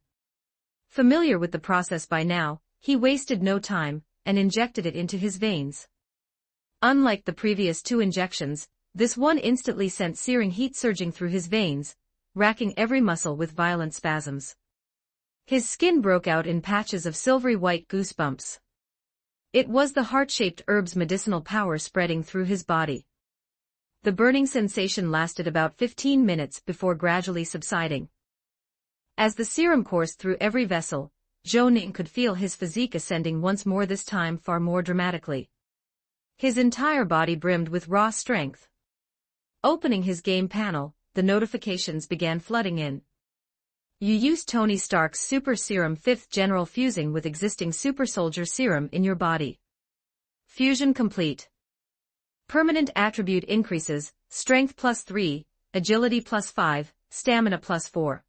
Familiar with the process by now, he wasted no time, and injected it into his veins. Unlike the previous 2 injections, this one instantly sent searing heat surging through his veins, racking every muscle with violent spasms. His skin broke out in patches of silvery white goosebumps. It was the heart-shaped herb's medicinal power spreading through his body. The burning sensation lasted about 15 minutes before gradually subsiding. As the serum coursed through every vessel, Zhou Ning could feel his physique ascending once more, this time far more dramatically. His entire body brimmed with raw strength. Opening his game panel, the notifications began flooding in. You used Tony Stark's Super Serum 5th General fusing with existing Super Soldier Serum in your body. Fusion complete. Permanent attribute increases, Strength +3, Agility +5, Stamina +4.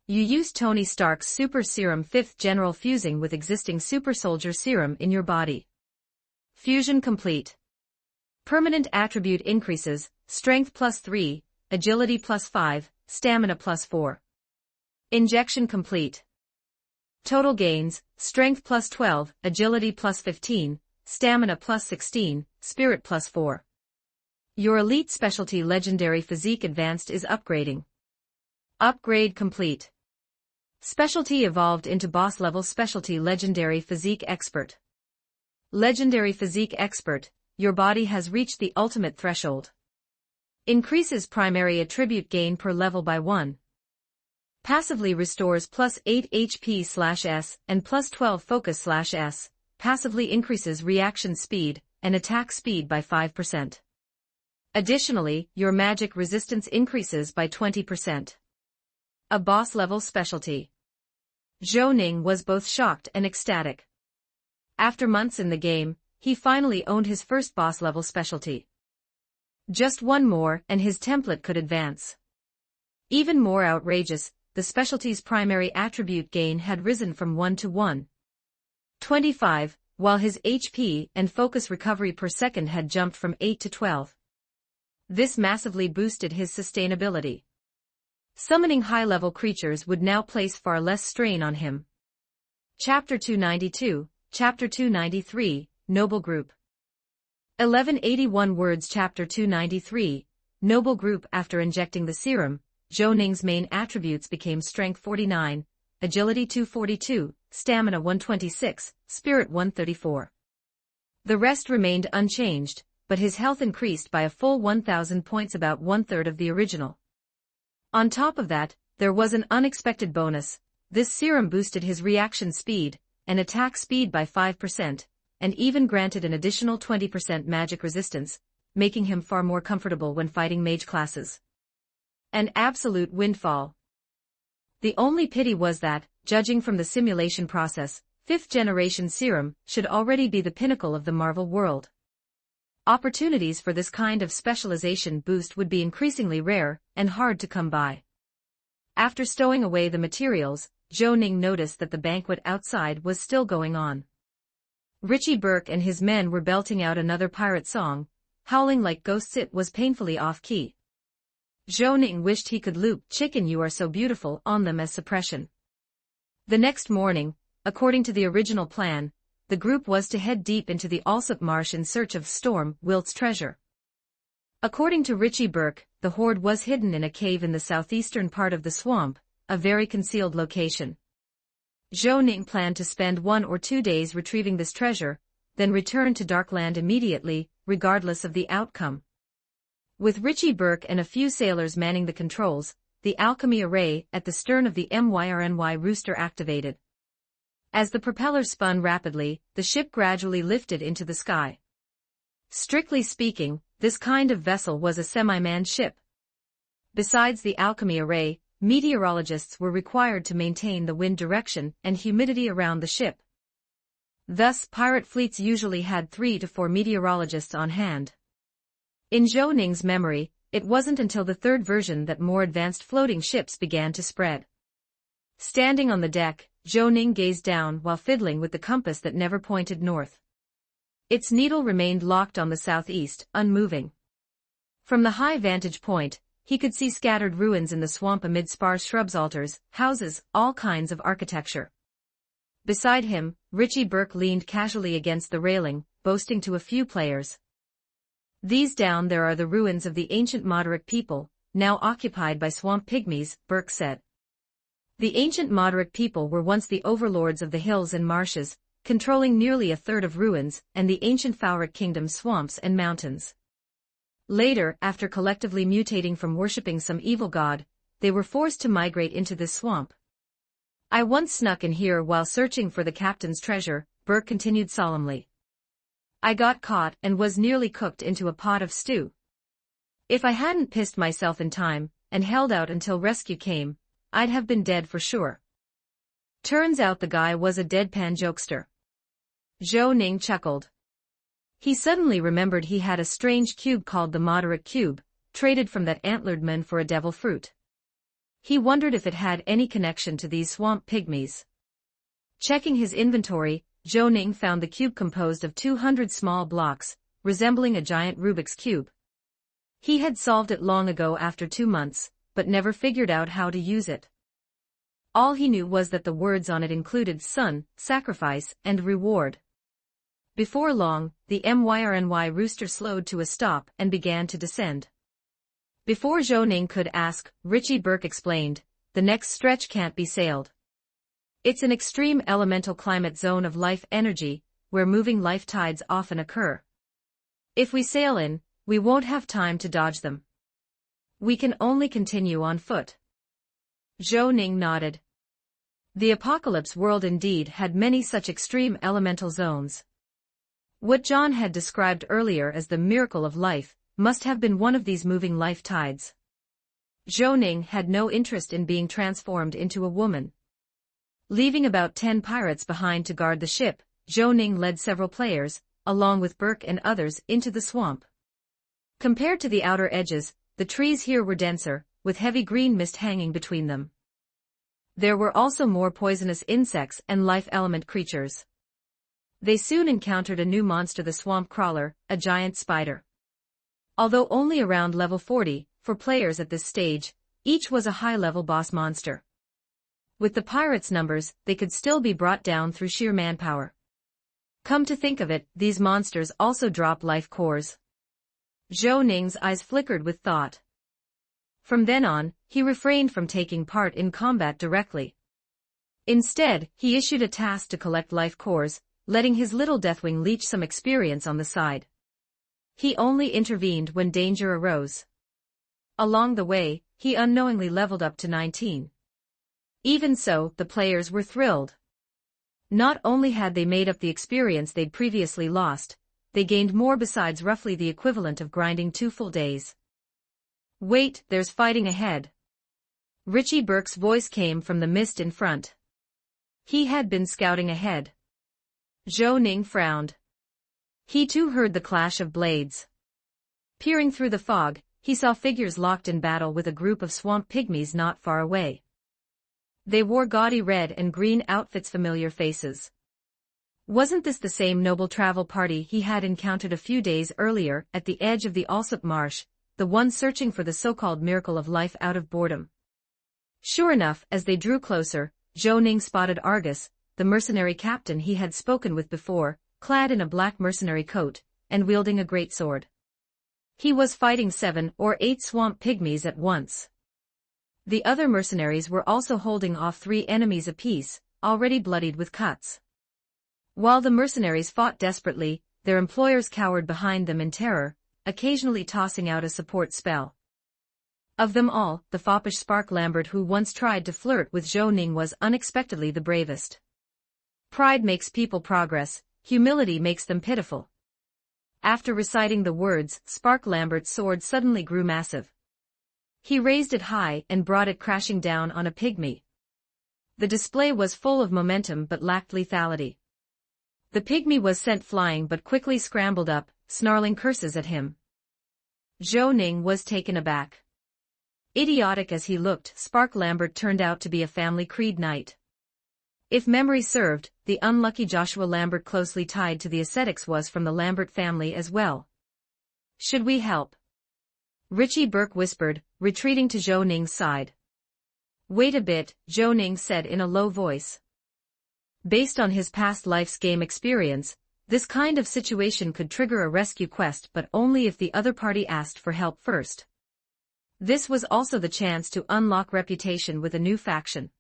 You used Tony Stark's Super Serum 5th General fusing with existing Super Soldier Serum in your body. Fusion complete. Permanent attribute increases, strength +3, agility +5, stamina +4. Injection complete. Total gains, strength +12, agility +15, stamina +16, spirit +4. Your elite specialty legendary physique advanced is upgrading. Upgrade complete. Specialty evolved into boss level specialty legendary physique expert. Legendary physique expert, your body has reached the ultimate threshold. Increases primary attribute gain per level by 1. Passively restores +8 HP/S and +12 focus/S, passively increases reaction speed and attack speed by 5%. Additionally, your magic resistance increases by 20%. A boss-level specialty. Zhou Ning was both shocked and ecstatic. After months in the game, he finally owned his first boss-level specialty. Just one more and his template could advance. Even more outrageous, the specialty's primary attribute gain had risen from 1 to 1.25, while his HP and focus recovery per second had jumped from 8 to 12. This massively boosted his sustainability. Summoning high-level creatures would now place far less strain on him. Chapter 292, Chapter 293, Noble Group. 1181 words. Chapter 293, Noble Group. After injecting the serum, Zhou Ning's main attributes became Strength 49, Agility 242, Stamina 126, Spirit 134. The rest remained unchanged, but his health increased by a full 1,000 points, about 1/3 of the original. On top of that, there was an unexpected bonus. This serum boosted his reaction speed and attack speed by 5%, and even granted an additional 20% magic resistance, making him far more comfortable when fighting mage classes. An absolute windfall. The only pity was that, judging from the simulation process, 5th-generation serum should already be the pinnacle of the Marvel world. Opportunities for this kind of specialization boost would be increasingly rare and hard to come by. After stowing away the materials, Zhou Ning noticed that the banquet outside was still going on. Richie Burke and his men were belting out another pirate song, howling like ghosts. It was painfully off-key. Zhou Ning wished he could loop "Chicken You Are So Beautiful" on them as suppression. The next morning, according to the original plan, the group was to head deep into the Alsop Marsh in search of Storm Wilt's treasure. According to Richie Burke, the hoard was hidden in a cave in the southeastern part of the swamp, a very concealed location. Zhou Ning planned to spend 1 or 2 days retrieving this treasure, then return to Darkland immediately, regardless of the outcome. With Richie Burke and a few sailors manning the controls, the alchemy array at the stern of the MYRNY rooster activated. As the propeller spun rapidly, the ship gradually lifted into the sky. Strictly speaking, this kind of vessel was a semi-manned ship. Besides the alchemy array, meteorologists were required to maintain the wind direction and humidity around the ship. Thus, pirate fleets usually had 3 to 4 meteorologists on hand. In Zhou Ning's memory, it wasn't until the 3rd version that more advanced floating ships began to spread. Standing on the deck, Zhou Ning gazed down while fiddling with the compass that never pointed north. Its needle remained locked on the southeast, unmoving. From the high vantage point, he could see scattered ruins in the swamp amid sparse shrubs, altars, houses, all kinds of architecture. Beside him, Richie Burke leaned casually against the railing, boasting to a few players. "These down there are the ruins of the ancient Moderic people, now occupied by swamp pygmies," Burke said. The ancient Moderic people were once the overlords of the hills and marshes, controlling nearly 1/3 of ruins and the ancient Fauric kingdom's swamps and mountains. Later, after collectively mutating from worshipping some evil god, they were forced to migrate into this swamp. "I once snuck in here while searching for the captain's treasure," Burke continued solemnly. "I got caught and was nearly cooked into a pot of stew. If I hadn't pissed myself in time and held out until rescue came, I'd have been dead for sure." Turns out the guy was a deadpan jokester. Zhou Ning chuckled. He suddenly remembered he had a strange cube called the Moderic Cube, traded from that antlered man for a devil fruit. He wondered if it had any connection to these swamp pygmies. Checking his inventory, Zhou Ning found the cube composed of 200 small blocks, resembling a giant Rubik's Cube. He had solved it long ago after 2 months, but never figured out how to use it. All he knew was that the words on it included sun, sacrifice, and reward. Before long, the MYRNY rooster slowed to a stop and began to descend. Before Zhou Ning could ask, Richie Burke explained, the next stretch can't be sailed. It's an extreme elemental climate zone of life energy, where moving life tides often occur. If we sail in, we won't have time to dodge them. We can only continue on foot. Zhou Ning nodded. The apocalypse world indeed had many such extreme elemental zones. What John had described earlier as the miracle of life must have been one of these moving life tides. Zhou Ning had no interest in being transformed into a woman. Leaving about 10 pirates behind to guard the ship, Zhou Ning led several players, along with Burke and others, into the swamp. Compared to the outer edges, the trees here were denser, with heavy green mist hanging between them. There were also more poisonous insects and life element creatures. They soon encountered a new monster, the swamp crawler, a giant spider. Although only around level 40, for players at this stage, each was a high-level boss monster. With the pirates' numbers, they could still be brought down through sheer manpower. Come to think of it, these monsters also drop life cores. Zhou Ning's eyes flickered with thought. From then on, he refrained from taking part in combat directly. Instead, he issued a task to collect life cores, letting his little Deathwing leech some experience on the side. He only intervened when danger arose. Along the way, he unknowingly leveled up to 19. Even so, the players were thrilled. Not only had they made up the experience they'd previously lost, they gained more besides, roughly the equivalent of grinding 2 full days. Wait, there's fighting ahead. Richie Burke's voice came from the mist in front. He had been scouting ahead. Zhou Ning frowned. He too heard the clash of blades. Peering through the fog, he saw figures locked in battle with a group of swamp pygmies not far away. They wore gaudy red and green outfits, familiar faces. Wasn't this the same noble travel party he had encountered a few days earlier at the edge of the Alsop Marsh, the one searching for the so-called miracle of life out of boredom? Sure enough, as they drew closer, Zhou Ning spotted Argus, the mercenary captain he had spoken with before, clad in a black mercenary coat, and wielding a greatsword. He was fighting 7 or 8 swamp pygmies at once. The other mercenaries were also holding off 3 enemies apiece, already bloodied with cuts. While the mercenaries fought desperately, their employers cowered behind them in terror, occasionally tossing out a support spell. Of them all, the foppish Spark Lambert, who once tried to flirt with Zhou Ning, was unexpectedly the bravest. Pride makes people progress, humility makes them pitiful. After reciting the words, Spark Lambert's sword suddenly grew massive. He raised it high and brought it crashing down on a pygmy. The display was full of momentum but lacked lethality. The pygmy was sent flying but quickly scrambled up, snarling curses at him. Zhou Ning was taken aback. Idiotic as he looked, Spark Lambert turned out to be a family creed knight. If memory served, the unlucky Joshua Lambert, closely tied to the ascetics, was from the Lambert family as well. Should we help? Richie Burke whispered, retreating to Zhou Ning's side. Wait a bit, Zhou Ning said in a low voice. Based on his past life's game experience, this kind of situation could trigger a rescue quest, but only if the other party asked for help first. This was also the chance to unlock reputation with a new faction.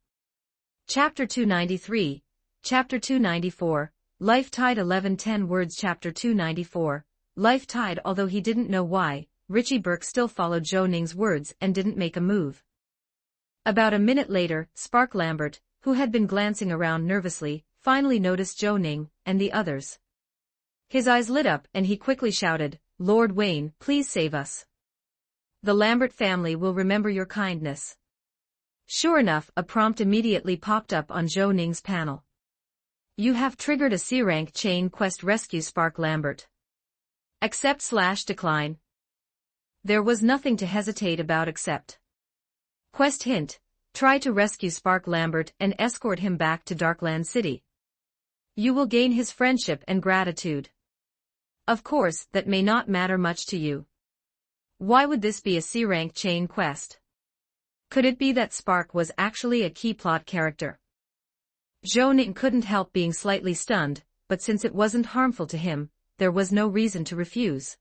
Chapter 293, Chapter 294, Life Tide. 1110 words. Chapter 294, Life Tide. Although he didn't know why, Richie Burke still followed Zhou Ning's words and didn't make a move. About a minute later, Spark Lambert, who had been glancing around nervously, finally noticed Zhou Ning and the others. His eyes lit up and he quickly shouted, Lord Wayne, please save us. The Lambert family will remember your kindness. Sure enough, a prompt immediately popped up on Zhou Ning's panel. You have triggered a C-rank chain quest. Rescue Spark Lambert. Accept/decline. There was nothing to hesitate about except. Quest hint: try to rescue Spark Lambert and escort him back to Darkland City. You will gain his friendship and gratitude. Of course, that may not matter much to you. Why would this be a C-rank chain quest? Could it be that Spark was actually a key plot character? Zhou Ning couldn't help being slightly stunned, but since it wasn't harmful to him, there was no reason to refuse.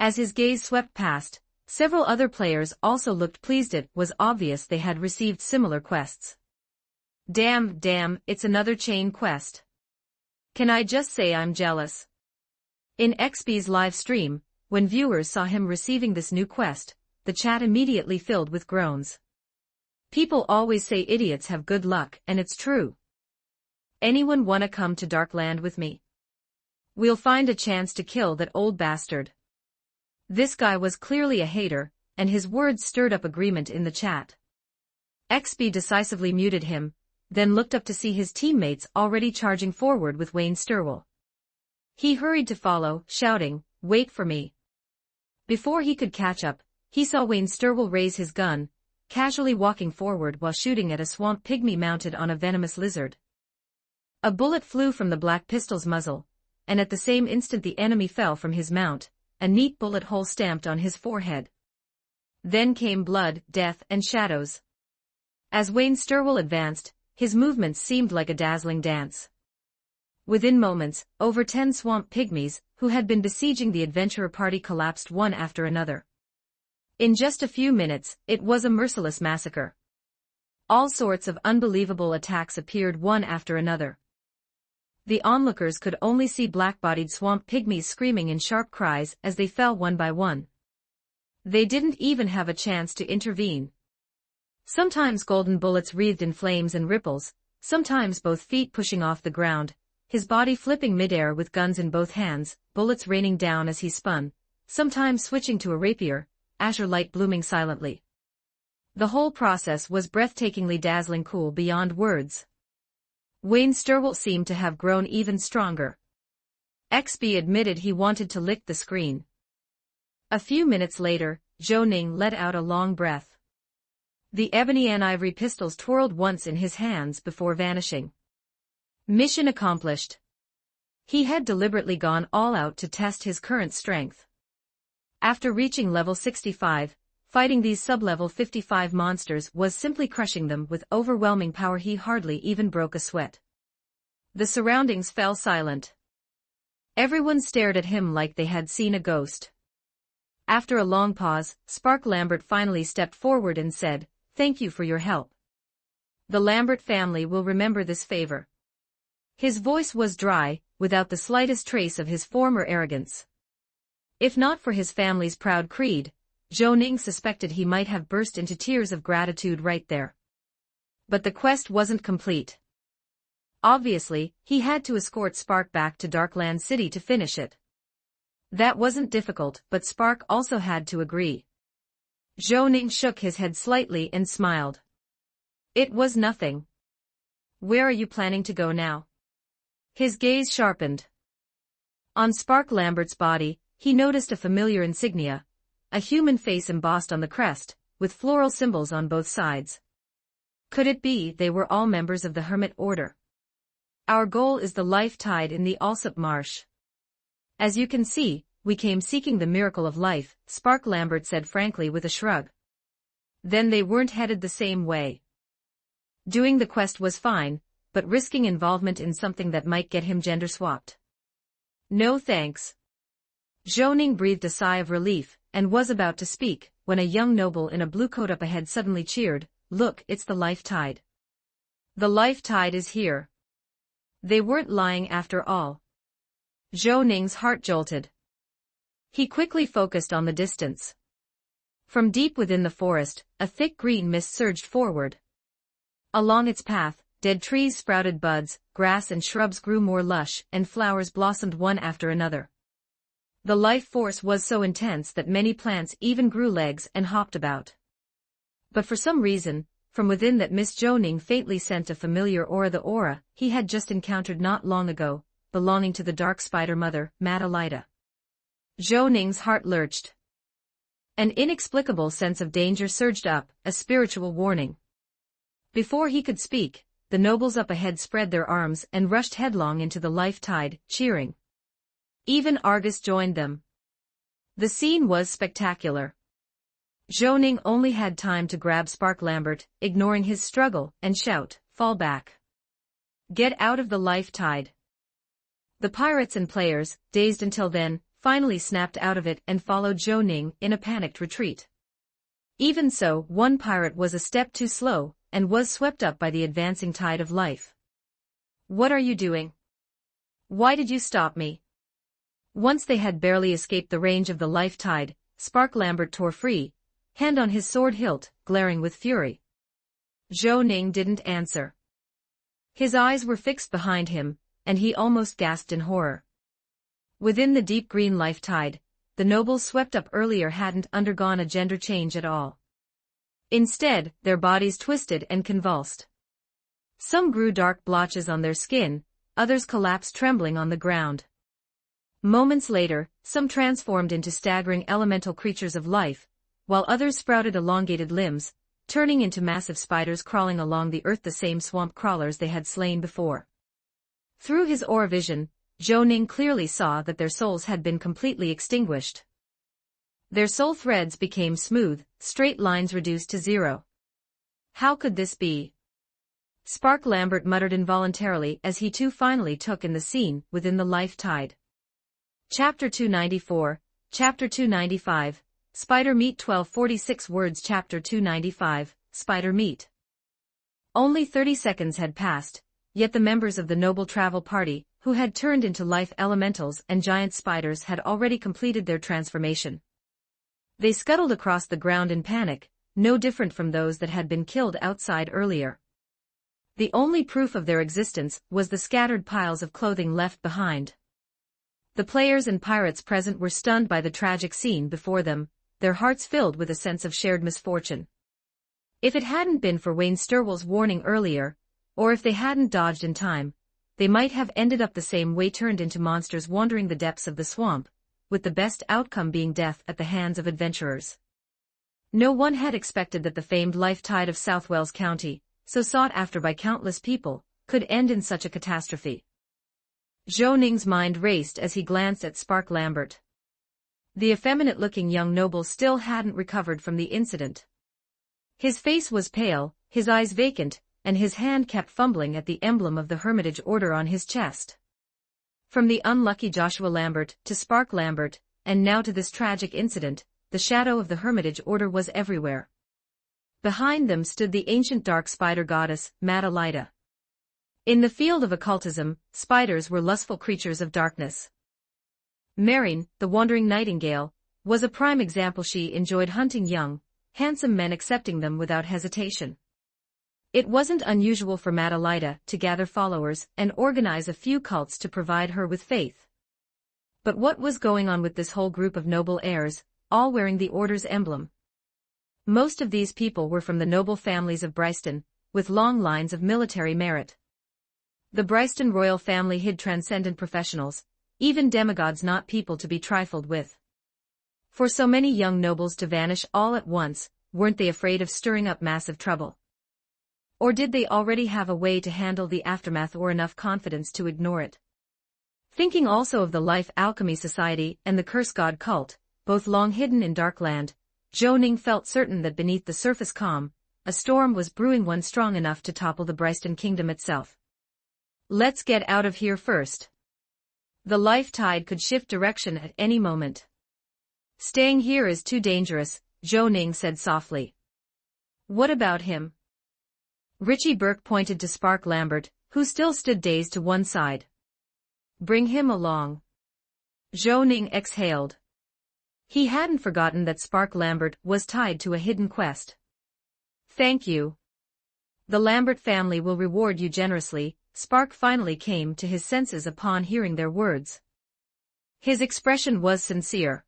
As his gaze swept past, several other players also looked pleased. It was obvious they had received similar quests. Damn, it's another chain quest. Can I just say I'm jealous? In XP's live stream, when viewers saw him receiving this new quest, the chat immediately filled with groans. People always say idiots have good luck, and it's true. Anyone wanna come to Darkland with me? We'll find a chance to kill that old bastard. This guy was clearly a hater, and his words stirred up agreement in the chat. XP decisively muted him, then looked up to see his teammates already charging forward with Wayne Sturwell. He hurried to follow, shouting, "Wait for me." Before he could catch up, he saw Wayne Sturwell raise his gun, casually walking forward while shooting at a swamp pygmy mounted on a venomous lizard. A bullet flew from the black pistol's muzzle, and at the same instant the enemy fell from his mount, a neat bullet hole stamped on his forehead. Then came blood, death, and shadows. As Wayne Sturwell advanced, his movements seemed like a dazzling dance. Within moments, over 10 swamp pygmies, who had been besieging the adventurer party, collapsed one after another. In just a few minutes, it was a merciless massacre. All sorts of unbelievable attacks appeared one after another. The onlookers could only see black-bodied swamp pygmies screaming in sharp cries as they fell one by one. They didn't even have a chance to intervene. Sometimes golden bullets wreathed in flames and ripples, sometimes both feet pushing off the ground, his body flipping midair with guns in both hands, bullets raining down as he spun, sometimes switching to a rapier, azure light blooming silently. The whole process was breathtakingly dazzling, cool beyond words. Wayne Sturwell seemed to have grown even stronger. XP admitted he wanted to lick the screen. A few minutes later, Zhou Ning let out a long breath. The ebony and ivory pistols twirled once in his hands before vanishing. Mission accomplished. He had deliberately gone all out to test his current strength. After reaching level 65, fighting these sub-level 55 monsters was simply crushing them with overwhelming power. He hardly even broke a sweat. The surroundings fell silent. Everyone stared at him like they had seen a ghost. After a long pause, Spark Lambert finally stepped forward and said, "Thank you for your help. The Lambert family will remember this favor." His voice was dry, without the slightest trace of his former arrogance. If not for his family's proud creed, Zhou Ning suspected he might have burst into tears of gratitude right there. But the quest wasn't complete. Obviously, he had to escort Spark back to Darkland City to finish it. That wasn't difficult, but Spark also had to agree. Zhou Ning shook his head slightly and smiled. It was nothing. Where are you planning to go now? His gaze sharpened. On Spark Lambert's body, he noticed a familiar insignia, a human face embossed on the crest, with floral symbols on both sides. Could it be they were all members of the Hermit Order? Our goal is the life tide in the Alsop Marsh. As you can see, we came seeking the miracle of life, Spark Lambert said frankly with a shrug. Then they weren't headed the same way. Doing the quest was fine, but risking involvement in something that might get him gender swapped. No thanks. Zhou Ning breathed a sigh of relief, and was about to speak, when a young noble in a blue coat up ahead suddenly cheered, "Look, it's the life tide. The life tide is here." They weren't lying after all. Zhou Ning's heart jolted. He quickly focused on the distance. From deep within the forest, a thick green mist surged forward. Along its path, dead trees sprouted buds, grass and shrubs grew more lush, and flowers blossomed one after another. The life force was so intense that many plants even grew legs and hopped about. But for some reason, from within that mist Zhou Ning faintly sensed a familiar aura, the aura he had just encountered not long ago, belonging to the dark spider mother, Madalida. Zhou Ning's heart lurched. An inexplicable sense of danger surged up, a spiritual warning. Before he could speak, the nobles up ahead spread their arms and rushed headlong into the life tide, cheering. Even Argus joined them. The scene was spectacular. Zhou Ning only had time to grab Spark Lambert, ignoring his struggle, and shout, "Fall back. Get out of the life tide." The pirates and players, dazed until then, finally snapped out of it and followed Zhou Ning in a panicked retreat. Even so, one pirate was a step too slow, and was swept up by the advancing tide of life. "What are you doing? Why did you stop me?" Once they had barely escaped the range of the life tide, Spark Lambert tore free, hand on his sword hilt, glaring with fury. Zhou Ning didn't answer. His eyes were fixed behind him, and he almost gasped in horror. Within the deep green life tide, the nobles swept up earlier hadn't undergone a gender change at all. Instead, their bodies twisted and convulsed. Some grew dark blotches on their skin, others collapsed trembling on the ground. Moments later, some transformed into staggering elemental creatures of life, while others sprouted elongated limbs, turning into massive spiders crawling along the earth, the same swamp crawlers they had slain before. Through his aura vision, Zhou Ning clearly saw that their souls had been completely extinguished. Their soul threads became smooth, straight lines reduced to zero. How could this be? Spark Lambert muttered involuntarily as he too finally took in the scene within the life tide. Chapter 294, Chapter 295, Spider Meat 1246 words. Chapter 295, Spider Meat. Only 30 seconds had passed, yet the members of the noble travel party, who had turned into life elementals and giant spiders, had already completed their transformation. They scuttled across the ground in panic, no different from those that had been killed outside earlier. The only proof of their existence was the scattered piles of clothing left behind. The players and pirates present were stunned by the tragic scene before them, their hearts filled with a sense of shared misfortune. If it hadn't been for Wayne Sturwell's warning earlier, or if they hadn't dodged in time, they might have ended up the same way, turned into monsters wandering the depths of the swamp, with the best outcome being death at the hands of adventurers. No one had expected that the famed life tide of South Wales County, so sought after by countless people, could end in such a catastrophe. Zhou Ning's mind raced as he glanced at Spark Lambert. The effeminate-looking young noble still hadn't recovered from the incident. His face was pale, his eyes vacant, and his hand kept fumbling at the emblem of the Hermitage Order on his chest. From the unlucky Joshua Lambert to Spark Lambert, and now to this tragic incident, the shadow of the Hermitage Order was everywhere. Behind them stood the ancient dark spider goddess, Madalida. In the field of occultism, spiders were lustful creatures of darkness. Marine, the wandering nightingale, was a prime example. She enjoyed hunting young, handsome men, accepting them without hesitation. It wasn't unusual for Madalida to gather followers and organize a few cults to provide her with faith. But what was going on with this whole group of noble heirs, all wearing the Order's emblem? Most of these people were from the noble families of Bryston, with long lines of military merit. The Bryston royal family hid transcendent professionals, even demigods, not people to be trifled with. For so many young nobles to vanish all at once, weren't they afraid of stirring up massive trouble? Or did they already have a way to handle the aftermath, or enough confidence to ignore it? Thinking also of the Life Alchemy Society and the Curse God cult, both long hidden in Darkland, Zhou Ning felt certain that beneath the surface calm, a storm was brewing, one strong enough to topple the Bryston kingdom itself. Let's get out of here first. The life tide could shift direction at any moment. Staying here is too dangerous, Zhou Ning said softly. What about him? Richie Burke pointed to Spark Lambert, who still stood dazed to one side. Bring him along. Zhou Ning exhaled. He hadn't forgotten that Spark Lambert was tied to a hidden quest. Thank you. The Lambert family will reward you generously. Spark finally came to his senses upon hearing their words. His expression was sincere.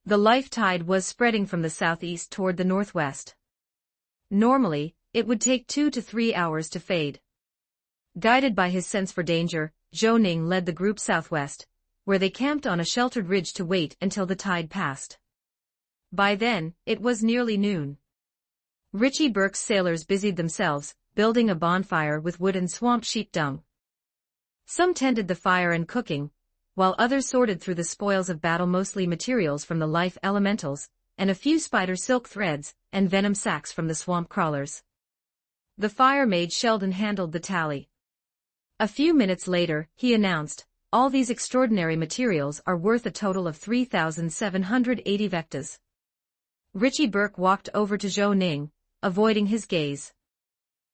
The life tide was spreading from the southeast toward the northwest. Normally, it would take 2 to 3 hours to fade. Guided by his sense for danger, Zhou Ning led the group southwest, where they camped on a sheltered ridge to wait until the tide passed. By then, it was nearly noon. Richie Burke's sailors busied themselves, building a bonfire with wood and swamp sheep dung. Some tended the fire and cooking, while others sorted through the spoils of battle, mostly materials from the life elementals, and a few spider silk threads and venom sacs from the swamp crawlers. The fire mage Sheldon handled the tally. A few minutes later, he announced, "All these extraordinary materials are worth a total of 3,780 vectas." Richie Burke walked over to Zhou Ning, avoiding his gaze.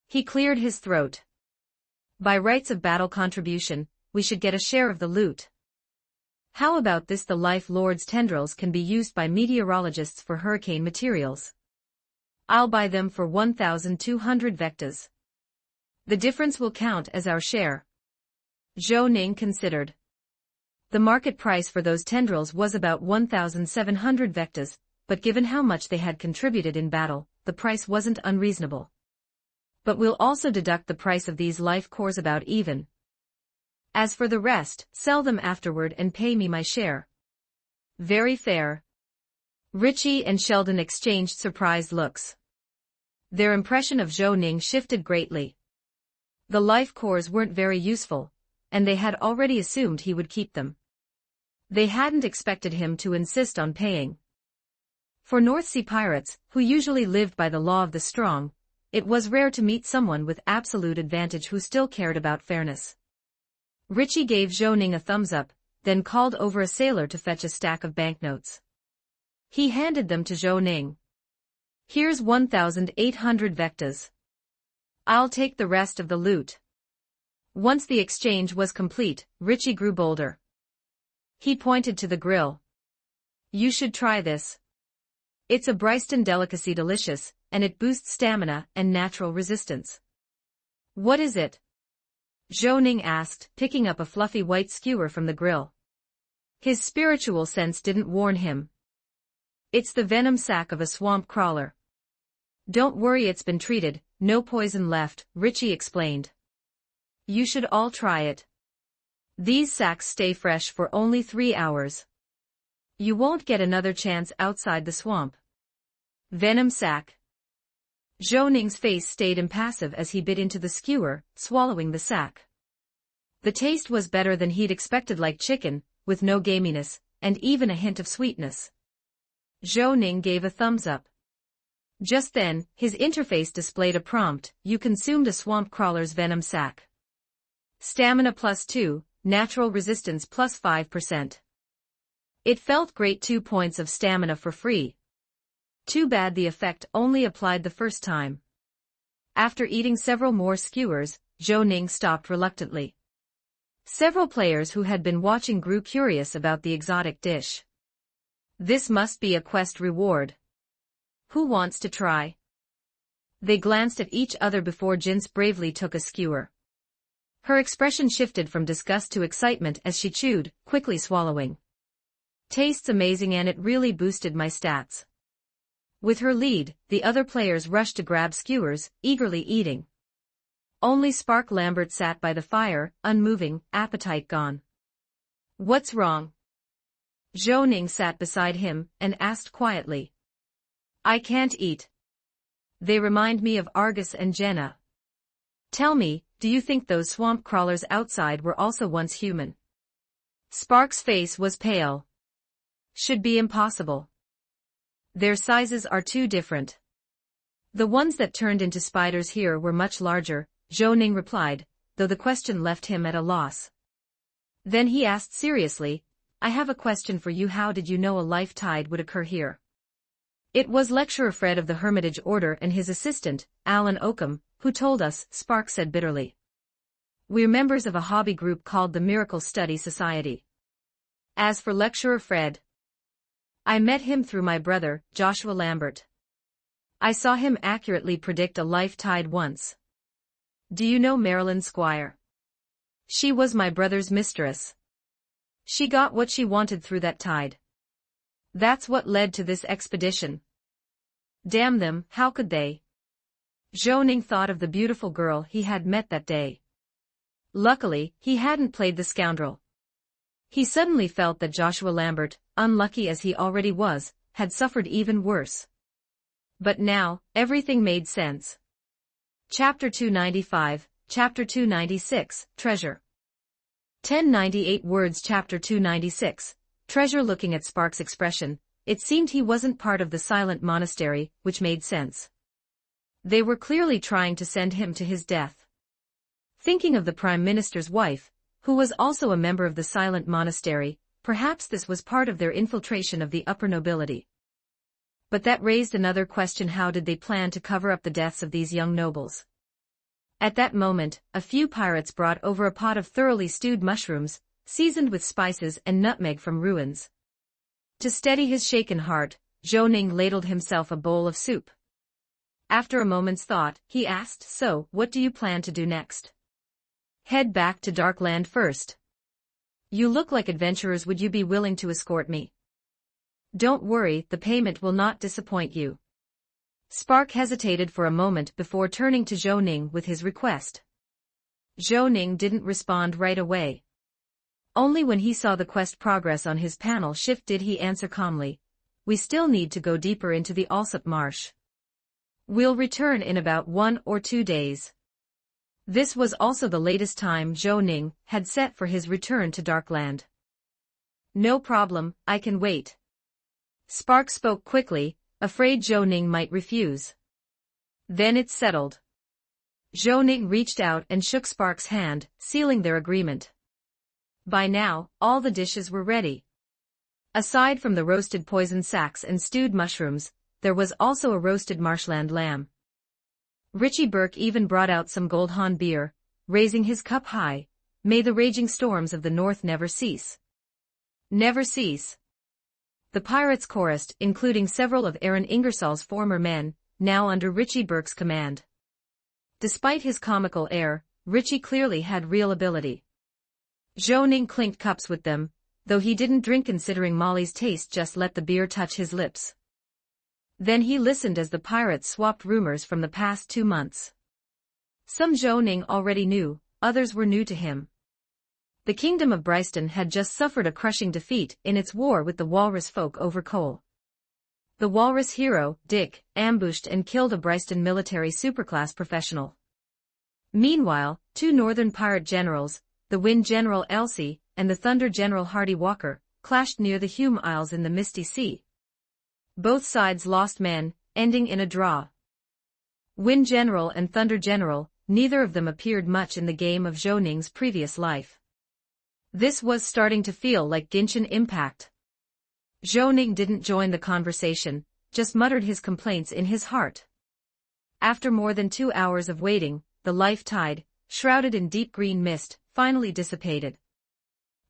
He cleared his throat. "By rights of battle contribution, we should get a share of the loot. How about this? The Life Lord's tendrils can be used by meteorologists for hurricane materials. I'll buy them for 1,200 vectas. The difference will count as our share." Zhou Ning considered. The market price for those tendrils was about 1,700 vectas, but given how much they had contributed in battle, the price wasn't unreasonable. "But we'll also deduct the price of these life cores about even. As for the rest, sell them afterward and pay me my share." "Very fair." Richie and Sheldon exchanged surprised looks. Their impression of Zhou Ning shifted greatly. The life cores weren't very useful, and they had already assumed he would keep them. They hadn't expected him to insist on paying. For North Sea pirates, who usually lived by the law of the strong, it was rare to meet someone with absolute advantage who still cared about fairness. Richie gave Zhou Ning a thumbs up, then called over a sailor to fetch a stack of banknotes. He handed them to Zhou Ning. "Here's 1,800 vectas. I'll take the rest of the loot." Once the exchange was complete, Richie grew bolder. He pointed to the grill. "You should try this. It's a Bryston delicacy, delicious, and it boosts stamina and natural resistance." "What is it?" Zhou Ning asked, picking up a fluffy white skewer from the grill. His spiritual sense didn't warn him. "It's the venom sac of a swamp crawler. Don't worry, it's been treated, no poison left," Richie explained. "You should all try it. These sacs stay fresh for only 3 hours. You won't get another chance outside the swamp." Venom sac. Zhou Ning's face stayed impassive as he bit into the skewer, swallowing the sac. The taste was better than he'd expected, like chicken, with no gaminess, and even a hint of sweetness. Zhou Ning gave a thumbs up. Just then, his interface displayed a prompt: "You consumed a swamp crawler's venom sac. Stamina +2, natural resistance +5%. It felt great, 2 points of stamina for free. Too bad the effect only applied the first time." After eating several more skewers, Zhou Ning stopped reluctantly. Several players who had been watching grew curious about the exotic dish. "This must be a quest reward. Who wants to try?" They glanced at each other before Jinx bravely took a skewer. Her expression shifted from disgust to excitement as she chewed, quickly swallowing. "Tastes amazing and it really boosted my stats." With her lead, the other players rushed to grab skewers, eagerly eating. Only Spark Lambert sat by the fire, unmoving, appetite gone. "What's wrong?" Zhou Ning sat beside him and asked quietly. "I can't eat. They remind me of Argus and Jenna. Tell me, do you think those swamp crawlers outside were also once human?" Spark's face was pale. "Should be impossible. Their sizes are too different. The ones that turned into spiders here were much larger," Zhou Ning replied, though the question left him at a loss. Then he asked seriously, "I have a question for you. How did you know a life tide would occur here?" "It was Lecturer Fred of the Hermitage Order and his assistant, Alan Oakham, who told us," Spark said bitterly. "We're members of a hobby group called the Miracle Study Society. As for Lecturer Fred, I met him through my brother, Joshua Lambert. I saw him accurately predict a life tide once. Do you know Marilyn Squire? She was my brother's mistress. She got what she wanted through that tide. That's what led to this expedition. Damn them, how could they?" Zhou Ning thought of the beautiful girl he had met that day. Luckily, he hadn't played the scoundrel. He suddenly felt that Joshua Lambert, unlucky as he already was, had suffered even worse. But now, everything made sense. Chapter 295, Chapter 296, Treasure. 1098 words Chapter 296. Treasure. Looking at Spark's expression, it seemed he wasn't part of the silent monastery, which made sense. They were clearly trying to send him to his death. Thinking of the Prime Minister's wife, who was also a member of the silent monastery, perhaps this was part of their infiltration of the upper nobility. But that raised another question: how did they plan to cover up the deaths of these young nobles? At that moment, a few pirates brought over a pot of thoroughly stewed mushrooms, seasoned with spices and nutmeg from ruins. To steady his shaken heart, Zhou Ning ladled himself a bowl of soup. After a moment's thought, he asked, "So, what do you plan to do next?" "Head back to Darkland first. You look like adventurers. Would you be willing to escort me?" "Don't worry, the payment will not disappoint you." Spark hesitated for a moment before turning to Zhou Ning with his request. Zhou Ning didn't respond right away. Only when he saw the quest progress on his panel shift did he answer calmly, "We still need to go deeper into the Alsop Marsh. We'll return in about 1 or 2 days." This was also the latest time Zhou Ning had set for his return to Darkland. "No problem, I can wait." Spark spoke quickly, afraid Zhou Ning might refuse. "Then it's settled." Zhou Ning reached out and shook Spark's hand, sealing their agreement. By now, all the dishes were ready. Aside from the roasted poison sacks and stewed mushrooms, there was also a roasted marshland lamb. Richie Burke even brought out some Goldhorn beer, raising his cup high. "May the raging storms of the north never cease." "Never cease." The pirates chorused, including several of Aaron Ingersoll's former men, now under Richie Burke's command. Despite his comical air, Richie clearly had real ability. Zhou Ning clinked cups with them, though he didn't drink considering Molly's taste. Just let the beer touch his lips. Then he listened as the pirates swapped rumors from the past 2 months. Some Zhou Ning already knew, others were new to him. The kingdom of Bryston had just suffered a crushing defeat in its war with the Walrus folk over coal. The Walrus hero, Dick, ambushed and killed a Bryston military superclass professional. Meanwhile, 2 northern pirate generals, the Wind General Elsie and the Thunder General Hardy Walker, clashed near the Hume Isles in the Misty Sea. Both sides lost men, ending in a draw. Wind General and Thunder General, neither of them appeared much in the game of Zhou Ning's previous life. This was starting to feel like Genshin Impact. Zhou Ning didn't join the conversation, just muttered his complaints in his heart. After more than 2 hours of waiting, the life tide, shrouded in deep green mist, finally dissipated.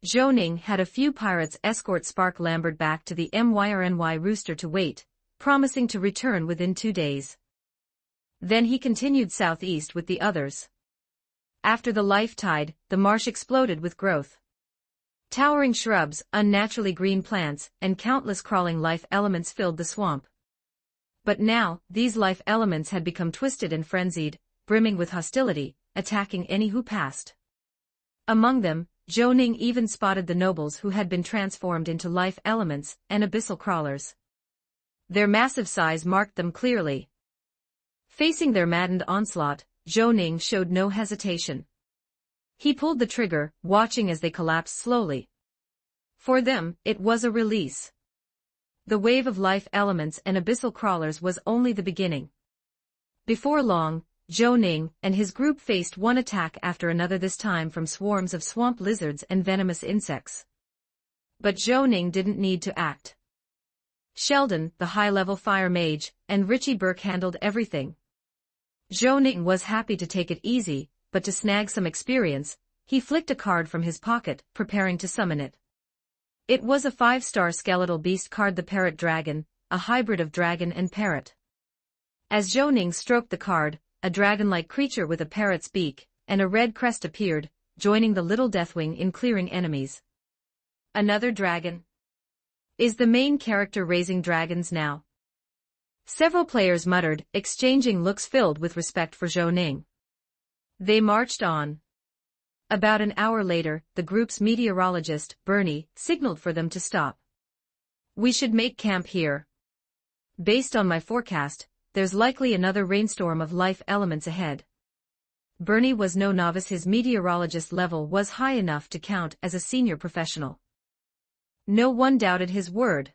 Zhou Ning had a few pirates escort Spark Lambert back to the Myrny Rooster to wait, promising to return within 2 days. Then he continued southeast with the others. After the life tide, the marsh exploded with growth. Towering shrubs, unnaturally green plants, and countless crawling life elements filled the swamp. But now, these life elements had become twisted and frenzied, brimming with hostility, attacking any who passed. Among them, Zhou Ning even spotted the nobles who had been transformed into life elements and abyssal crawlers. Their massive size marked them clearly. Facing their maddened onslaught, Zhou Ning showed no hesitation. He pulled the trigger, watching as they collapsed slowly. For them, it was a release. The wave of life elements and abyssal crawlers was only the beginning. Before long, Zhou Ning and his group faced one attack after another, this time from swarms of swamp lizards and venomous insects. But Zhou Ning didn't need to act. Sheldon, the high-level fire mage, and Richie Burke handled everything. Zhou Ning was happy to take it easy, but to snag some experience, he flicked a card from his pocket, preparing to summon it. It was a 5-star skeletal beast card, the Parrot Dragon, a hybrid of dragon and parrot. As Zhou Ning stroked the card, a dragon-like creature with a parrot's beak and a red crest appeared, joining the little Deathwing in clearing enemies. Another dragon? Is the main character raising dragons now? Several players muttered, exchanging looks filled with respect for Zhou Ning. They marched on. About an hour later, the group's meteorologist, Bernie, signaled for them to stop. "We should make camp here. Based on my forecast, there's likely another rainstorm of life elements ahead." Bernie was no novice. His meteorologist level was high enough to count as a senior professional. No one doubted his word.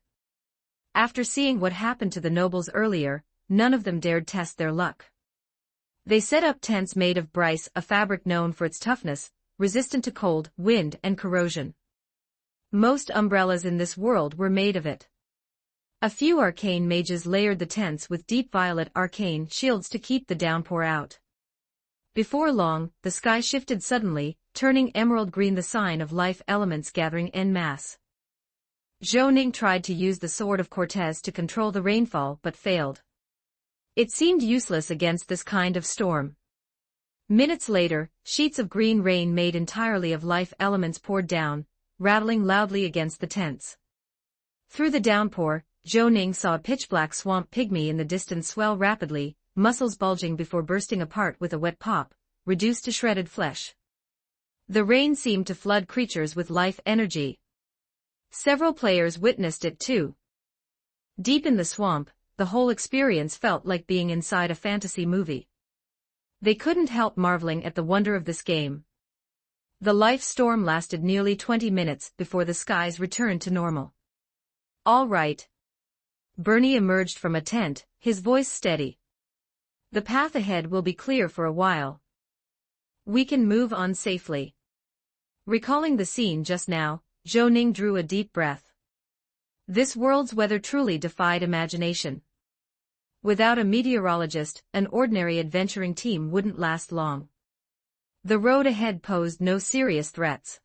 After seeing what happened to the nobles earlier, none of them dared test their luck. They set up tents made of bryce, a fabric known for its toughness, resistant to cold, wind, and corrosion. Most umbrellas in this world were made of it. A few arcane mages layered the tents with deep violet arcane shields to keep the downpour out. Before long, the sky shifted suddenly, turning emerald green, the sign of life elements gathering en masse. Zhou Ning tried to use the Sword of Cortez to control the rainfall but failed. It seemed useless against this kind of storm. Minutes later, sheets of green rain made entirely of life elements poured down, rattling loudly against the tents. Through the downpour, Zhou Ning saw a pitch-black swamp pygmy in the distance swell rapidly, muscles bulging before bursting apart with a wet pop, reduced to shredded flesh. The rain seemed to flood creatures with life energy. Several players witnessed it too. Deep in the swamp, the whole experience felt like being inside a fantasy movie. They couldn't help marveling at the wonder of this game. The life storm lasted nearly 20 minutes before the skies returned to normal. All right. Bernie emerged from a tent, his voice steady. The path ahead will be clear for a while. We can move on safely. Recalling the scene just now, Zhou Ning drew a deep breath. This world's weather truly defied imagination. Without a meteorologist, an ordinary adventuring team wouldn't last long. The road ahead posed no serious threats.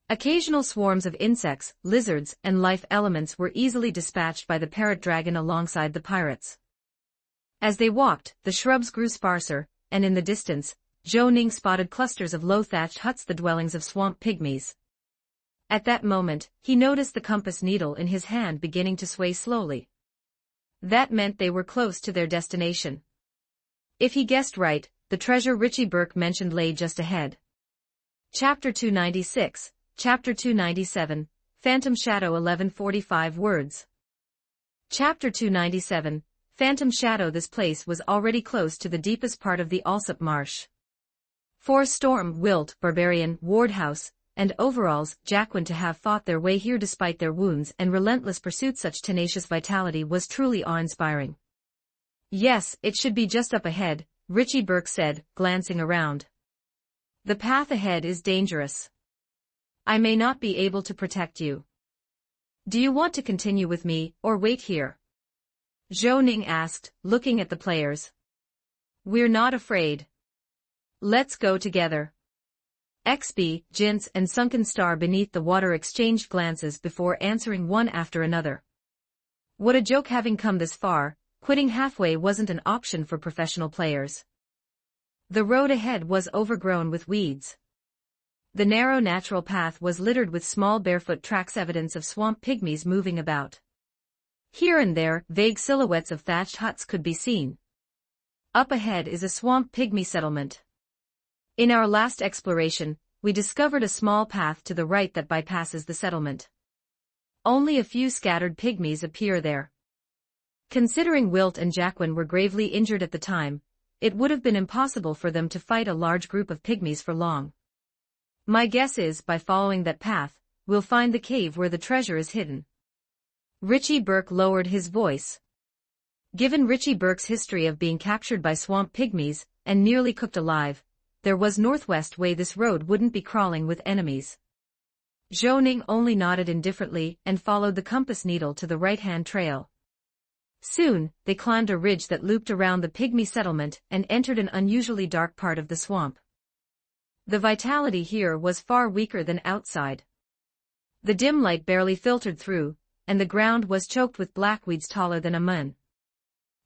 Occasional swarms of insects, lizards, and life elements were easily dispatched by the parrot dragon alongside the pirates. As they walked, the shrubs grew sparser, and in the distance, Zhou Ning spotted clusters of low-thatched huts, the dwellings of swamp pygmies. At that moment, he noticed the compass needle in his hand beginning to sway slowly. That meant they were close to their destination. If he guessed right, the treasure Richie Burke mentioned lay just ahead. Chapter 296, Chapter 297, Phantom Shadow. 1145 words. Chapter 297, Phantom Shadow. This place was already close to the deepest part of the Alsop Marsh. For Storm, Wilt, Barbarian, Wardhouse, and Overalls, Jacqueline to have fought their way here despite their wounds and relentless pursuit, such tenacious vitality was truly awe-inspiring. Yes, it should be just up ahead, Richie Burke said, glancing around. The path ahead is dangerous. I may not be able to protect you. Do you want to continue with me, or wait here? Zhou Ning asked, looking at the players. We're not afraid. Let's go together. XB, Jinx, and Sunken Star beneath the water exchanged glances before answering one after another. What a joke! Having come this far, quitting halfway wasn't an option for professional players. The road ahead was overgrown with weeds. The narrow natural path was littered with small barefoot tracks, evidence of swamp pygmies moving about. Here and there, vague silhouettes of thatched huts could be seen. Up ahead is a swamp pygmy settlement. In our last exploration, we discovered a small path to the right that bypasses the settlement. Only a few scattered pygmies appear there. Considering Wilt and Jacqueline were gravely injured at the time, it would have been impossible for them to fight a large group of pygmies for long. My guess is, by following that path, we'll find the cave where the treasure is hidden. Richie Burke lowered his voice. Given Richie Burke's history of being captured by swamp pygmies and nearly cooked alive, there was northwest way this road wouldn't be crawling with enemies. Zhou Ning only nodded indifferently and followed the compass needle to the right-hand trail. Soon, they climbed a ridge that looped around the pygmy settlement and entered an unusually dark part of the swamp. The vitality here was far weaker than outside. The dim light barely filtered through, and the ground was choked with black weeds taller than a man.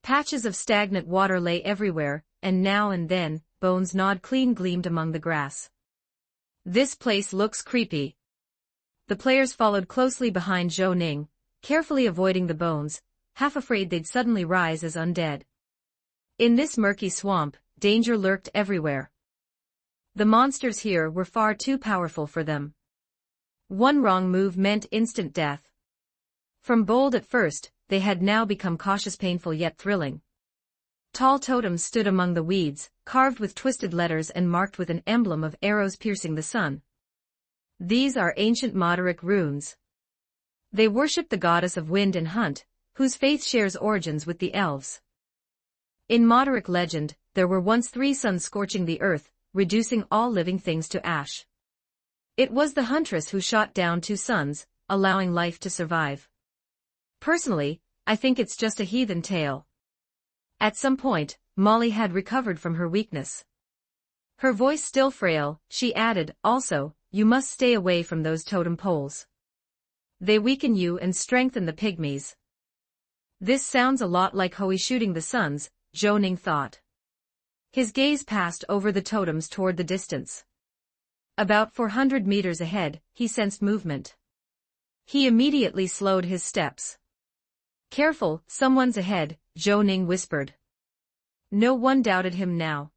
Patches of stagnant water lay everywhere, and now and then, bones gnawed clean gleamed among the grass. This place looks creepy. The players followed closely behind Zhou Ning, carefully avoiding the bones, half afraid they'd suddenly rise as undead. In this murky swamp, danger lurked everywhere. The monsters here were far too powerful for them. One wrong move meant instant death. From bold at first, they had now become cautious, painful yet thrilling. Tall totems stood among the weeds, carved with twisted letters and marked with an emblem of arrows piercing the sun. These are ancient Moderic runes. They worship the goddess of wind and hunt, whose faith shares origins with the elves. In Moderic legend, there were once 3 suns scorching the earth, reducing all living things to ash. It was the huntress who shot down 2 suns, allowing life to survive. Personally, I think it's just a heathen tale. At some point, Molly had recovered from her weakness. Her voice still frail, she added, also, you must stay away from those totem poles. They weaken you and strengthen the pygmies. This sounds a lot like Hoey shooting the suns, Zhou Ning thought. His gaze passed over the totems toward the distance. About 400 meters ahead, he sensed movement. He immediately slowed his steps. Careful, someone's ahead, Zhou Ning whispered. No one doubted him now.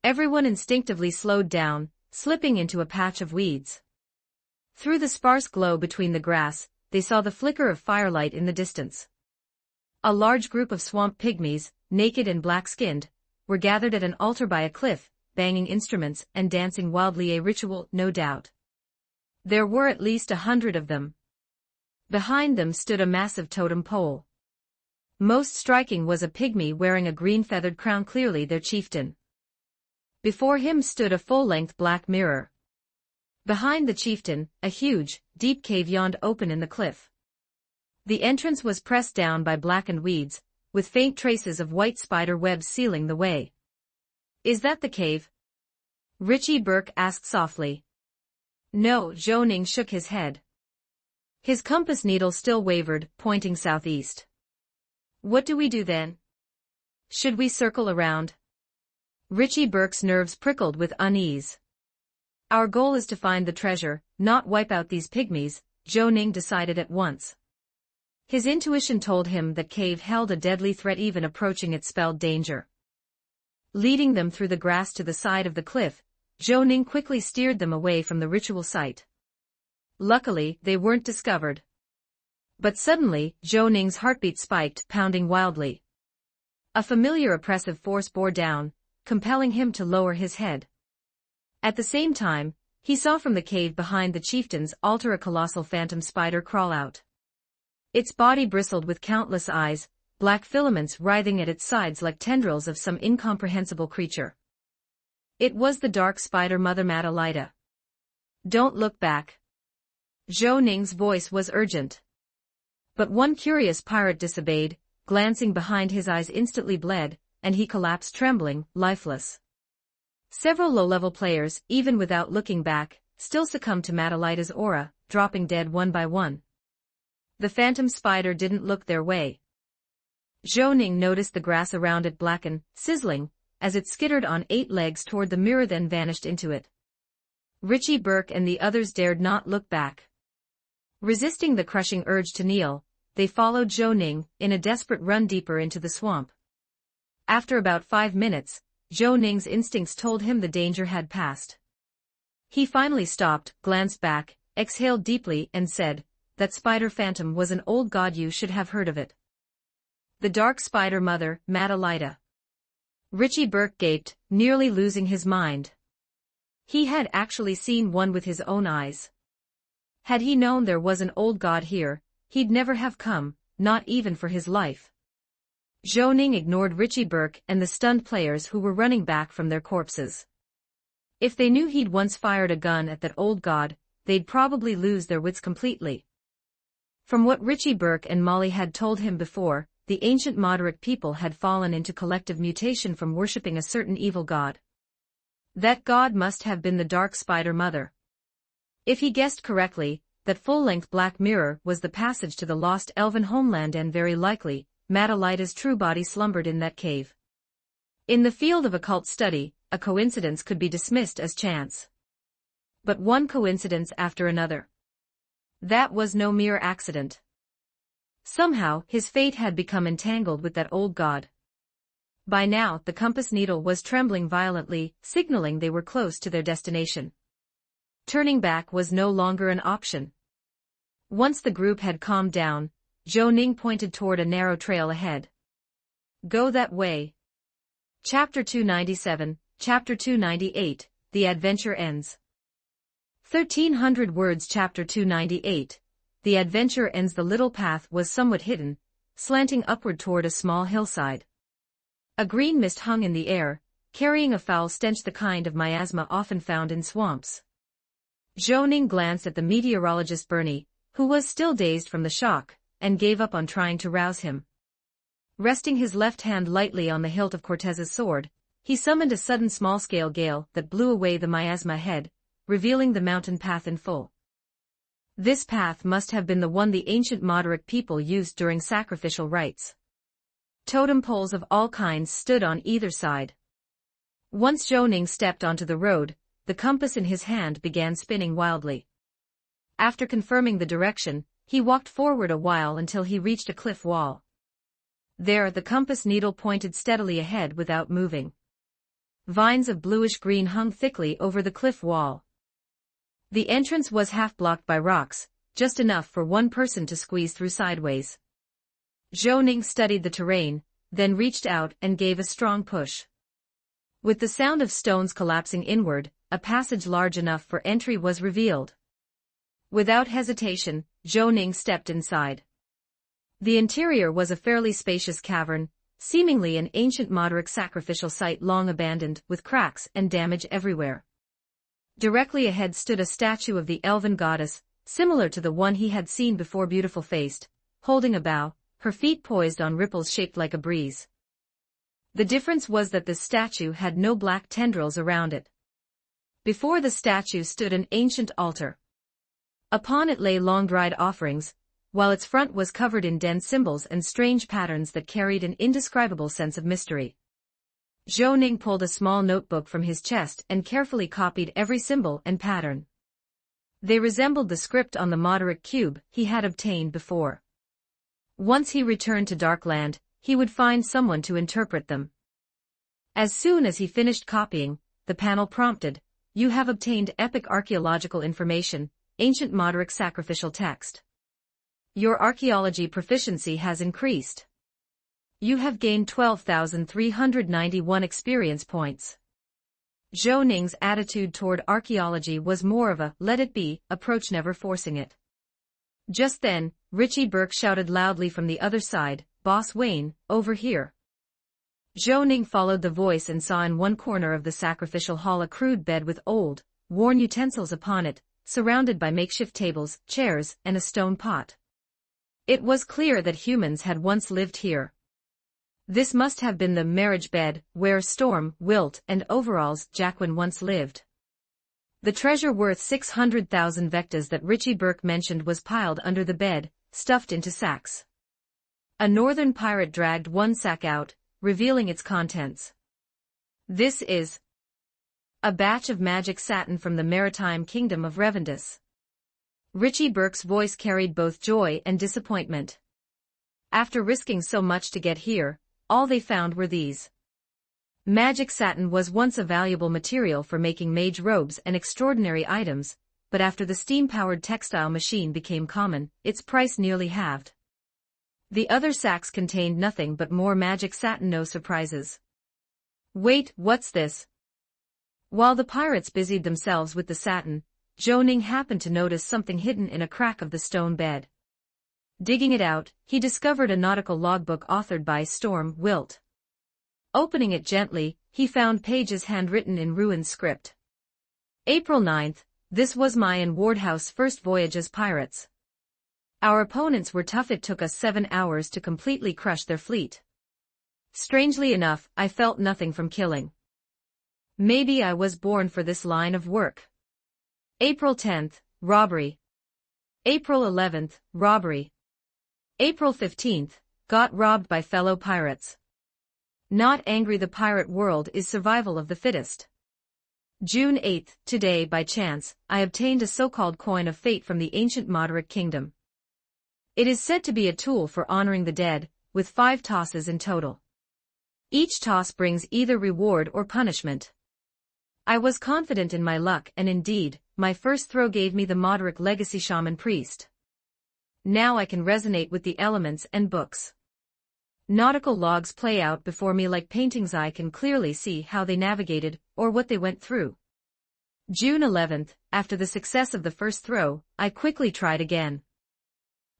Everyone instinctively slowed down, slipping into a patch of weeds. Through the sparse glow between the grass, they saw the flicker of firelight in the distance. A large group of swamp pygmies, naked and black-skinned, were gathered at an altar by a cliff, banging instruments and dancing wildly, a ritual, no doubt. There were at least 100 of them. Behind them stood a massive totem pole. Most striking was a pygmy wearing a green feathered crown, clearly their chieftain. Before him stood a full-length black mirror. Behind the chieftain, a huge, deep cave yawned open in the cliff. The entrance was pressed down by blackened weeds, with faint traces of white spider webs sealing the way. Is that the cave? Richie Burke asked softly. No, Zhou Ning shook his head. His compass needle still wavered, pointing southeast. What do we do then? Should we circle around? Richie Burke's nerves prickled with unease. Our goal is to find the treasure, not wipe out these pygmies, Zhou Ning decided at once. His intuition told him that cave held a deadly threat, even approaching it spelled danger. Leading them through the grass to the side of the cliff, Zhou Ning quickly steered them away from the ritual site. Luckily, they weren't discovered. But suddenly, Zhou Ning's heartbeat spiked, pounding wildly. A familiar oppressive force bore down, compelling him to lower his head. At the same time, he saw from the cave behind the chieftain's altar a colossal phantom spider crawl out. Its body bristled with countless eyes, black filaments writhing at its sides like tendrils of some incomprehensible creature. It was the dark spider mother Madalida. Don't look back. Zhou Ning's voice was urgent. But one curious pirate disobeyed, glancing behind his eyes instantly bled, and he collapsed trembling, lifeless. Several low-level players, even without looking back, still succumbed to Madalida's aura, dropping dead one by one. The phantom spider didn't look their way. Zhou Ning noticed the grass around it blacken, sizzling, as it skittered on 8 legs toward the mirror, then vanished into it. Richie Burke and the others dared not look back. Resisting the crushing urge to kneel, they followed Zhou Ning, in a desperate run deeper into the swamp. After about 5 minutes, Zhou Ning's instincts told him the danger had passed. He finally stopped, glanced back, exhaled deeply and said, that spider phantom was an old god, you should have heard of it. The dark spider mother, Madalida. Richie Burke gaped, nearly losing his mind. He had actually seen one with his own eyes. Had he known there was an old god here, he'd never have come, not even for his life. Zhou Ning ignored Richie Burke and the stunned players who were running back from their corpses. If they knew he'd once fired a gun at that old god, they'd probably lose their wits completely. From what Richie Burke and Molly had told him before, the ancient Moderic people had fallen into collective mutation from worshipping a certain evil god. That god must have been the dark spider mother. If he guessed correctly, that full-length black mirror was the passage to the lost elven homeland, and very likely, Madalida's true body slumbered in that cave. In the field of occult study, a coincidence could be dismissed as chance. But one coincidence after another. That was no mere accident. Somehow, his fate had become entangled with that old god. By now, the compass needle was trembling violently, signaling they were close to their destination. Turning back was no longer an option. Once the group had calmed down, Zhou Ning pointed toward a narrow trail ahead. Go that way. Chapter 297, Chapter 298, The Adventure Ends. 1300 words. Chapter 298, The Adventure Ends. The little path was somewhat hidden, slanting upward toward a small hillside. A green mist hung in the air, carrying a foul stench, the kind of miasma often found in swamps. Zhou Ning glanced at the meteorologist Bernie, who was still dazed from the shock, and gave up on trying to rouse him. Resting his left hand lightly on the hilt of Cortez's sword, he summoned a sudden small-scale gale that blew away the miasma ahead, revealing the mountain path in full. This path must have been the one the ancient Moderic people used during sacrificial rites. Totem poles of all kinds stood on either side. Once Zhou Ning stepped onto the road, the compass in his hand began spinning wildly. After confirming the direction, he walked forward a while until he reached a cliff wall. There, the compass needle pointed steadily ahead without moving. Vines of bluish-green hung thickly over the cliff wall. The entrance was half blocked by rocks, just enough for one person to squeeze through sideways. Zhou Ning studied the terrain, then reached out and gave a strong push. With the sound of stones collapsing inward, a passage large enough for entry was revealed. Without hesitation, Zhou Ning stepped inside. The interior was a fairly spacious cavern, seemingly an ancient Moderic sacrificial site long abandoned, with cracks and damage everywhere. Directly ahead stood a statue of the elven goddess, similar to the one he had seen before, beautiful-faced, holding a bow, her feet poised on ripples shaped like a breeze. The difference was that this statue had no black tendrils around it. Before the statue stood an ancient altar. Upon it lay long-dried offerings, while its front was covered in dense symbols and strange patterns that carried an indescribable sense of mystery. Zhou Ning pulled a small notebook from his chest and carefully copied every symbol and pattern. They resembled the script on the Moderic cube he had obtained before. Once he returned to Darkland, he would find someone to interpret them. As soon as he finished copying, the panel prompted, "You have obtained epic archaeological information, ancient Moderic sacrificial text. Your archaeology proficiency has increased. You have gained 12,391 experience points." Zhou Ning's attitude toward archaeology was more of a "let it be" approach, never forcing it. Just then, Richie Burke shouted loudly from the other side, "Boss Wayne, over here." Zhou Ning followed the voice and saw in one corner of the sacrificial hall a crude bed with old, worn utensils upon it, surrounded by makeshift tables, chairs, and a stone pot. It was clear that humans had once lived here. This must have been the marriage bed, where Storm, Wilt, and Overalls Jacqueline once lived. The treasure worth 600,000 vectas that Richie Burke mentioned was piled under the bed, stuffed into sacks. A northern pirate dragged one sack out, revealing its contents. "This is a batch of magic satin from the maritime kingdom of Revendus." Richie Burke's voice carried both joy and disappointment. After risking so much to get here, all they found were these. Magic satin was once a valuable material for making mage robes and extraordinary items, but after the steam-powered textile machine became common, its price nearly halved. The other sacks contained nothing but more magic satin. No surprises. "Wait, what's this?" While the pirates busied themselves with the satin, Zhou Ning happened to notice something hidden in a crack of the stone bed. Digging it out, he discovered a nautical logbook authored by Storm, Wilt. Opening it gently, he found pages handwritten in ruined script. April 9th, this was my and Wardhouse's first voyage as pirates. Our opponents were tough. It took us 7 hours to completely crush their fleet. Strangely enough, I felt nothing from killing. Maybe I was born for this line of work. April 10th, robbery. April 11th, robbery. April 15th, got robbed by fellow pirates. Not angry. The pirate world is survival of the fittest. June 8th, today by chance, I obtained a so-called coin of fate from the ancient Moderic kingdom. It is said to be a tool for honoring the dead, with 5 tosses in total. Each toss brings either reward or punishment. I was confident in my luck, and indeed, my first throw gave me the Moderic legacy shaman priest. Now I can resonate with the elements and books. Nautical logs play out before me like paintings. I can clearly see how they navigated, or what they went through. June 11th, after the success of the first throw, I quickly tried again.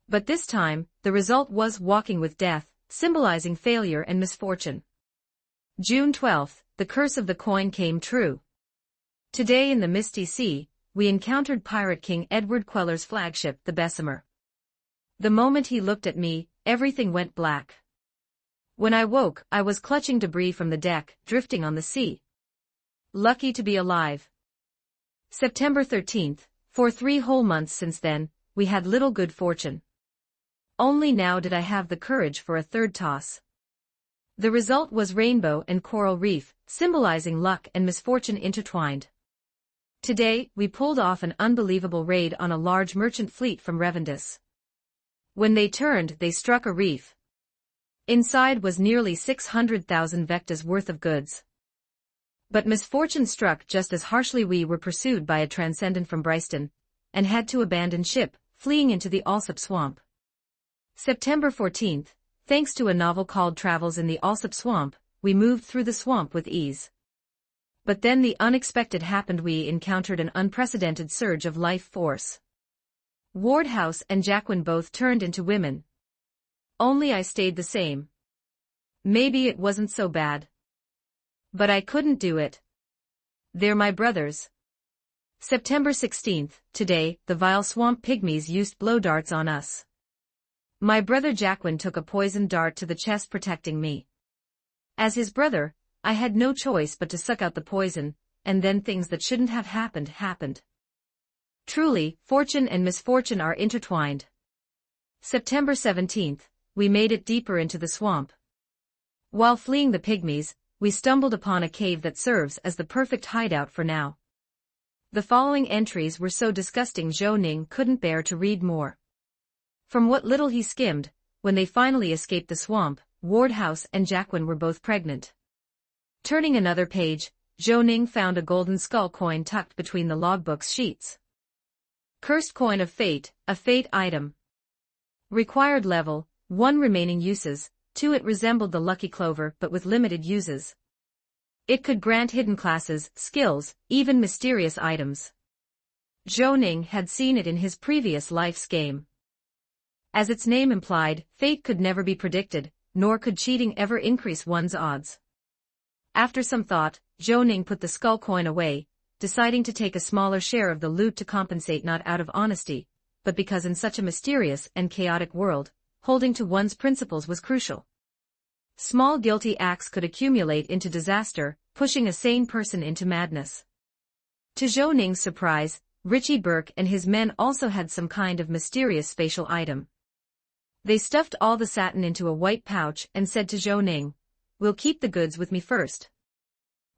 But this time, the result was walking with death, symbolizing failure and misfortune. June 12th, the curse of the coin came true. Today in the Misty Sea, we encountered Pirate King Edward Queller's flagship, the Bessemer. The moment he looked at me, everything went black. When I woke, I was clutching debris from the deck, drifting on the sea. Lucky to be alive. September 13th, for 3 whole months since then, we had little good fortune. Only now did I have the courage for a third toss. The result was rainbow and coral reef, symbolizing luck and misfortune intertwined. Today, we pulled off an unbelievable raid on a large merchant fleet from Revendus. When they turned, they struck a reef. Inside was nearly 600,000 vectas worth of goods. But misfortune struck just as harshly. We were pursued by a transcendent from Bryston, and had to abandon ship, fleeing into the Alsop Swamp. September 14th, thanks to a novel called Travels in the Alsop Swamp, we moved through the swamp with ease. But then the unexpected happened. We encountered an unprecedented surge of life force. Wardhouse and Jacqueline both turned into women. Only I stayed the same. Maybe it wasn't so bad. But I couldn't do it. They're my brothers. September 16th, today, the vile swamp pygmies used blow darts on us. My brother Jacqueline took a poisoned dart to the chest, protecting me. As his brother, I had no choice but to suck out the poison, and then things that shouldn't have happened. Truly, fortune and misfortune are intertwined. September 17th, we made it deeper into the swamp. While fleeing the pygmies, we stumbled upon a cave that serves as the perfect hideout for now. The following entries were so disgusting Zhou Ning couldn't bear to read more. From what little he skimmed, when they finally escaped the swamp, Wardhouse and Jacqueline were both pregnant. Turning another page, Zhou Ning found a golden skull coin tucked between the logbook's sheets. Cursed coin of fate, a fate item. Required level, 1 remaining uses, 2 It resembled the lucky clover but with limited uses. It could grant hidden classes, skills, even mysterious items. Zhou Ning had seen it in his previous life's game. As its name implied, fate could never be predicted, nor could cheating ever increase one's odds. After some thought, Zhou Ning put the skull coin away, deciding to take a smaller share of the loot to compensate, not out of honesty, but because in such a mysterious and chaotic world, holding to one's principles was crucial. Small guilty acts could accumulate into disaster, pushing a sane person into madness. To Zhou Ning's surprise, Richie Burke and his men also had some kind of mysterious spatial item. They stuffed all the satin into a white pouch and said to Zhou Ning, "We'll keep the goods with me first.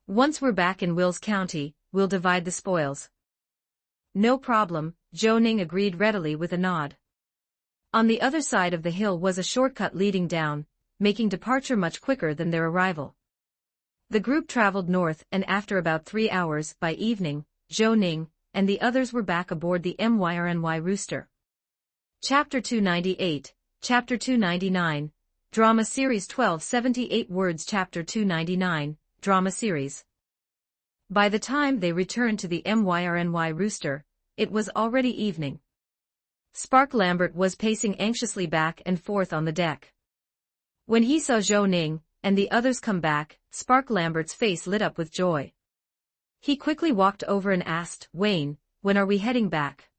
Once we're back in Wills County, we'll divide the spoils." "No problem," Zhou Ning agreed readily with a nod. On the other side of the hill was a shortcut leading down, making departure much quicker than their arrival. The group traveled north, and after about 3 hours, by evening, Zhou Ning and the others were back aboard the MYRNY Rooster. Chapter 298, Chapter 299, Drama Series 1278 words Chapter 299, Drama Series. By the time they returned to the MYRNY Rooster, it was already evening. Spark Lambert was pacing anxiously back and forth on the deck. When he saw Zhou Ning and the others come back, Spark Lambert's face lit up with joy. He quickly walked over and asked, "Wayne, when are we heading back?"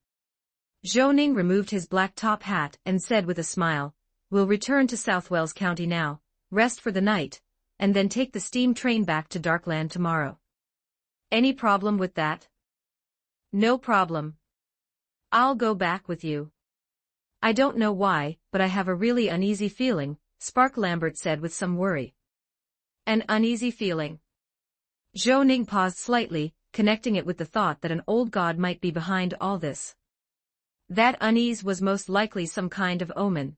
Zhou Ning removed his black top hat and said with a smile, "We'll return to South Wells County now, rest for the night, and then take the steam train back to Darkland tomorrow." "Any problem with that?" "No problem. I'll go back with you." "I don't know why, but I have a really uneasy feeling," Spark Lambert said with some worry. "An uneasy feeling?" Zhou Ning paused slightly, connecting it with the thought that an old god might be behind all this. That unease was most likely some kind of omen.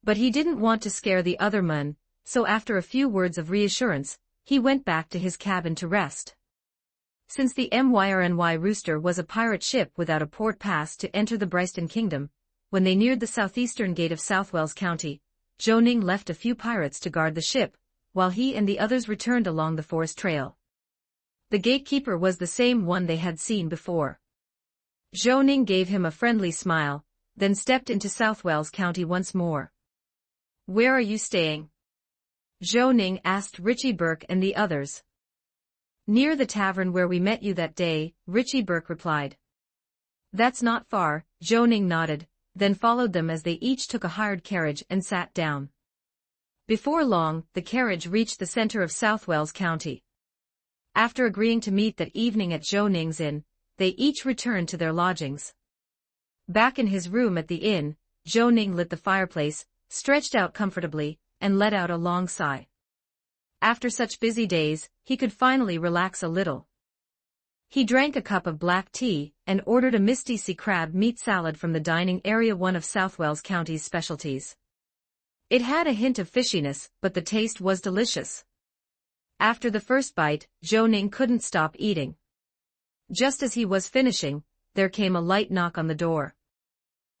But he didn't want to scare the other men, so after a few words of reassurance, he went back to his cabin to rest. Since the MYRNY Rooster was a pirate ship without a port pass to enter the Bryston Kingdom, when they neared the southeastern gate of South Wells County, Zhou Ning left a few pirates to guard the ship, while he and the others returned along the forest trail. The gatekeeper was the same one they had seen before. Zhou Ning gave him a friendly smile, then stepped into South Wales County once more. "Where are you staying?" Zhou Ning asked Richie Burke and the others. "Near the tavern where we met you that day," Richie Burke replied. "That's not far," Zhou Ning nodded, then followed them as they each took a hired carriage and sat down. Before long, the carriage reached the center of South Wales County. After agreeing to meet that evening at Zhou Ning's inn, they each returned to their lodgings. Back in his room at the inn, Zhou Ning lit the fireplace, stretched out comfortably, and let out a long sigh. After such busy days, he could finally relax a little. He drank a cup of black tea, and ordered a misty sea crab meat salad from the dining area, one of South Wales County's specialties. It had a hint of fishiness, but the taste was delicious. After the first bite, Zhou Ning couldn't stop eating. Just as he was finishing, there came a light knock on the door.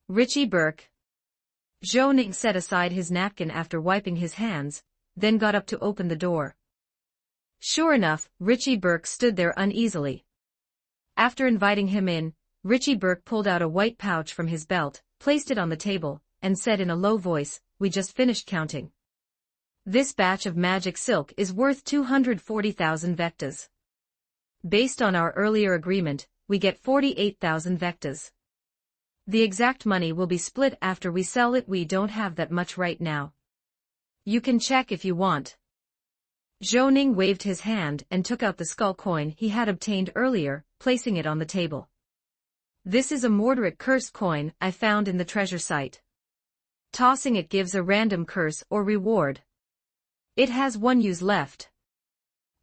"Richie Burke." Zhou Ning set aside his napkin after wiping his hands, then got up to open the door. Sure enough, Richie Burke stood there uneasily. After inviting him in, Richie Burke pulled out a white pouch from his belt, placed it on the table, and said in a low voice, "We just finished counting. This batch of magic silk is worth 240,000 vectas. Based on our earlier agreement, we get 48,000 vectas. The exact money will be split after we sell it. We don't have that much right now. You can check if you want." Zhou Ning waved his hand and took out the skull coin he had obtained earlier, placing it on the table. "This is a Mordoric curse coin I found in the treasure site. Tossing it gives a random curse or reward. It has one use left.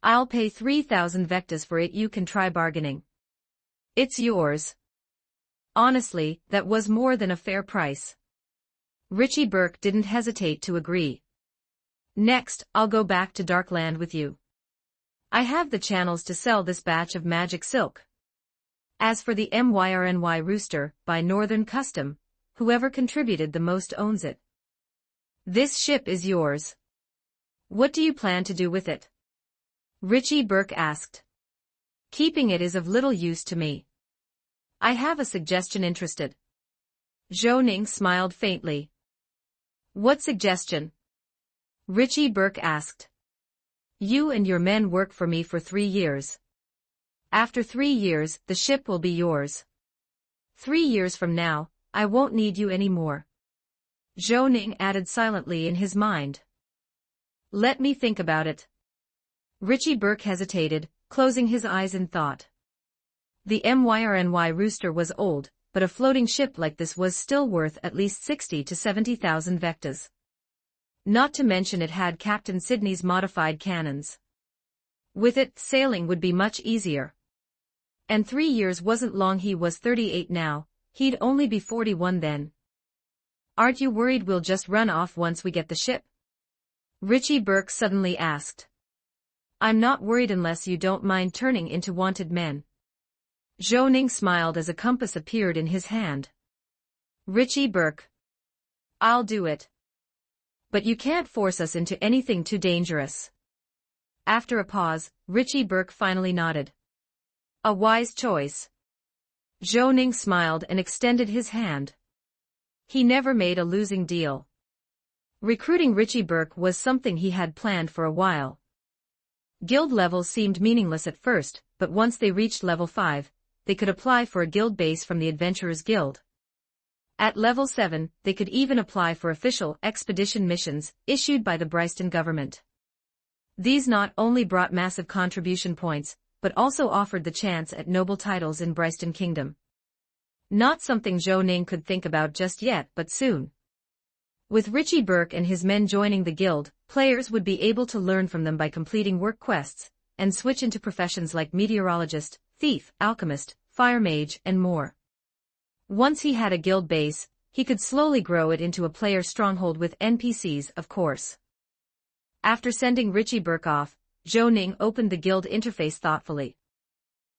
I'll pay 3,000 vectas for it. You can try bargaining. It's yours." Honestly, that was more than a fair price. Richie Burke didn't hesitate to agree. "Next, I'll go back to Darkland with you. I have the channels to sell this batch of magic silk. As for the MYRNY rooster, by Northern Custom, whoever contributed the most owns it. This ship is yours. What do you plan to do with it?" Richie Burke asked. "Keeping it is of little use to me. I have a suggestion. Interested?" Zhou Ning smiled faintly. "What suggestion?" Richie Burke asked. "You and your men work for me for 3 years. After 3 years, the ship will be yours. 3 years from now, I won't need you anymore." Zhou Ning added silently in his mind. "Let me think about it." Richie Burke hesitated, closing his eyes in thought. The MYRNY rooster was old, but a floating ship like this was still worth at least 60 to 70,000 vectas. Not to mention it had Captain Sidney's modified cannons. With it, sailing would be much easier. And 3 years wasn't long. He was 38 now, he'd only be 41 then. "Aren't you worried we'll just run off once we get the ship?" Richie Burke suddenly asked. "I'm not worried unless you don't mind turning into wanted men." Zhou Ning smiled as a compass appeared in his hand. "Richie Burke. I'll do it. But you can't force us into anything too dangerous." After a pause, Richie Burke finally nodded. "A wise choice." Zhou Ning smiled and extended his hand. He never made a losing deal. Recruiting Richie Burke was something he had planned for a while. Guild levels seemed meaningless at first, but once they reached level 5, they could apply for a guild base from the Adventurers Guild. At level 7, they could even apply for official expedition missions issued by the Bryston government. These not only brought massive contribution points, but also offered the chance at noble titles in Bryston Kingdom. Not something Zhou Ning could think about just yet, but soon. With Richie Burke and his men joining the guild, players would be able to learn from them by completing work quests, and switch into professions like meteorologist, thief, alchemist, fire mage, and more. Once he had a guild base, he could slowly grow it into a player stronghold with NPCs, of course. After sending Richie Burke off, Zhou Ning opened the guild interface thoughtfully.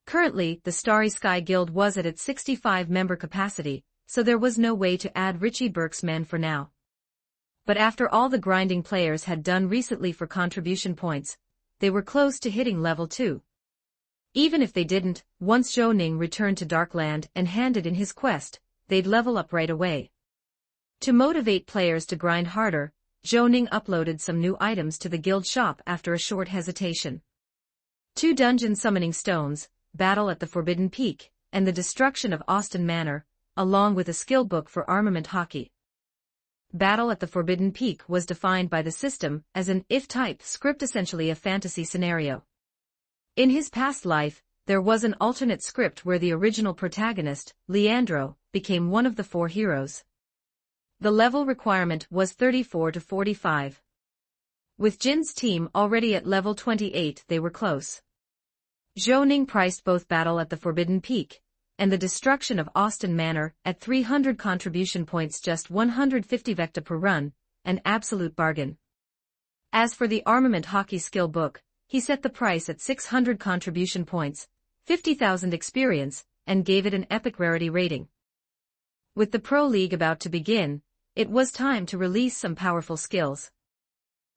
Currently, the Starry Sky Guild was at its 65-member capacity, so there was no way to add Richie Burke's men for now. But after all the grinding players had done recently for contribution points, they were close to hitting level 2. Even if they didn't, once Zhou Ning returned to Darkland and handed in his quest, they'd level up right away. To motivate players to grind harder, Zhou Ning uploaded some new items to the guild shop after a short hesitation. 2 dungeon summoning stones, battle at the Forbidden Peak, and the destruction of Austin Manor, along with a skill book for armament hockey. Battle at the Forbidden Peak was defined by the system as an if-type script, essentially a fantasy scenario. In his past life, there was an alternate script where the original protagonist, Leandro, became one of the 4 heroes. The level requirement was 34 to 45. With Jin's team already at level 28, they were close. Zhou Ning priced both Battle at the Forbidden Peak and the destruction of Austin Manor at 300 contribution points, just 150 vecta per run, an absolute bargain. As for the armament hockey skill book, he set the price at 600 contribution points, 50,000 experience, and gave it an epic rarity rating. With the Pro League about to begin, it was time to release some powerful skills.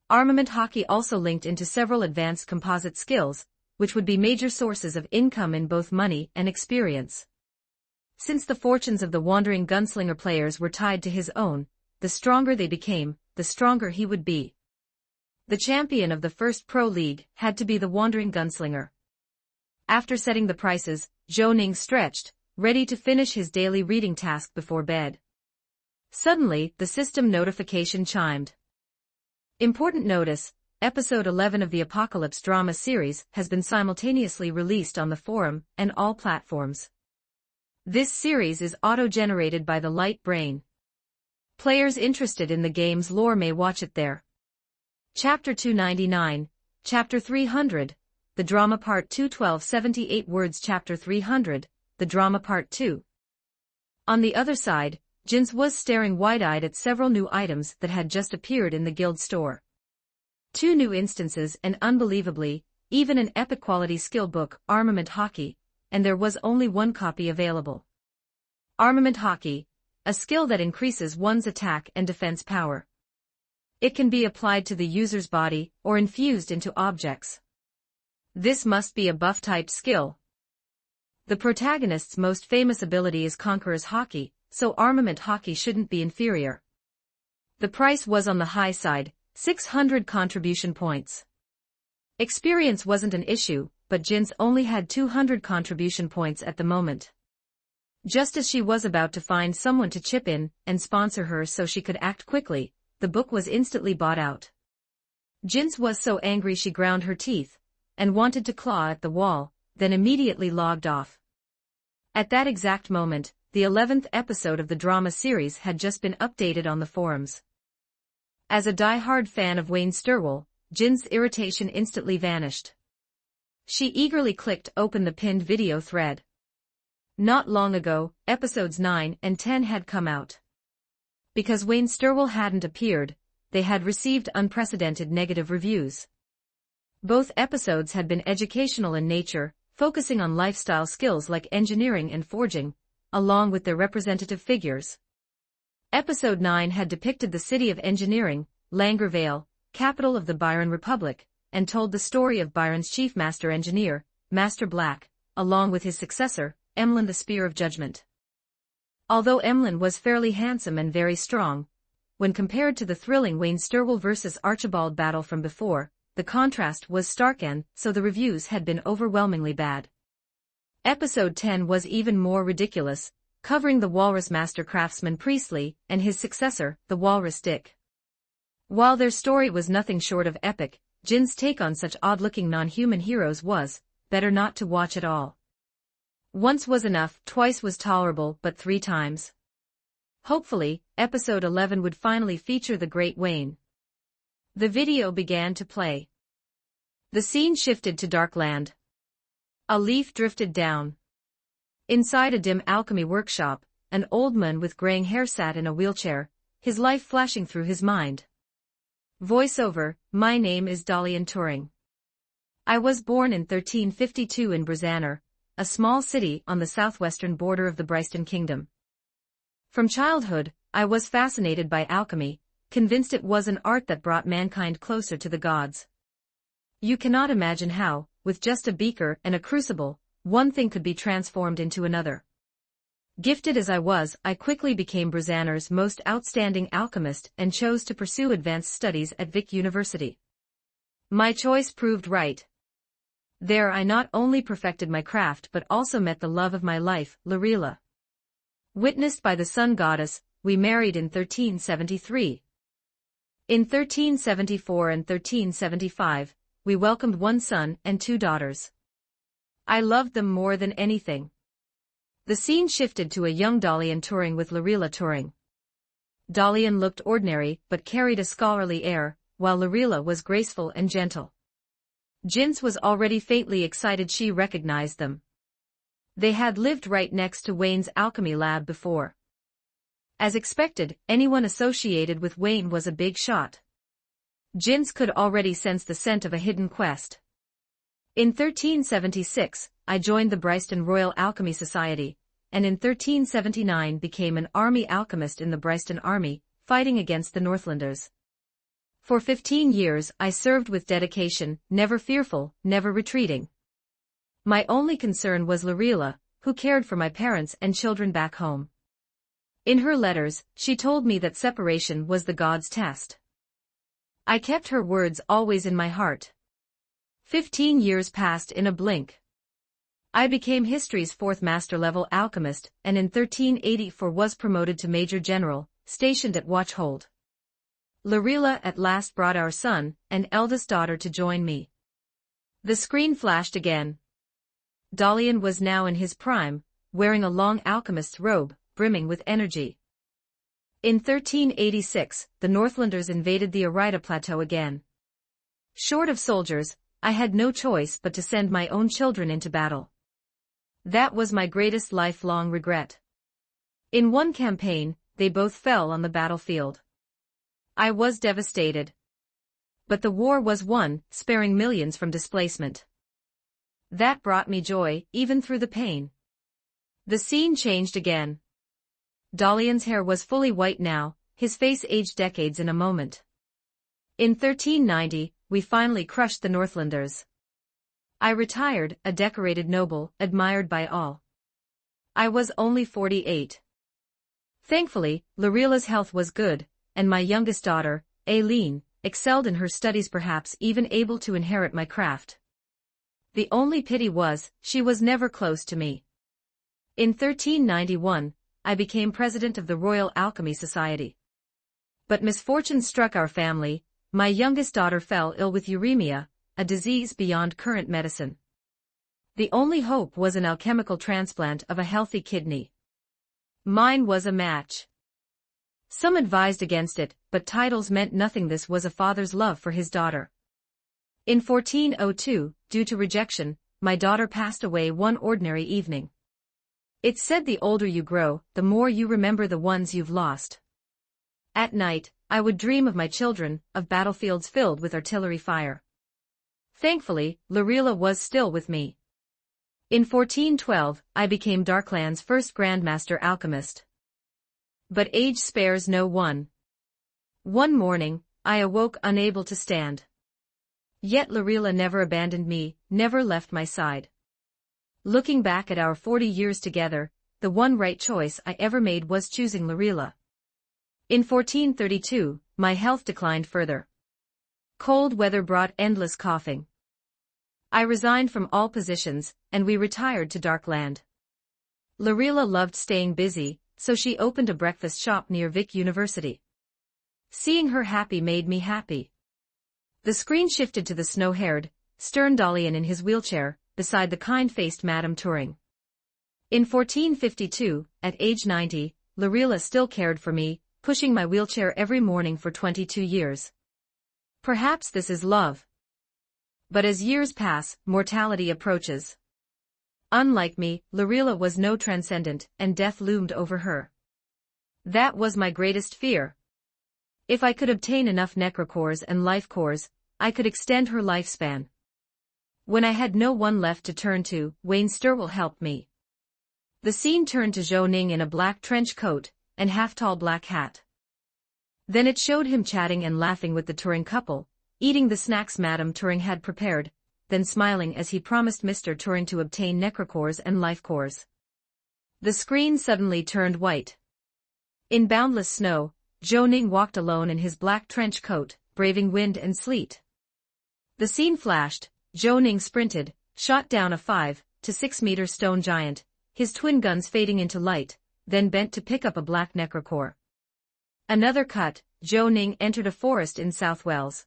Armament hockey also linked into several advanced composite skills, which would be major sources of income in both money and experience. Since the fortunes of the wandering gunslinger players were tied to his own, the stronger they became, the stronger he would be. The champion of the first Pro League had to be the wandering gunslinger. After setting the prices, Zhou Ning stretched, ready to finish his daily reading task before bed. Suddenly, the system notification chimed. Important notice: Episode 11 of the Apocalypse drama series has been simultaneously released on the forum and all platforms. This series is auto-generated by the Light Brain. Players interested in the game's lore may watch it there. Chapter 299, Chapter 300, The Drama Part 2, 1278 words. Chapter 300, The Drama Part 2. On the other side, Jins was staring wide-eyed at several new items that had just appeared in the guild store. 2 new instances and, unbelievably, even an epic quality skill book, Armament Hockey, and there was only 1 copy available. Armament Hockey, a skill that increases one's attack and defense power. It can be applied to the user's body or infused into objects. This must be a buff-type skill. The protagonist's most famous ability is Conqueror's Hockey, so Armament Hockey shouldn't be inferior. The price was on the high side, 600 contribution points. Experience wasn't an issue, but Jins only had 200 contribution points at the moment. Just as she was about to find someone to chip in and sponsor her so she could act quickly, the book was instantly bought out. Jins was so angry she ground her teeth and wanted to claw at the wall, then immediately logged off. At that exact moment, the 11th episode of the drama series had just been updated on the forums. As a die-hard fan of Wayne Sturwell, Jin's irritation instantly vanished. She eagerly clicked open the pinned video thread. Not long ago, episodes 9 and 10 had come out. Because Wayne Sturwell hadn't appeared, they had received unprecedented negative reviews. Both episodes had been educational in nature, focusing on lifestyle skills like engineering and forging, along with their representative figures. Episode 9 had depicted the city of engineering, Langervale, capital of the Byron Republic, and told the story of Byron's chief master engineer, Master Black, along with his successor, Emlyn the Spear of Judgment. Although Emlyn was fairly handsome and very strong, when compared to the thrilling Wayne Sturwell vs. Archibald battle from before, the contrast was stark, and so the reviews had been overwhelmingly bad. Episode 10 was even more ridiculous, covering the Walrus Master craftsman Priestley and his successor, the Walrus Dick. While their story was nothing short of epic, Jin's take on such odd-looking non-human heroes was better not to watch at all. Once was enough, twice was tolerable, but 3 times. Hopefully, episode 11 would finally feature the Great Wayne. The video began to play. The scene shifted to Darkland. A leaf drifted down. Inside a dim alchemy workshop, an old man with graying hair sat in a wheelchair, his life flashing through his mind. Voiceover: My name is Dalian Turing. I was born in 1352 in Brazanner, a small city on the southwestern border of the Bryston Kingdom. From childhood, I was fascinated by alchemy, convinced it was an art that brought mankind closer to the gods. You cannot imagine how, with just a beaker and a crucible, one thing could be transformed into another. Gifted as I was, I quickly became Brazanner's most outstanding alchemist and chose to pursue advanced studies at Vic University. My choice proved right. There I not only perfected my craft but also met the love of my life, Larila. Witnessed by the sun goddess, we married in 1373. In 1374 and 1375, we welcomed one son and two daughters. I loved them more than anything. The scene shifted to a young Dalian touring with Larila touring. Dalian looked ordinary but carried a scholarly air, while Larila was graceful and gentle. Jins was already faintly excited. She recognized them. They had lived right next to Wayne's alchemy lab before. As expected, anyone associated with Wayne was a big shot. Jins could already sense the scent of a hidden quest. In 1376, I joined the Bryston Royal Alchemy Society, and in 1379 became an army alchemist in the Bryston Army, fighting against the Northlanders. For 15 years I served with dedication, never fearful, never retreating. My only concern was Larila, who cared for my parents and children back home. In her letters, she told me that separation was the God's test. I kept her words always in my heart. 15 years passed in a blink. I became history's fourth master-level alchemist, and in 1384 was promoted to Major General, stationed at Watchhold. Larila at last brought our son and eldest daughter to join me. The screen flashed again. Dalian was now in his prime, wearing a long alchemist's robe, brimming with energy. In 1386, the Northlanders invaded the Arida Plateau again. Short of soldiers, I had no choice but to send my own children into battle. That was my greatest lifelong regret. In one campaign, they both fell on the battlefield. I was devastated. But the war was won, sparing millions from displacement. That brought me joy, even through the pain. The scene changed again. Dalian's hair was fully white now, his face aged decades in a moment. In 1390, we finally crushed the Northlanders. I retired, a decorated noble, admired by all. I was only 48. Thankfully, Larila's health was good, and my youngest daughter, Aileen, excelled in her studies, perhaps even able to inherit my craft. The only pity was, she was never close to me. In 1391, I became president of the Royal Alchemy Society. But misfortune struck our family. My youngest daughter fell ill with uremia, a disease beyond current medicine. The only hope was an alchemical transplant of a healthy kidney. Mine was a match. Some advised against it, but titles meant nothing. This was a father's love for his daughter. In 1402, due to rejection, my daughter passed away one ordinary evening. It's said the older you grow, the more you remember the ones you've lost. At night, I would dream of my children, of battlefields filled with artillery fire. Thankfully, Larila was still with me. In 1412, I became Darkland's first Grandmaster Alchemist. But age spares no one. One morning, I awoke unable to stand. Yet Larila never abandoned me, never left my side. Looking back at our 40 years together, the one right choice I ever made was choosing Larila. In 1432, my health declined further. Cold weather brought endless coughing. I resigned from all positions, and we retired to Darkland. Larila loved staying busy, so she opened a breakfast shop near Vic University. Seeing her happy made me happy. The screen shifted to the snow-haired, stern Dalian in his wheelchair, beside the kind-faced Madame Turing. In 1452, at age 90, Larila still cared for me, pushing my wheelchair every morning for 22 years. Perhaps this is love. But as years pass, mortality approaches. Unlike me, Larila was no transcendent, and death loomed over her. That was my greatest fear. If I could obtain enough necrocores and life cores, I could extend her lifespan. When I had no one left to turn to, Wayne Sturwell helped me. The scene turned to Zhou Ning in a black trench coat and half-tall black hat. Then it showed him chatting and laughing with the Turing couple, eating the snacks Madame Turing had prepared, then smiling as he promised Mr. Turing to obtain necrocores and life cores. The screen suddenly turned white. In boundless snow, Zhou Ning walked alone in his black trench coat, braving wind and sleet. The scene flashed, Zhou Ning sprinted, shot down a 5 to 6 meter stone giant, his twin guns fading into light, then bent to pick up a black necrocore. Another cut, Zhou Ning entered a forest in South Wales.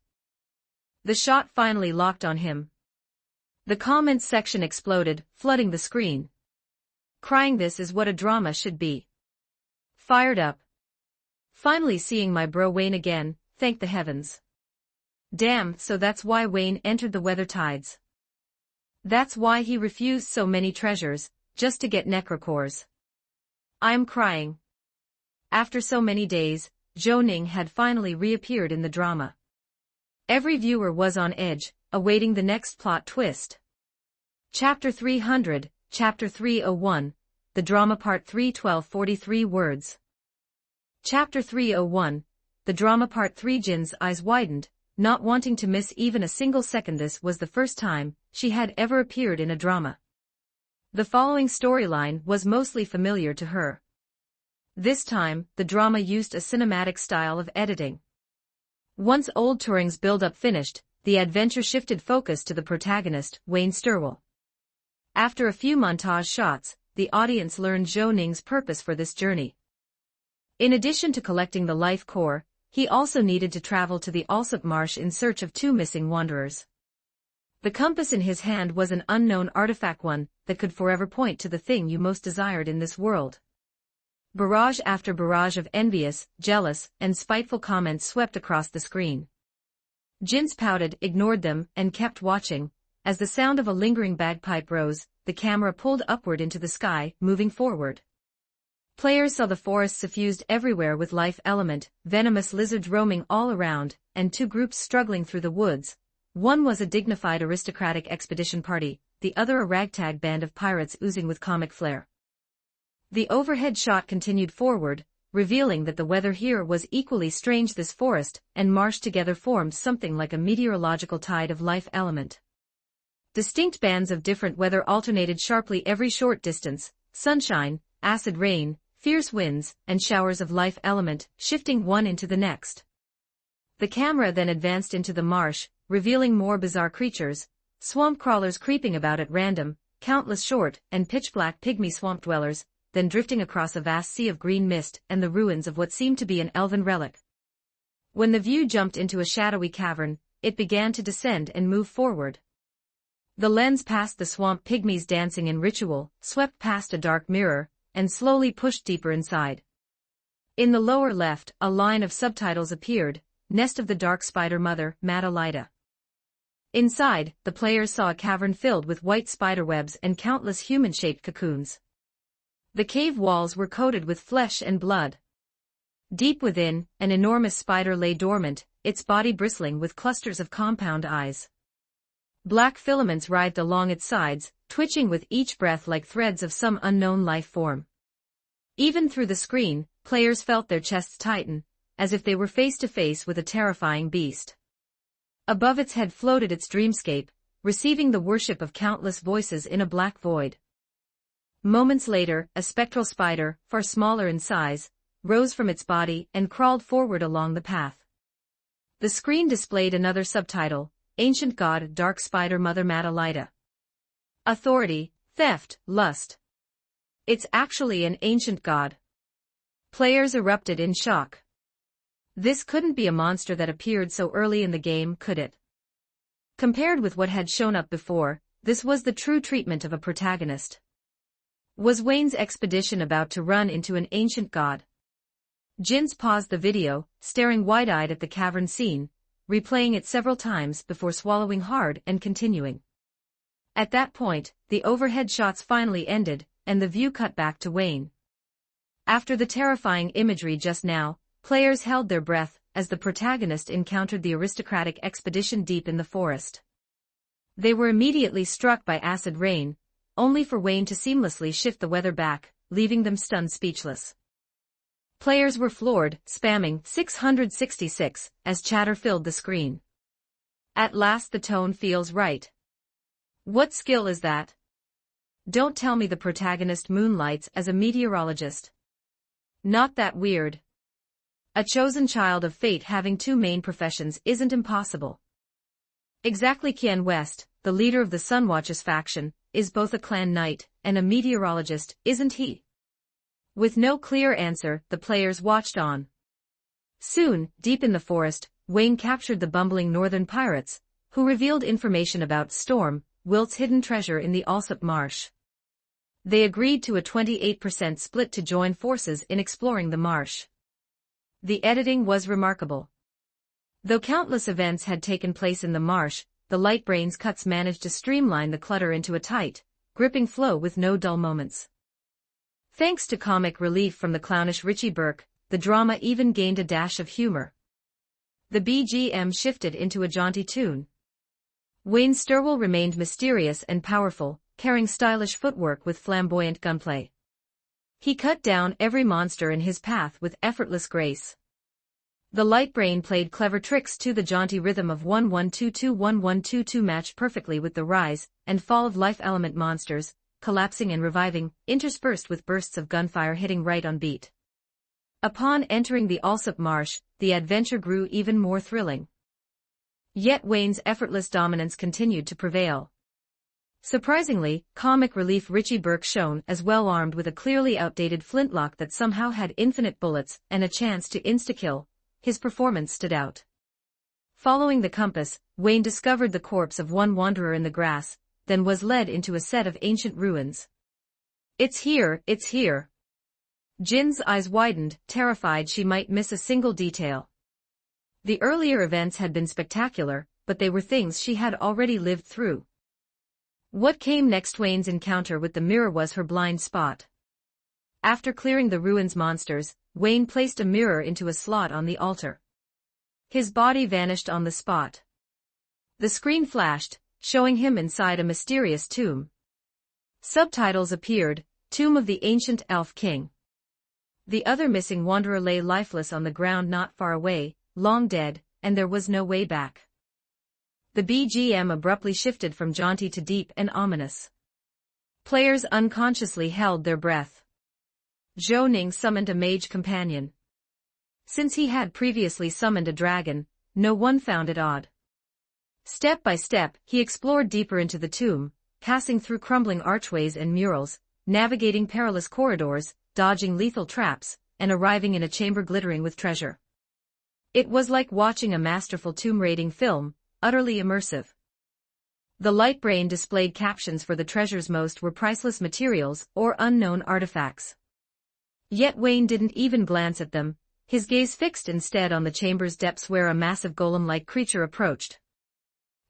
The shot finally locked on him. The comments section exploded, flooding the screen. Crying, "This is what a drama should be." Fired up. Finally seeing my bro Wayne again, thank the heavens. Damn, so that's why Wayne entered the weather tides. That's why he refused so many treasures, just to get necrocores. I'm crying. After so many days, Zhou Ning had finally reappeared in the drama. Every viewer was on edge, awaiting the next plot twist. Chapter 300, Chapter 301, The Drama Part 3, 1243 words. Chapter 301, The Drama Part 3. Jin's eyes widened, not wanting to miss even a single second. This was the first time she had ever appeared in a drama. The following storyline was mostly familiar to her. This time, the drama used a cinematic style of editing. Once old Turing's build-up finished, the adventure shifted focus to the protagonist, Wayne Sturwell. After a few montage shots, the audience learned Zhou Ning's purpose for this journey. In addition to collecting the life core, he also needed to travel to the Alsop Marsh in search of 2 missing wanderers. The compass in his hand was an unknown artifact, one that could forever point to the thing you most desired in this world. Barrage after barrage of envious, jealous, and spiteful comments swept across the screen. Jins pouted, ignored them, and kept watching. As the sound of a lingering bagpipe rose, the camera pulled upward into the sky, moving forward. Players saw the forest suffused everywhere with life element, venomous lizards roaming all around, and 2 groups struggling through the woods. One was a dignified aristocratic expedition party, the other a ragtag band of pirates oozing with comic flair. The overhead shot continued forward, revealing that the weather here was equally strange. This forest and marsh together formed something like a meteorological tide of life element. Distinct bands of different weather alternated sharply every short distance: sunshine, acid rain, fierce winds, and showers of life element, shifting one into the next. The camera then advanced into the marsh, revealing more bizarre creatures: swamp crawlers creeping about at random, countless short and pitch-black pygmy swamp dwellers, then drifting across a vast sea of green mist and the ruins of what seemed to be an elven relic. When the view jumped into a shadowy cavern, it began to descend and move forward. The lens passed the swamp pygmies dancing in ritual, swept past a dark mirror, and slowly pushed deeper inside. In the lower left, a line of subtitles appeared: Nest of the Dark Spider Mother, Madalida. Inside, the players saw a cavern filled with white spiderwebs and countless human-shaped cocoons. The cave walls were coated with flesh and blood. Deep within, an enormous spider lay dormant, its body bristling with clusters of compound eyes. Black filaments writhed along its sides, twitching with each breath like threads of some unknown life form. Even through the screen, players felt their chests tighten, as if they were face to face with a terrifying beast. Above its head floated its dreamscape, receiving the worship of countless voices in a black void. Moments later, a spectral spider, far smaller in size, rose from its body and crawled forward along the path. The screen displayed another subtitle: Ancient God, Dark Spider Mother Madalida. Authority, theft, lust. It's actually an ancient god. Players erupted in shock. This couldn't be a monster that appeared so early in the game, could it? Compared with what had shown up before, this was the true treatment of a protagonist. Was Wayne's expedition about to run into an ancient god? Jins paused the video, staring wide-eyed at the cavern scene, replaying it several times before swallowing hard and continuing. At that point, the overhead shots finally ended, and the view cut back to Wayne. After the terrifying imagery just now, players held their breath as the protagonist encountered the aristocratic expedition deep in the forest. They were immediately struck by acid rain, only for Wayne to seamlessly shift the weather back, leaving them stunned speechless. Players were floored, spamming 666 as chatter filled the screen. At last the tone feels right. What skill is that? Don't tell me the protagonist moonlights as a meteorologist. Not that weird. A chosen child of fate having two main professions isn't impossible. Exactly. Kien West, the leader of the Sunwatchers faction, is both a clan knight and a meteorologist, isn't he? With no clear answer, the players watched on. Soon, deep in the forest, Wayne captured the bumbling northern pirates, who revealed information about Storm, Wilt's hidden treasure in the Alsop Marsh. They agreed to a 28% split to join forces in exploring the marsh. The editing was remarkable. Though countless events had taken place in the marsh, the Lightbrain's cuts managed to streamline the clutter into a tight, gripping flow with no dull moments. Thanks to comic relief from the clownish Richie Burke, the drama even gained a dash of humor. The BGM shifted into a jaunty tune. Wayne Sturwell remained mysterious and powerful, carrying stylish footwork with flamboyant gunplay. He cut down every monster in his path with effortless grace. The Lightbrain played clever tricks to the jaunty rhythm of 1122-1122 matched perfectly with the rise and fall of life element monsters, collapsing and reviving, interspersed with bursts of gunfire hitting right on beat. Upon entering the Alsop Marsh, the adventure grew even more thrilling. Yet Wayne's effortless dominance continued to prevail. Surprisingly, comic relief Richie Burke shone as well armed with a clearly outdated flintlock that somehow had infinite bullets and a chance to insta-kill. His performance stood out. Following the compass, Wayne discovered the corpse of one wanderer in the grass, then was led into a set of ancient ruins. It's here, it's here. Jin's eyes widened, terrified she might miss a single detail. The earlier events had been spectacular, but they were things she had already lived through. What came next? Wayne's encounter with the mirror was her blind spot. After clearing the ruins monsters, Wayne placed a mirror into a slot on the altar. His body vanished on the spot. The screen flashed, showing him inside a mysterious tomb. Subtitles appeared, Tomb of the Ancient Elf King. The other missing wanderer lay lifeless on the ground not far away, long dead, and there was no way back. The BGM abruptly shifted from jaunty to deep and ominous. Players unconsciously held their breath. Zhou Ning summoned a mage companion. Since he had previously summoned a dragon, no one found it odd. Step by step, he explored deeper into the tomb, passing through crumbling archways and murals, navigating perilous corridors, dodging lethal traps, and arriving in a chamber glittering with treasure. It was like watching a masterful tomb raiding film, utterly immersive. The Lightbrain displayed captions for the treasures. Most were priceless materials or unknown artifacts. Yet Wayne didn't even glance at them, his gaze fixed instead on the chamber's depths where a massive golem-like creature approached.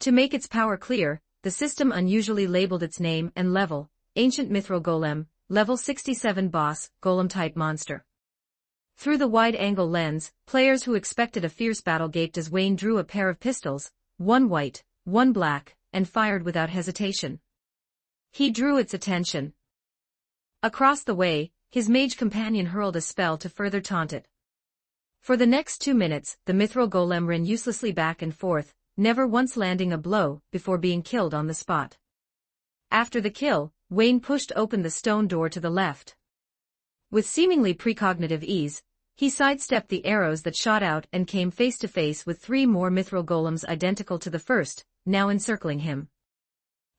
To make its power clear, the system unusually labeled its name and level, Ancient Mithril Golem, Level 67 Boss, Golem-type monster. Through the wide-angle lens, players who expected a fierce battle gaped as Wayne drew a pair of pistols, one white, one black, and fired without hesitation. He drew its attention. Across the way, his mage companion hurled a spell to further taunt it. For the next 2 minutes, the Mithril Golem ran uselessly back and forth, never once landing a blow before being killed on the spot. After the kill, Wayne pushed open the stone door to the left. With seemingly precognitive ease, he sidestepped the arrows that shot out and came face to face with 3 more Mithril Golems identical to the first, now encircling him.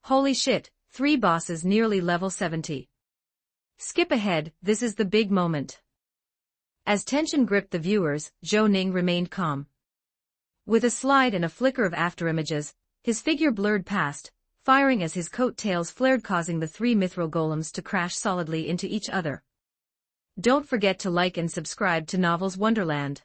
Holy shit, 3 bosses nearly level 70. Skip ahead, this is the big moment. As tension gripped the viewers, Zhou Ning remained calm. With a slide and a flicker of afterimages, his figure blurred past, firing as his coat tails flared, causing the 3 Mithril Golems to crash solidly into each other. Don't forget to like and subscribe to Novels Wonderland.